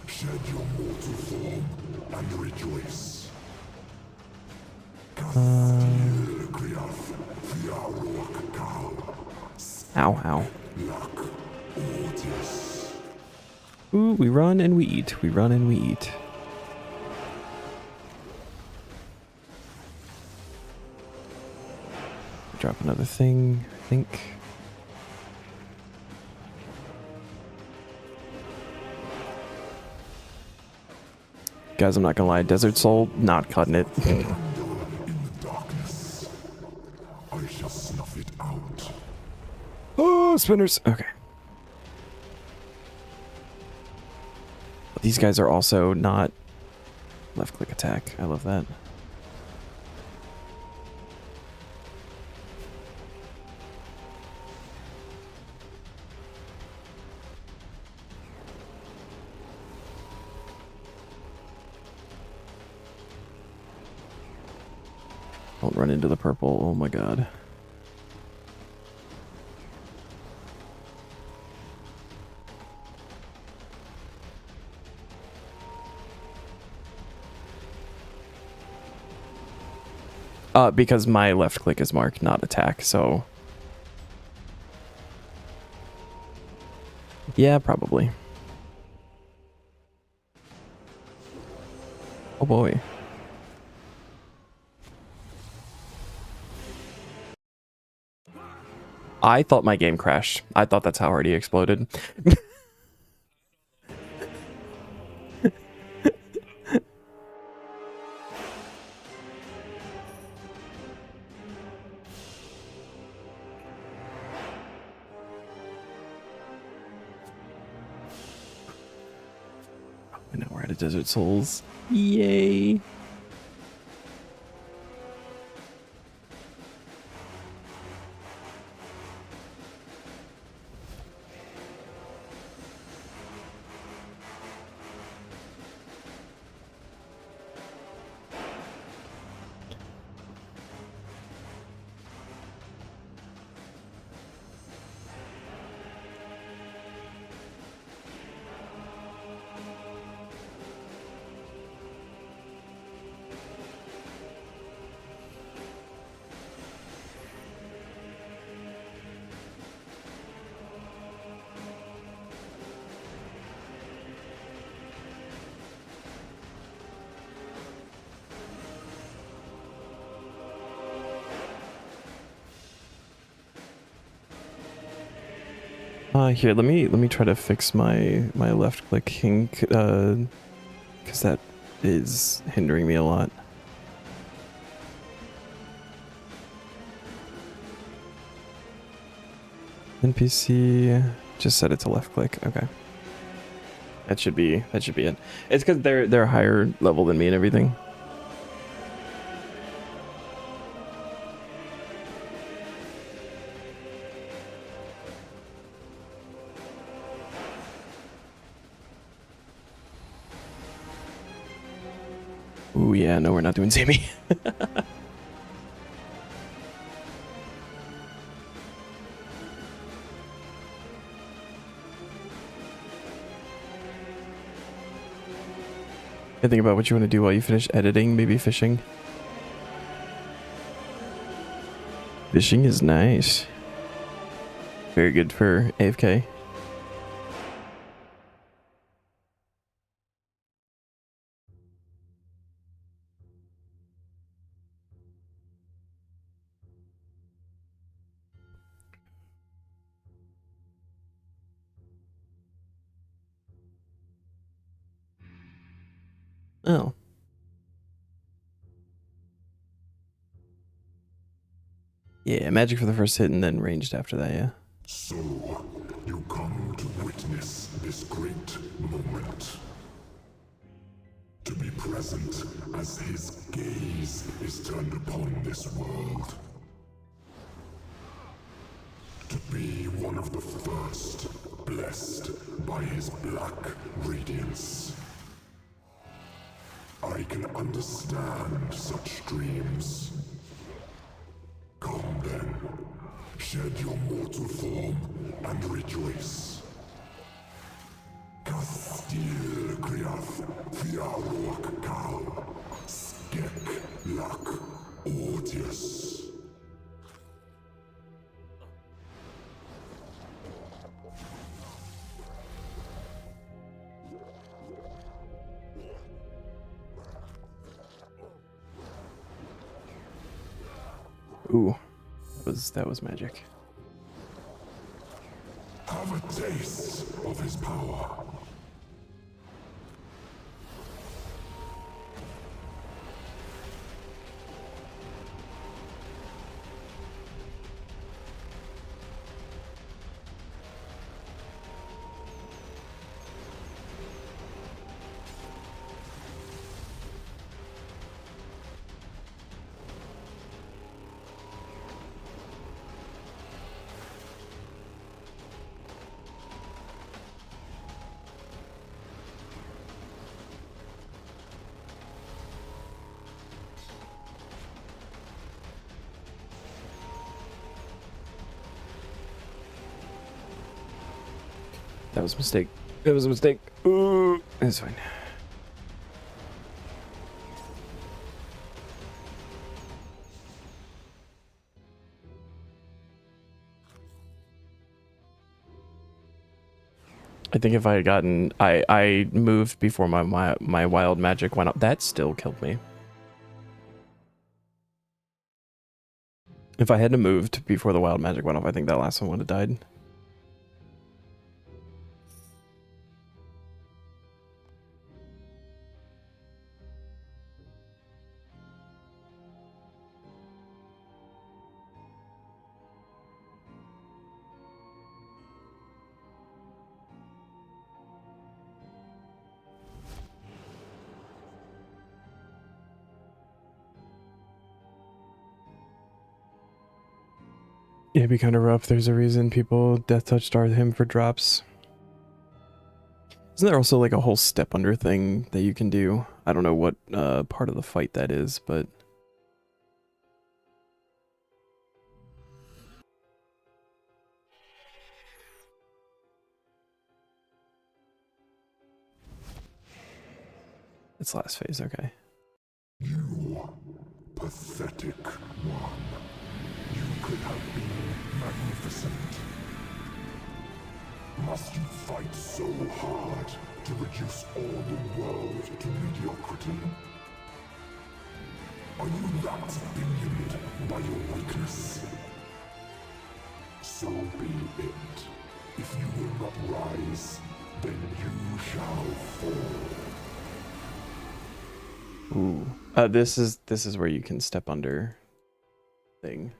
shed your mortal form and rejoice. Ow, ow. Ooh, we run and we eat. We run and we eat. Drop another thing, I think. Guys, I'm not gonna lie, Desert Soul, not cutting it. In the darkness, I shall snuff it out. Oh, spinners. Okay. These guys are also not left click attack. I love that. Don't run into the purple. Oh my god. Because my left click is marked not attack, so yeah, probably. Oh boy. I thought my game crashed. I thought that's how hard he exploded. desert souls. Yay. Here, let me try to fix my left clicking, because that is hindering me a lot. NPC, just set it to left click. Okay, that should be it. It's because they're higher level than me and everything. Ooh, yeah, no, we're not doing Sammy. Think about what you want to do while you finish editing, maybe fishing. Fishing is nice. Very good for AFK. Oh. Yeah, magic for the first hit and then ranged after that, yeah. So, you come to witness this great moment. To be present as his gaze is turned upon this world. To be one of the first blessed by his black radiance. I can understand such dreams. Come then, shed your mortal form and rejoice. Kastil kriath fiarok kal, skek lak odious. Ooh, that was magic. Have a taste of his power. That was a mistake. That was a mistake. Ooh, it's fine. I think if I had gotten, I moved before my wild magic went up. That still killed me. If I hadn't moved before the wild magic went off, I think that last one would have died. it'd be kind of rough. There's a reason people death touch dart him for drops. Isn't there also like a whole step under thing that you can do? I don't know what part of the fight that is, but it's last phase, okay. You, pathetic one. You could have been magnificent. Must you fight so hard to reduce all the world to mediocrity? Are you that pinioned by your weakness? So be it. If you will not rise, then you shall fall. Ooh. This is where you can step under thing.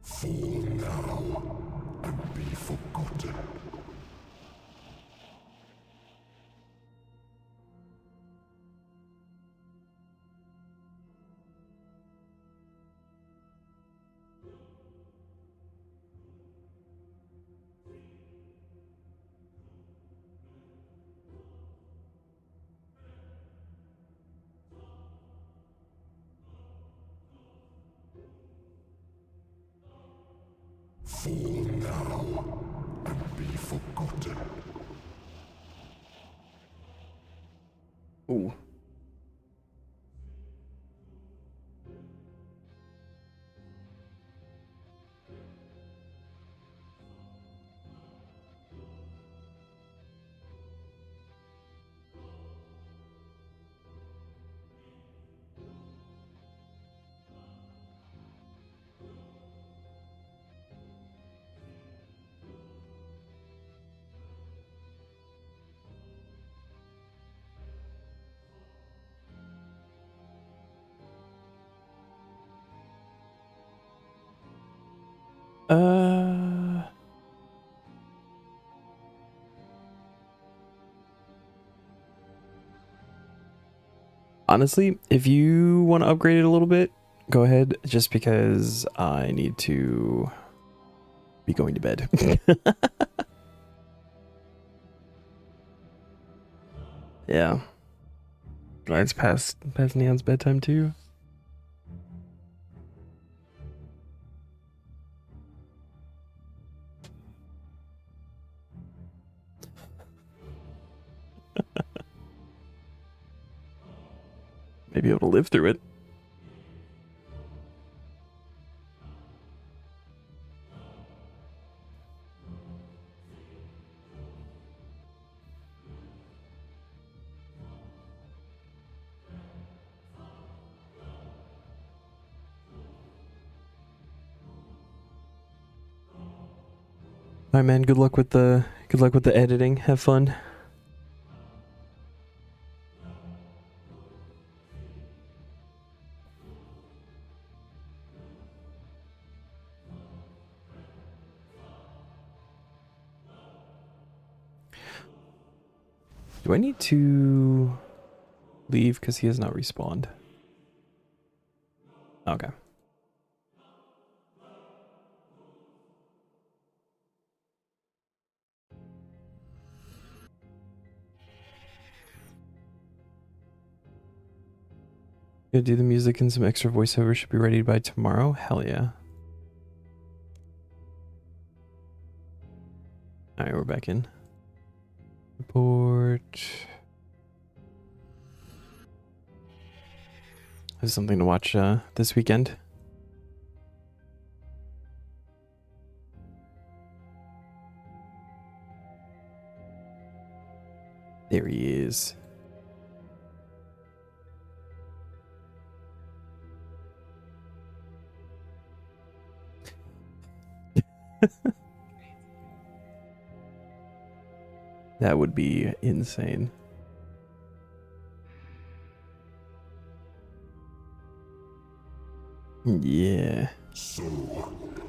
Fall now and be forgotten. Fall now and be forgotten. Ooh. Honestly, if you want to upgrade it a little bit, go ahead, just because I need to be going to bed. Yeah. It's past Neon's bedtime too. Maybe able to live through it. All right, man. Good luck with the editing. Have fun. Do I need to leave because he has not respawned? Okay. Gonna do the music and some extra voiceover. Should be ready by tomorrow. Hell yeah. All right, we're back in. Report. There's something to watch this weekend. There he is. That would be insane. Yeah. So,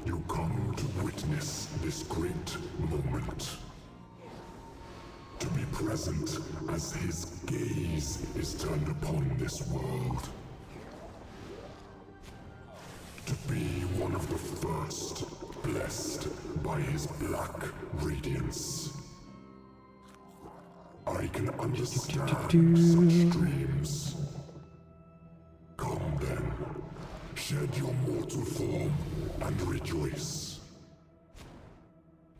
you come to witness this great moment. To be present as his gaze is turned upon this world. To be one of the first blessed by his black radiance. I can understand such dreams. Come then, shed your mortal form and rejoice.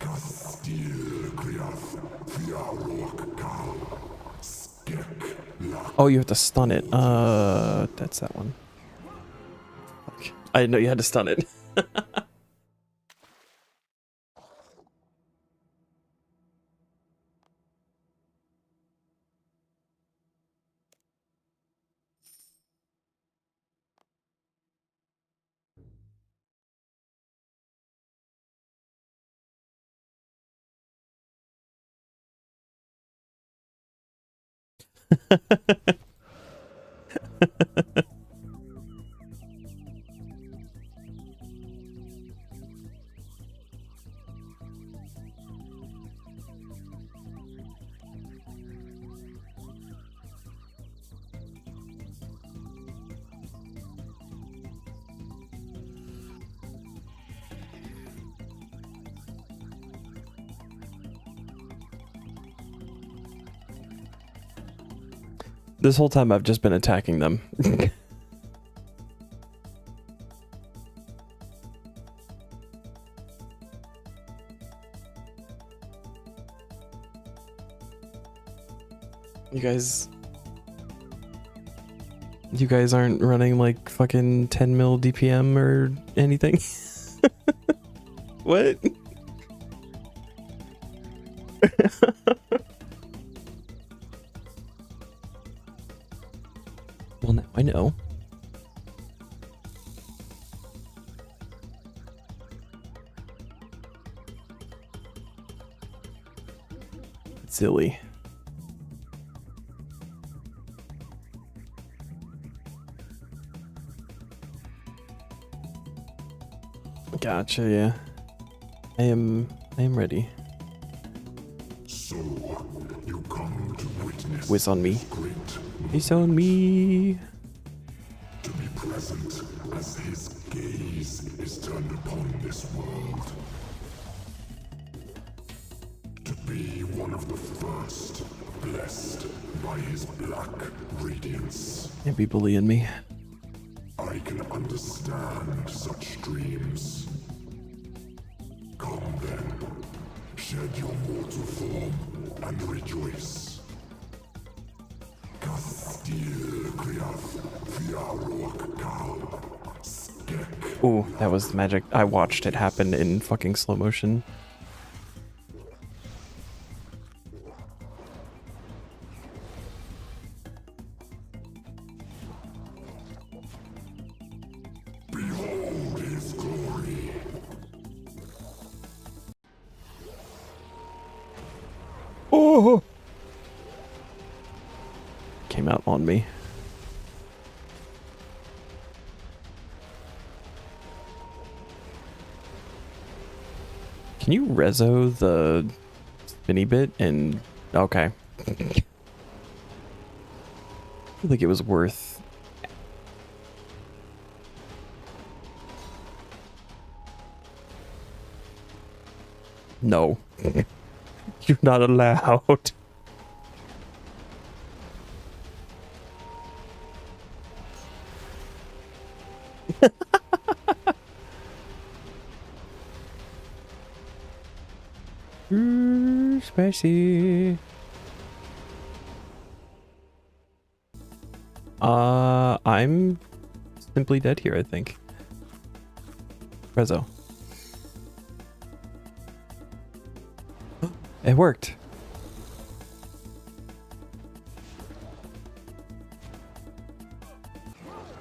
Kastil Kriath Fiarok Kal Skek Lak. Oh, you have to stun it. That's that one. Okay. I didn't know you had to stun it. This whole time I've just been attacking them. You guys aren't running like fucking 10 mil DPM or anything? What? Well, now I know. Silly. Gotcha, yeah. I am ready. So, you come to witness Whiz on me. this great It's on me. to be present as his gaze is turned upon this world. To be one of the first blessed by his black radiance. Can't be bullying me. I can understand such dreams. Come then, shed your mortal form and rejoice. Kastil Kriath Fiarok Kal Skek. Ooh, that was magic. I watched it happen in fucking slow motion. Behold his glory. Oh! Came out on me. Can you rezo the spinny bit and okay. I feel like it was worth. No. You're not allowed. Spicy. I'm simply dead here, I think. Rezo. It worked.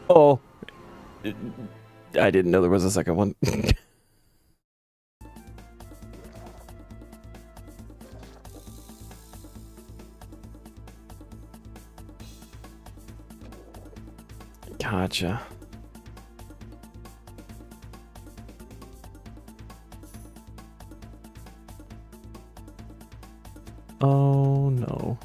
Oh. I didn't know there was a second one. Gotcha. Oh no.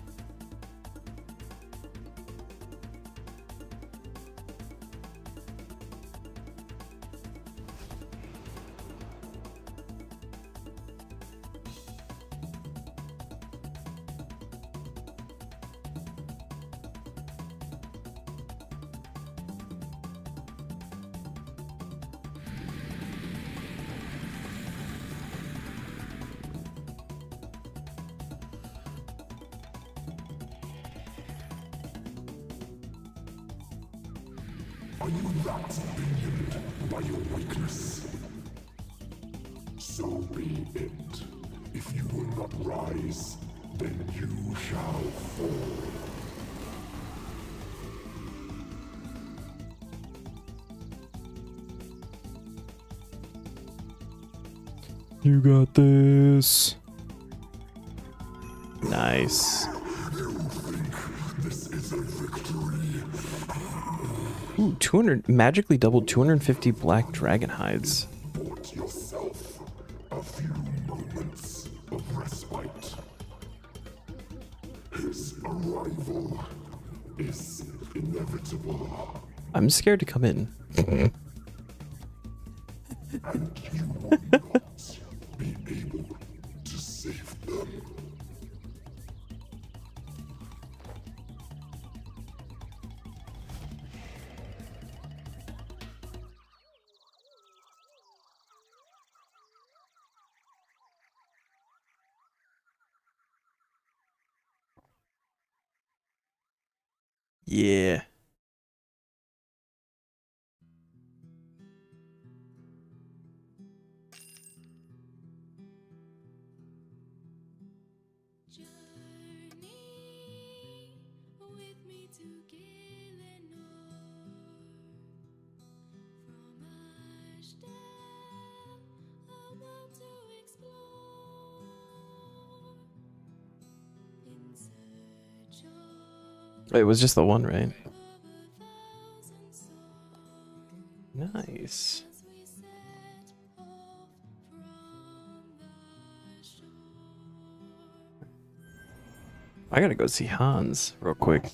Are you that pinioned by your weakness? So be it. If you will not rise, then you shall fall. You got this. Nice. You think this is a victory? Ooh, 200 magically doubled 250 black dragon hides. Bought yourself a few moments of respite. His arrival is inevitable. I'm scared to come in. And you will not be able to save them. Yeah. It was just the one, right? Nice. I gotta go see Hans real quick.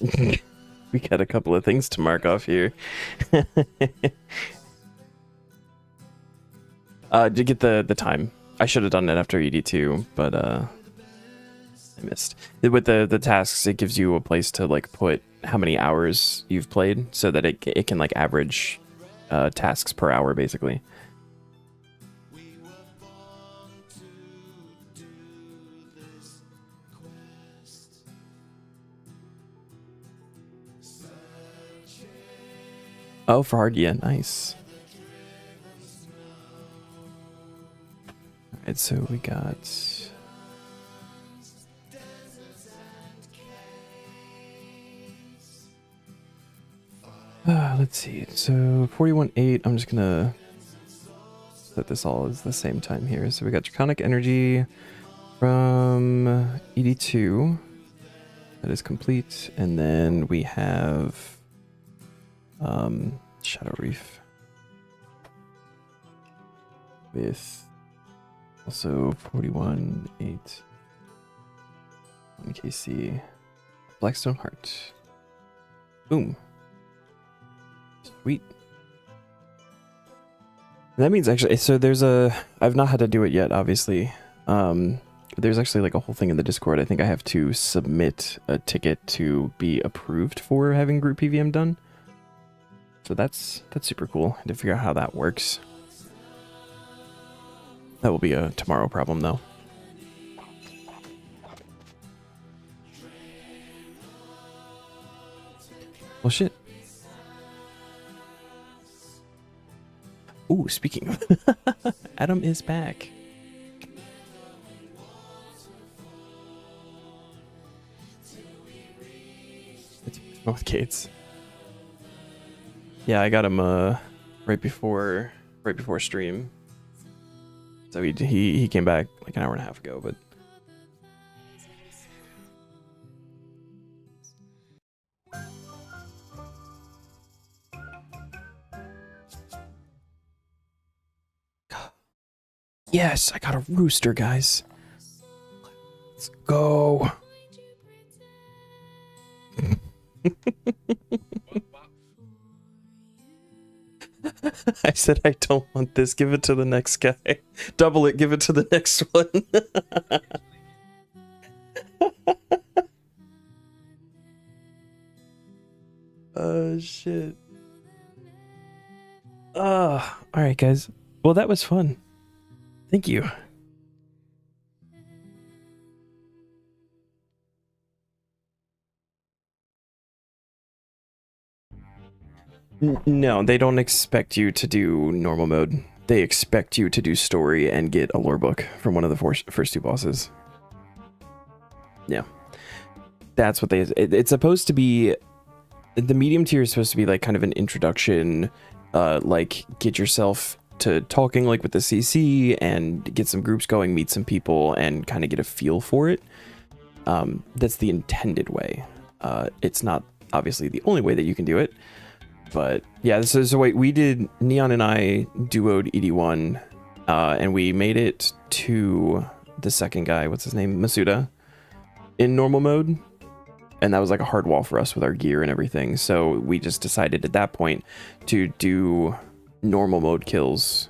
We got a couple of things to mark off here. To get the time. I should have done it after ED2, but I missed. With the tasks, it gives you a place to like put how many hours you've played, so that it can like average tasks per hour basically. Oh, for hard, yeah, nice. Alright, so we got let's see. So 41.8. I'm just gonna set this all as the same time here. So we got Draconic Energy from ED2. That is complete. And then we have Shadow Reef with also 41.8 on KC. Blackstone Heart. Boom. Sweet. That means actually, so there's I've not had to do it yet, obviously. There's actually like a whole thing in the Discord. I think I have to submit a ticket to be approved for having group PVM done. So that's super cool. I had to figure out how that works. That will be a tomorrow problem though. Well, shit. Ooh, speaking of, Adam is back. It's both gates. Yeah, I got him right before stream. So he came back like an hour and a half ago, but yes, I got a rooster, guys. Let's go. I said I don't want this. Give it to the next guy. Double it. Give it to the next one. Oh, shit. All right, guys. Well, that was fun. Thank you. No, they don't expect you to do normal mode. They expect you to do story and get a lore book from one of the first two bosses. Yeah. That's what it's supposed to be. The medium tier is supposed to be like kind of an introduction, like get yourself to talking like with the CC and get some groups going, meet some people, and kind of get a feel for it. That's the intended way. It's not obviously the only way that you can do it. But yeah, this is the way we did. Neon and I duoed ED1, and we made it to the second guy. What's his name? Masuda in normal mode. And that was like a hard wall for us with our gear and everything. So we just decided at that point to do normal mode kills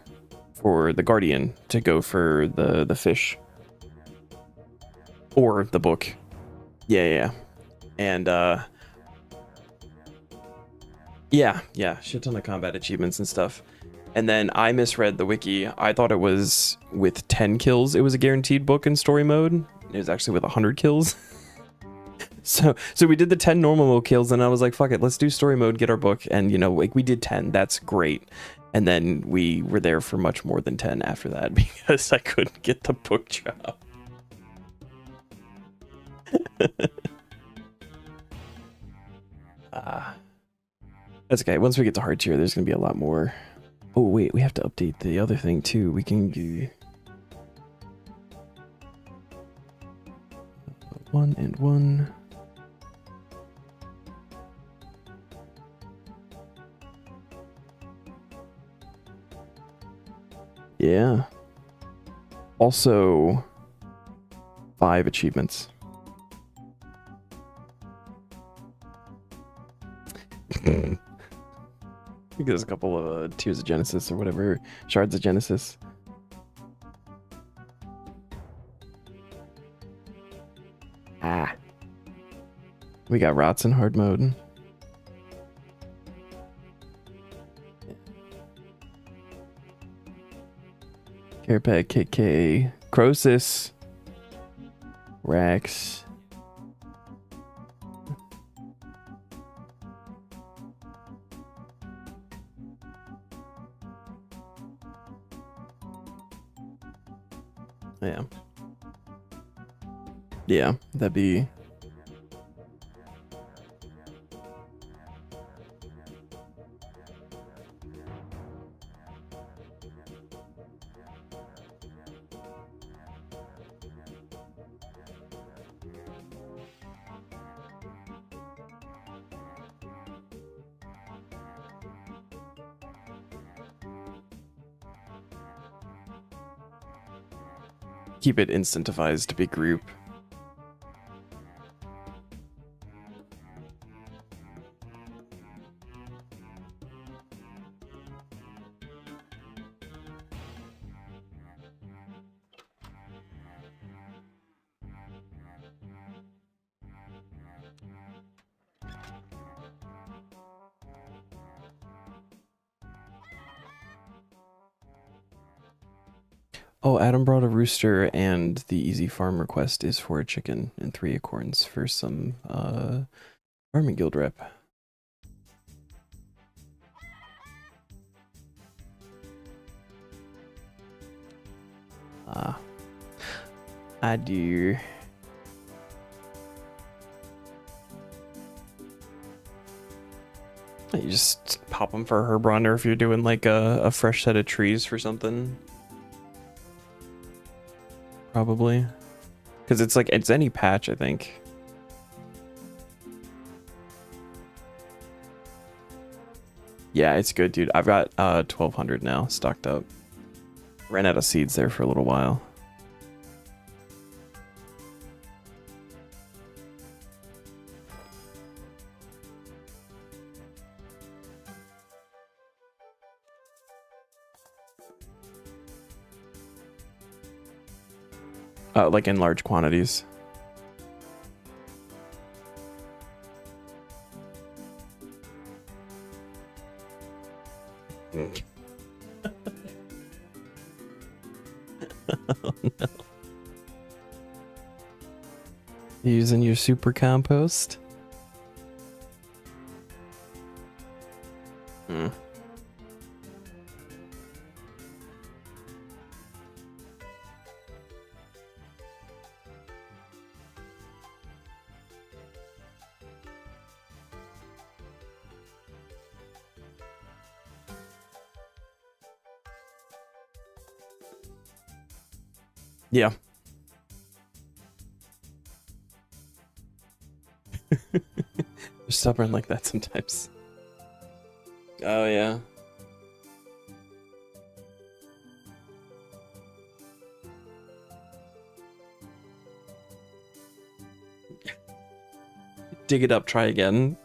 for the Guardian to go for the fish. Or the book. Yeah. And yeah, shit ton of combat achievements and stuff. And then I misread the wiki. I thought it was with 10 kills it was a guaranteed book in story mode. It was actually with 100 kills. So we did the 10 normal mode kills, and I was like, fuck it, let's do story mode, get our book. And, you know, like we did 10, that's great. And then we were there for much more than 10 after that because I couldn't get the book job. That's okay. Once we get to hard tier, there's going to be a lot more. Oh, wait, we have to update the other thing too. We can do 1 and 1. Yeah. Also, 5 achievements. I think there's a couple of Tears of Genesis or whatever, Shards of Genesis. We got Rots in hard mode. Carepeg, KK, Crosis, Rax. Yeah, that'd be... Keep it incentivized to be group. Oh, Adam brought a rooster, and the easy farm request is for a chicken and 3 acorns for some farming guild rep. I do. You just pop them for herb runner if you're doing like a fresh set of trees for something. Probably. Because it's like, it's any patch, I think. Yeah, it's good, dude. I've got 1,200 now stocked up. Ran out of seeds there for a little while. like in large quantities. Oh, no. Using your super compost? Hmm. Yeah. They're stubborn like that sometimes. Oh, yeah. Dig it up, try again.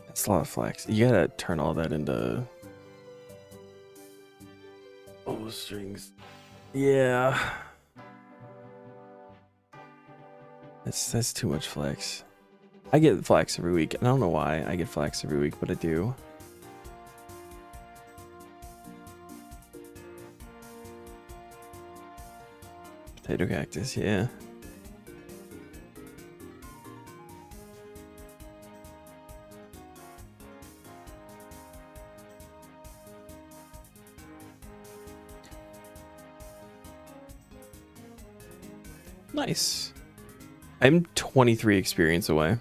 That's a lot of flax. You gotta turn all that into... Oh, strings. Yeah. That's too much flax. I get flax every week, and I don't know why I get flax every week, but I do. Potato cactus, yeah. Nice. I'm 23 experience away.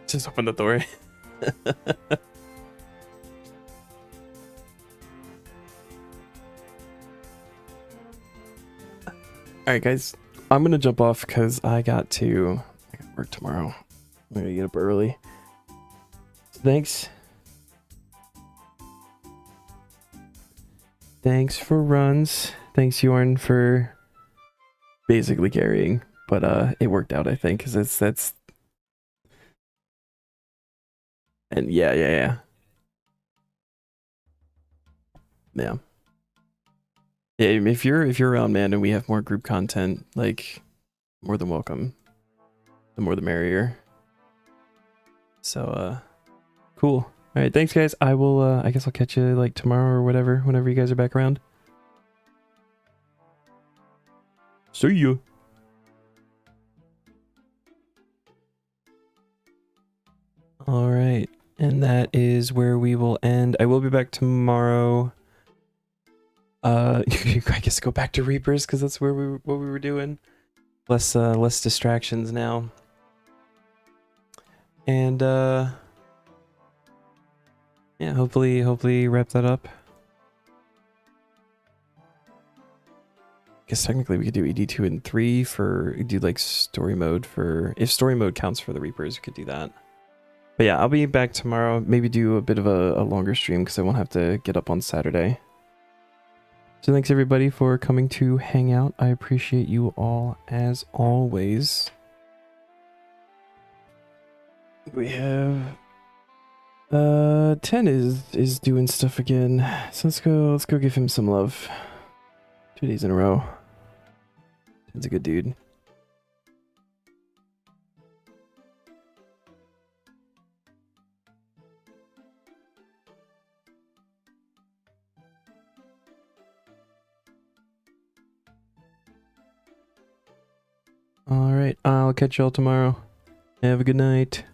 Just open the door. Alright guys, I'm gonna jump off because I got work tomorrow. I'm gonna get up early. Thanks. Thanks for runs. Thanks Yorn for basically carrying. But it worked out, I think, because that's and yeah. Yeah. Yeah, if you're around, man, and we have more group content, like, more than welcome. The more the merrier. So cool. All right, thanks guys. I will I guess I'll catch you like tomorrow or whatever, whenever you guys are back around. See you. All right, and that is where we will end. I will be back tomorrow. I guess go back to Reapers because that's where what we were doing. Less distractions now. And yeah, hopefully wrap that up. I guess technically we could do ED2 and 3 for do like story mode for if story mode counts for the Reapers, we could do that. But yeah, I'll be back tomorrow. Maybe do a bit of a longer stream because I won't have to get up on Saturday. So thanks everybody for coming to hang out. I appreciate you all as always. We have 10 is doing stuff again. So let's go give him some love. 2 days in a row. 10's a good dude. All right, I'll catch y'all tomorrow. Have a good night.